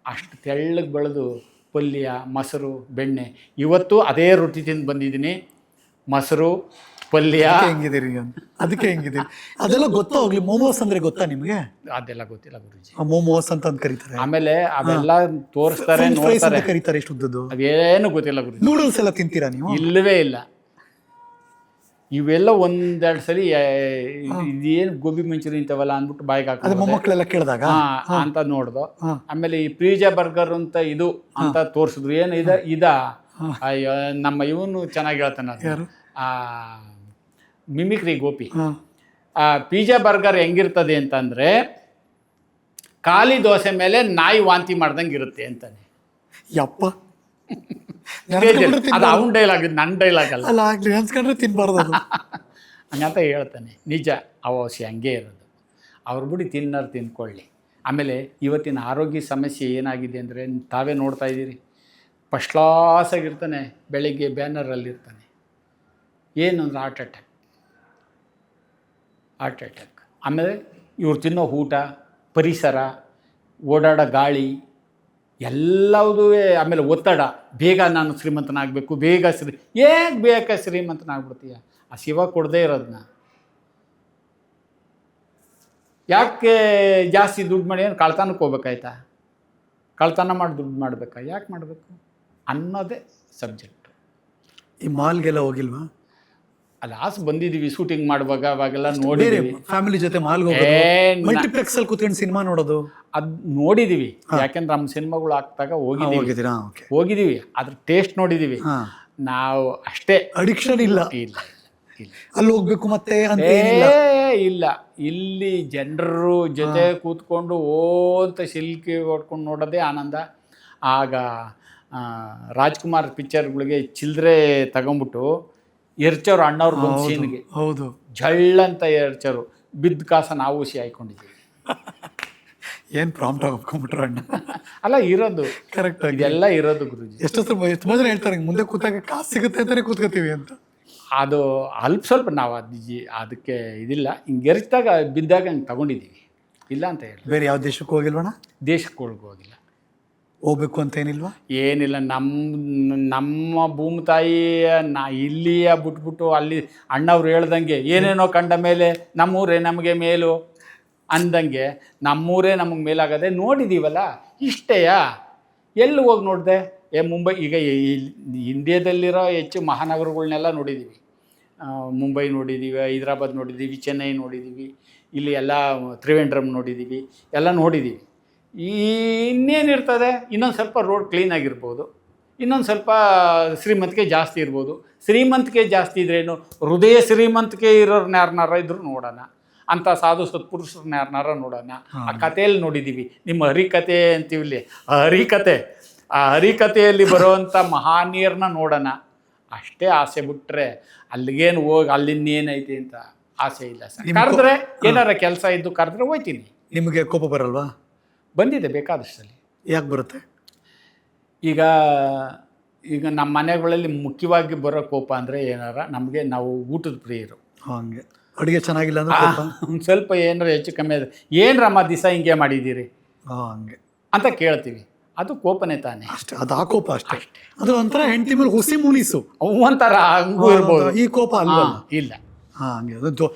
ಅಷ್ಟು ತೆಳ್ಳಗೆ ಬೆಳೆದು ಪಲ್ಯ, ಮೊಸರು, ಬೆಣ್ಣೆ. ಇವತ್ತು ಅದೇ ರೊಟ್ಟಿ ತಿಂದು ಬಂದಿದ್ದೀನಿ. ಮೊಸರು, ಪಲ್ಯ. ಹೆಂಗಿದ್ದೀರಿ? ಅದಕ್ಕೆ ಹೆಂಗಿದ್ದೀರಿ? ಅದೆಲ್ಲ ಗೊತ್ತಾ? ಹೋಗ್ಲಿ, ಮೋಮೋಸ್ ಅಂದರೆ ಗೊತ್ತಾ ನಿಮಗೆ? ಅದೆಲ್ಲ ಗೊತ್ತಿಲ್ಲ ಗುರುಜಿ. ಮೋಮೋಸ್ ಅಂತ ಕರೀತಾರೆ. ಆಮೇಲೆ ಅವೆಲ್ಲ ತೋರಿಸ್ತಾರೆ, ನೋಡ್ತಾರೆ, ಕರೀತಾರೆ. ಎಷ್ಟು ಉದ್ದದ್ದು ಅದೇನು ಗೊತ್ತಿಲ್ಲ ಗುರುಜಿ. ನೂಡಲ್ಸ್ ಎಲ್ಲ ತಿಂತೀರಾ ನೀವು? ಇಲ್ಲವೇ ಇಲ್ಲ. ಇವೆಲ್ಲ 1-2 ಸರಿ ಇದೇನು ಗೋಬಿ ಮಂಚೂರಿ ಇಂಥವಲ್ಲ ಅಂದ್ಬಿಟ್ಟು ಬಾಯಿಗೆ ಹಾಕಿ ಮೊಮ್ಮಕ್ಕಳೆಲ್ಲ ಕೇಳಿದಾಗ ಅಂತ ನೋಡ್ದು. ಆಮೇಲೆ ಈ ಪಿಜ್ಜಾ ಬರ್ಗರ್ ಅಂತ ಇದು ಅಂತ ತೋರಿಸಿದ್ರು. ಏನು ಇದ ಅಯ್ಯೋ, ನಮ್ಮ ಇವನು ಚೆನ್ನಾಗಿ ಹೇಳ್ತಾನೆ, ಮಿಮಿಕ್ರಿ ಗೋಪಿ. ಪಿಜ್ಜಾ ಬರ್ಗರ್ ಹೆಂಗಿರ್ತದೆ ಅಂತಂದರೆ, ಖಾಲಿ ದೋಸೆ ಮೇಲೆ ನಾಯಿ ವಾಂತಿ ಮಾಡ್ದಂಗೆ ಇರುತ್ತೆ ಅಂತಾನೆ. ಯಪ್ಪ, ಅದು ಅವನ ಡೈಲಾಗ್, ನನ್ನ ಡೈಲಾಗ್ ಅಲ್ಲ. ಅನ್ಸ್ಕೊಂಡ್ರೆ ತಿನ್ಬಾರ್ದು ಹಂಗಂತ ಹೇಳ್ತಾನೆ. ನಿಜ, ಅವಶ್ಯ ಹಂಗೆ ಇರೋದು. ಅವ್ರು ಬಿಡಿ ತಿನ್ನೋರು ತಿನ್ಕೊಳ್ಳಿ. ಆಮೇಲೆ ಇವತ್ತಿನ ಆರೋಗ್ಯ ಸಮಸ್ಯೆ ಏನಾಗಿದೆ ಅಂದರೆ ತಾವೇ ನೋಡ್ತಾ ಇದ್ದೀರಿ. ಫಸ್ಟ್ ಕ್ಲಾಸ್ ಆಗಿರ್ತಾನೆ, ಬೆಳಿಗ್ಗೆ ಬ್ಯಾನರಲ್ಲಿರ್ತಾನೆ. ಏನು ಅಂದ್ರೆ ಹಾರ್ಟ್ ಅಟ್ಯಾಕ್. ಆಮೇಲೆ ಇವ್ರು ತಿನ್ನೋ ಊಟ, ಪರಿಸರ, ಓಡಾಡೋ ಗಾಳಿ ಎಲ್ಲವುದೂ, ಆಮೇಲೆ ಒತ್ತಡ, ಬೇಗ ನಾನು ಶ್ರೀಮಂತನಾಗಬೇಕು, ಬೇಗ ಶ್ರೀಮಂತನಾಗ್ಬಿಡ್ತೀಯ? ಆ ಶಿವ ಕೊಡದೇ ಇರೋದನ್ನ ಯಾಕೆ ಜಾಸ್ತಿ ದುಡ್ಡು ಮಾಡಿ ಅಂದ್ರೆ ಕಳ್ತನಕ್ಕೆ ಹೋಗ್ಬೇಕಾಯ್ತಾ? ಕಳ್ತನ ಮಾಡಿ ದುಡ್ಡು ಮಾಡಬೇಕಾ? ಯಾಕೆ ಮಾಡಬೇಕು ಅನ್ನೋದೇ ಸಬ್ಜೆಕ್ಟ್. ಈ ಮಾಲ್ಗೆಲ್ಲ ಹೋಗಿಲ್ವಾ? ಅಲ್ಲಿ ಬಂದಿದ್ದೀವಿ ಶೂಟಿಂಗ್ ಮಾಡುವಾಗ, ಅವಾಗೆಲ್ಲ ನೋಡಿದ್ದೀವಿ. ಫ್ಯಾಮಿಲಿ ಜೊತೆ ಮಾಲ್ಗೆ ಮಲ್ಟಿಪ್ಲೆಕ್ಸ್ ಅಲ್ಲಿ ಕೂತ್ಕೊಂಡು ಸಿನಿಮಾ ನೋಡೋದು ಅದು ನೋಡಿದ್ದೀವಿ. ಯಾಕೆಂದ್ರೆ ನಮ್ಮ ಸಿನಿಮಾಗಳು ಆಗ್ತಾಗ ಹೋಗಿದ್ದೀವಿ, ಅದ್ರ ಟೇಸ್ಟ್ ನೋಡಿದ್ದೀವಿ ನಾವು. ಅಷ್ಟೇ, ಅಡಿಕ್ಷನ್ ಇಲ್ಲ. ಅಲ್ಲಿ ಹೋಗ್ಬೇಕು ಮತ್ತೆ ಇಲ್ಲ. ಇಲ್ಲಿ ಜನರು ಜೊತೆ ಕೂತ್ಕೊಂಡು ಅಂತ ಶಿಲ್ಕಿ ಹೊಡ್ಕೊಂಡು ನೋಡೋದೇ ಆನಂದ. ಆಗ ರಾಜ್ಕುಮಾರ್ ಪಿಕ್ಚರ್ಗಳಿಗೆ ಚಿಲ್ಲರೆ ತಗೊಂಬಿಟ್ಟು ಎರ್ಚೋರು ಅಣ್ಣವ್ರು ಬಂದು ಸೀನ್ಗೆ. ಹೌದು, ಜಳ್ಳಂತ ಎರ್ಚೋರು, ಬಿದ್ದ ಕಾಸ ನಾವು ಹಾಕೊಂಡಿದ್ದೀವಿ. ಏನು ಪ್ರಾಂಪ್ಟ್ ಒಪ್ಕೊಂಡ್ಬಿಟ್ರು ಅಣ್ಣ. ಅಲ್ಲ, ಇರೋದು ಕರೆಕ್ಟ್, ಇದೆಲ್ಲ ಇರೋದು ಗುರುಜಿ. ತುಂಬ ಜನ ಹೇಳ್ತಾರೆ ಮುಂದೆ ಕೂತಾಗ ಕಾಸು ಸಿಗುತ್ತೆ ಅಂತಾನೆ ಕೂತ್ಕೋತೀವಿ ಅಂತ. ಅದು ಸ್ವಲ್ಪ ನಾವು ಅದಕ್ಕೆ ಇದಿಲ್ಲ. ಹಿಂಗೆ ಎರ್ಚಿದಾಗ ಬಿದ್ದಾಗ ಹಂಗೆ ತಗೊಂಡಿದ್ದೀವಿ, ಇಲ್ಲ ಅಂತ ಹೇಳಿ. ಬೇರೆ ಯಾವ ದೇಶಕ್ಕೂ ಹೋಗಿಲ್ವಣ್ಣ? ದೇಶಕ್ಕೆ ಹೋಗಿಲ್ಲ. ಹೋಗ್ಬೇಕು ಅಂತ ಏನಿಲ್ಲ. ನಮ್ಮ ಭೂಮಿ ತಾಯಿ ಇಲ್ಲಿಯ ಬಿಟ್ಬಿಟ್ಟು ಅಲ್ಲಿ ಅಣ್ಣವ್ರು ಹೇಳ್ದಂಗೆ ಏನೇನೋ ಕಂಡ ಮೇಲೆ ನಮ್ಮೂರೇ ನಮಗೆ ಮೇಲು ಅಂದಂಗೆ ನಮ್ಮೂರೇ ನಮಗೆ ಮೇಲಾಗದೆ ನೋಡಿದ್ದೀವಲ್ಲ, ಇಷ್ಟೇಯಾ? ಎಲ್ಲಿ ಹೋಗಿ ನೋಡಿದೆ? ಮುಂಬೈ. ಈಗ ಇಂಡಿಯಾದಲ್ಲಿರೋ ಹೆಚ್ಚು ಮಹಾನಗರಗಳನ್ನೆಲ್ಲ ನೋಡಿದ್ದೀವಿ. ಮುಂಬೈ ನೋಡಿದ್ದೀವಿ, ಹೈದ್ರಾಬಾದ್ ನೋಡಿದ್ದೀವಿ, ಚೆನ್ನೈ ನೋಡಿದ್ದೀವಿ, ಇಲ್ಲಿ ಎಲ್ಲ ತ್ರಿವೇಂದ್ರಮ್ ನೋಡಿದ್ದೀವಿ, ಎಲ್ಲ ನೋಡಿದ್ದೀವಿ. ಇನ್ನೇನಿರ್ತದೆ? ಇನ್ನೊಂದು ಸ್ವಲ್ಪ ರೋಡ್ ಕ್ಲೀನಾಗಿರ್ಬೋದು, ಇನ್ನೊಂದು ಸ್ವಲ್ಪ ಶ್ರೀಮಂತಿಕೆ ಜಾಸ್ತಿ ಇರ್ಬೋದು. ಶ್ರೀಮಂತಿಕೆ ಜಾಸ್ತಿ ಇದ್ರೇನು, ಹೃದಯ ಶ್ರೀಮಂತಿಕೆ ಇರೋರ್ನ ಯಾರನ್ನಾರ ಇದ್ರು ನೋಡೋಣ, ಅಂಥ ಸಾಧು ಸತ್ಪುರುಷರನ್ನ ಯಾರನ್ನಾರ ನೋಡೋಣ. ಆ ಕಥೆಯಲ್ಲಿ ನೋಡಿದ್ದೀವಿ. ನಿಮ್ಮ ಹರಿಕತೆ ಅಂತೀವಿಲ್ಲಿ, ಆ ಹರಿಕತೆಯಲ್ಲಿ ಬರುವಂಥ ಮಹಾನೀಯರನ್ನ ನೋಡೋಣ, ಅಷ್ಟೇ ಆಸೆ. ಬಿಟ್ಟರೆ ಅಲ್ಲಿಗೇನು ಹೋಗಿ ಅಲ್ಲಿನ್ನೇನೈತಿ ಅಂತ ಆಸೆ ಇಲ್ಲ ಸರ್. ಕರೆದ್ರೆ ಏನಾರ ಕೆಲಸ ಇದ್ದು ಕರೆದ್ರೆ ಹೋಯ್ತೀನಿ. ನಿಮಗೆ ಕೋಪ ಬರಲ್ವಾ? ಬಂದಿದೆ ಬೇಕಾದಷ್ಟಲ್ಲಿ. ಯಾಕೆ ಬರುತ್ತೆ? ಈಗ ನಮ್ಮ ಮನೆಗಳಲ್ಲಿ ಮುಖ್ಯವಾಗಿ ಬರೋ ಕೋಪ ಅಂದರೆ ಏನಾರ ನಮಗೆ, ನಾವು ಊಟದ ಪ್ರಿಯರು. ಹಂಗೆ ಅಡುಗೆ ಚೆನ್ನಾಗಿಲ್ಲ ಅಂದ್ರೆ ಒಂದು ಸ್ವಲ್ಪ ಏನಾರ ಹೆಚ್ಚು ಕಮ್ಮಿ ಆದರೆ, ಏನರಮ್ಮ ದಿವಸ ಹಿಂಗೆ ಮಾಡಿದ್ದೀರಿ ಹಂಗೆ ಅಂತ ಕೇಳ್ತೀವಿ. ಅದು ಕೋಪನೇ ತಾನೇ. ಅಷ್ಟೇ, ಅದು ಆ ಕೋಪ ಅಷ್ಟೇ. ಅದು ಒಂಥರ ಹೆಂಡತಿ ಮೇಲೆ ಹುಸಿ ಮುನಿಸು ಒಂಥರ ಹಂಗೂ ಇರ್ಬೋದು. ಈ ಕೋಪ ಅಲ್ವಾ? ಇಲ್ಲ. ಹಂಗೆ ಅದು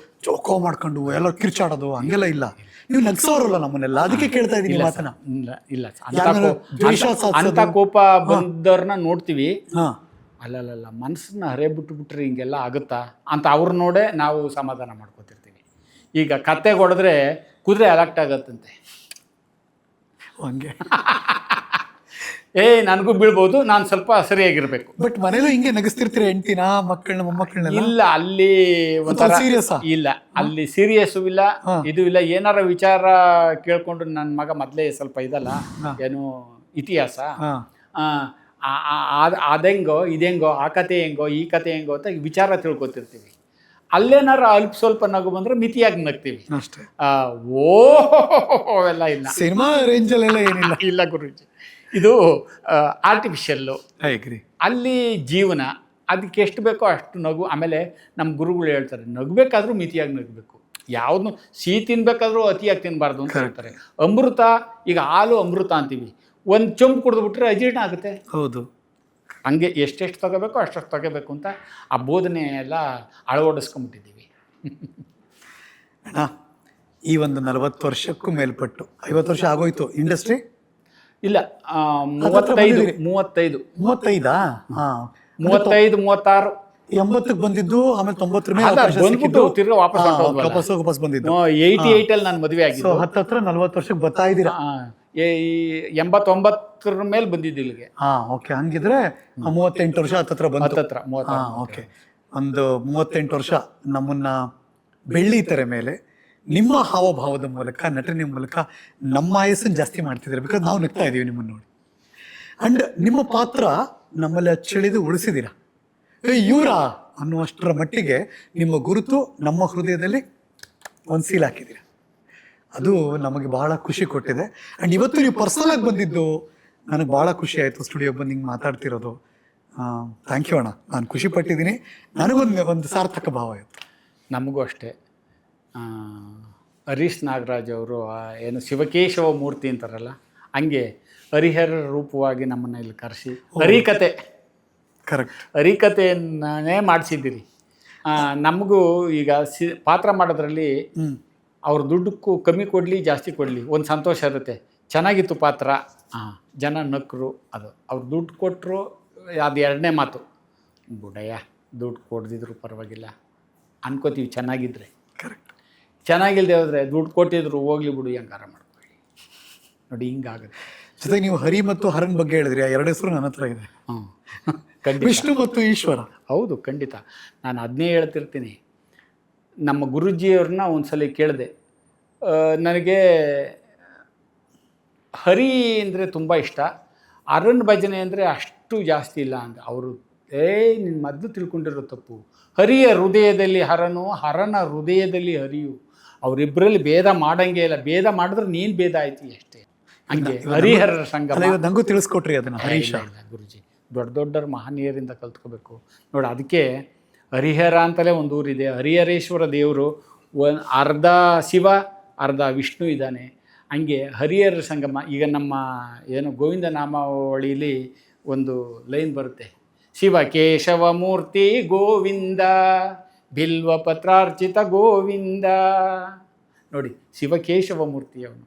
ಜೋಕೋ ಮಾಡ್ಕೊಂಡು ಎಲ್ಲ ಕಿರ್ಚಾಡೋದು ಹಂಗೆಲ್ಲ ಇಲ್ಲ. ನೀವು ನಗ್ಸೋರಲ್ಲ ನಮ್ಮನ್ನೆಲ್ಲ, ಅದಕ್ಕೆ ಕೇಳ್ತಾ ಇದ್ದೀನಿ ಮಾತನ್ನ. ಇಲ್ಲ, ಅಂತ ಕೋಪ ಬಂದವ್ರನ್ನ ನೋಡ್ತೀವಿ. ಅಲ್ಲಲ್ಲ, ಮನಸ್ಸನ್ನ ಹರೇ ಬಿಟ್ಬಿಟ್ರೆ ಹಿಂಗೆಲ್ಲ ಆಗುತ್ತಾ ಅಂತ ಅವ್ರು ನೋಡೇ ನಾವು ಸಮಾಧಾನ ಮಾಡ್ಕೊತಿರ್ತೀವಿ. ಈಗ ಕತ್ತೆಗೆ ಹೊಡೆದ್ರೆ ಕುದುರೆ ಅಲರ್ಟ್ ಆಗತ್ತಂತೆ, ಹಂಗೆ ನನಗೂ ಬೀಳ್ಬೋದು, ನಾನು ಸ್ವಲ್ಪ ಸರಿಯಾಗಿರ್ಬೇಕು. ಬಟ್ ಮನೇಲೂ ಹಿಂಗೆ ನಗಿಸ್ತಿರ್ತೀರ ಹೆಂಡ್ತಿನ, ಮಕ್ಕಳನ್ನ, ಮೊಮ್ಮಕ್ಕಳನ್ನ? ಇಲ್ಲ, ಅಲ್ಲಿ ಒಂಥರ ಸೀರಿಯಸ್ ಇಲ್ಲ, ಅಲ್ಲಿ ಸೀರಿಯಸ್ಸು ಇಲ್ಲ, ಇದು ಇಲ್ಲ. ಏನಾರ ವಿಚಾರ ಕೇಳ್ಕೊಂಡು ನನ್ನ ಮಗ ಮೊದಲೇ ಸ್ವಲ್ಪ ಇದಲ್ಲ, ಏನು ಇತಿಹಾಸ, ಅದೆಂಗೋ ಇದೆಂಗೋ, ಆ ಕತೆ ಹೆಂಗೋ ಈ ಕತೆ ಹೆಂಗೋ ಅಂತ ವಿಚಾರ ತಿಳ್ಕೊತಿರ್ತೀವಿ. ಅಲ್ಲೇನಾರ ಅಲ್ಪ ಸ್ವಲ್ಪ ನಗು ಬಂದ್ರೆ ಮಿತಿಯಾಗಿ ನಗ್ತೀವಿ ಅಷ್ಟೇ. ಎಲ್ಲ ಇಲ್ಲ. ಸಿನಿಮಾ ರೇಂಜಲ್ಲೆಲ್ಲ ಏನಿಲ್ಲ. ಇಲ್ಲ ಗುರುಜಿ, ಇದು ಆರ್ಟಿಫಿಷಿಯಲ್ಲು. ಅಲ್ಲಿ ಜೀವನ, ಅದಕ್ಕೆ ಎಷ್ಟು ಬೇಕೋ ಅಷ್ಟು ನಗು. ಆಮೇಲೆ ನಮ್ಮ ಗುರುಗಳು ಹೇಳ್ತಾರೆ, ನಗಬೇಕಾದ್ರೂ ಮಿತಿಯಾಗಿ ನಗಬೇಕು, ಯಾವ್ದು ಸಿಹಿ ತಿನ್ಬೇಕಾದ್ರೂ ಅತಿಯಾಗಿ ತಿನ್ನಬಾರ್ದು ಅಂತ ಹೇಳ್ತಾರೆ. ಅಮೃತ, ಈಗ ಹಾಲು ಅಮೃತ ಅಂತೀವಿ, ಒಂದು ಚೊಂಬು ಕುಡಿದ್ಬಿಟ್ರೆ ಅಜೀರ್ಣ ಆಗುತ್ತೆ. ಹೌದು, ಹಂಗೆ ಎಷ್ಟೆಷ್ಟು ತಗೋಬೇಕೋ ಅಷ್ಟಷ್ಟು ತಗೋಬೇಕು ಅಂತ ಆ ಬೋಧನೆ ಎಲ್ಲ ಅಳವಡಿಸ್ಕೊಂಬಿಟ್ಟಿದ್ದೀವಿ. ಅಣ್ಣ, ಈ ಒಂದು 40 ವರ್ಷಕ್ಕೂ ಮೇಲ್ಪಟ್ಟು 50 ವರ್ಷ ಆಗೋಯ್ತು ಇಂಡಸ್ಟ್ರಿ? ಇಲ್ಲ, 35. 35 36 80ಕ್ಕೆ ಬಂದಿದ್ದು, ಆಮೇಲೆ 90 ಮೇಲೆ ತಿರ್ಗಿ ವಾಪಸ್ ಬಂದಿದ್ದು. 88 ಅಲ್ಲಿ ನಾನು ಮದುವೆ ಆಗಿದ್ದು. ಹತ್ರ 40 ವರ್ಷಕ್ಕೆ ಬರ್ತಾ ಇದ್ದೀರಾ. 89 ಮೇಲೆ ಬಂದಿದ್ದು ಇಲ್ಲಿಗೆ. ಓಕೆ, ಹಂಗಿದ್ರೆ 38 ವರ್ಷ ಹತ್ತತ್ರ ಬಂತು. ಓಕೆ, ಒಂದು 38 ವರ್ಷ ನಮ್ಮನ್ನ ಬೆಳ್ಳಿ ತೆರೆ ಮೇಲೆ ನಿಮ್ಮ ಹಾವಭಾವದ ಮೂಲಕ, ನಟನೆ ಮೂಲಕ ನಮ್ಮ ಆಯಸ್ಸನ್ನು ಜಾಸ್ತಿ ಮಾಡ್ತಿದ್ದೀರಾ. ಬಿಕಾಸ್ ನಾವು ನಗ್ತಾ ಇದೀವಿ ನಿಮ್ಮನ್ನು ನೋಡಿ. ಅಂಡ್ ನಿಮ್ಮ ಪಾತ್ರ ನಮ್ಮಲ್ಲಿ ಅಚ್ಚಳಿದು ಉಳಿಸಿದ್ದೀರಾ. ಇವರಾ ಅನ್ನುವಷ್ಟರ ಮಟ್ಟಿಗೆ ನಿಮ್ಮ ಗುರುತು ನಮ್ಮ ಹೃದಯದಲ್ಲಿ ಒಂದು ಸೀಲ್ ಹಾಕಿದ್ದೀರಾ. ಅದು ನಮಗೆ ಬಹಳ ಖುಷಿ ಕೊಟ್ಟಿದೆ. ಅಂಡ್ ಇವತ್ತು ನೀವು ಪರ್ಸನಲ್ ಆಗಿ ಬಂದಿದ್ದು ನನಗೆ ಭಾಳ ಖುಷಿ ಆಯಿತು ಸ್ಟುಡಿಯೋ ಬಂದು ಹಿಂಗೆ ಮಾತಾಡ್ತಿರೋದು. ಥ್ಯಾಂಕ್ ಯು ಅಣ್ಣ, ನಾನು ಖುಷಿ ಪಟ್ಟಿದ್ದೀನಿ. ನನಗೊಂದು ಸಾರ್ಥಕ ಭಾವ ಆಯಿತು. ನಮಗೂ ಅಷ್ಟೇ. ಹರೀಶ್ ನಾಗರಾಜ್ ಅವರು ಏನು ಶಿವಕೇಶವ ಮೂರ್ತಿ ಅಂತಾರಲ್ಲ, ಹಂಗೆ ಹರಿಹರ ರೂಪವಾಗಿ ನಮ್ಮನ್ನು ಇಲ್ಲಿ ಕರೆಸಿ ಹರಿಕತೆ ಕರೆಕ್ಟ್ ಹರಿಕತೆಯನ್ನೇ ಮಾಡಿಸಿದ್ದೀರಿ. ನಮಗೂ ಈಗ ಪಾತ್ರ ಮಾಡೋದ್ರಲ್ಲಿ ಅವ್ರ ದುಡ್ಡಕ್ಕೂ ಕಮ್ಮಿ ಕೊಡಲಿ ಜಾಸ್ತಿ ಕೊಡಲಿ ಒಂದು ಸಂತೋಷ ಇರುತ್ತೆ. ಚೆನ್ನಾಗಿತ್ತು ಪಾತ್ರ, ಜನ ನಕ್ಕರು, ಅದು ಅವ್ರು ದುಡ್ಡು ಕೊಟ್ಟರು, ಅದು ಎರಡನೇ ಮಾತು. ಬುಡಯ್ಯ ದುಡ್ಡು ಕೊಡ್ದಿದ್ರು ಪರವಾಗಿಲ್ಲ ಅನ್ಕೋತೀವಿ ಚೆನ್ನಾಗಿದ್ರೆ. ಕರೆಕ್ಟ್. ಚೆನ್ನಾಗಿಲ್ಲದೆ ಹೋದರೆ ದುಡ್ಡು ಕೊಟ್ಟಿದ್ರು ಹೋಗ್ಲಿ ಬಿಡು ಹೆಂಗಾರ ಮಾಡ್ಕೊಳ್ಳಿ, ನೋಡಿ ಹಿಂಗಾಗುತ್ತೆ. ಜೊತೆಗೆ ನೀವು ಹರಿ ಮತ್ತು ಹರನ್ ಬಗ್ಗೆ ಹೇಳಿದ್ರಿ, ಆ ಎರಡು ಹೆಸರು ನನ್ನ ಹತ್ರ ಇದೆ. ಖಂಡಿತ. ವಿಷ್ಣು ಮತ್ತು ಈಶ್ವರ. ಹೌದು, ಖಂಡಿತ. ನಾನು ಅದನ್ನೇ ಹೇಳ್ತಿರ್ತೀನಿ. ನಮ್ಮ ಗುರುಜಿಯವ್ರನ್ನ ಒಂದ್ಸಲ ಕೇಳಿದೆ, ನನಗೆ ಹರಿ ಅಂದರೆ ತುಂಬ ಇಷ್ಟ, ಹರನ್ ಭಜನೆ ಅಂದರೆ ಅಷ್ಟು ಜಾಸ್ತಿ ಇಲ್ಲ ಅಂತ. ಅವರು ನಿನ್ನ ಮೊದಲು ತಿಳ್ಕೊಂಡಿರೋ ತಪ್ಪು. ಹರಿಯ ಹೃದಯದಲ್ಲಿ ಹರನು, ಹರನ ಹೃದಯದಲ್ಲಿ ಹರಿಯು, ಅವರಿಬ್ಬರಲ್ಲಿ ಭೇದ ಮಾಡಂಗೆ ಇಲ್ಲ. ಭೇದ ಮಾಡಿದ್ರೆ ನೀನು ಭೇದ ಆಯ್ತು ಅಷ್ಟೇ. ಹಂಗೆ ಹರಿಹರರ ಸಂಗಮ. ನಂಗೂ ತಿಳಿಸ್ಕೊಟ್ರಿ ಅದನ್ನು ಹರೀಶ. ಗುರುಜಿ ದೊಡ್ಡ ದೊಡ್ಡರ ಮಹನೀಯರಿಂದ ಕಲ್ತ್ಕೋಬೇಕು ನೋಡಿ. ಅದಕ್ಕೆ ಹರಿಹರ ಅಂತಲೇ ಒಂದು ಊರಿದೆ. ಹರಿಹರೇಶ್ವರ ದೇವರು ಅರ್ಧ ಶಿವ ಅರ್ಧ ವಿಷ್ಣು ಇದ್ದಾನೆ. ಹಂಗೆ ಹರಿಹರ ಸಂಗಮ. ಈಗ ನಮ್ಮ ಏನು ಗೋವಿಂದ ನಾಮಾವಳಿಲಿ ಒಂದು ಲೈನ್ ಬರುತ್ತೆ, ಶಿವ ಕೇಶವ ಮೂರ್ತಿ ಗೋವಿಂದ ಬಿಲ್ವ ಪತ್ರಾರ್ಚಿತ ಗೋವಿಂದ. ನೋಡಿ, ಶಿವಕೇಶವ ಮೂರ್ತಿ ಅವನು.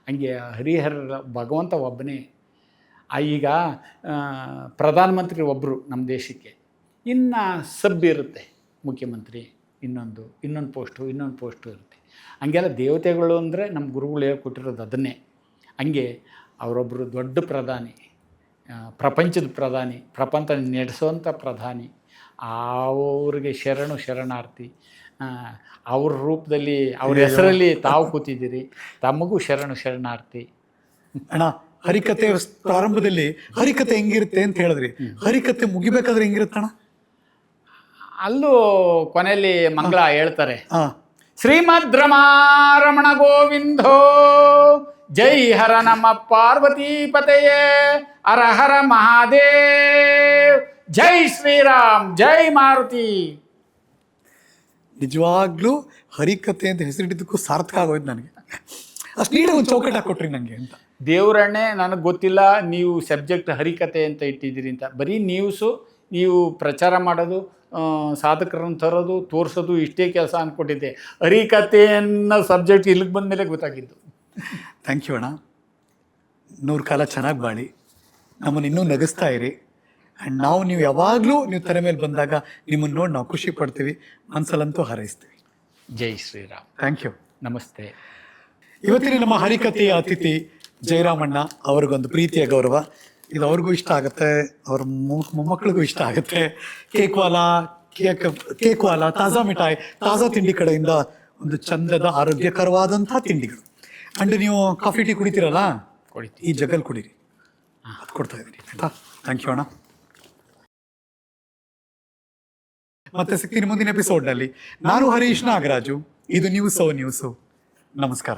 ಹಂಗೆ ಹರಿಹರ ಭಗವಂತ ಒಬ್ಬನೇ. ಈಗ ಪ್ರಧಾನಮಂತ್ರಿ ಒಬ್ಬರು ನಮ್ಮ ದೇಶಕ್ಕೆ, ಇನ್ನು ಸಬ್ ಇರುತ್ತೆ, ಮುಖ್ಯಮಂತ್ರಿ, ಇನ್ನೊಂದು ಪೋಸ್ಟು ಇರುತ್ತೆ. ಹಂಗೆಲ್ಲ ದೇವತೆಗಳು ಅಂದರೆ ನಮ್ಮ ಗುರುಗಳು ಹೇಳ್ಕೊಟ್ಟಿರೋದು ಅದನ್ನೇ. ಹಂಗೆ ಅವರೊಬ್ಬರು ದೊಡ್ಡ ಪ್ರಧಾನಿ, ಪ್ರಪಂಚದ ಪ್ರಧಾನಿ, ಪ್ರಪಂಚ ನಡೆಸೋವಂಥ ಪ್ರಧಾನಿ. ಅವ್ರಿಗೆ ಶರಣಾರ್ಥಿ. ಅವ್ರ ರೂಪದಲ್ಲಿ ಅವ್ರ ಹೆಸರಲ್ಲಿ ತಾವು ಕೂತಿದ್ದೀರಿ, ತಮಗೂ ಶರಣಾರ್ಥಿ. ಅಣ್ಣ, ಹರಿಕತೆ ಪ್ರಾರಂಭದಲ್ಲಿ ಹರಿಕತೆ ಹೆಂಗಿರುತ್ತೆ ಅಂತ ಹೇಳಿದ್ರಿ, ಹರಿಕತೆ ಮುಗಿಬೇಕಾದ್ರೆ ಹೆಂಗಿರುತ್ತಣ್ಣ? ಅಲ್ಲೂ ಕೊನೆಯಲ್ಲಿ ಮಂಗಳ ಹೇಳ್ತಾರೆ, ಶ್ರೀಮದ್ ರಮಾರಮಣ ಗೋವಿಂದೋ ಜೈ ಹರ ನಮ ಪಾರ್ವತೀಪತೆಯೇ ಹರ ಹರ ಮಹಾದೇವ್, ಜೈ ಶ್ರೀರಾಮ್, ಜೈ ಮಾರುತಿ. ನಿಜವಾಗ್ಲೂ ಹರಿಕತೆ ಅಂತ ಹೆಸರಿಟ್ಟಿದ್ದಕ್ಕೂ ಸಾರ್ಥಕ ಆಗೋಯ್ತು ನನಗೆ. ಅಷ್ಟು ನೀಡೇ ಒಂದು ಚೌಕಟ್ಟು ಹಾಕೊಟ್ರಿ ನನಗೆ ಅಂತ. ದೇವರನ್ನೇ ನನಗೆ ಗೊತ್ತಿಲ್ಲ ನೀವು ಸಬ್ಜೆಕ್ಟ್ ಹರಿಕತೆ ಅಂತ ಇಟ್ಟಿದ್ದೀರಿ ಅಂತ. ಬರೀ ನೀವು ಪ್ರಚಾರ ಮಾಡೋದು, ಸಾಧಕರನ್ನು ತರೋದು, ತೋರಿಸೋದು, ಇಷ್ಟೇ ಕೆಲಸ ಅಂದ್ಕೊಟ್ಟಿದ್ದೆ. ಹರಿಕತೆ ಅನ್ನೋ ಸಬ್ಜೆಕ್ಟ್ ಇಲ್ಲಿಗೆ ಬಂದ ಮೇಲೆ ಗೊತ್ತಾಗಿದ್ದು. ಥ್ಯಾಂಕ್ ಯು ಅಣ್ಣ. 100 ಕಾಲ ಚೆನ್ನಾಗಿ ಬಾಳಿ, ನಮ್ಮನ್ನು ಇನ್ನೂ ನಗಿಸ್ತಾ ಇರಿ. ಆ್ಯಂಡ್ ನೀವು ಯಾವಾಗಲೂ ನೀವು ತೆರೆ ಮೇಲೆ ಬಂದಾಗ ನಿಮ್ಮನ್ನು ನೋಡಿ ನಾವು ಖುಷಿ ಪಡ್ತೀವಿ, ಮನಸ್ಸಲ್ಲಂತೂ ಹಾರೈಸ್ತೀವಿ. ಜೈ ಶ್ರೀರಾಮ್. Thank you. ನಮಸ್ತೆ. ಇವತ್ತಿನ ನಮ್ಮ ಹರಿಕತೆಯ ಅತಿಥಿ ಜಯರಾಮಣ್ಣ, ಅವ್ರಿಗೊಂದು ಪ್ರೀತಿಯ ಗೌರವ. ಇದು ಅವ್ರಿಗೂ ಇಷ್ಟ ಆಗುತ್ತೆ, ಅವ್ರ ಮೊಮ್ಮಕ್ಕಳಿಗೂ ಇಷ್ಟ ಆಗುತ್ತೆ. ಕೇಕ್ ವಾಲ ತಾಜಾ ಮಿಠಾಯಿ, ತಾಜಾ ತಿಂಡಿ ಕಡೆಯಿಂದ ಒಂದು ಚಂದದ ಆರೋಗ್ಯಕರವಾದಂಥ ತಿಂಡಿಗಳು. ಅಂಡ್ ನೀವು ಕಾಫಿ ಟೀ ಕುಡಿತೀರಲ್ಲ, ಈ ಜಗಲ್ ಕುಡೀರಿ, ಅದು ಕೊಡ್ತಾ ಇದ್ದೀನಿ ಆಯ್ತಾ. ಥ್ಯಾಂಕ್ ಯು ಅಣ್ಣ. ಮತ್ತೆ ಸಿಗ್ತೀನಿ ಮುಂದಿನ ಎಪಿಸೋಡ್ನಲ್ಲಿ. ನಾನು ಹರೀಶ್ ನಾಗರಾಜು, ಇದು ನ್ಯೂಸು. ನಮಸ್ಕಾರ.